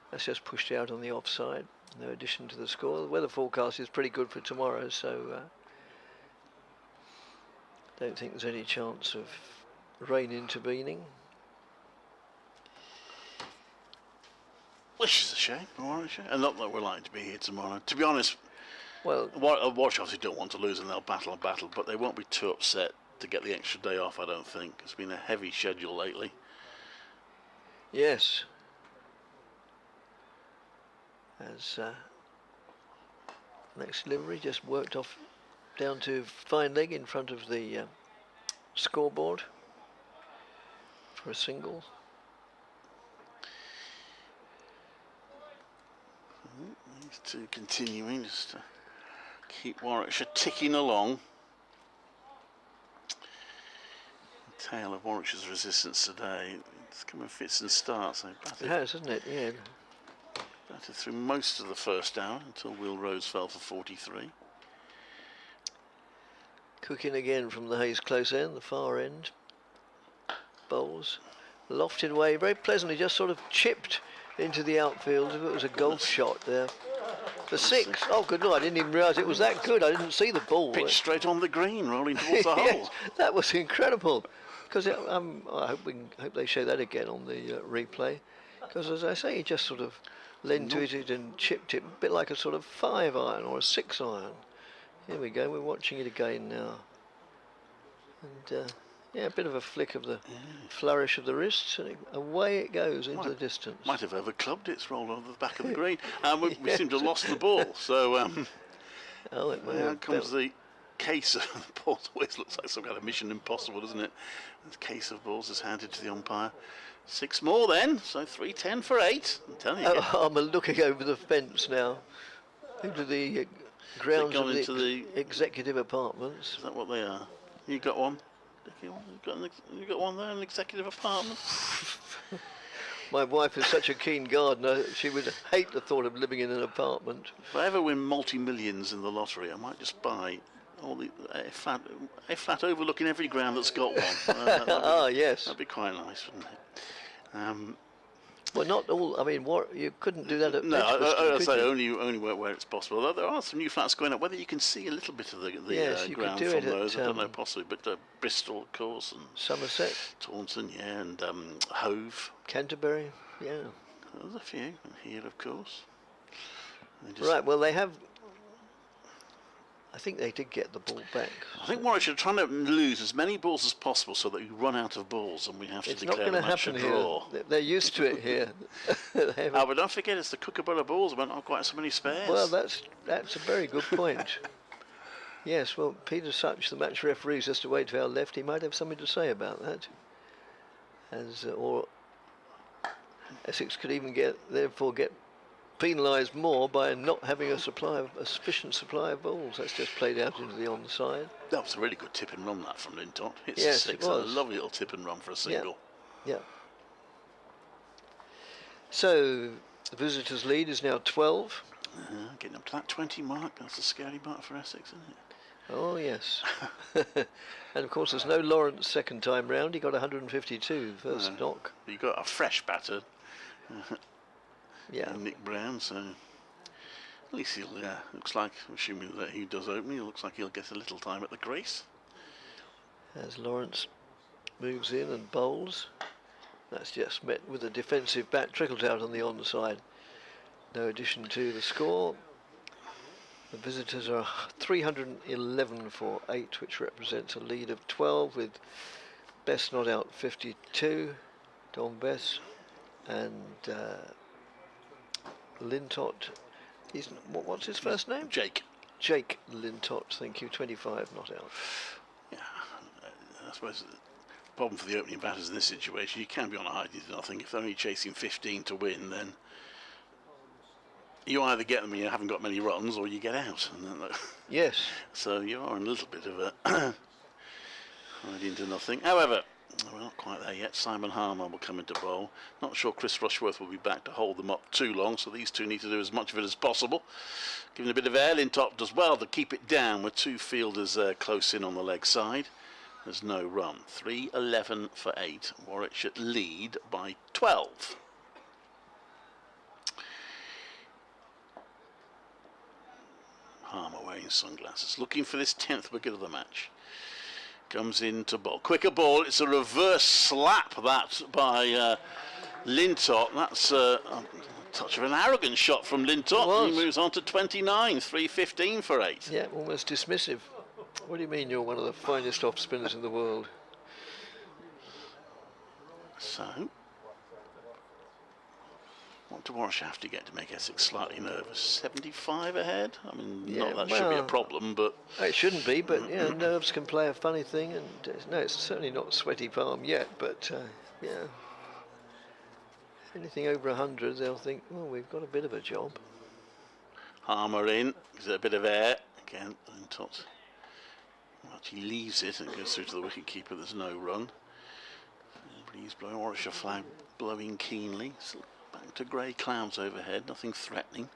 That's just pushed out on the offside. No addition to the score. The weather forecast is pretty good for tomorrow, so don't think there's any chance of rain intervening. Which is a shame, Warwickshire, and not that we're likely to be here tomorrow. To be honest, well, Warwickshire obviously don't want to lose, and they'll battle, but they won't be too upset to get the extra day off, I don't think. It's been a heavy schedule lately. Yes. As next delivery just worked off down to fine leg in front of the scoreboard for a single. These two continuing just to keep Warwickshire ticking along. The tale of Warwickshire's resistance today. It's come in fits and starts. It has, hasn't it? Yeah. Batted through most of the first hour until Will Rhodes fell for 43. Cooking again from the Hayes close end, the far end. Bowls lofted away very pleasantly, just sort of chipped into the outfield. If it was a golf shot there. For 6. Oh, good Lord, I didn't even realise it was that good. I didn't see the ball. Pitched straight on the green, rolling towards the Yes, hole. that was incredible. Because I hope they show that again on the replay. Because as I say, he just sort of leaned to it and chipped it, a bit like a sort of 5-iron or a 6-iron. Here we go, we're watching it again now. And yeah, a bit of a flick of the flourish of the wrists, and away it goes into the distance. Might have overclubbed it. It's rolled over the back of the green. We seem to have lost the ball. So here comes the case of the balls. Always looks like some kind of Mission Impossible, doesn't it? The case of balls is handed to the umpire. 6 more then, so 3-10 for 8. I'm telling you. I'm looking over the fence now into the grounds of the executive apartments. Is that what they are? You got one? You got one there, an executive apartment? My wife is such a keen gardener, she would hate the thought of living in an apartment. If I ever win multi-millions in the lottery, I might just buy a flat overlooking every ground that's got one. Yes. That'd be quite nice, wouldn't it? Well, not all. I mean, you couldn't do that at I say only where it's possible. Although there are some new flats going up. Whether you can see a little bit of the ground from those, I don't know, possibly. But Bristol, of course, and Somerset, Taunton, yeah, and Hove, Canterbury, yeah. There's a few, and here, of course. Right. Well, they have. I think they did get the ball back. I think Warwickshire are trying to lose as many balls as possible so that we run out of balls and we have to declare the match a draw. They're used to it here. But don't forget, it's the Kookaburra balls. Went on quite so many spares. Well, that's a very good point. Yes. Well, Peter Such, the match referee, is just away to our left. He might have something to say about that. Or Essex could even get penalised more by not having a sufficient supply of balls. That's just played out into the onside. That was a really good tip and run, that, from Lintott. Hits yes, 6. it was. A lovely little tip and run for a single. Yeah. So the visitors' lead is now 12. Getting up to that 20 mark. That's a scary mark for Essex, isn't it? Oh yes. And of course, there's no Lawrence second time round. He got 152 first knock. You got a fresh batter. Yeah. Nick Brown, so at least he'll, looks like, assuming that he does open, it looks like he'll get a little time at the crease. As Lawrence moves in and bowls, that's just met with a defensive bat, trickled out on the onside. No addition to the score. The visitors are 311 for 8, which represents a lead of 12, with Best not out 52, Don Bess, and Lintott, what's his first name? Jake. Jake Lintott, thank you, 25 not out. Yeah, I suppose the problem for the opening batters in this situation, you can be on a high to nothing. If they're only chasing 15 to win, then you either get them and you haven't got many runs, or you get out. And then, yes. So you are in a little bit of a hiding to nothing. However, we're not quite there yet. Simon Harmer will come into bowl. Not sure Chris Rushworth will be back to hold them up too long, so these two need to do as much of it as possible. Giving a bit of air, Lintott does well to keep it down with 2 fielders close in on the leg side. There's no run. 3-11 for 8. Warwickshire lead by 12. Harmer wearing sunglasses, looking for this 10th wicket of the match. Comes into bowl. Quicker ball. It's a reverse slap, that, by Lintott. That's a touch of an arrogant shot from Lintott. He moves on to 29. 3-15 for 8. Yeah, almost dismissive. What do you mean you're one of the finest off spinners in the world? So, what do Warwickshire have to get to make Essex slightly nervous? 75 ahead? I mean, not that should be a problem, but... It shouldn't be, but yeah, nerves can play a funny thing, and no, it's certainly not sweaty palm yet, but yeah. Anything over 100, they'll think, well, we've got a bit of a job. Harmer in, gives it a bit of air. Again, Lintott actually leaves it and goes through to the wicket-keeper. There's no run. Breeze blowing, Warwickshire flag blowing keenly. So back to grey clouds overhead, nothing threatening.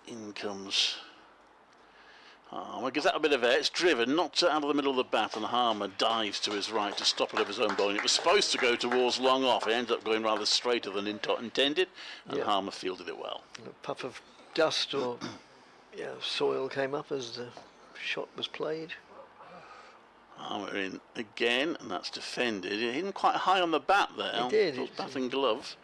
In comes Harmer, gives that a bit of air. It's driven, knocked out of the middle of the bat, and Harmer dives to his right to stop it of his own bowling. It was supposed to go towards long off. It ended up going rather straighter than Lintott intended, and Harmer fielded it well. A puff of dust or soil came up as the shot was played. Harmer in again, and that's defended. He hit him quite high on the bat there. He did. It was bat and glove.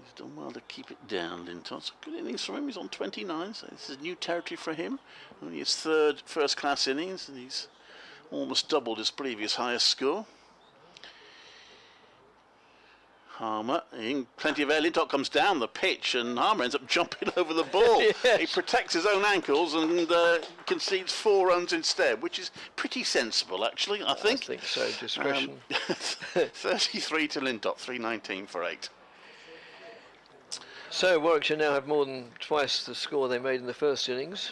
He's done well to keep it down, Lintott. Good innings from him. He's on 29, so this is new territory for him. Only his third first-class innings, and he's almost doubled his previous highest score. Harmer in plenty of air. Lintott comes down the pitch, and Harmer ends up jumping over the ball. Yes. He protects his own ankles and concedes 4 runs instead, which is pretty sensible, actually, I think. I think so, discretion. 33 to Lintott, 319 for 8. So Warwickshire now have more than twice the score they made in the first innings.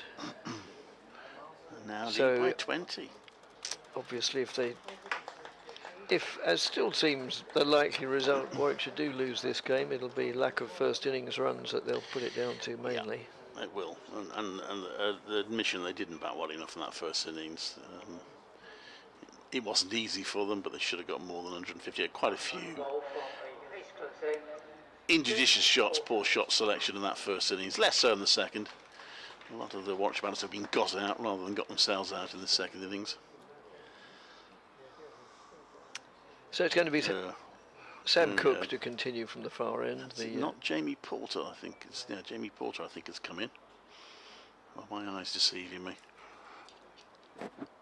Now lead by 20. Obviously, if as still seems the likely result, Warwickshire do lose this game, it'll be lack of first innings runs that they'll put it down to mainly. Yeah, it will, and the admission they didn't bat well enough in that first innings. It wasn't easy for them, but they should have got more than 150. Quite a few injudicious shots, poor shot selection in that first innings, less so in the second. A lot of the Warwickshire batters have been got out rather than got themselves out in the second innings. So it's going to be Sam Cook to continue from the far end. Not Jamie Porter, I think. Jamie Porter, I think, has come in. Well, my eyes deceiving me.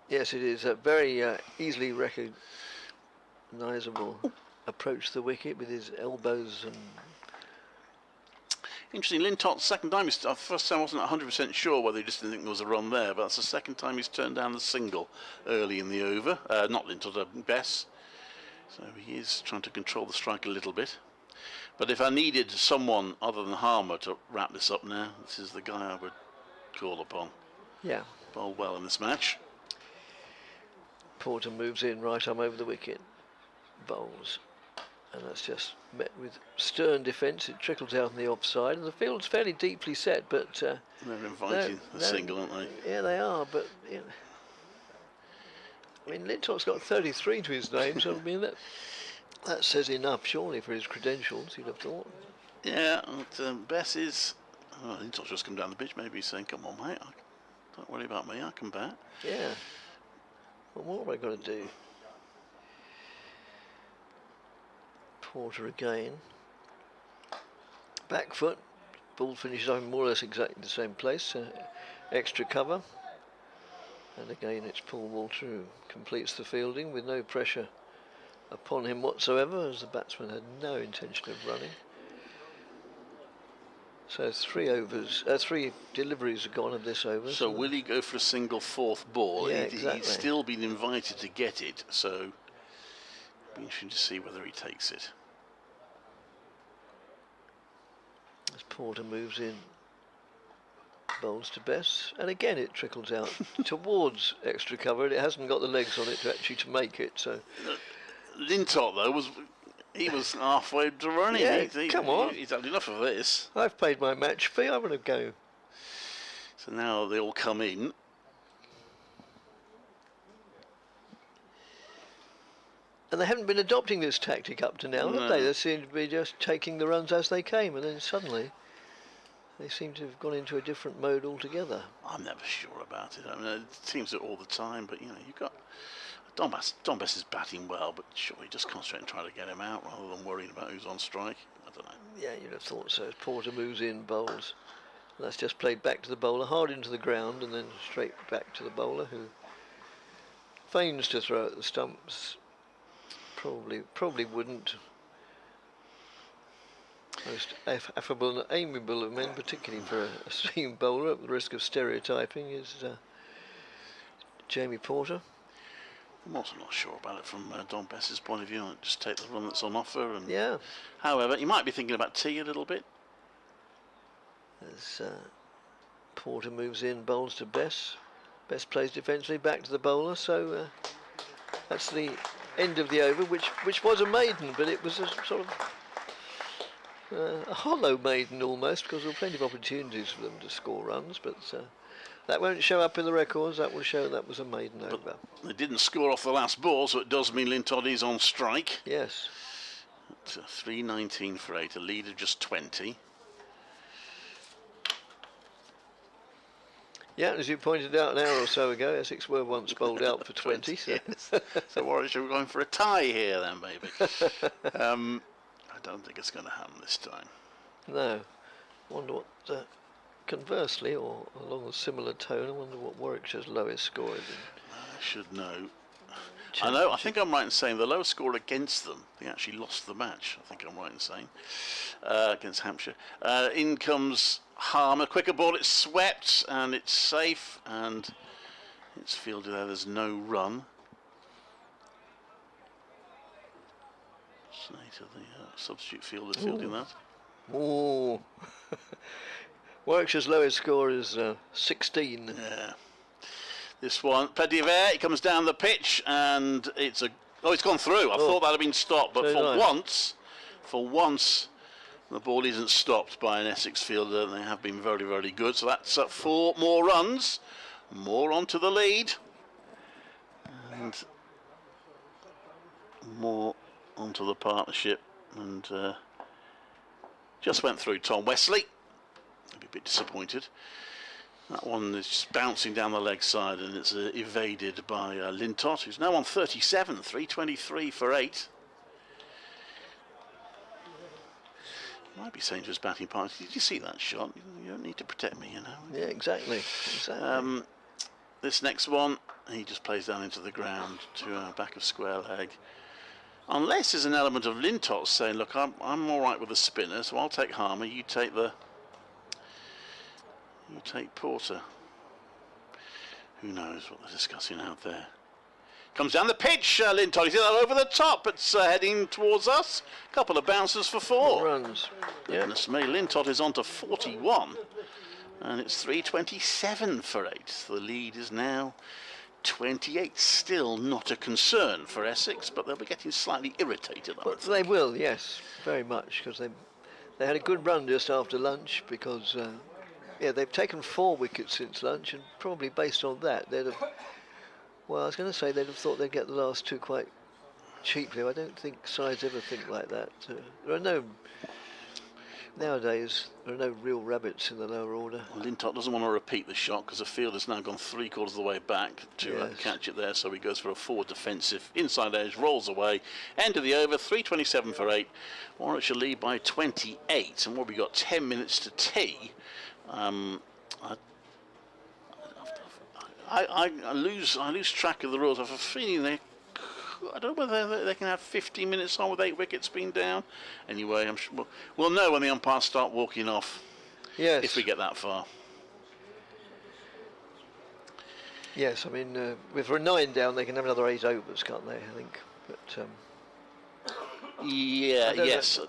Yes, it is a very easily recognisable approach to the wicket with his elbows and. Interesting, Lintott's second time, first time I wasn't 100% sure whether he just didn't think there was a run there, but that's the second time he's turned down the single early in the over. Not Lintott, Bess. So he is trying to control the strike a little bit. But if I needed someone other than Harmer to wrap this up now, this is the guy I would call upon. Yeah. Bowled well in this match. Porter moves in, right arm over the wicket, bowls. And that's just met with stern defence. It trickles out on the offside, and the field's fairly deeply set, but they're inviting a single, aren't they? Yeah, they are. But I mean, Lintott's got 33 to his name, so I mean that says enough, surely, for his credentials. You'd have thought. Yeah, and Bess is. Lintott's just come down the pitch. Maybe he's saying, "Come on, mate. Don't worry about me. I can bat." Yeah. Well, what have I got to do? Porter again. Back foot. Ball finishes on more or less exactly the same place. Extra cover. And again it's pull ball through. Completes the fielding with no pressure upon him whatsoever, as the batsman had no intention of running. So 3 deliveries have gone of this over. So will he go for a single fourth ball? Yeah, exactly. He's still been invited to get it, so it'll be interesting to see whether he takes it. As Porter moves in, bowls to Bess, and again it trickles out towards extra cover, and it hasn't got the legs on it to make it. So Lintott though was halfway to running. Yeah, come on. He's had enough of this. I've paid my match fee. I want to go. So now they all come in. And they haven't been adopting this tactic up to now, have they? They seem to be just taking the runs as they came, and then suddenly they seem to have gone into a different mode altogether. I'm never sure about it. I mean, it seems it all the time, but you've got Don Bess is batting well, but surely just concentrate and try to get him out rather than worrying about who's on strike. I don't know. Yeah, you'd have thought so. Porter moves in, bowls. And that's just played back to the bowler, hard into the ground, and then straight back to the bowler, who feigns to throw at the stumps. Probably wouldn't. Most affable and amiable of men, particularly for a seam bowler, at the risk of stereotyping, is Jamie Porter. I'm also not sure about it from Don Bess's point of view. Just take the run that's on offer. And Yeah. however, you might be thinking about tea a little bit. As Porter moves in, bowls to Bess. Bess plays defensively back to the bowler. So that's the end of the over, which was a maiden, but it was a sort of a hollow maiden almost, because there were plenty of opportunities for them to score runs, but that won't show up in the records. That will show that was a maiden over. They didn't score off the last ball, so it does mean Lintott is on strike. Yes. At 3:19 for 8, a lead of just 20. Yeah, as you pointed out an hour or so ago, Essex were once bowled out for 20. So, yes. So Warwickshire were going for a tie here then, maybe. I don't think it's going to happen this time. No. I wonder what, conversely, or along a similar tone, I wonder what Warwickshire's lowest score is. I should know. I think I'm right in saying the lowest score against them, they actually lost the match, I think I'm right in saying, against Hampshire. In comes Harmer, quicker ball, it's swept, and it's safe, and it's fielded there, there's no run. Snake of the substitute fielder fielding that. Oh, Warwickshire's lowest score is 16. Yeah. This one, plenty of air. It comes down the pitch, and it's it's gone through. I thought that had been stopped, but for once, the ball isn't stopped by an Essex fielder. They have been very, very good. So that's 4 more runs, more onto the lead, and more onto the partnership. And just went through Tom Wesley. I'd be a bit disappointed. That one is just bouncing down the leg side, and it's evaded by Lintott, who's now on 37, 323 for 8. Might be saying to his batting partner, did you see that shot? You don't need to protect me, you know. Yeah, exactly. This next one, he just plays down into the ground to back of square leg. Unless there's an element of Lintott saying, look, I'm all right with the spinner, so I'll take Harmer, you take Porter. Who knows what they're discussing out there. Comes down the pitch, Lintott. He's that over the top. It's heading towards us. Couple of bounces for 4. Runs. Goodness me, Lintott is on to 41. And it's 327 for 8. The lead is now 28. Still not a concern for Essex, but they'll be getting slightly irritated. Well, they will, yes, very much, because they had a good run just after lunch, because they've taken 4 wickets since lunch, and probably based on that, they'd have. Well, I was going to say they'd have thought they'd get the last 2 quite cheaply. I don't think sides ever think like that. Nowadays, there are no real rabbits in the lower order. Well, Lintott doesn't want to repeat the shot because the field has now gone 3/4 of the way back to catch it there, so he goes for a forward defensive inside edge, rolls away. End of the over, 327 for 8. Warwickshire lead by 28, and what we got 10 minutes to tea. I lose track of the rules. I have a feeling I don't know whether they can have 15 minutes on with 8 wickets being down. Anyway, I'm sure we'll know when the umpires start walking off. Yes. If we get that far. Yes, I mean, with a 9 down, they can have another 8 overs, can't they? I think, but. Yes,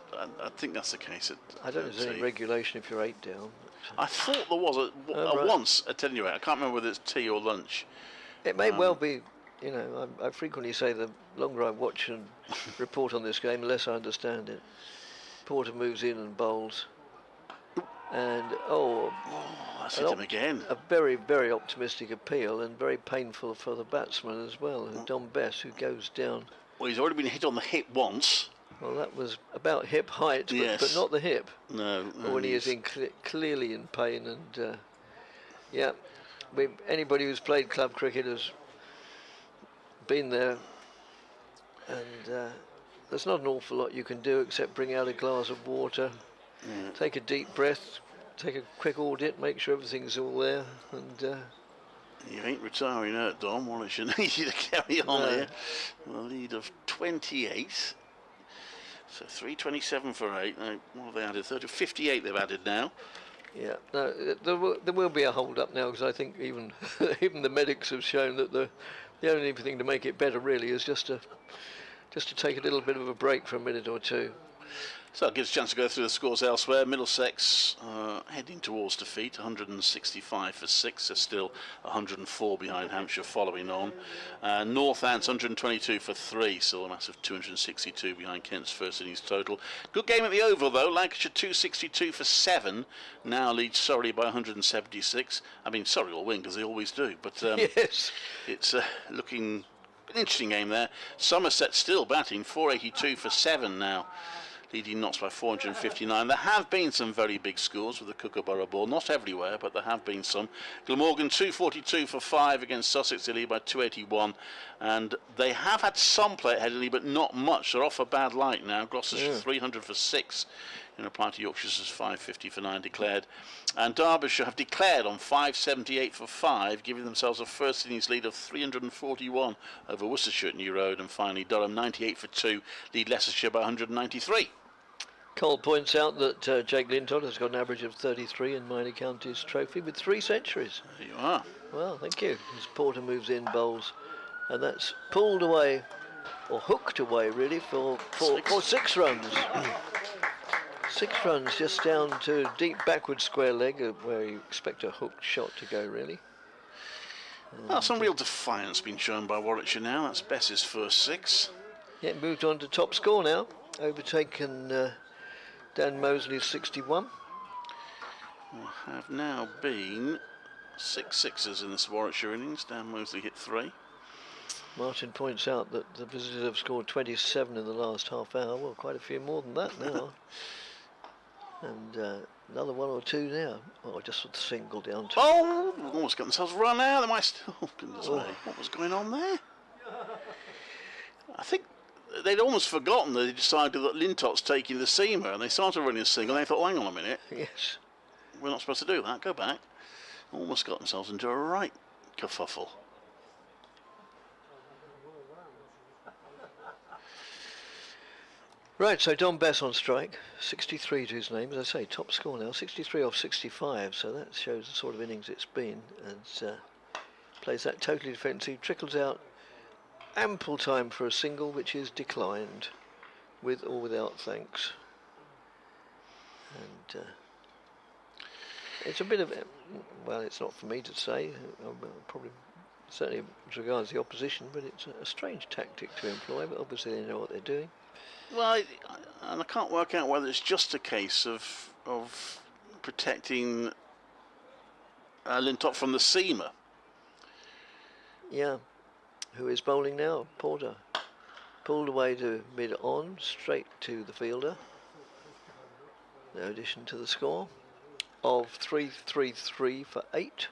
I think that's the case. I don't know if there's any regulation if you're 8 down. I thought there was once, at any rate. I can't remember whether it's tea or lunch. It may well be, you know, I frequently say the longer I watch and report on this game, the less I understand it. Porter moves in and bowls. And, that's hit him again. A very, very optimistic appeal, and very painful for the batsman as well, Don Bess, who goes down. Well, he's already been hit on the hip once. Well, that was about hip height, but not the hip. No. When he is clearly in pain, and anybody who's played club cricket has been there, and there's not an awful lot you can do except bring out a glass of water, take a deep breath, take a quick audit, make sure everything's all there, and. You ain't retiring out, Dom. Warwickshire need you to carry on here. A lead of 28. So 327 for 8. Now, what have they added? 58 they've added now. Yeah, no, there will be a hold up now, because I think even the medics have shown that the The only thing to make it better really is just to take a little bit of a break for a minute or two. So it gives a chance to go through the scores elsewhere. Middlesex heading towards defeat, 165 for 6. They're still 104 behind Hampshire following on. Northants 122 for 3, still a massive 262 behind Kent's first innings total. Good game at the Oval though. Lancashire 262 for 7 now leads Surrey by 176. I mean, Surrey will win because they always do, but yes, it's looking an interesting game there. Somerset still batting 482 for 7 now, leading Notts by 459. There have been some very big scores with the Kookaburra ball, not everywhere, but there have been some. Glamorgan 242 for 5 against Sussex, they lead by 281, and they have had some play ahead of me, but not much. They're off a bad light now. Gloucestershire 300 for 6 in reply to Yorkshire's 550 for 9 declared, and Derbyshire have declared on 578 for 5, giving themselves a first innings lead of 341 over Worcestershire at New Road, and finally Durham 98 for 2 lead Leicestershire by 193. Cole points out that Jake Lintott has got an average of 33 in Minor Counties Trophy with 3 centuries. There you are. Well, thank you. As Porter moves in, bowls, and that's pulled away, or hooked away really, for 6 runs. 6 runs just down to deep backward square leg, where you expect a hooked shot to go really. Well, some real defiance being shown by Warwickshire now. That's Bess's first 6. Yeah, moved on to top score now, overtaken Dan Mosley's 61. There have now been 6 sixes in this Warwickshire innings. Dan Mosley hit 3. Martin points out that the visitors have scored 27 in the last half hour. Well, quite a few more than that now. And another 1 or 2 now. Oh, just with the single down to... Oh! Almost got themselves run out. They might still... Oh, goodness me. What was going on there? I think they'd almost forgotten that they decided that Lintott's taking the seamer, and they started running a single, and they thought, oh, hang on a minute. Yes. We're not supposed to do that. Go back. Almost got themselves into a right kerfuffle. Right, so Don Bess on strike, 63 to his name, as I say, top score now, 63 off 65, so that shows the sort of innings it's been, and plays that totally defensive, trickles out ample time for a single, which is declined, with or without thanks. And it's a bit of, well, it's not for me to say, probably, certainly as regards the opposition, but it's a strange tactic to employ, but obviously they know what they're doing. Well, and I can't work out whether it's just a case of protecting Lintott from the seamer. Yeah, who is bowling now? Porter. Pulled away to mid-on, straight to the fielder. No addition to the score of 333 for 8.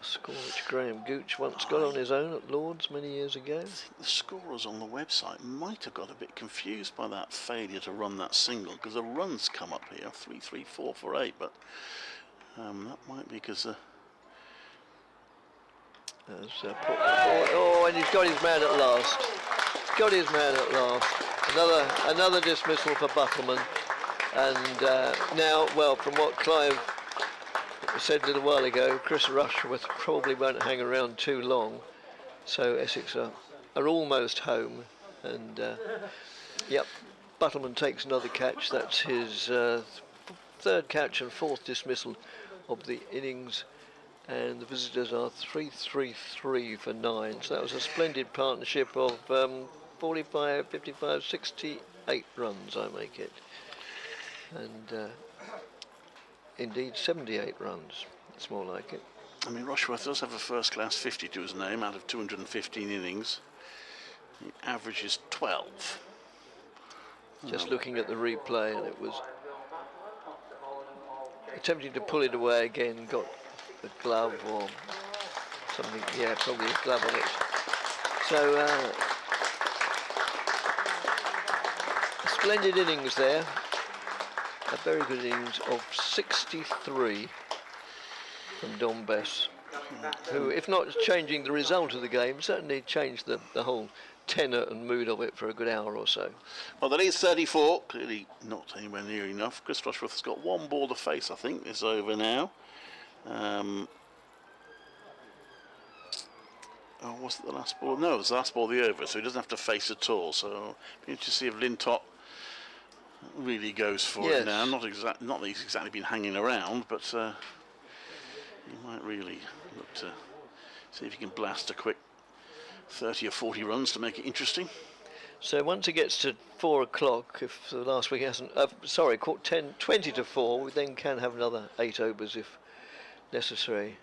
A score which Graham Gooch once got on his own at Lord's many years ago. I think the scorers on the website might have got a bit confused by that failure to run that single, because the runs come up here 334 for 8, but that might be because oh, and he's got his man at last. Got his man at last. Another dismissal for Buckleman, and now, well, from what Clive said a little while ago, Chris Rushworth probably won't hang around too long, so Essex are almost home, and yep, Buttleman takes another catch. That's his 3rd catch and 4th dismissal of the innings, and the visitors are 333 for 9, so that was a splendid partnership of 45, 55, 68 runs, I make it, and indeed 78 runs, it's more like it. I mean, Rushworth does have a first-class 50 to his name out of 215 innings. The average is 12. Just looking at the replay, and it was attempting to pull it away again, got a glove or something, yeah, probably a glove on it. So, a splendid innings there. A very good innings of 63 from Don Bess, who, if not changing the result of the game, certainly changed the whole tenor and mood of it for a good hour or so. Well, that is 34, clearly not anywhere near enough. Chris Rushworth has got 1 ball to face, I think. It's over now. Oh, was it the last ball? No, it was the last ball of the over, so he doesn't have to face at all. So, be interesting to see if Lintott really goes for it now. Not that he's exactly been hanging around, but he might really look to see if he can blast a quick 30 or 40 runs to make it interesting. So once it gets to 4 o'clock, if the last week hasn't, 20 to 4, we then can have another 8 overs if necessary.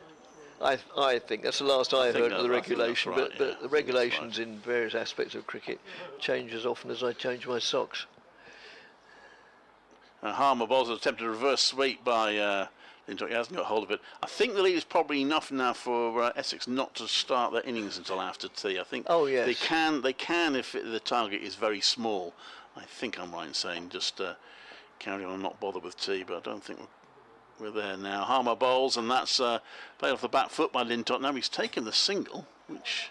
I think that's the last I heard of the regulation, but the regulations in various aspects of cricket change as often as I change my socks. Harmer bowls attempted a reverse sweep by Lintott. He hasn't got hold of it. I think the lead is probably enough now for Essex not to start their innings until after tea. I think they can if the target is very small. I think I'm right in saying just carry on and not bother with tea, but I don't think we're there now. Harmer bowls, and that's played off the back foot by Lintott. Now he's taken the single, which...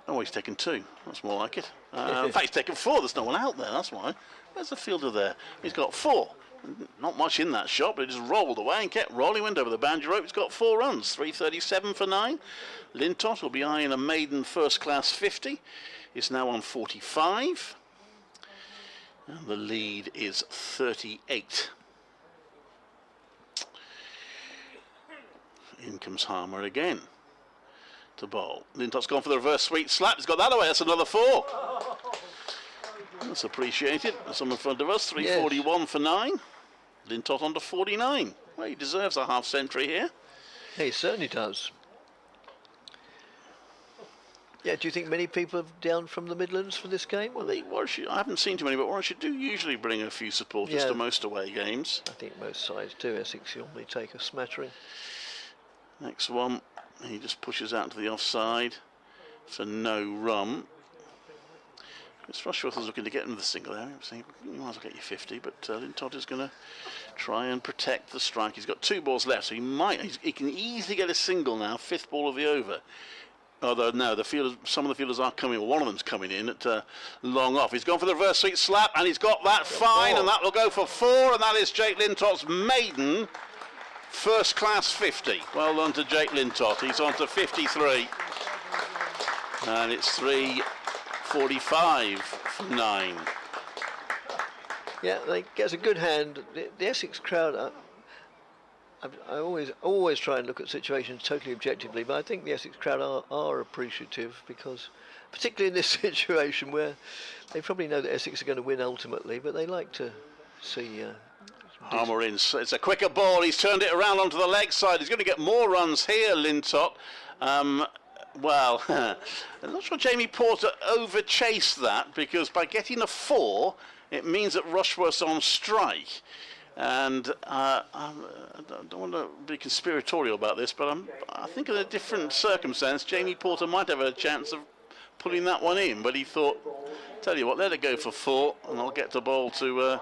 Oh, he's taken 2. That's more like it. In fact, he's taken 4. There's no one out there, that's why. Where's the fielder there? He's got 4. Not much in that shot, but it just rolled away and kept rolling. Went over the boundary rope. He's got 4 runs. 337 for 9. Lintott will be eyeing a maiden first-class 50. It's now on 45. And the lead is 38. In comes Harmer again to bowl. Lintott's gone for the reverse sweep slap. He's got that away. That's another 4. That's appreciated. Some in front of us. 341 for 9. Lintott on to 49. Well, he deserves a half century here. He certainly does. Yeah, do you think many people are down from the Midlands for this game? Well, I haven't seen too many, but Warwickshire do usually bring a few supporters to most away games. I think most sides do. Essex normally take a smattering. Next one, he just pushes out to the offside for no run. Chris Rushworth is looking to get him the single there. You might as well get you 50, but Lintott is going to try and protect the strike. He's got 2 balls left, so he can easily get a single now, 5th ball of the over. Although no, some of the fielders are coming, or one of them's coming in at long off. He's gone for the reverse sweep slap, and he's got that fine, and that will go for 4, and that is Jake Lintott's maiden first-class 50. Well done to Jake Lintott. He's on to 53. And it's 345 for 9. Yeah, they gets a good hand. The Essex crowd, I always try and look at situations totally objectively, but I think the Essex crowd are appreciative, because particularly in this situation where they probably know that Essex are going to win ultimately, but they like to see... Harmer in. It's a quicker ball. He's turned it around onto the leg side. He's going to get more runs here, Lintott. Well, I'm not sure Jamie Porter over-chased that, because by getting a 4, it means that Rushworth's on strike. And I don't want to be conspiratorial about this, but I think in a different circumstance, Jamie Porter might have a chance of pulling that one in. But he thought, tell you what, let it go for 4, and I'll get the ball to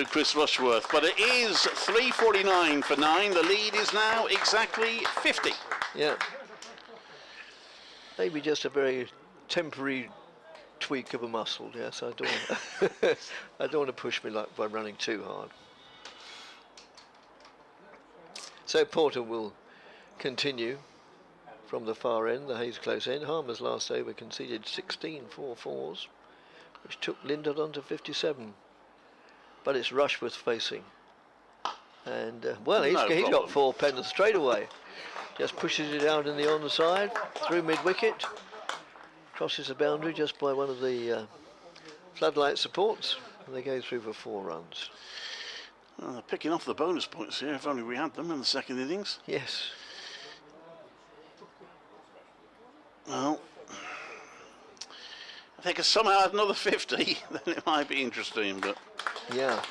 Chris Rushworth. But it is 349 for 9. The lead is now exactly 50. Yeah. Maybe just a very temporary tweak of a muscle. Yes, I don't. I don't want to push me by running too hard. So Porter will continue from the far end, the Hayes close end. Harmer's last over conceded 16 4-4s, which took Lintott on to 57. But it's Rushworth facing, and well, he's got 4 pennants straight away. Just pushes it out in the onside through mid-wicket, crosses the boundary just by one of the floodlight supports, and they go through for 4 runs. They're picking off the bonus points here. If only we had them in the second innings. Yes. Well, if they could somehow add another 50, then it might be interesting, but... Yeah.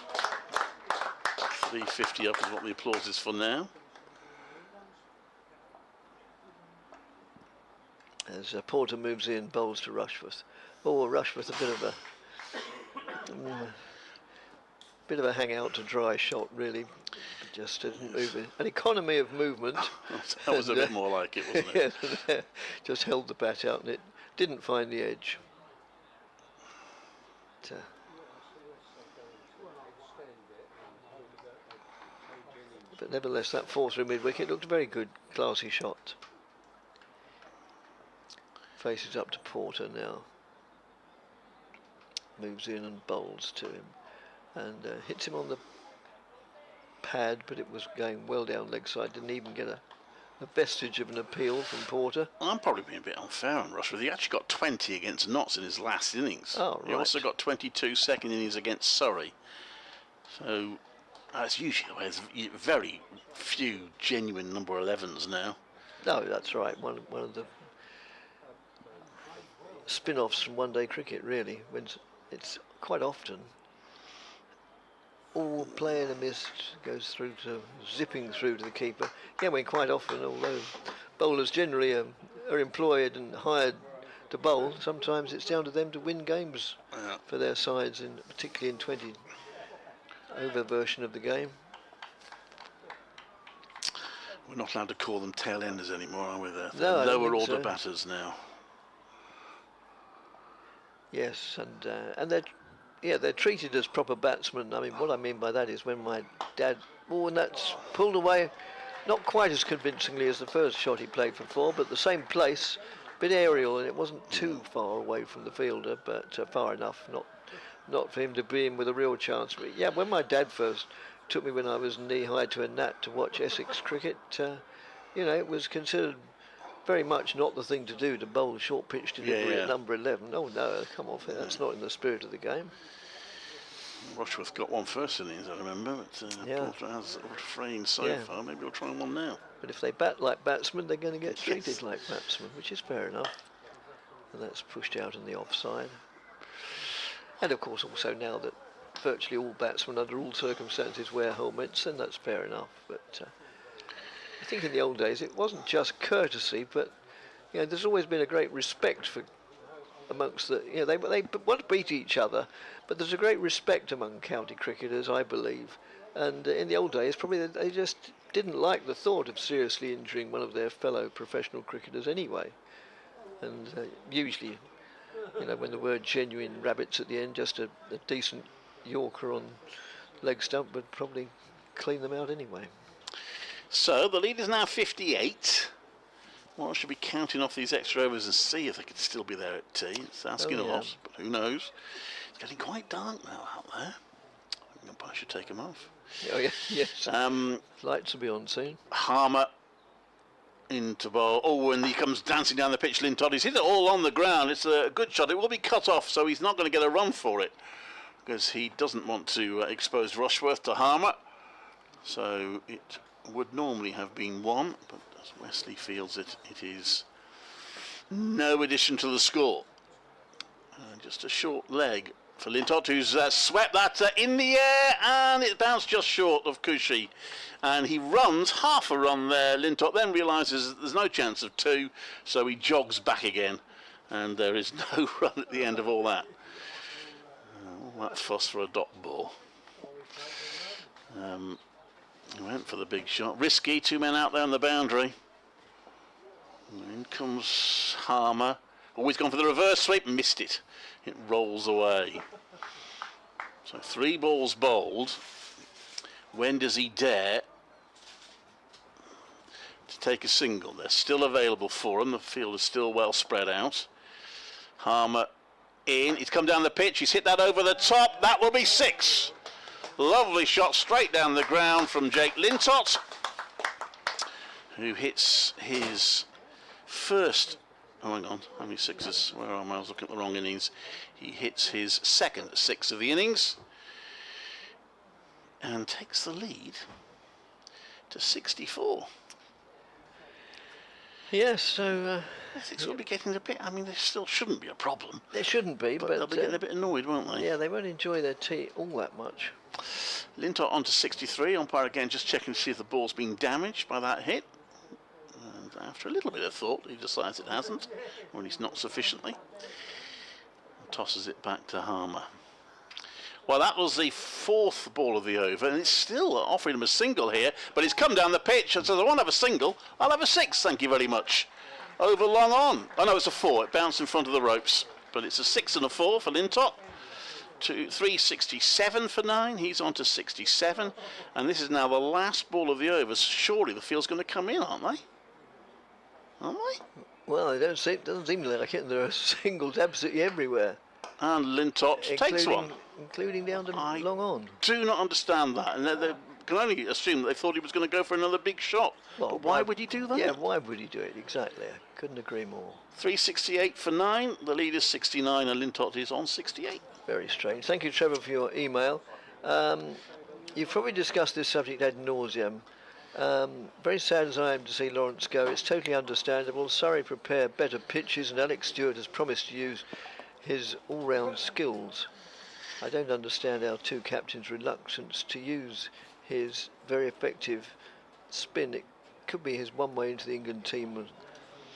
350 up is what the applause is for now. As Porter moves in, bowls to Rushworth. Oh, Rushworth, a bit of a hang out to dry shot, really. Just didn't move it. An economy of movement. That was a bit more like it, wasn't it? Yes, just held the bat out and it didn't find the edge. But nevertheless, that 4 through mid-wicket looked a very good, classy shot. Faces up to Porter now. Moves in and bowls to him. And hits him on the pad, but it was going well down leg side. Didn't even get a vestige of an appeal from Porter. I'm probably being a bit unfair on Rushworth. He actually got 20 against Notts in his last innings. Oh, right. He also got 22 second innings against Surrey. So that's usually the way. There's very few genuine number 11s now. No, that's right. One of the spin-offs from one-day cricket, really. When it's quite often all play in a mist goes through to zipping through to the keeper. Yeah, when quite often, although bowlers generally are employed and hired to bowl, sometimes it's down to them to win games for their sides, particularly in 20 over version of the game. We're not allowed to call them tail enders anymore, are we? They're No, lower order batters now. Yes, and they're treated as proper batsmen. I mean, what I mean by that is when my dad, and that's pulled away, not quite as convincingly as the first shot he played for 4, but the same place, bit aerial, and it wasn't too far away from the fielder, but far enough, not for him to be in with a real chance. But yeah, when my dad first took me when I was knee-high to a nat to watch Essex cricket, it was considered very much not the thing to do to bowl short pitch delivery at number 11. Oh no, come off it. That's not in the spirit of the game. Rushworth got one first innings, I remember, but Porter has refrained so far. Maybe he'll try one now. But if they bat like batsmen, they're going to get treated like batsmen, which is fair enough. And that's pushed out in the offside. And of course, also now that virtually all batsmen under all circumstances wear helmets, and that's fair enough. But I think in the old days it wasn't just courtesy, but there's always been a great respect for amongst the they want to beat each other, but there's a great respect among county cricketers, I believe. And in the old days, probably they just didn't like the thought of seriously injuring one of their fellow professional cricketers anyway. And usually, when the word genuine rabbits at the end, just a decent Yorker on leg stump would probably clean them out anyway. So the lead is now 58. Well, I should be counting off these extra overs and see if they could still be there at tea. It's asking a lot, but who knows? It's getting quite dark now out there. I think I should take them off. Oh, yeah, yes. Lights will be on soon. Harmer into bowl. Oh, and he comes dancing down the pitch, Lintott. He's hit it all on the ground. It's a good shot. It will be cut off, so he's not going to get a run for it because he doesn't want to expose Rushworth to Harmer. So it would normally have been 1, but as Wesley feels it, it is no addition to the score. Just a short leg for Lintott, who's swept that in the air, and it bounced just short of Cushy. And he runs half a run there. Lintott then realises there's no chance of 2, so he jogs back again, and there is no run at the end of all that. All that fuss for a dot ball. He went for the big shot. Risky, 2 men out there on the boundary. In comes Harmer. Always gone for the reverse sweep, missed it. It rolls away. So 3 balls bowled. When does he dare to take a single? They're still available for him. The field is still well spread out. Harmer in. He's come down the pitch. He's hit that over the top. That will be 6. Lovely shot straight down the ground from Jake Lintott, who hits his first. Oh, hang on, how many 6s? Where am I? I was looking at the wrong innings. He hits his second 6 of the innings and takes the lead to 64. Yes, so Essex will be getting a bit. I mean, there still shouldn't be a problem. There shouldn't be, but they'll be getting a bit annoyed, won't they? Yeah, they won't enjoy their tea all that much. Lintott on to 63. Umpire again just checking to see if the ball's been damaged by that hit. And after a little bit of thought, he decides it hasn't, or at least not sufficiently. And tosses it back to Harmer. Well, that was the 4th ball of the over, and it's still offering him a single here, but he's come down the pitch and says, I won't have a single, I'll have a 6, thank you very much. Over long on. Oh no, it's a 4, it bounced in front of the ropes, but it's a 6 and a 4 for Lintott. 367 for 9, he's on to 67, and this is now the last ball of the overs. Surely the field's going to come in, aren't they? Aren't they? Well, it doesn't seem like it, and there are singles absolutely everywhere. And Lintott takes one. Including down to long on. Do not understand that, and they can only assume that they thought he was going to go for another big shot. Well, but why would he do that? Yeah, why would he do it? Exactly. I couldn't agree more. 368 for 9. The lead is 69, and Lintott is on 68. Very strange. Thank you, Trevor, for your email. You've probably discussed this subject ad nauseum. Very sad as I am to see Lawrence go. It's totally understandable. Surrey prepare better pitches, and Alex Stewart has promised to use his all-round skills. I don't understand our two captains' reluctance to use his very effective spin. It could be his one way into the England team,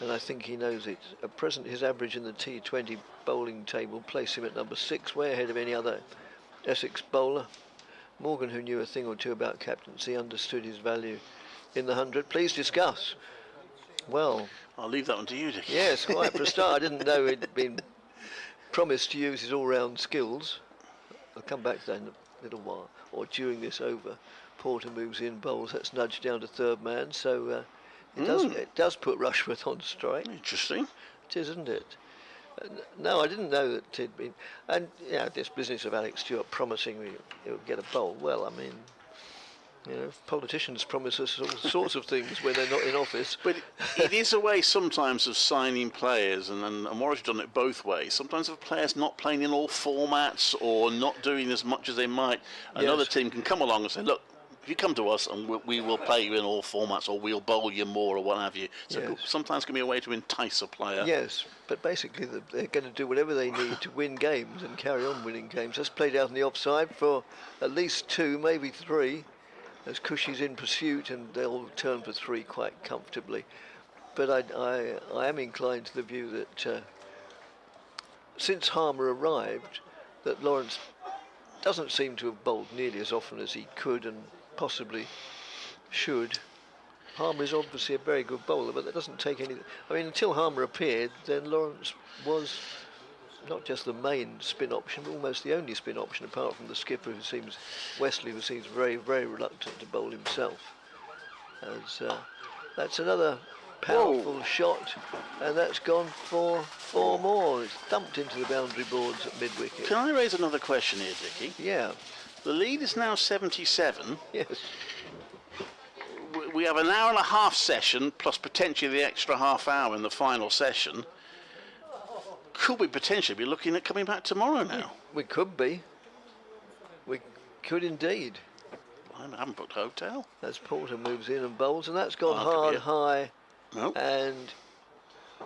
and I think he knows it. At present, his average in the T20 bowling table place him at number 6, way ahead of any other Essex bowler. Morgan, who knew a thing or two about captaincy, understood his value in the 100. Please discuss. Well, I'll leave that one to you, Dick. Yes, quite for a start. I didn't know he'd been promised to use his all-round skills. I'll come back to that in a little while, or during this over. Porter moves in, bowls. That's nudged down to third man, so it does put Rushworth on strike. Interesting. It is, isn't it? No, I didn't know that he'd been. And yeah, this business of Alex Stewart promising he would get a bowl. Well, I mean, you know, politicians promise us all sorts of things when they're not in office. But it is a way sometimes of signing players, and Warwick's done it both ways. Sometimes if a player's not playing in all formats or not doing as much as they might, another team can come along and say, look, if you come to us and we will play you in all formats, or we'll bowl you more, or what have you. So sometimes can be a way to entice a player. Yes, but basically they're going to do whatever they need to win games and carry on winning games. That's played out in the offside for at least 2, maybe 3. As Cushy's in pursuit, and they'll turn for 3 quite comfortably. But I am inclined to the view that since Harmer arrived, that Lawrence doesn't seem to have bowled nearly as often as he could and possibly should. Harmer is obviously a very good bowler, but that doesn't take any. I mean, until Harmer appeared, then Lawrence was not just the main spin option, but almost the only spin option, apart from the skipper, Wesley, who seems very, very reluctant to bowl himself. As that's another powerful shot, and that's gone for 4 more. It's thumped into the boundary boards at mid-wicket. Can I raise another question here, Dickie? Yeah. The lead is now 77. Yes. We have an hour and a half session, plus potentially the extra half hour in the final session. Could we potentially be looking at coming back tomorrow now? We could be. We could indeed. I haven't booked a hotel. As Porter moves in and bowls, and that's gone hard, high, and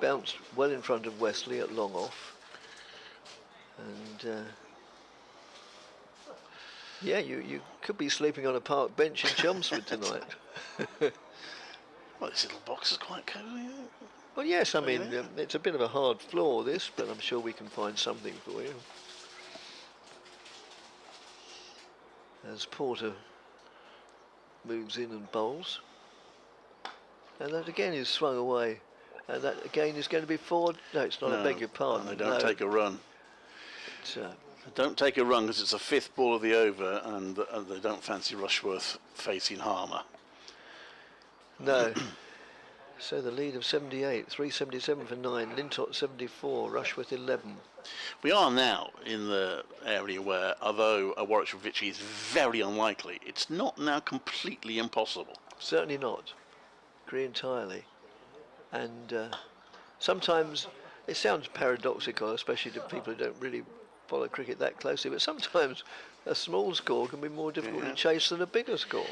bounced well in front of Wesley at long off. And yeah, you could be sleeping on a park bench in Chelmsford tonight. Well, this little box is quite cosy. Well, yes, I mean, it's a bit of a hard floor, this, but I'm sure we can find something for you. As Porter moves in and bowls. And that again is swung away. And that again is going to be 4. No, it's not, I beg your pardon. They don't take a run. They don't take a run because it's a 5th ball of the over, and they don't fancy Rushworth facing Harmer. No. So the lead of 78, 377 for 9, Lintott 74, Rushworth 11. We are now in the area where, although a Warwickshire victory is very unlikely, it's not now completely impossible. Certainly not. Agree entirely. And sometimes it sounds paradoxical, especially to people who don't really follow cricket that closely, but sometimes a small score can be more difficult to chase than a bigger score.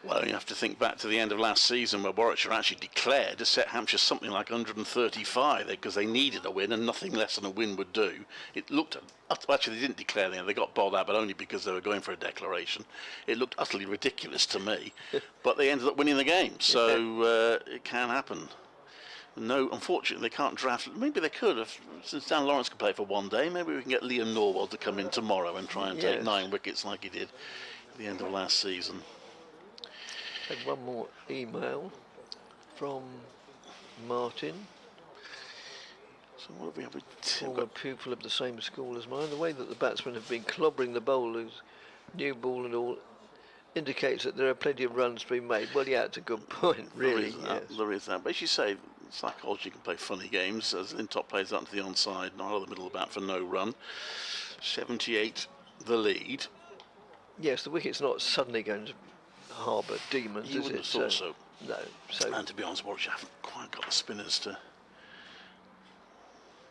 Well, you have to think back to the end of last season where Warwickshire actually declared to set Hampshire something like 135 because they needed a win and nothing less than a win would do. It looked, actually they didn't declare anything, they got bowled out, but only because they were going for a declaration. It looked utterly ridiculous to me, but they ended up winning the game, so it can happen. No, unfortunately they can't draft. Maybe they could have, since Dan Lawrence can play for one day, maybe we can get Liam Norwell to come in tomorrow and try and take 9 wickets like he did at the end of last season. Had one more email from Martin. So what have we Former pupil of the same school as mine. The way that the batsmen have been clobbering the bowlers, new ball and all, indicates that there are plenty of runs to be made. Well, yeah, it's a good point, really. There is that. But as you say, Psychology can play funny games as Lintop plays that into the onside, not out of the middle of the bat for no run. 78 the lead. Yes, the wicket's not suddenly going to harbour demons, You is wouldn't it? have thought so. No. So, and to be honest, Warwickshire haven't quite got the spinners to.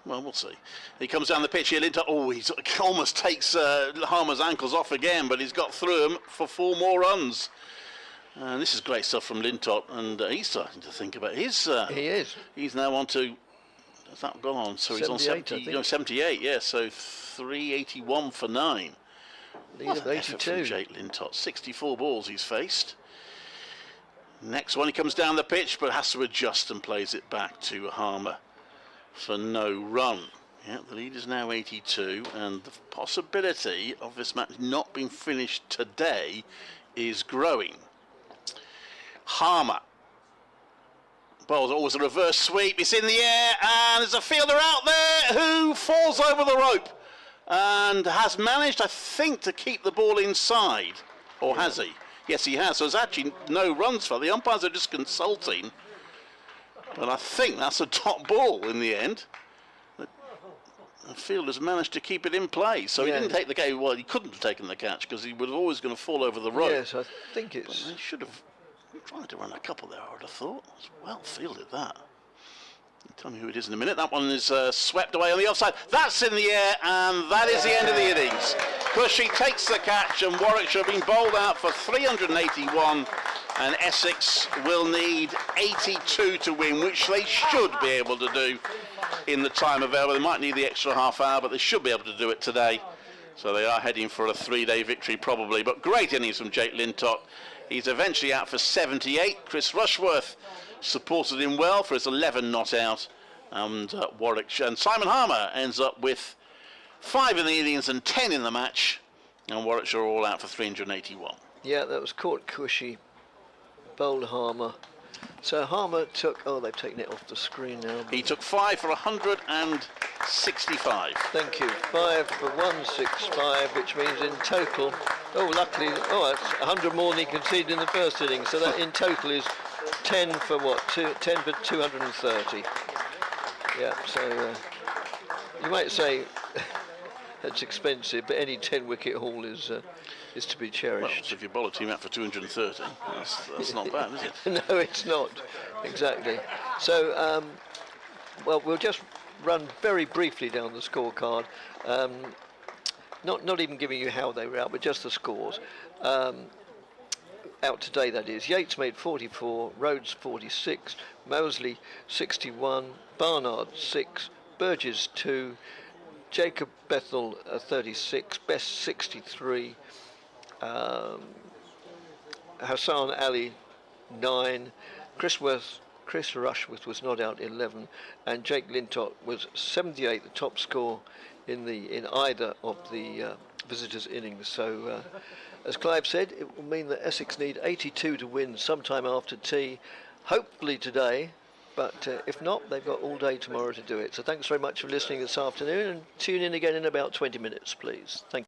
Well, we'll see. He comes down the pitch here. Lintop, he almost takes Harmer's ankles off again, but he's got through him for 4 more runs. And this is great stuff from Lintop, and he's starting to think about his. He is. He's now on to. Has that gone on? So he's on 78. Yeah. So 381 for 9. Lead of 82. Jake Lintop. 64 balls he's faced. Next one, he comes down the pitch, but has to adjust and plays it back to Harmer for no run. Yeah, the lead is now 82, and the possibility of this match not being finished today is growing. Harmer. Bowls always a reverse sweep. It's in the air, and there's a fielder out there who falls over the rope and has managed, I think, to keep the ball inside. Or has he? Yes, he has. So there's actually no runs for. The umpires are just consulting. But I think that's a top ball in the end. The fielder's managed to keep it in play. So he didn't take the catch. Well, he couldn't have taken the catch because he was always going to fall over the rope. Yes, I think it's. But they should have tried to run a couple there, I would have thought. It's well fielded, that. Tell me who it is in a minute. That one is swept away on the offside. That's in the air, and that is the end of the innings. Cushy takes the catch, and Warwickshire have been bowled out for 381, and Essex will need 82 to win, which they should be able to do in the time available. They might need the extra half hour, but they should be able to do it today. So they are heading for a 3-day victory probably. But great innings from Jake Lintop. He's eventually out for 78. Chris Rushworth supported him well for his 11 not out, and Warwickshire and Simon Harmer ends up with 5 in the innings and 10 in the match, and Warwickshire are all out for 381. Yeah, that was caught cushy, bowled Harmer. So Harmer took, they've taken it off the screen now. He took 5 for 165. Thank you, 5 for 165, which means in total, luckily, that's 100 more than he conceded in the first inning, so that in total is 10 for what? 10 for 230. Yeah, so you might say that's expensive, but any 10-wicket haul is to be cherished. Well, so if you bowl a team out for 230, that's not bad, is it? No, it's not. Exactly. So, we'll just run very briefly down the scorecard. Not even giving you how they were out, but just the scores. Out today, that is. Yates made 44, Rhodes 46, Mosley 61, Barnard 6, Burgess 2, Jacob Bethel 36, Best 63, Hassan Ali 9, Chris Rushworth was not out 11, and Jake Lintop was 78, the top score in either of the visitors' innings. So, as Clive said, it will mean that Essex need 82 to win sometime after tea, hopefully today, but if not, they've got all day tomorrow to do it. So thanks very much for listening this afternoon, and tune in again in about 20 minutes, please. Thank you.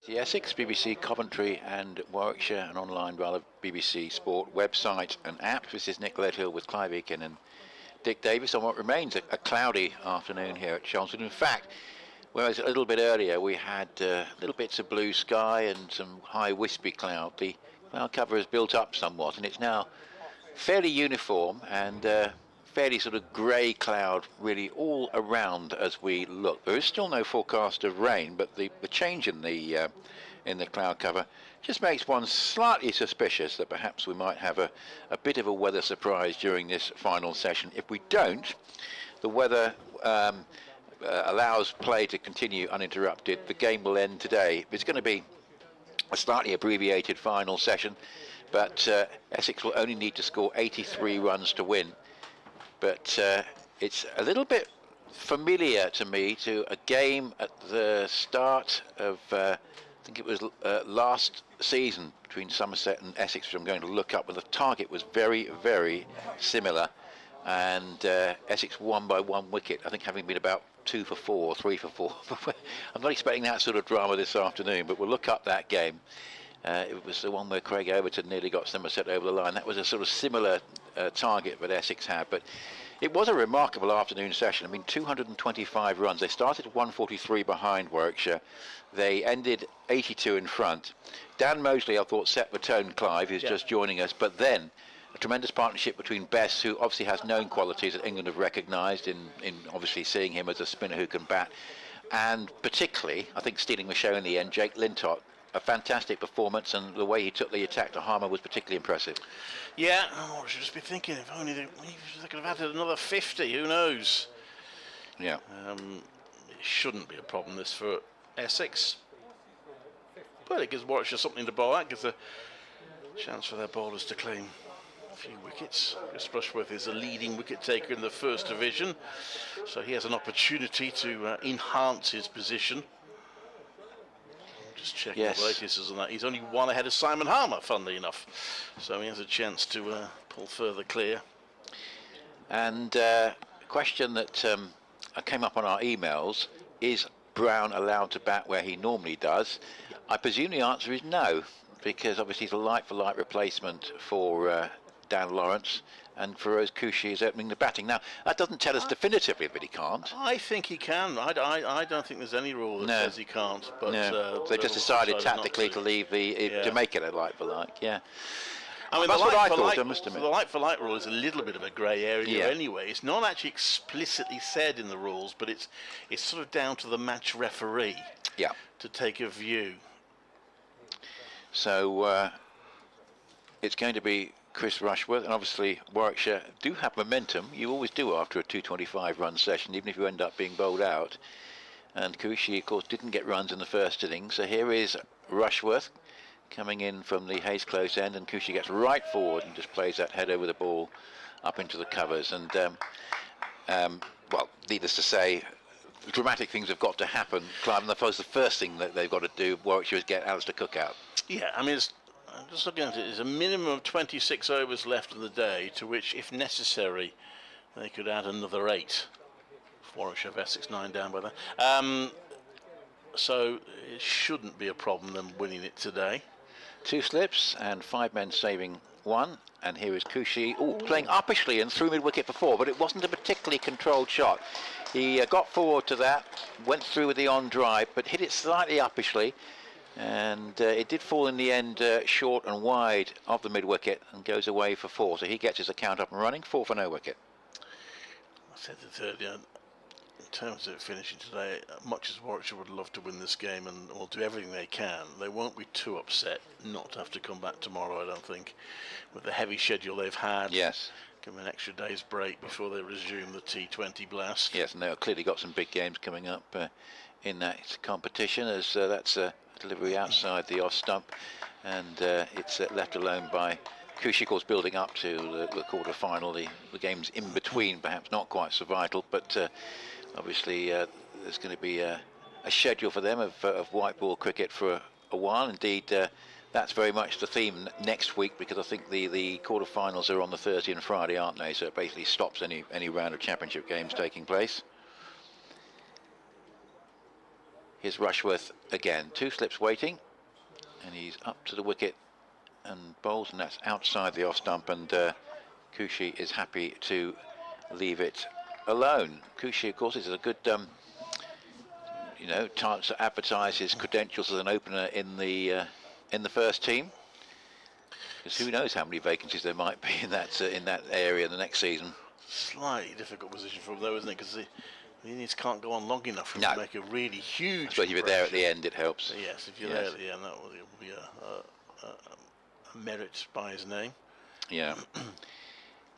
The Essex, BBC Coventry and Warwickshire, and online rather BBC Sport website and app. This is Nick Leadhill with Clive Eakin and Dick Davis on what remains a cloudy afternoon here at Chelmsford. In fact, whereas a little bit earlier we had little bits of blue sky and some high wispy cloud, the cloud cover has built up somewhat and it's now fairly uniform and fairly sort of grey cloud really all around as we look. There is still no forecast of rain, but the change in the cloud cover just makes one slightly suspicious that perhaps we might have a bit of a weather surprise during this final session. If we don't, the weather allows play to continue uninterrupted. The game will end today. It's going to be a slightly abbreviated final session, but Essex will only need to score 83 runs to win. But it's a little bit familiar to me to a game at the start of, I think it was last season between Somerset and Essex, which I'm going to look up, but the target was very, very similar. And Essex won by 1 wicket, I think having been about 2 for 4 or 3 for 4. I'm not expecting that sort of drama this afternoon, but we'll look up that game. It was the one where Craig Overton nearly got Somerset over the line. That was a sort of similar target that Essex had, but it was a remarkable afternoon session. I mean, 225 runs. They started 143 behind Warwickshire. They ended 82 in front. Dan Mosley, I thought, set the tone, Clive, who's just joining us, but then a tremendous partnership between Bess, who obviously has known qualities that England have recognised in obviously seeing him as a spinner who can bat, and particularly, I think stealing the show in the end, Jake Lintott. A fantastic performance, and the way he took the attack to Harmer was particularly impressive. Yeah, I should just be thinking if only they could have added another 50, who knows? Yeah. It shouldn't be a problem this for Essex. But it gives Warwickshire something to bowl at, gives a chance for their bowlers to claim a few wickets. Chris Rushworth is a leading wicket taker in the First Division, so he has an opportunity to enhance his position. Just checking the latest is on that. He's only 1 ahead of Simon Harmer, funnily enough. So he has a chance to pull further clear. And a question that came up on our emails, is Brown allowed to bat where he normally does? I presume the answer is no, because obviously he's a light-for-light replacement for Dan Lawrence, and Feroz Khushi is opening the batting. Now, that doesn't tell us definitively that he can't. I think he can. I don't think there's any rule that says he can't. But they just decided tactically to leave to make it a light for like. Yeah. I mean, that's what I thought, I must admit. The light for light rule is a little bit of a grey area anyway. It's not actually explicitly said in the rules, but it's sort of down to the match referee to take a view. So it's going to be Chris Rushworth, and obviously Warwickshire do have momentum. You always do after a 225 run session, even if you end up being bowled out. And Khushi, of course, didn't get runs in the first innings. So here is Rushworth coming in from the Hayes close end, and Khushi gets right forward and just plays that head over the ball up into the covers. And well, needless to say, dramatic things have got to happen. Clive, and I suppose the first thing that they've got to do, Warwickshire, is get Alistair Cook out. Yeah, I mean, I'm just looking at it, there's a minimum of 26 overs left in the day, to which, if necessary, they could add another 8. Warwickshire have Essex 9 down by that. So it shouldn't be a problem them winning it today. 2 slips and 5 men saving 1. And here is Khushi, playing uppishly and through mid-wicket for 4, but it wasn't a particularly controlled shot. He got forward to that, went through with the on drive, but hit it slightly uppishly. And it did fall in the end short and wide of the mid-wicket and goes away for 4. So he gets his account up and running, 4 for no wicket. I said the third, in terms of finishing today, much as Warwickshire would love to win this game and will do everything they can, they won't be too upset not to have to come back tomorrow, I don't think, with the heavy schedule they've had. Yes. Give them an extra day's break before they resume the T20 blast. Yes, and they've clearly got some big games coming up in that competition, as that's a delivery outside the off stump, and it's left alone by Khushi, of course, building up to the quarter-final. The games in between, perhaps not quite so vital, but obviously there's going to be a schedule for them of white ball cricket for a while. Indeed, that's very much the theme next week, because I think the quarter-finals are on the Thursday and Friday, aren't they? So it basically stops any round of championship games taking place. Here's Rushworth again, 2 slips waiting, and he's up to the wicket and bowls, and that's outside the off stump, and Kushi is happy to leave it alone. Kushi, of course, is a good, you know, chance to advertise his credentials as an opener in the first team. Because who knows how many vacancies there might be in that area in the next season. Slightly difficult position for him, though, isn't it? Because the innings can't go on long enough for him to make a really huge. But if you're there at the end, it helps. Yes, if you're there at the end, that will be a merit by his name. Yeah.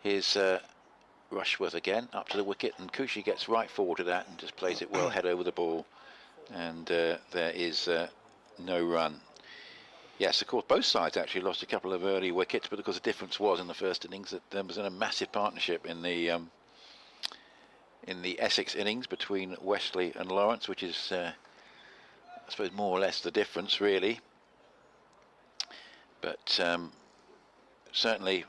Here's Rushworth again, up to the wicket, and Kushi gets right forward to that and just plays it well, head over the ball, and there is no run. Yes, of course, both sides actually lost a couple of early wickets, but of course the difference was in the first innings that there was a massive partnership in the Essex innings between Wesley and Lawrence, which is, I suppose, more or less the difference, really. But certainly,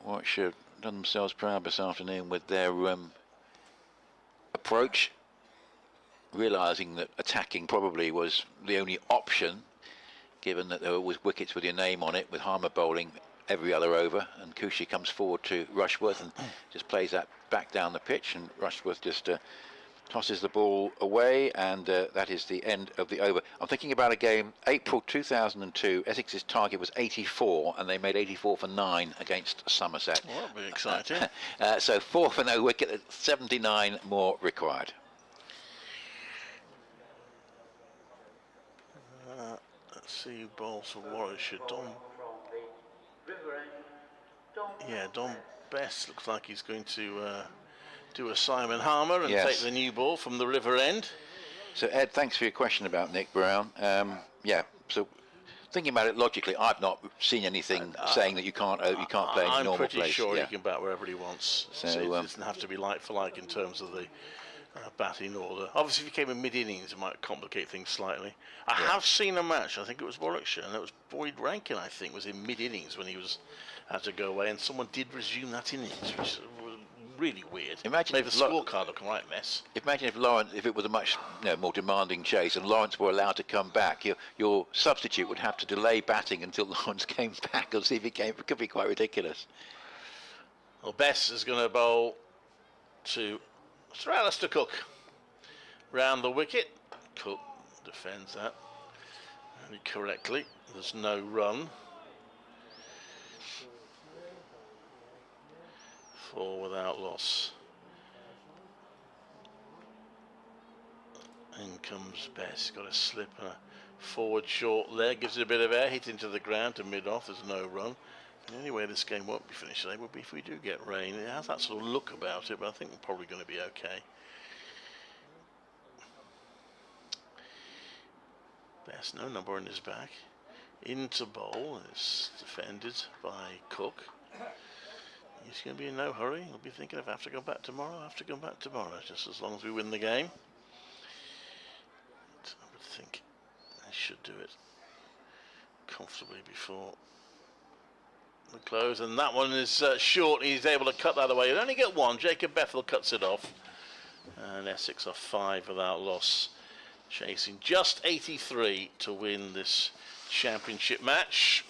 Warwickshire have done themselves proud this afternoon with their approach, realising that attacking probably was the only option, given that there was wickets with your name on it, with Harmer bowling every other over, and Kushi comes forward to Rushworth and just plays that back down the pitch, and Rushworth just tosses the ball away, and that is the end of the over. I'm thinking about a game, April 2002, Essex's target was 84, and they made 84 for 9 against Somerset. Well, that'll be exciting. So 4 for no wicket, 79 more required. Let's see who bowls for Warwickshire. Don Best looks like he's going to do a Simon Harmer and take the new ball from the river end. So Ed, thanks for your question about Nick Brown. Yeah, so thinking about it logically, I've not seen anything saying that you can't play in your normal place. I'm pretty sure he can bat wherever he wants. So it doesn't have to be like for like in terms of the batting order. Obviously, if he came in mid-innings, it might complicate things slightly. I have seen a match, I think it was Warwickshire, and it was Boyd Rankin, I think, was in mid-innings when he had to go away, and someone did resume that innings, which was really weird. Imagine made the scorecard look a right mess. Imagine if it was a much more demanding chase and Lawrence were allowed to come back. Your substitute would have to delay batting until Lawrence came back, or see if he came. It could be quite ridiculous. Well, Bess is going to bowl to Sir Alistair Cook round the wicket. Cook defends that very correctly. There's no run. 4 without loss. In comes Bess, got a slip and a forward short leg, gives it a bit of air, hit into the ground to mid-off, there's no run. The only way this game won't be finished today would be if we do get rain. It has that sort of look about it, but I think we're probably going to be okay. Bess, no number in his back. Into bowl, is defended by Cook. He's going to be in no hurry. He'll be thinking, if I have to go back tomorrow, I have to go back tomorrow, just as long as we win the game. But I would think they should do it comfortably before the close, and that one is short. He's able to cut that away. He'll only get one. Jacob Bethel cuts it off, and Essex are 5 without loss, chasing just 83 to win this championship match.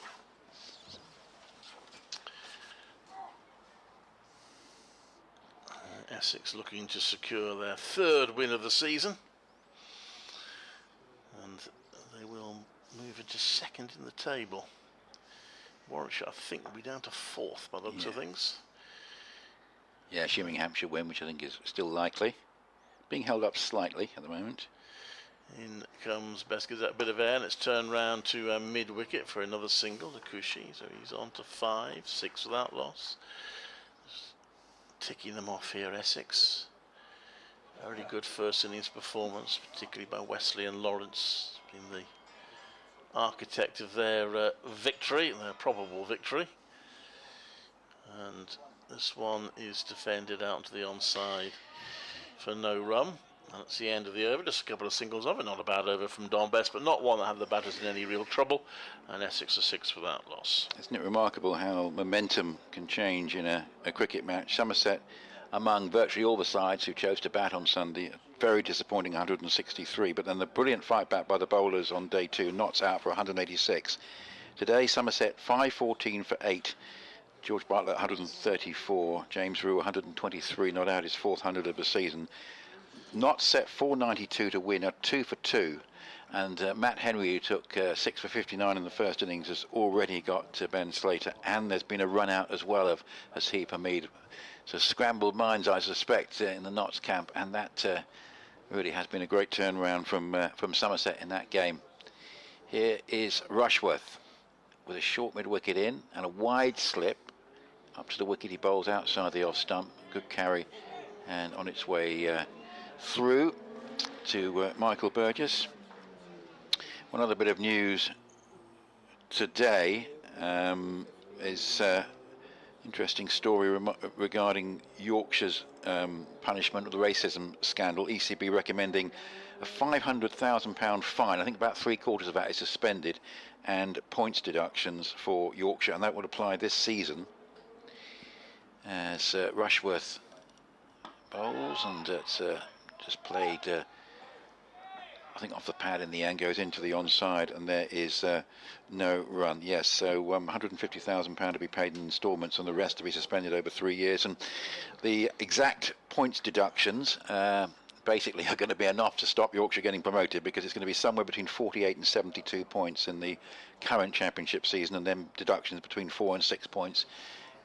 Essex looking to secure their 3rd win of the season, and they will move into 2nd in the table. Warwickshire, I think, will be down to 4th by the looks of things. Yeah, assuming Hampshire win, which I think is still likely. Being held up slightly at the moment. In comes Best, gives that a bit of air, and it's turned round to mid-wicket for another single to Kushi, so he's on to 5, 6 without loss. Just ticking them off here, Essex. Very good first innings performance, particularly by Wesley and Lawrence, being the architect of their victory, their probable victory. And this one is defended out to the onside for no run. And that's the end of the over. Just a couple of singles of it. Not a bad over from Don Best, but not one that had the batters in any real trouble. And Essex are 6 without loss. Isn't it remarkable how momentum can change in a cricket match? Somerset among virtually all the sides who chose to bat on Sunday. Very disappointing 163, but then the brilliant fight back by the bowlers on day 2, Notts out for 186. Today, Somerset 514 for 8. George Bartlett 134, James Rue 123, not out his 4th 100 of the season. Notts set 492 to win, 2 for 2. And Matt Henry, who took 6 for 59 in the first innings, has already got Ben Slater, and there's been a run out as well of Haseeb Hameed. So scrambled minds, I suspect, in the Notts camp, and that really has been a great turnaround from Somerset in that game. Here is Rushworth with a short mid-wicket in and a wide slip up to the wicket. He bowls outside the off stump. Good carry, and on its way through to Michael Burgess. One other bit of news today is interesting story regarding Yorkshire's punishment of the racism scandal. ECB recommending a £500,000 fine. I think about 3/4 of that is suspended, and points deductions for Yorkshire, and that would apply this season as Rushworth bowls, and it's just played I think off the pad in the end, goes into the onside, and there is no run. Yes, so £150,000 to be paid in instalments, and the rest to be suspended over 3 years. And the exact points deductions basically are going to be enough to stop Yorkshire getting promoted, because it's going to be somewhere between 48 and 72 points in the current championship season, and then deductions between 4 and 6 points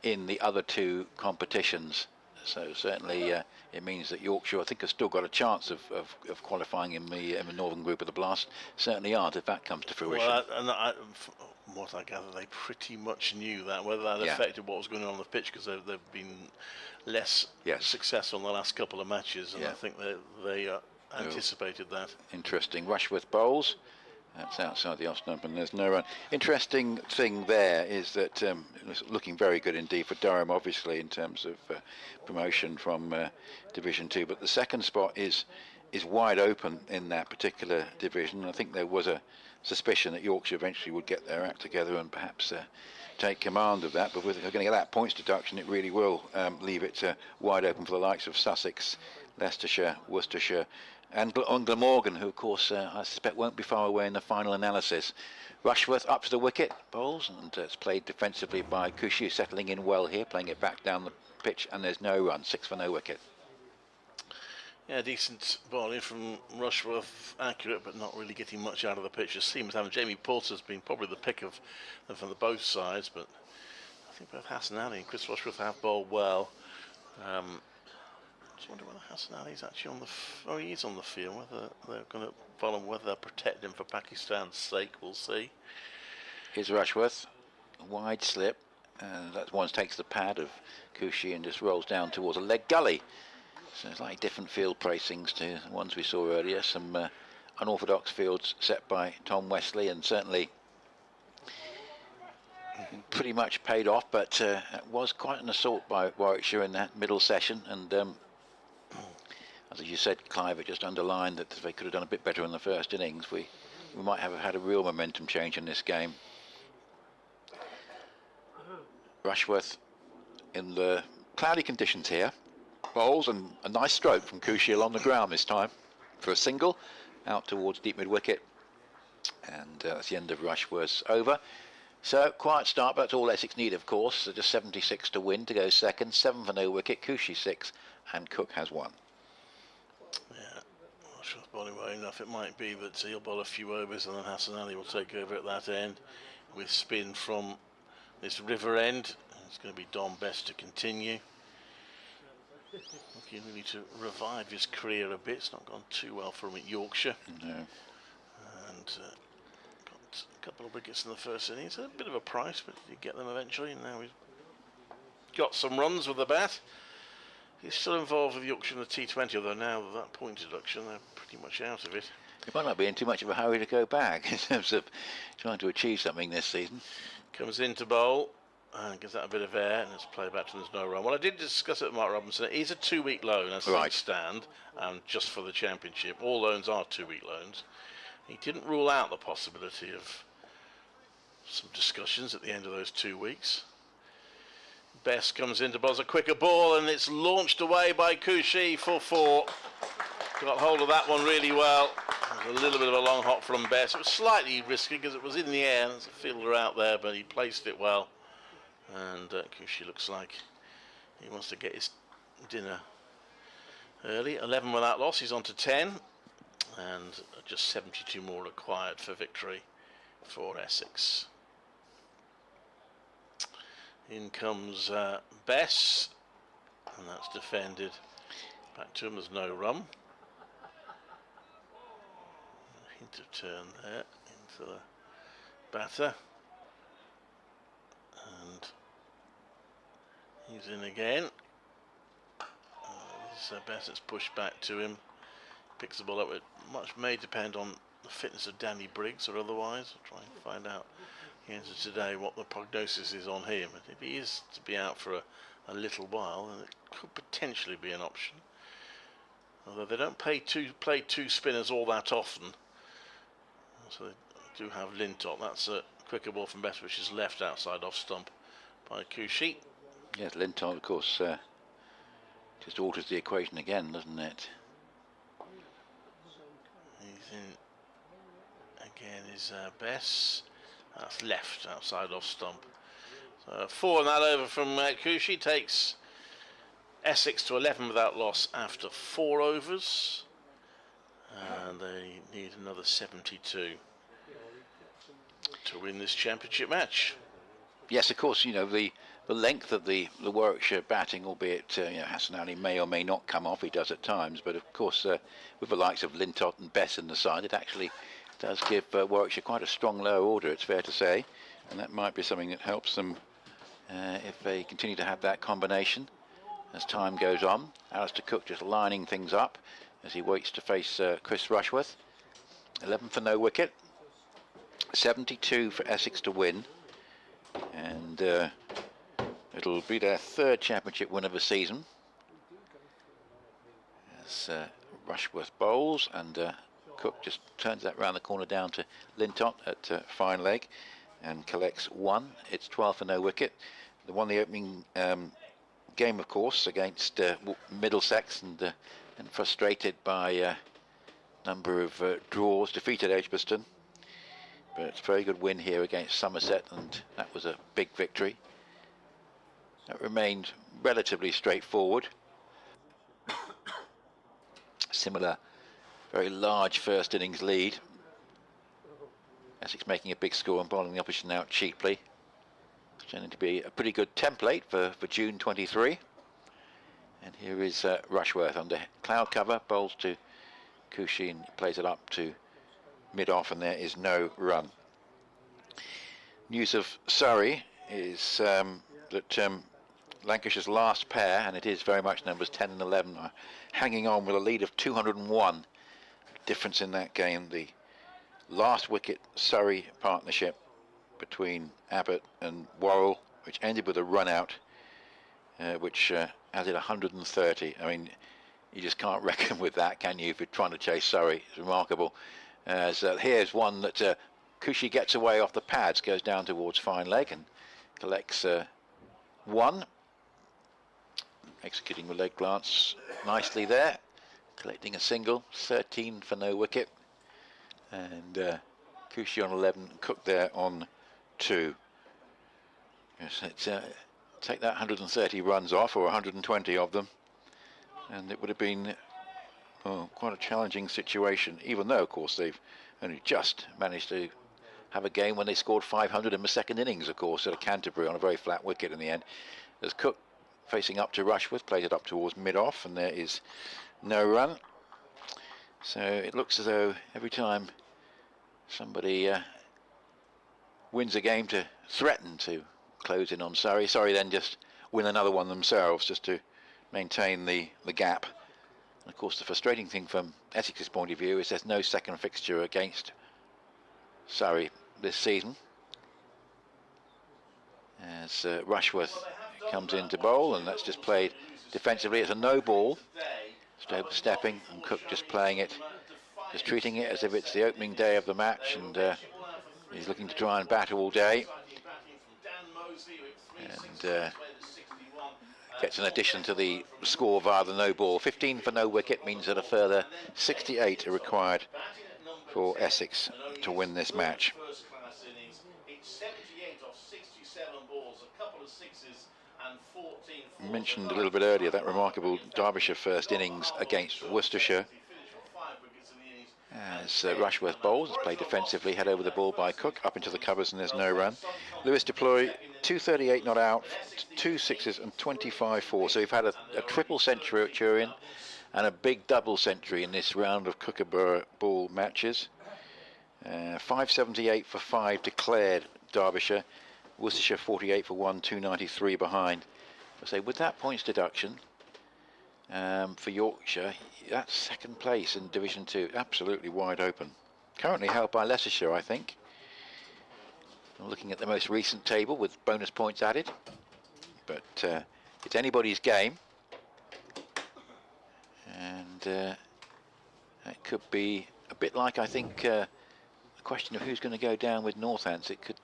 in the other 2 competitions. So certainly it means that Yorkshire, I think, have still got a chance of qualifying in the northern group of the Blast. Certainly aren't, if that comes to fruition. Well, from what I gather, they pretty much knew that. Whether that affected what was going on the pitch, because they've been less successful in the last couple of matches, and I think they anticipated that. Interesting. Rushworth bowls. That's outside the off stump, and there's no run. Interesting thing there is that it's looking very good indeed for Durham, obviously, in terms of promotion from Division 2. But the second spot is wide open in that particular division. I think there was a suspicion that Yorkshire eventually would get their act together and perhaps take command of that. But with going to get that points deduction, it really will leave it wide open for the likes of Sussex, Leicestershire, Worcestershire, and Glamorgan, who of course I suspect won't be far away in the final analysis. Rushworth up to the wicket, bowls, and it's played defensively by Kushi, settling in well here, playing it back down the pitch, and there's no run, 6 for no wicket. Yeah, decent bowling from Rushworth, accurate but not really getting much out of the pitch. It seems having Jamie Porter's been probably the pick of from the both sides, but I think both Hassan Ali and Chris Rushworth have bowled well. I just wonder whether Hassan Ali's actually on the he is on the field. Whether they're going to follow him, whether they'll protect him for Pakistan's sake, we'll see. Here's Rushworth, a wide slip, that one takes the pad of Kushi and just rolls down towards a leg gully. So it's like different field placings to the ones we saw earlier. Some unorthodox fields set by Tom Wesley, and certainly pretty much paid off, but it was quite an assault by Warwickshire in that middle session, and as you said, Clive, it just underlined that if they could have done a bit better in the first innings, we might have had a real momentum change in this game. Rushworth in the cloudy conditions here, bowls, and a nice stroke from Kushi along the ground this time for a single out towards deep mid wicket, and that's the end of Rushworth's over. So quiet start, but that's all Essex need, of course. So just 76 to win to go second, 7 for no wicket, Kushi 6, and Cook has 1. Yeah, Rushworth bowling well enough. It might be that he'll bowl a few overs, and then Hassan Ali will take over at that end with spin from this river end. It's going to be Dom Best to continue. Looking really to revive his career a bit. It's not gone too well for him at Yorkshire. No. And got a couple of wickets in the first innings. A bit of a price, but you get them eventually. And now he's got some runs with the bat. He's still involved with Yorkshire in the T20, although now with that point deduction, they're pretty much out of it. He might not be in too much of a hurry to go back in terms of trying to achieve something this season. Comes into bowl. And gives that a bit of air, and it's played back to there's no run. Well, I did discuss it with Mark Robinson. It is a 2-week loan as things stand, and just for the championship. All loans are 2-week loans. He didn't rule out the possibility of some discussions at the end of those 2 weeks. Best comes in to buzz a quicker ball, and it's launched away by Cushy for 4. Got hold of that one really well. A little bit of a long hop from Bess. It was slightly risky because it was in the air. There's a fielder out there, but he placed it well. And Cushy looks like he wants to get his dinner early. 11 without loss. He's on to 10. And just 72 more required for victory for Essex. In comes Bess, and that's defended back to him. There's no run. A hint of turn there into the batter, and he's in again. Bess that's pushed back to him. Picks the ball up. It much may depend on the fitness of Danny Briggs or otherwise. I'll try and find out. He enters today what the prognosis is on him. If he is to be out for a little while, then it could potentially be an option. Although they don't play two spinners all that often, so they do have Lintop. That's a quicker ball from Bess, which is left outside off stump by Cushy. Yes, Lintop, of course, just alters the equation again, doesn't it? He's in again. Is Bess. That's left outside off stump. So 4 on that over from Cushy takes Essex to 11 without loss after 4 overs, and they need another 72 to win this championship match. Yes, of course, you know, the length of the Warwickshire batting, albeit you know, Hassan Ali may or may not come off, he does at times, but of course with the likes of Lintott and Bess in the side, it actually does give Warwickshire quite a strong lower order, it's fair to say, and that might be something that helps them if they continue to have that combination as time goes on. Alistair Cook just lining things up as he waits to face Chris Rushworth. 11 for no wicket, 72 for Essex to win, and it'll be their 3rd championship win of the season as Rushworth bowls, and Cook just turns that round the corner down to Lintott at fine leg and collects 1. It's 12 for no wicket. They won the opening game, of course, against Middlesex, and frustrated by a number of draws, defeated Edgbaston. But it's a very good win here against Somerset, and that was a big victory. That remained relatively straightforward. Similar, very large first innings lead. Essex making a big score and bowling the opposition out cheaply. It's turning to be a pretty good template for June 23. And here is Rushworth under cloud cover, bowls to Cushy and plays it up to mid-off, and there is no run. News of Surrey is that Lancashire's last pair, and it is very much numbers 10 and 11, are hanging on with a lead of 201. Difference in that game, the last wicket Surrey partnership between Abbott and Worrell, which ended with a run out, which added 130. I mean, you just can't reckon with that, can you, if you're trying to chase Surrey? It's remarkable. So here's one that Cushy gets away off the pads, goes down towards fine leg and collects 1. Executing the leg glance nicely there, collecting a single. 13 for no wicket, and Cushy on 11, Cook there on 2. Yes, it's, take that 130 runs off, or 120 of them, and it would have been quite a challenging situation, even though, of course, they've only just managed to have a game when they scored 500 in the second innings, of course, at Canterbury on a very flat wicket in the end. As Cook, facing up to Rushworth, plays it up towards mid-off, and there is no run. So it looks as though every time somebody wins a game to threaten to close in on Surrey, then just win another one themselves, just to maintain the gap. And of course, the frustrating thing from Essex's point of view is there's no second fixture against Surrey this season, as Rushworth comes in to bowl, and that's just played defensively. It's a no ball, stepping, and Cook just playing it, just treating it as if it's the opening day of the match, and he's looking to try and bat all day. and gets an addition to the score via the no ball. 15 for no wicket means that a further 68 are required for Essex to win this match. I mentioned a little bit earlier that remarkable Derbyshire first innings against Worcestershire. As Rushworth bowls, it's played defensively, head over the ball by Cook, up into the covers, and there's no run. Lewis deploy, 238 not out, 2 sixes and 25 fours. So we've had a triple century and a big double century in this round of Kookaburra ball matches. 578 for 5 declared Derbyshire, Worcestershire 48 for 1, 293 behind. I say with that points deduction for Yorkshire, that's second place in Division 2, absolutely wide open. Currently held by Leicestershire, I think. I'm looking at the most recent table with bonus points added, but it's anybody's game, and it could be a bit like, I think, a question of who's going to go down with Northants. It could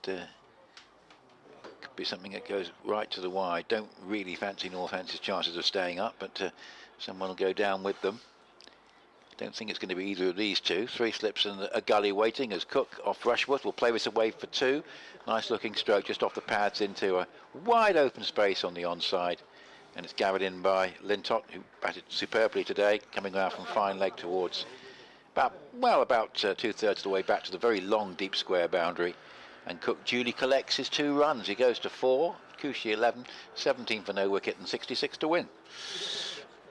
be something that goes right to the wire. Don't really fancy Northants' chances of staying up, but someone will go down with them. Don't think it's going to be either of these two. 3 slips and a gully waiting as Cook off Rushworth will play this away for 2. Nice looking stroke just off the pads into a wide open space on the onside, and it's gathered in by Lintott, who batted superbly today, coming out from fine leg towards about 2/3 of the way back to the very long deep square boundary. And Cook duly collects his 2 runs. He goes to 4, Cushy 11, 17 for no wicket and 66 to win.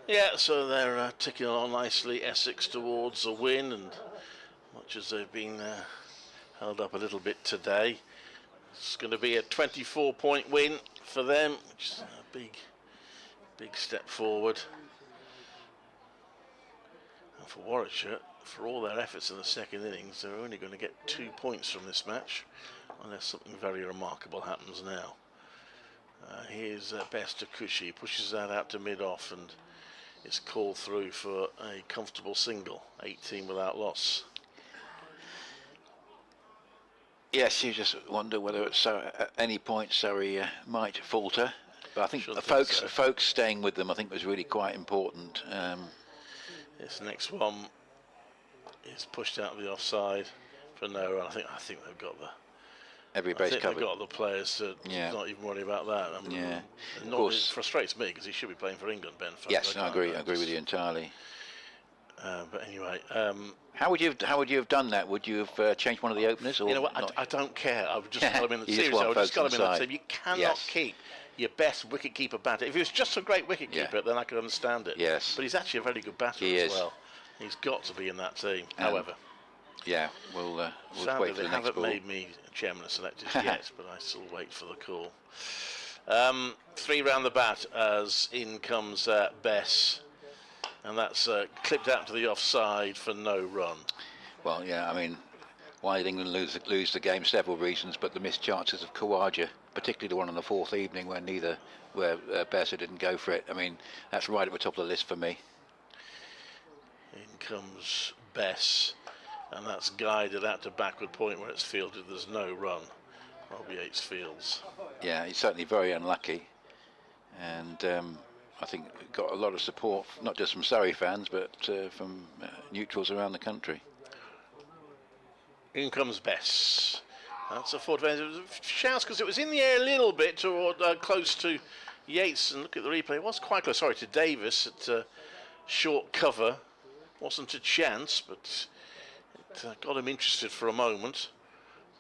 Yeah, so they're ticking along nicely, Essex towards a win, and much as they've been held up a little bit today, it's going to be a 24-point win for them, which is a big step forward. And for Warwickshire, for all their efforts in the second innings, they're only going to get 2 points from this match, unless something very remarkable happens now. Here's best to Cushy, pushes that out to mid-off, and it's called through for a comfortable single, 18 without loss. Yes, you just wonder whether at any point Surrey might falter, but I think the folks staying with them, I think, was really quite important. This next one is pushed out of the offside for no run. I think they've got the every base covered. They've got the players to not even worry about that. I mean, of course, it frustrates me because he should be playing for England, Ben. Yes, I agree with you entirely. But anyway, how would you have done that? Would you have changed one of the openers? Or you know what? I don't care. I would just got him in the series. I would just got him in the team. You cannot keep your best wicket-keeper batter. If he was just a great wicket-keeper, then I could understand it. Yes. But he's actually a very good batter as well. He's got to be in that team. However. Yeah, we'll sadly, wait for the they next haven't ball. made me chairman of selectors yet, but I still wait for the call. 3 round the bat as in comes Bess, and that's clipped out to the offside for no run. Well, yeah, I mean, why did England lose the game? Several reasons, but the missed chances of Khawaja, particularly the one on the 4th evening where Besser didn't go for it. I mean, that's right at the top of the list for me. In comes Bess, and that's guided out to backward point where it's fielded. There's no run. Robbie Yates fields. Yeah, he's certainly very unlucky, and I think got a lot of support, not just from Surrey fans, but from neutrals around the country. In comes Bess. That's a forward advantage. It was a shout because it was in the air a little bit toward close to Yates, and look at the replay. It was quite close. Sorry, to Davis at short cover. Wasn't a chance, but it got him interested for a moment.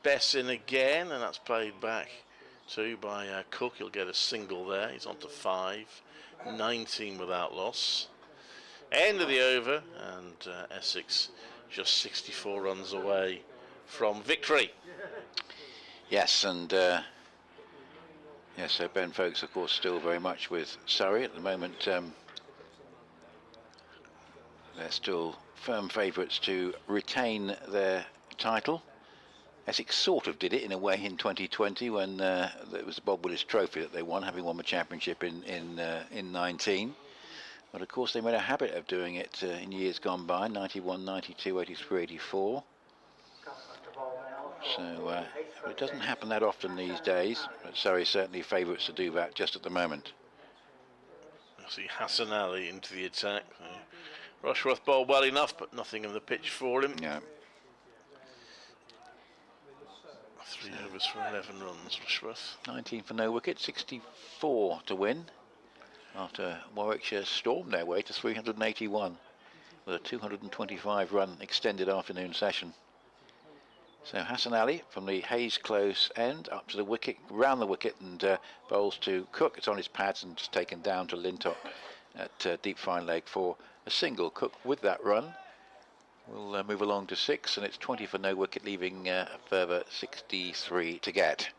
Bess in again, and that's played back to by Cook. He'll get a single there. He's on to 5, 19 without loss. End of the over, and Essex just 64 runs away from victory. Yes, and so Ben Folkes, of course, still very much with Surrey at the moment. They're still firm favourites to retain their title. Essex sort of did it in a way in 2020 when it was the Bob Willis Trophy that they won, having won the championship in 19. But of course they made a habit of doing it in years gone by, 91, 92, 83, 84. So it doesn't happen that often these days, but Surrey certainly favourites to do that just at the moment. I see Hassan Ali into the attack. Rushworth bowled well enough, but nothing in the pitch for him. Yeah. 3 overs for 11 runs, Rushworth. 19 for no wicket, 64 to win after Warwickshire stormed their way to 381 with a 225 run extended afternoon session. So Hassan Ali from the Hayes Close end up to the wicket, round the wicket, and bowls to Cook. It's on his pads and just taken down to Lintop at deep fine leg for a single. Cook with that run will move along to 6, and it's 20 for no wicket, leaving a further 63 to get.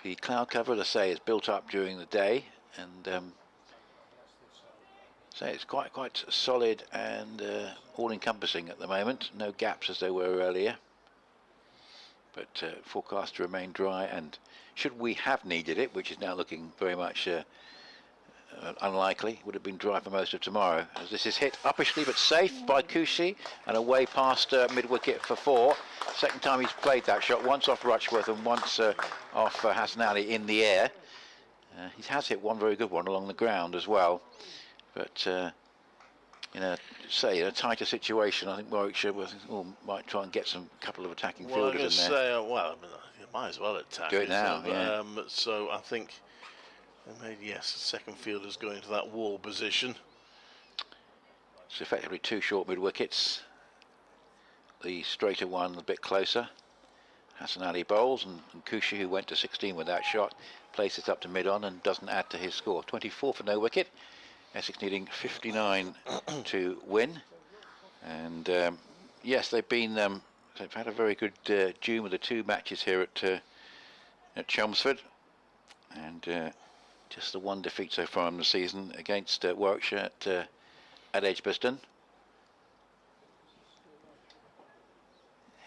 The cloud cover, as I say, is built up during the day, and so it's quite solid and all-encompassing at the moment. No gaps as there were earlier, but forecast to remain dry, and should we have needed it, which is now looking very much unlikely, would have been dry for most of tomorrow, as this is hit uppishly but safe by Kushi and away past mid-wicket for 4. Second time he's played that shot, once off Rushworth and once off Hassan Ali in the air. He has hit one very good one along the ground as well. But in a tighter situation, I think Warwickshire might try and get some couple of attacking fielders in there. You might as well attack. Do it now, yeah. So I think maybe yes, the second fielder's going to that wall position. It's effectively 2 short mid wickets. The straighter one a bit closer. Hassan Ali bowls, and Kushi, who went to 16 with that shot, places it up to mid on and doesn't add to his score. 24 for no wicket. Essex needing 59 to win, and yes, they've had a very good June with the 2 matches here at Chelmsford, and just the 1 defeat so far in the season against Warwickshire at Edgbaston.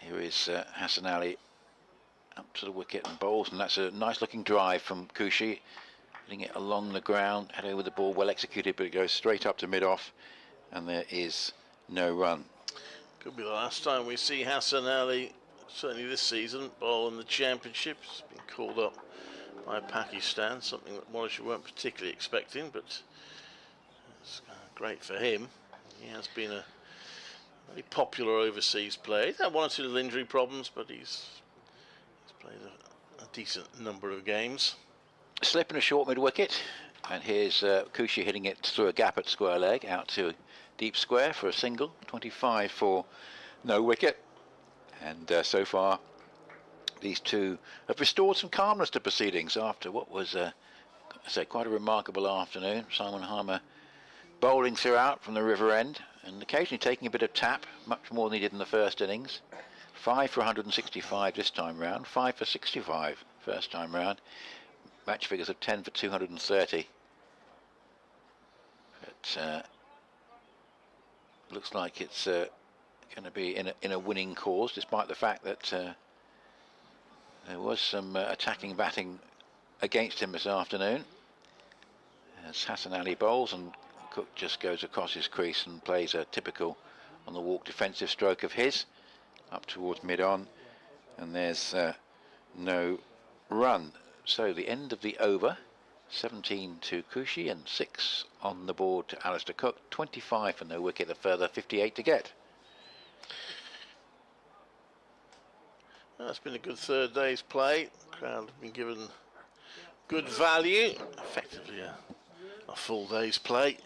Here is Hassan Ali up to the wicket and bowls, and that's a nice looking drive from Kushi. Hitting it along the ground, head over the ball, well executed, but it goes straight up to mid-off, and there is no run. Could be the last time we see Hassan Ali, certainly this season, bowl in the championship. He's been called up by Pakistan, something that Warwickshire weren't particularly expecting, but it's great for him. He has been a very popular overseas player. He's had 1 or 2 little injury problems, but he's played a decent number of games. Slip and a short mid-wicket, and here's Kushi hitting it through a gap at square leg out to deep square for a single. 25 for no wicket, and so far these 2 have restored some calmness to proceedings after what was quite a remarkable afternoon. Simon Harmer bowling throughout from the river end and occasionally taking a bit of tap, much more than he did in the first innings. 5 for 165 this time round, 5 for 65 first time round. Match figures of 10 for 230. But looks like it's going to be in a winning cause, despite the fact that there was some attacking batting against him this afternoon. As Hassan Ali bowls, and Cook just goes across his crease and plays a typical on the walk defensive stroke of his up towards mid-on, and there's no run. So the end of the over, 17 to Kushi and 6 on the board to Alistair Cook. 25 for no wicket, a further 58 to get. Well, it's been a good third day's play. The crowd have been given good value, effectively a full day's play,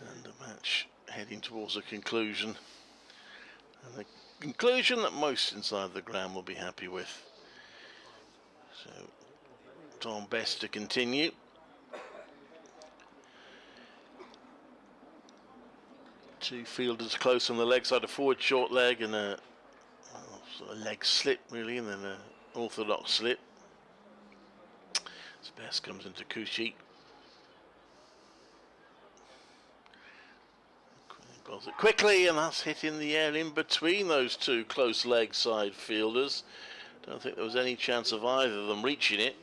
and a match heading towards a conclusion. And a conclusion that most inside the ground will be happy with. So Tom Best to continue. Two fielders close on the leg side, a forward short leg and a sort of leg slip really, and then an orthodox slip. So Best comes into Kushi. Bowls it quickly, and that's hit in the air in between those 2 close leg side fielders. Don't think there was any chance of either of them reaching it.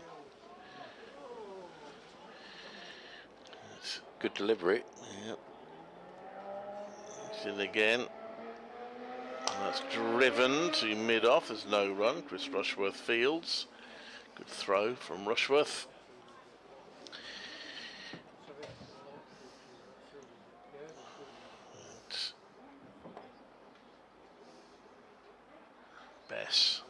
Good delivery. Yep. It's in again. That's driven to mid-off. There's no run. Chris Rushworth fields. Good throw from Rushworth. Bess.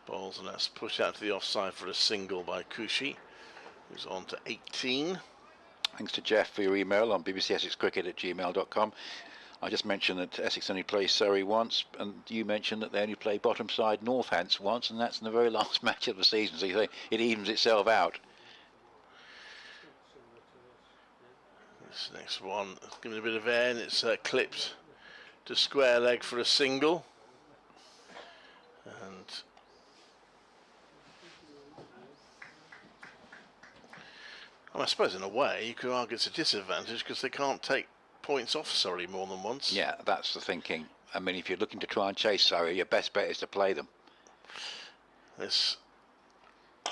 Balls, and that's pushed out to the offside for a single by Cushy, who's on to 18. Thanks to Jeff for your email on bbcessexcricket@gmail.com. I just mentioned that Essex only plays Surrey once, and you mentioned that they only play bottom side Northants once, and that's in the very last match of the season, so you say it evens itself out. This next one, giving a bit of air, and it's clipped to square leg for a single. And I suppose in a way you could argue it's a disadvantage because they can't take points off Surrey more than once. Yeah, that's the thinking. I mean, if you're looking to try and chase Surrey, your best bet is to play them. This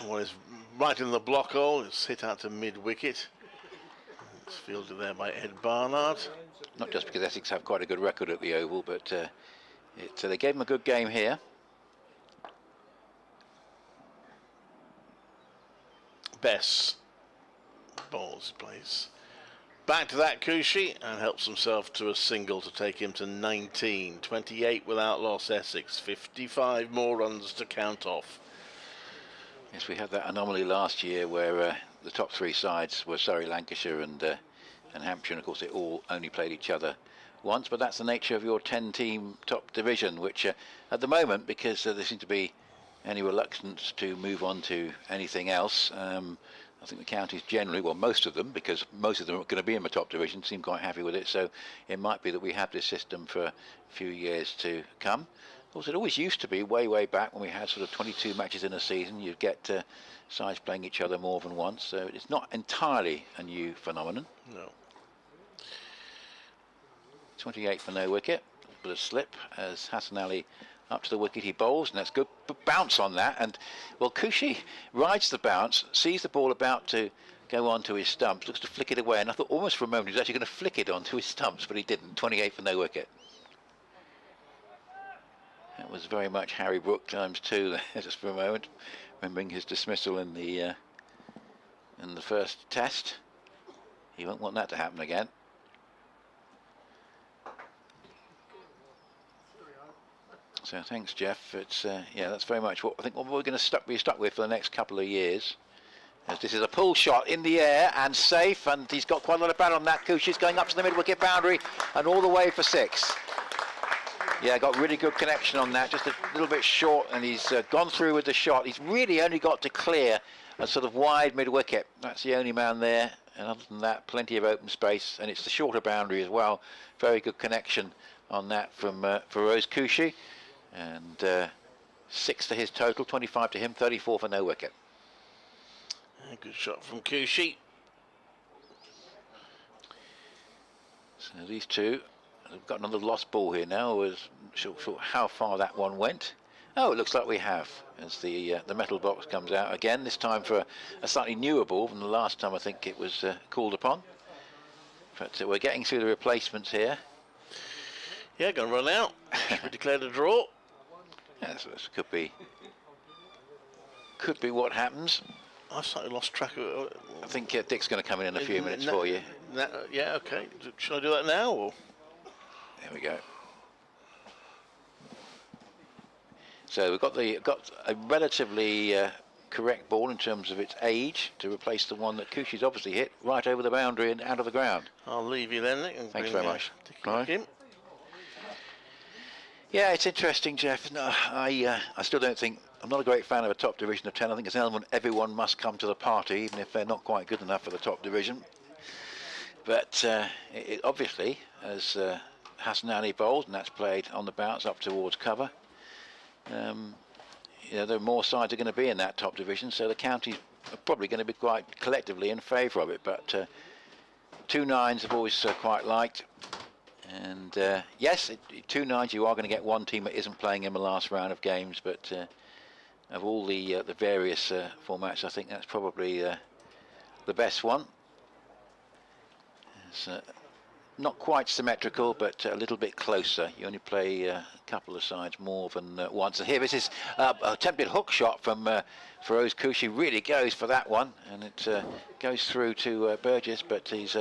one is right in the block hole. It's hit out to mid-wicket. It's fielded there by Ed Barnard. Not just because Essex have quite a good record at the Oval, but they gave them a good game here. Bess balls, plays back to that Cushy and helps himself to a single to take him to 19. 28 without loss Essex, 55 more runs to count off. Yes, we had that anomaly last year where the top three sides were Surrey, Lancashire and Hampshire, and of course they all only played each other once, but that's the nature of your 10-team top division, which at the moment, because there seems to be any reluctance to move on to anything else, I think the counties generally, well, most of them, because most of them are going to be in the top division, seem quite happy with it. So it might be that we have this system for a few years to come. Of course, it always used to be way back when we had sort of 22 matches in a season. You'd get sides playing each other more than once. So it's not entirely a new phenomenon. No. 28 for no wicket, but a slip as Hassan Ali up to the wicket, he bowls, and that's good bounce on that. And well, Cushy rides the bounce, sees the ball about to go on to his stumps, looks to flick it away, and I thought almost for a moment he was actually going to flick it onto his stumps, but he didn't. 28 for no wicket. That was very much Harry Brook times 2 there, just for a moment, remembering his dismissal in the first test. He won't want that to happen again. So thanks, Jeff. It's yeah, that's very much what I think what we're going to be stuck with for the next couple of years. As this is a pull shot in the air and safe, and he's got quite a lot of bat on that. Cushy's going up to the mid-wicket boundary and all the way for 6. Yeah, got really good connection on that, just a little bit short, and he's gone through with the shot. He's really only got to clear a sort of wide mid-wicket. That's the only man there, and other than that, plenty of open space, and it's the shorter boundary as well. Very good connection on that from Feroz Cushy. And 6 to his total, 25 to him, 34 for no wicket. Good shot from Cushy. So these two have got another lost ball here now. Was sure how far that one went. Oh, it looks like we have, as the metal box comes out again. This time for a slightly newer ball than the last time I think it was called upon. But we're getting through the replacements here. Yeah, going to run out. We declared a draw. Yeah, so this could be what happens. I've slightly lost track of. I think Dick's going to come in a few minutes for you. Yeah, okay. Should I do that now? Or? There we go. So we've got a relatively correct ball in terms of its age to replace the one that Cushy's obviously hit right over the boundary and out of the ground. I'll leave you then, Nick. And thanks very much. Right. Yeah, it's interesting, Jeff. No, I still don't think, I'm not a great fan of a top division of 10. I think it's an element everyone must come to the party, even if they're not quite good enough for the top division. But it obviously, as Hassan Ali bowls, and that's played on the bounce up towards cover, you know, there are more sides are going to be in that top division, so the counties are probably going to be quite collectively in favour of it. But 2 nines I've always quite liked. And yes, 2 nines, you are going to get one team that isn't playing in the last round of games, but of all the various formats, I think that's probably the best one. As not quite symmetrical, but a little bit closer. You only play a couple of sides more than once. And here this is attempted hook shot from Feroz Kouchi. Really goes for that one, and it goes through to Burgess, but he's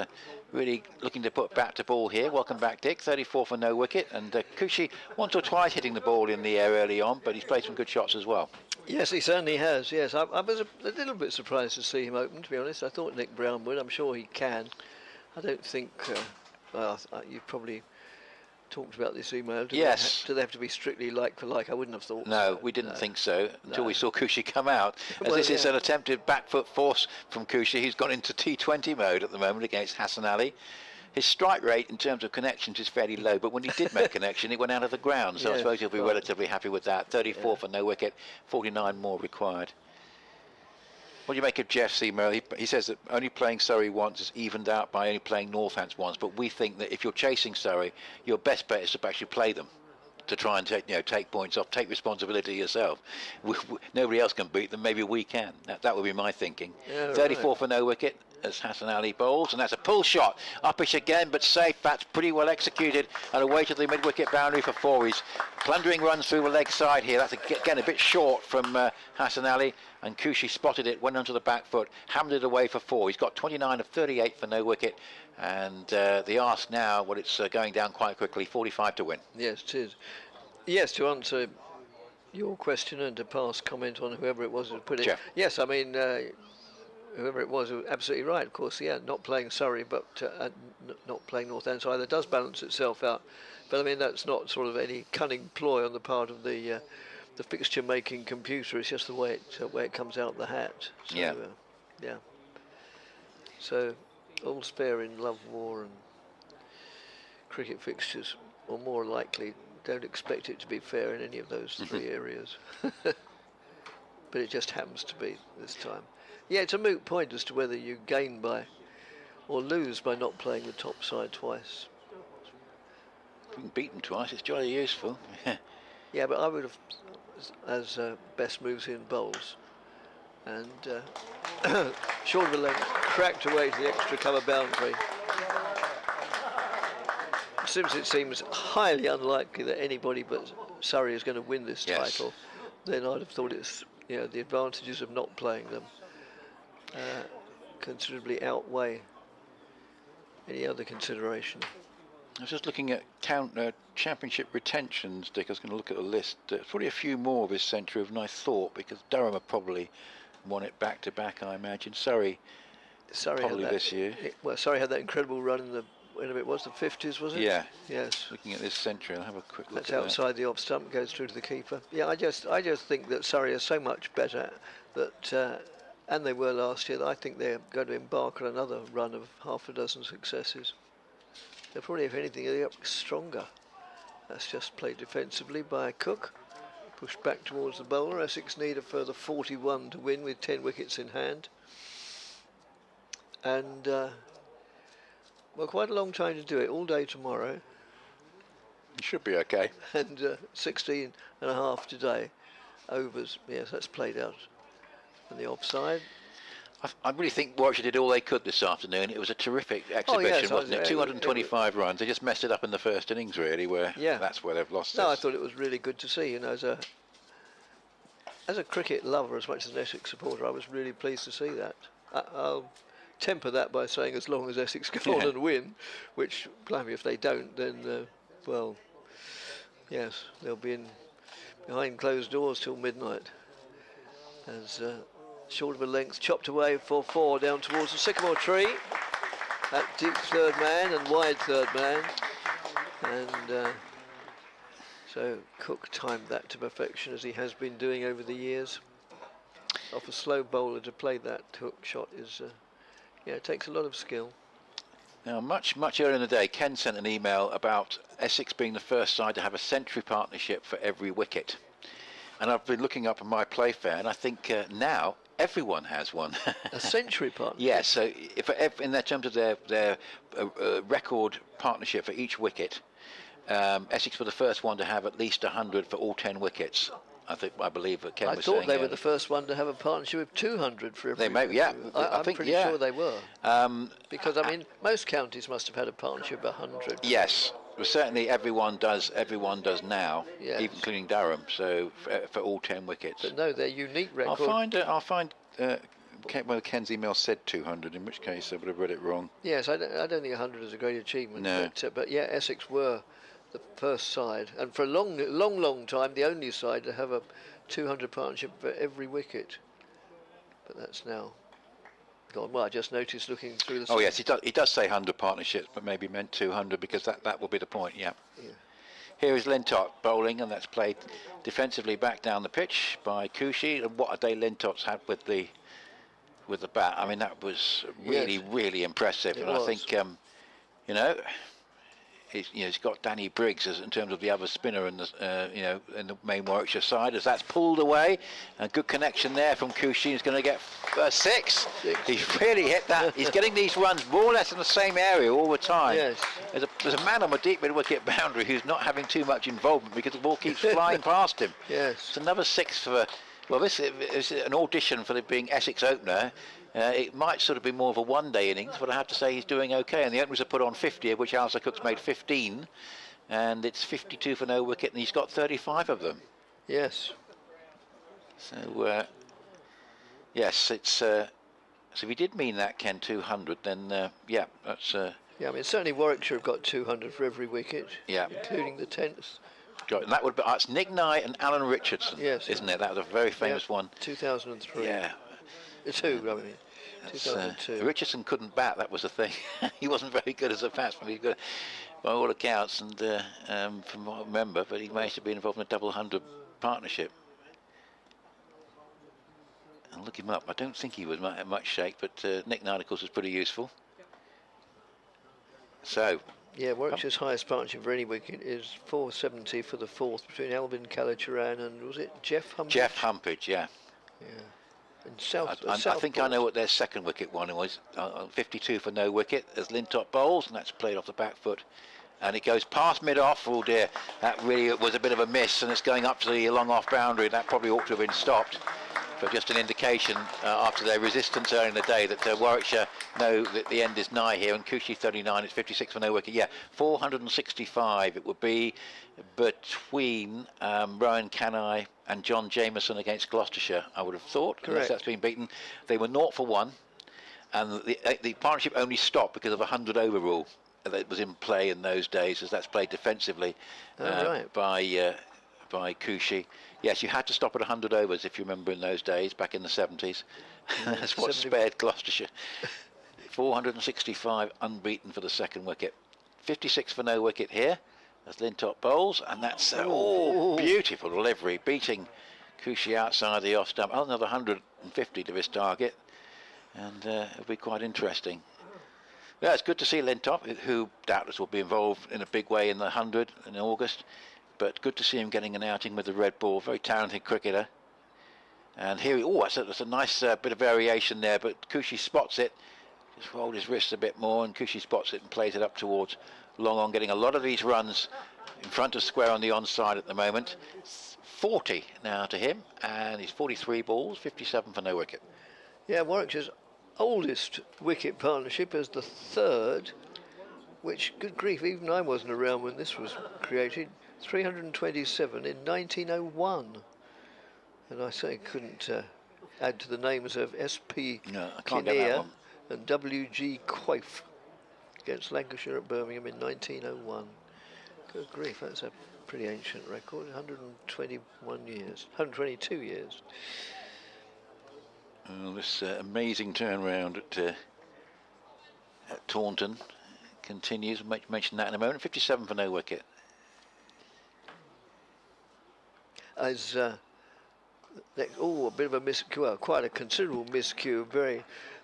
really looking to put bat to ball here. Welcome back, Dick. 34 for no wicket, and Kouchi once or twice hitting the ball in the air early on, but he's played some good shots as well. Yes, he certainly has. Yes, I was a little bit surprised to see him open, to be honest. I thought Nick Brown would. I'm sure he can. I don't think. Well, you probably talked about this email. Yes. Do they have to be strictly like for like? I wouldn't have thought. No, so. we didn't think so until No. we saw Kouchi come out. As this is an attempted back foot force from Kouchi. He's gone into T20 mode at the moment against Hassan Ali. His strike rate in terms of connections is fairly low, but when he did make connection, it went out of the ground. So I suppose he'll be relatively happy with that. 34 for no wicket, 49 more required. What do you make of Jeff Seymour? He says that only playing Surrey once is evened out by only playing Northants once, but we think that if you're chasing Surrey, your best bet is to actually play them, to try and take points off, take responsibility yourself. Nobody else can beat them, maybe we can. That would be my thinking. Yeah, 34 right. for no wicket as Hassan Ali bowls, and that's a pull shot. Uppish again, but safe. That's pretty well executed, and away to the mid-wicket boundary for four. He's plundering runs through the leg side here. That's again a bit short from Hassan Ali, and Kouchi spotted it, went onto the back foot, hammered it away for four. He's got 29 of 38 for no wicket, and the ask now, well, it's going down quite quickly, 45 to win. Yes, it is. Yes, to answer your question and to pass comment on whoever it was who put it. Jeff. Yes, I mean, whoever it was absolutely right, of course. Yeah, not playing Surrey, but not playing Northants either does balance itself out. But I mean, that's not sort of any cunning ploy on the part of the fixture making computer. It's just the way it comes out the hat. So, Yeah. Yeah. So all's fair in love, war, and cricket fixtures, or more likely. Don't expect it to be fair in any of those three areas. But it just happens to be this time. Yeah, it's a moot point as to whether you gain by or lose by not playing the top side twice. If we can beat them twice, it's jolly useful. Yeah, but I would have, as best moves in bowls, and short of a length, cracked away to the extra cover boundary. Since it seems highly unlikely that anybody but Surrey is going to win this title, then I'd have thought it's, the advantages of not playing them considerably outweigh any other consideration. I was just looking at championship retentions, Dick. I was going to look at the list. Probably a few more this century than I thought, because Durham have probably won it back to back, I imagine. Surrey probably this year. Surrey had that incredible run in the, whenever it was, the 50s, was it? Yeah. Yes. Looking at this century, I'll have a quick look. That's outside the off stump, goes through to the keeper. Yeah, I just think that Surrey are so much better that, and they were last year, that I think they're going to embark on another run of half a dozen successes. They're probably, if anything, they're stronger. That's just played defensively by Cook. Pushed back towards the bowler. Essex need a further 41 to win with 10 wickets in hand. And, well, quite a long time to do it, all day tomorrow. You should be okay. And 16 and a half today. Overs, yes, that's played out on the offside. I really think Warwickshire did all they could this afternoon. It was a terrific exhibition, wasn't it? 225 runs. They just messed it up in the first innings, really, where that's where they've lost. No, I thought it was really good to see. As a cricket lover, as much as an Essex supporter, I was really pleased to see that. I'll temper that by saying as long as Essex go on and win, which, blimey, if they don't, then, well, yes, they'll be behind closed doors till midnight. As short of a length, chopped away for four down towards the sycamore tree. That deep third man and wide third man. And so Cook timed that to perfection, as he has been doing over the years. Off a slow bowler to play that hook shot is, it takes a lot of skill. Now, much earlier in the day, Ken sent an email about Essex being the first side to have a century partnership for every wicket. And I've been looking up at my Playfair, and I think now everyone has one. A century partnership? Yes, so in terms of their record partnership for each wicket, Essex were the first one to have at least 100 for all 10 wickets. I believe that Ken I was thought saying they were earlier. the first one to have a partnership of 200 for every. They may, yeah. I'm think, pretty yeah. sure they were. Because I mean, most counties must have had a partnership of 100. Yes, well, certainly everyone does now, Yes. even including Durham. So for all 10 wickets. But no, their unique record. I'll find. Well, Ken's email said 200, in which case I would have read it wrong. Yes, I don't think 100 is a great achievement. No. But yeah, Essex were the first side, and for a long time, the only side to have a 200 partnership for every wicket. But that's now gone. Well, I just noticed looking through the. Oh yes, he does say 100 partnerships, but maybe meant 200 because that will be the point. Yeah. Here is Lintott bowling, and that's played defensively back down the pitch by Cushy. And what a day Lintott's had with the bat. I mean, that was really impressive. And I think you know, he's got Danny Briggs in terms of the other spinner in the in the main Warwickshire side, as that's pulled away. A good connection there from Cushy. He's going to get 6. He's really hit that. He's getting these runs more or less in the same area all the time. Yes. There's a man on the deep mid-wicket boundary who's not having too much involvement because the ball keeps flying past him. Yes. It's another 6 for. Well, this is an audition for being Essex opener. It might sort of be more of a one-day innings, but I have to say he's doing okay. And the openers have put on 50, of which Alistair Cook's made 15, and it's 52 for no wicket, and he's got 35 of them. Yes. So yes, it's. So if he did mean that, Ken, 200, then yeah, that's. Yeah, I mean certainly Warwickshire have got 200 for every wicket. Yeah. Including the 10th. And that would be that's Nick Knight and Alan Richardson. Yes. Isn't it? That was a very famous one. 2003. Yeah. 2, I mean. 2002. Richardson couldn't bat, that was the thing. He wasn't very good as a batsman. He was good by all accounts, and from what I remember, but he managed to be involved in a double 100 partnership. I'll look him up. I don't think he was much shake, but Nick Knight, of course, was pretty useful. So. Yeah, Warwickshire's highest partnership for any wicket is 470 for the 4th between Alvin Calacharan and was it Jeff Humpage? Jeff Humpage, yeah. Yeah. And South. I think I know what their second wicket one was. 52 for no wicket as Lintott bowls, and that's played off the back foot. And it goes past mid-off. Oh dear, that really was a bit of a miss, and it's going up to the long off boundary. That probably ought to have been stopped. But just an indication after their resistance earlier in the day that Warwickshire know that the end is nigh here. And Cushy 39, it's 56 for no wicket. Yeah, 465 it would be between Rowan Canai and John Jameson against Gloucestershire, I would have thought. Correct. Unless that's been beaten. They were 0 for 1, and the partnership only stopped because of a 100 over rule that was in play in those days, as that's played defensively by Cushy. Yes, you had to stop at 100 overs, if you remember, in those days, back in the 70s. That's what spared Gloucestershire. 465 unbeaten for the second wicket. 56 for no wicket here, as Lintott bowls, and that's beautiful delivery, beating Cushy outside the off stump. Another 150 to his target, and it'll be quite interesting. Yeah, it's good to see Lintott, who doubtless will be involved in a big way in the 100 in August. But good to see him getting an outing with the red ball. Very talented cricketer. And here, that's a nice bit of variation there. But Cushy spots it. Just rolled his wrists a bit more, and Cushy spots it and plays it up towards long on, getting a lot of these runs in front of square on the onside at the moment. 40 now to him, and he's 43 balls, 57 for no wicket. Yeah, Warwickshire's oldest wicket partnership is the 3rd, which, good grief, even I wasn't around when this was created. 327 in 1901, and I say couldn't add to the names of S.P. Kinnear and W.G. Quaife against Lancashire at Birmingham in 1901. Good grief, that's a pretty ancient record. 122 years. Well, this amazing turnaround at Taunton continues. We'll mention that in a moment. 57 for no wicket. As a bit of a miscue, well, quite a considerable miscue, very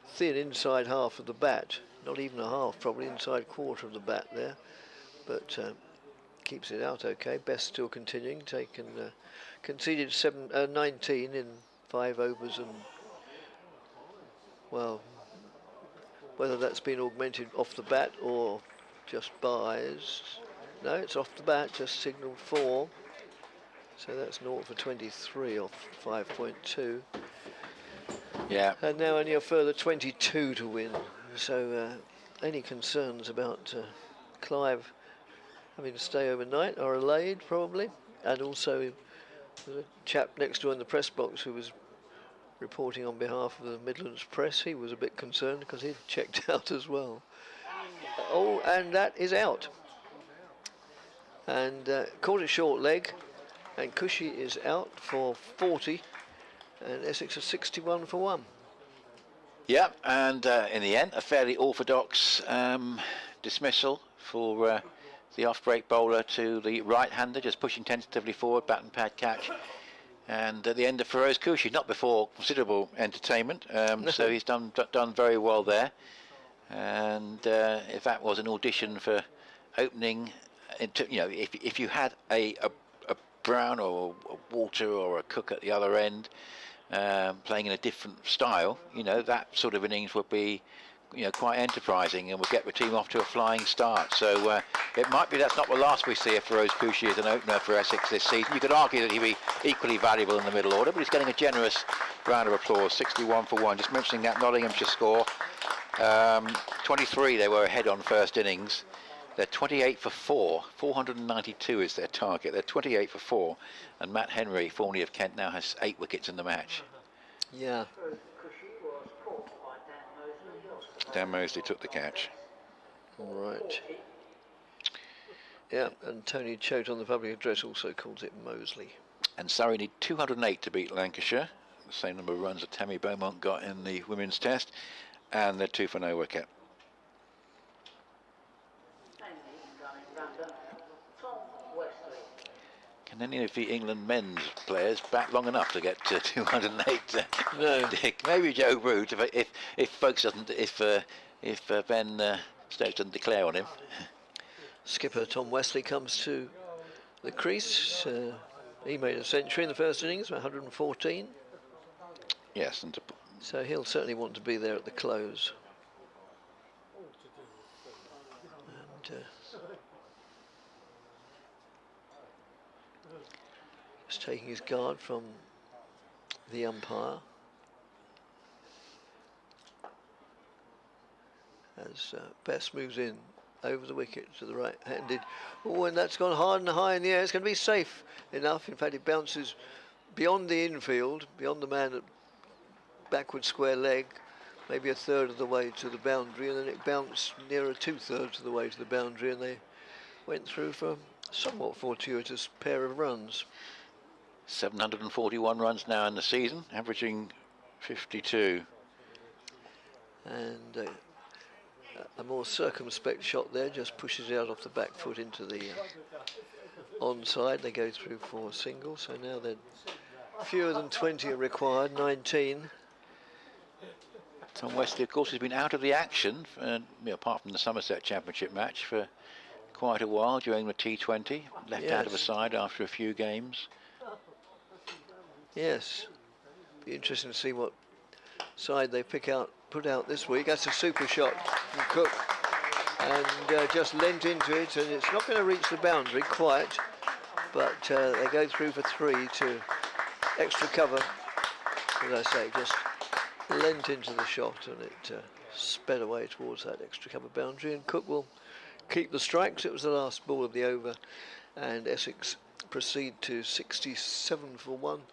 thin inside half of the bat, not even a half, probably inside quarter of the bat there, but keeps it out okay. Best still continuing, conceded 19 in 5 overs, and well, whether that's been augmented off the bat or just buys, no, it's off the bat, just signalled 4. So that's 0 for 23 off 5.2. Yeah. And now only a further 22 to win. So any concerns about Clive having to stay overnight are allayed probably. And also the chap next to her in the press box who was reporting on behalf of the Midlands Press, he was a bit concerned because he'd checked out as well. Oh, and that is out. And caught a short leg, and Cushy is out for 40, and Essex are 61 for 1. Yeah, and in the end, a fairly orthodox dismissal for the off-break bowler to the right-hander, just pushing tentatively forward, bat and pad catch. And at the end of Feroz Cushy, not before considerable entertainment, so he's done very well there. And if that was an audition for opening, you know, if you had a Brown or a Walter or a Cook at the other end, playing in a different style, you know, that sort of innings would be, you know, quite enterprising and would get the team off to a flying start. So it might be that's not the last we see of Feroz Cushy as an opener for Essex this season. You could argue that he'd be equally valuable in the middle order, but he's getting a generous round of applause, 61 for 1. Just mentioning that Nottinghamshire score, 23 they were ahead on first innings. They're 28 for 4, 492 is their target. They're 28 for 4, and Matt Henry, formerly of Kent, now has 8 wickets in the match. Yeah. Dan Mosley took the catch. All right. Yeah, and Tony Choate on the public address also calls it Mosley. And Surrey need 208 to beat Lancashire, the same number of runs that Tammy Beaumont got in the women's test, and they're 2 for no wicket. Can any of the England men's players bat long enough to get to 208? No. Dick, maybe Joe Root if Folks doesn't, if Ben Stokes doesn't declare on him. Skipper Tom Wesley comes to the crease. He made a century in the first innings, 114. Yes, and so he'll certainly want to be there at the close. And just taking his guard from the umpire as Best moves in over the wicket to the right-handed. Oh, and that's gone hard and high in the air. It's going to be safe enough. In fact, it bounces beyond the infield, beyond the man at backward square leg, maybe a third of the way to the boundary, and then it bounced nearer 2/3 of the way to the boundary, and they went through for a somewhat fortuitous pair of runs. 741 runs now in the season, averaging 52. And a more circumspect shot there, just pushes it out off the back foot into the onside. They go through for a single, so now they're fewer than 20 are required, 19. Tom Wesley, of course, has been out of the action, apart from the Somerset Championship match, for quite a while during the T20. Left out of the side after a few games. Yes, be interesting to see what side they put out this week. That's a super shot from Cook, and just lent into it, and it's not going to reach the boundary quite, but they go through for 3 to extra cover. As I say, just lent into the shot, and it sped away towards that extra cover boundary, and Cook will keep the strikes. It was the last ball of the over, and Essex proceed to 67 for 1.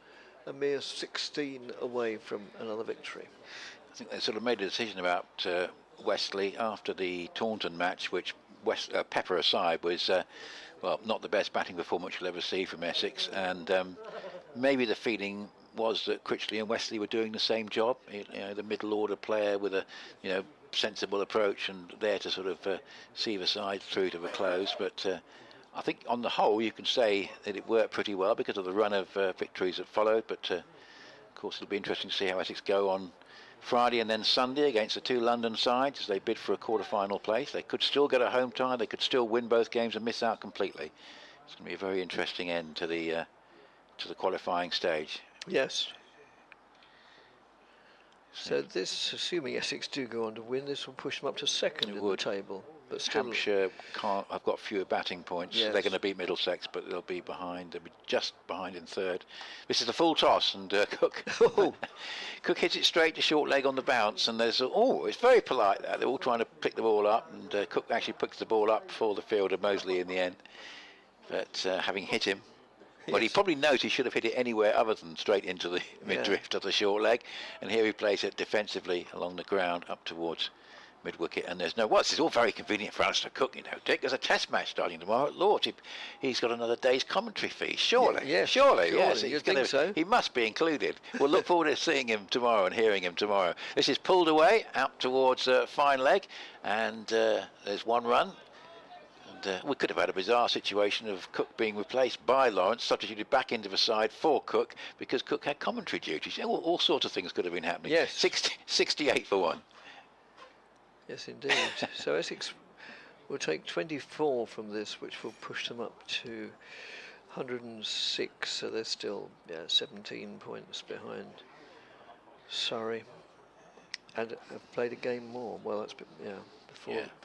A mere 16 away from another victory. I think they sort of made a decision about Wesley after the Taunton match, which Pepper aside was, well, not the best batting performance you'll ever see from Essex, and maybe the feeling was that Critchley and Wesley were doing the same job. You know, the middle order player with a, you know, sensible approach and there to sort of see the side through to the close, but. I think on the whole you can say that it worked pretty well because of the run of victories that followed, but of course it'll be interesting to see how Essex go on Friday and then Sunday against the 2 London sides as they bid for a quarter-final place. They could still get a home tie, they could still win both games and miss out completely. It's going to be a very interesting end to the qualifying stage. Yes. So this, assuming Essex do go on to win, this will push them up to second in the table. but still, Hampshire have got fewer batting points. Yes. They're going to beat Middlesex, but they'll be behind. They'll be just behind in third. This is the full toss, and Cook Cook hits it straight to short leg on the bounce, and there's it's very polite there. They're all trying to pick the ball up, and Cook actually picks the ball up for the fielder Mosley in the end. But having hit him, well, he probably knows he should have hit it anywhere other than straight into the mid-drift of the short leg, and here he plays it defensively along the ground up towards mid-wicket, and there's no... Well, this is all very convenient for Alistair Cook, you know, Dick. There's a test match starting tomorrow at Lord's. He's got another day's commentary fee, surely. Surely, yes. You'd think so. He must be included. We'll look forward to seeing him tomorrow and hearing him tomorrow. This is pulled away out towards fine leg, and there's one run. And we could have had a bizarre situation of Cook being replaced by Lawrence, substituted back into the side for Cook, because Cook had commentary duties. All sorts of things could have been happening. Yes. 68 for 1. Yes, indeed. So Essex will take 24 from this, which will push them up to 106. So they're still 17 points behind Surrey, and have played a game more. Well, that's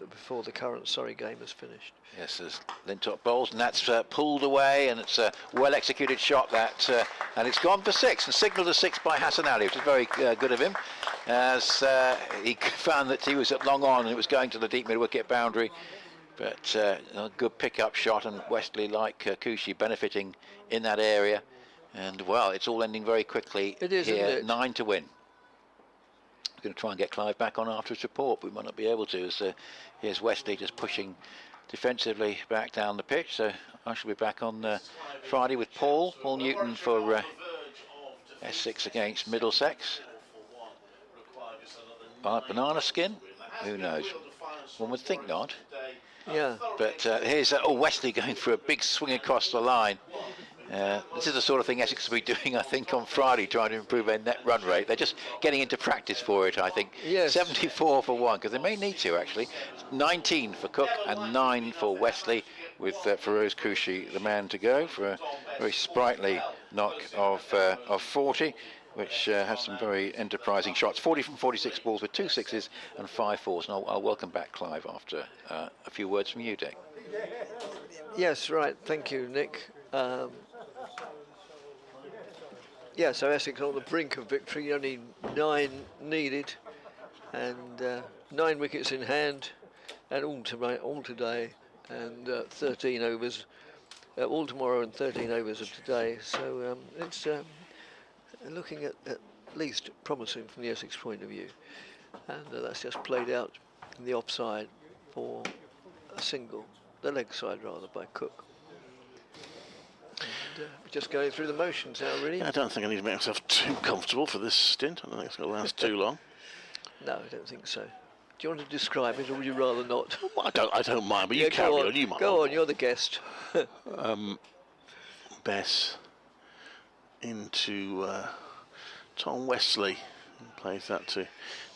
before the current Surrey game is finished. Yes, there's Lintop bowls, and that's pulled away, and it's a well-executed shot that, and it's gone for 6, and signalled a 6 by Hassan Ali, which is very good of him, as he found that he was at long on and it was going to the deep mid-wicket boundary, but a good pick-up shot, and Westley, like Kushi, benefiting in that area, and well, it's all ending very quickly. It is, here, isn't it? 9 to win. Going to try and get Clive back on after his report, but we might not be able to, as here's Westley just pushing defensively back down the pitch. So I shall be back on Friday with Paul Newton for Essex against Middlesex. Banana skin? Who knows? One would think not. Yeah. But here's Westley going for a big swing across the line. This is the sort of thing Essex will be doing, I think, on Friday, trying to improve their net run rate. They're just getting into practice for it, I think. Yes. 74 for 1, because they may need to, actually. 19 for Cook and 9 for Westley, with Feroz Kushi the man to go for a very sprightly knock of 40, which has some very enterprising shots. 40 from 46 balls with 2 6s and 5 4s. And I'll welcome back Clive after a few words from you, Dick. Yes, right. Thank you, Nick. So Essex on the brink of victory, only 9 needed, and 9 wickets in hand, and all today, and 13 overs, all tomorrow and 13 overs of today. So it's looking at least promising from the Essex point of view, and that's just played out in the offside for a single, the leg side rather, by Cook. And, just going through the motions now, really. I don't think I need to make myself too comfortable for this stint. I don't think it's going to last too long. No, I don't think so. Do you want to describe it, or would you rather not? Well, I don't mind, but you carry on. You might. Go on, you're the guest. Bess into Tom Westley, who plays that to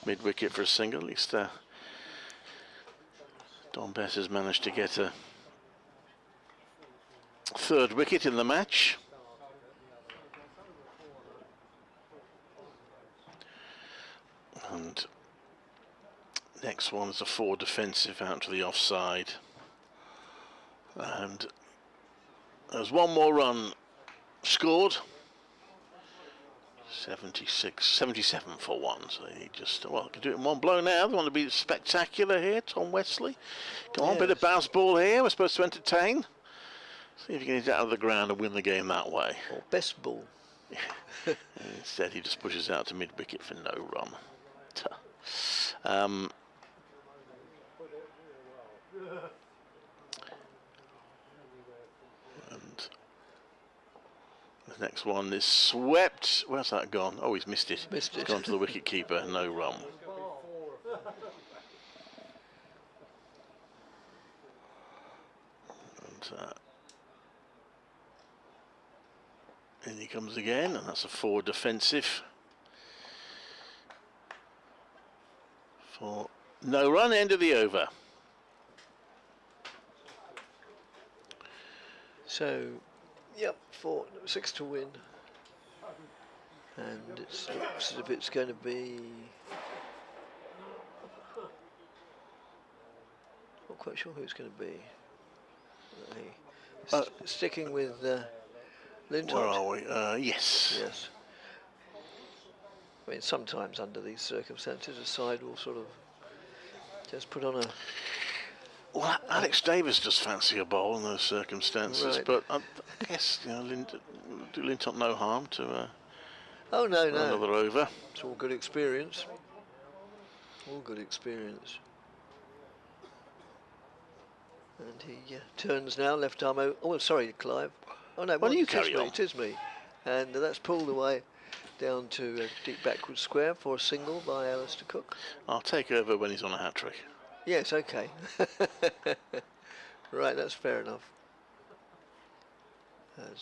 mid-wicket for a single. At least Don Bess has managed to get a 3rd wicket in the match. And next one is a 4 defensive out to the offside. And there's one more run scored. 77 for 1. So he just, can do it in one blow now. They want to be spectacular here, Tom Westley. Come on, bit of bounce ball here. We're supposed to entertain. See if you can get it out of the ground and win the game that way. Or best ball. Instead, he just pushes out to mid-wicket for no run. And the next one is swept. Where's that gone? Oh, he's missed it. It's gone to the wicket keeper. No run. And in he comes again, and that's a 4 defensive for no run. End of the over. So, 6 to win, and it looks as if it's going to be quite sure who it's going to be. Sticking with Lintott. Where are we? Yes. Yes. I mean, sometimes under these circumstances, a side will sort of just put on a... Well, Alex Davis just fancy a bowl in those circumstances, Right. but I guess, you know, do Lintott no harm to Oh, no. another over. It's all good experience. All good experience. And he turns now, left arm out. Oh, sorry, Clive. Oh, no, Well, you it is carry me, on. It is me. And that's pulled away down to deep backward square for a single by Alistair Cook. I'll take over when he's on a hat-trick. Yes, okay. Right, that's fair enough.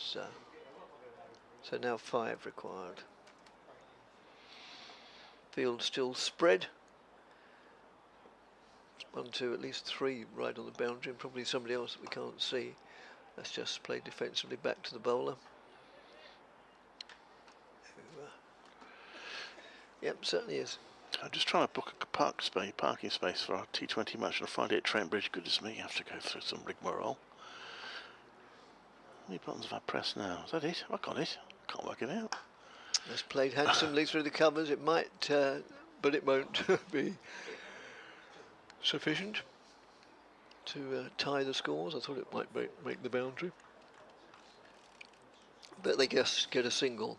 So now 5 required. Field still spread. 1, 2, at least 3 right on the boundary, and probably somebody else that we can't see. Let's just play defensively back to the bowler. Yep, certainly is. I'm just trying to book a parking space for our T20 match on Friday at Trent Bridge. Goodness me, you have to go through some rigmarole. How many buttons have I pressed now? Is that it? Have I got it? I can't work it out. It's played handsomely through the covers. It might, but it won't be sufficient to tie the scores. I thought it might make the boundary, but they just get a single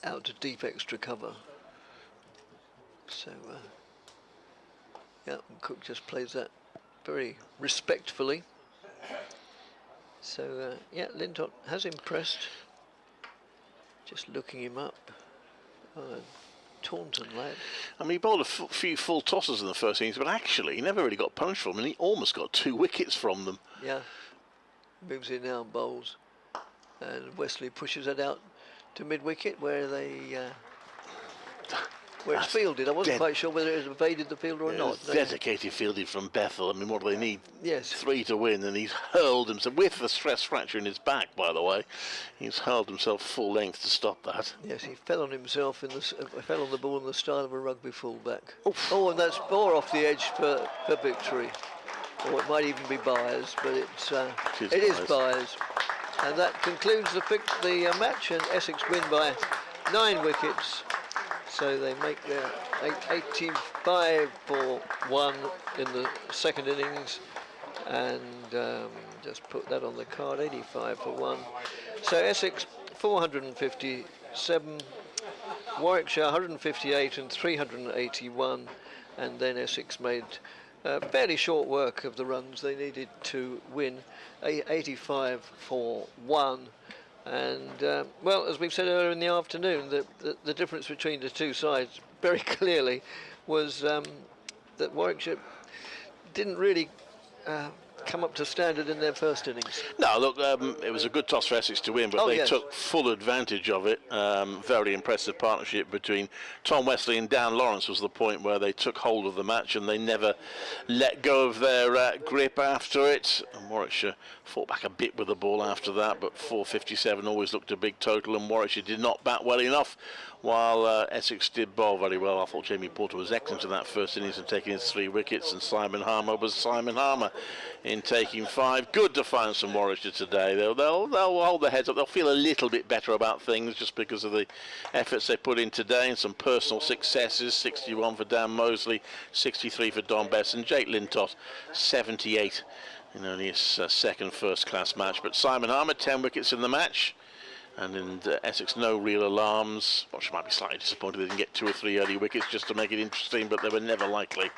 out to deep extra cover. So yeah, Cook just plays that very respectfully. So yeah, Lintott has impressed. Just looking him up. Taunton lad. I mean, he bowled a few full tosses in the first innings, but actually he never really got punished for them, and he almost got 2 wickets from them. Yeah, moves in now and bowls, and Wesley pushes it out to mid-wicket where they where it's fielded. I wasn't quite sure whether it evaded the fielder or not. Dedicated fielding from Bethel. I mean, what do they need? Yes. 3 to win, and he's hurled himself, with the stress fracture in his back, by the way, he's hurled himself full length to stop that. Yes, he fell on himself, fell on the ball in the style of a rugby fullback. Oof. Oh, and that's 4 off the edge for victory. Or it might even be Byers, but it is Byers. And that concludes the match, and Essex win by 9 wickets. So they make their 85 for 1 in the second innings, and just put that on the card, 85 for 1. So Essex 457, Warwickshire 158 and 381, and then Essex made fairly short work of the runs they needed to win, 85 for 1. And well, as we've said earlier in the afternoon, the difference between the two sides very clearly was that Warwickshire didn't really come up to standard in their first innings. No, look, it was a good toss for Essex to win, but they took full advantage of it. Very impressive partnership between Tom Wesley and Dan Lawrence was the point where they took hold of the match, and they never let go of their grip after it. And Warwickshire fought back a bit with the ball after that, but 457 always looked a big total, and Warwickshire did not bat well enough, while Essex did bowl very well. I thought Jamie Porter was excellent in that first innings and taking his 3 wickets, and Simon Harmer was Simon Harmer in taking 5. Good defiance from Warwickshire today. They'll hold their heads up. They'll feel a little bit better about things just because of the efforts they put in today and some personal successes. 61 for Dan Mosley, 63 for Don Bess, and Jake Lintott 78 in only his second first-class match. But Simon Harmer 10 wickets in the match. And in Essex, no real alarms. Well, she might be slightly disappointed they didn't get 2 or 3 early wickets just to make it interesting, but they were never likely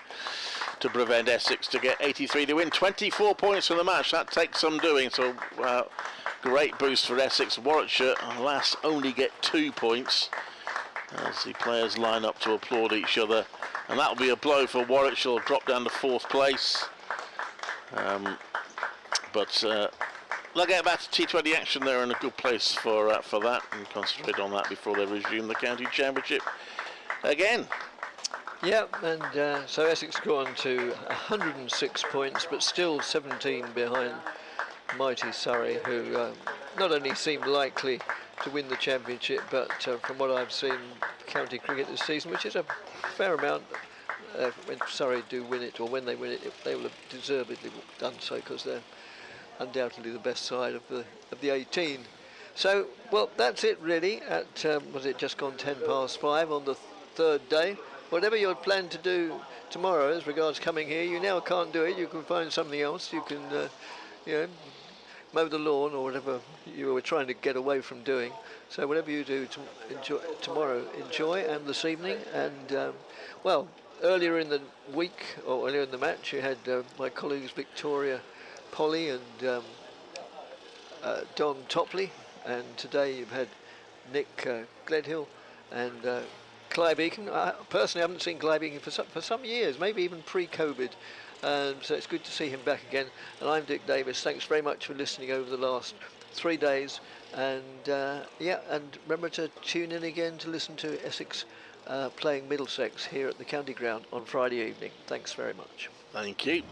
to prevent Essex to get 83 to win. 24 points from the match. That takes some doing. So great boost for Essex. Warwickshire, alas, only get 2 points as the players line up to applaud each other. And that'll be a blow for Warwickshire. They'll drop down to 4th place. They'll get back to T20 action. They're in a good place for that, and concentrate on that before they resume the county championship again. Yeah, and so Essex go on to 106 points, but still 17 behind mighty Surrey, who not only seem likely to win the championship, but from what I've seen county cricket this season, which is a fair amount, when Surrey do win it, or when they win it, they will have deservedly done so, because they're undoubtedly the best side of the 18. So, well, that's it really. At was it just gone 5:10 on the third day? Whatever you're planning to do tomorrow as regards coming here, you now can't do it. You can find something else. You can, mow the lawn or whatever you were trying to get away from doing. So whatever you do tomorrow, enjoy, and this evening. And well, earlier in the week, or earlier in the match, you had my colleagues Victoria Polly and Don Topley, and today you've had Nick Gledhill and Clive Eakin. I personally haven't seen Clive Eakin for some years, maybe even pre-COVID. So it's good to see him back again. And I'm Dick Davis. Thanks very much for listening over the last 3 days. And yeah, and remember to tune in again to listen to Essex playing Middlesex here at the County Ground on Friday evening. Thanks very much. Thank you.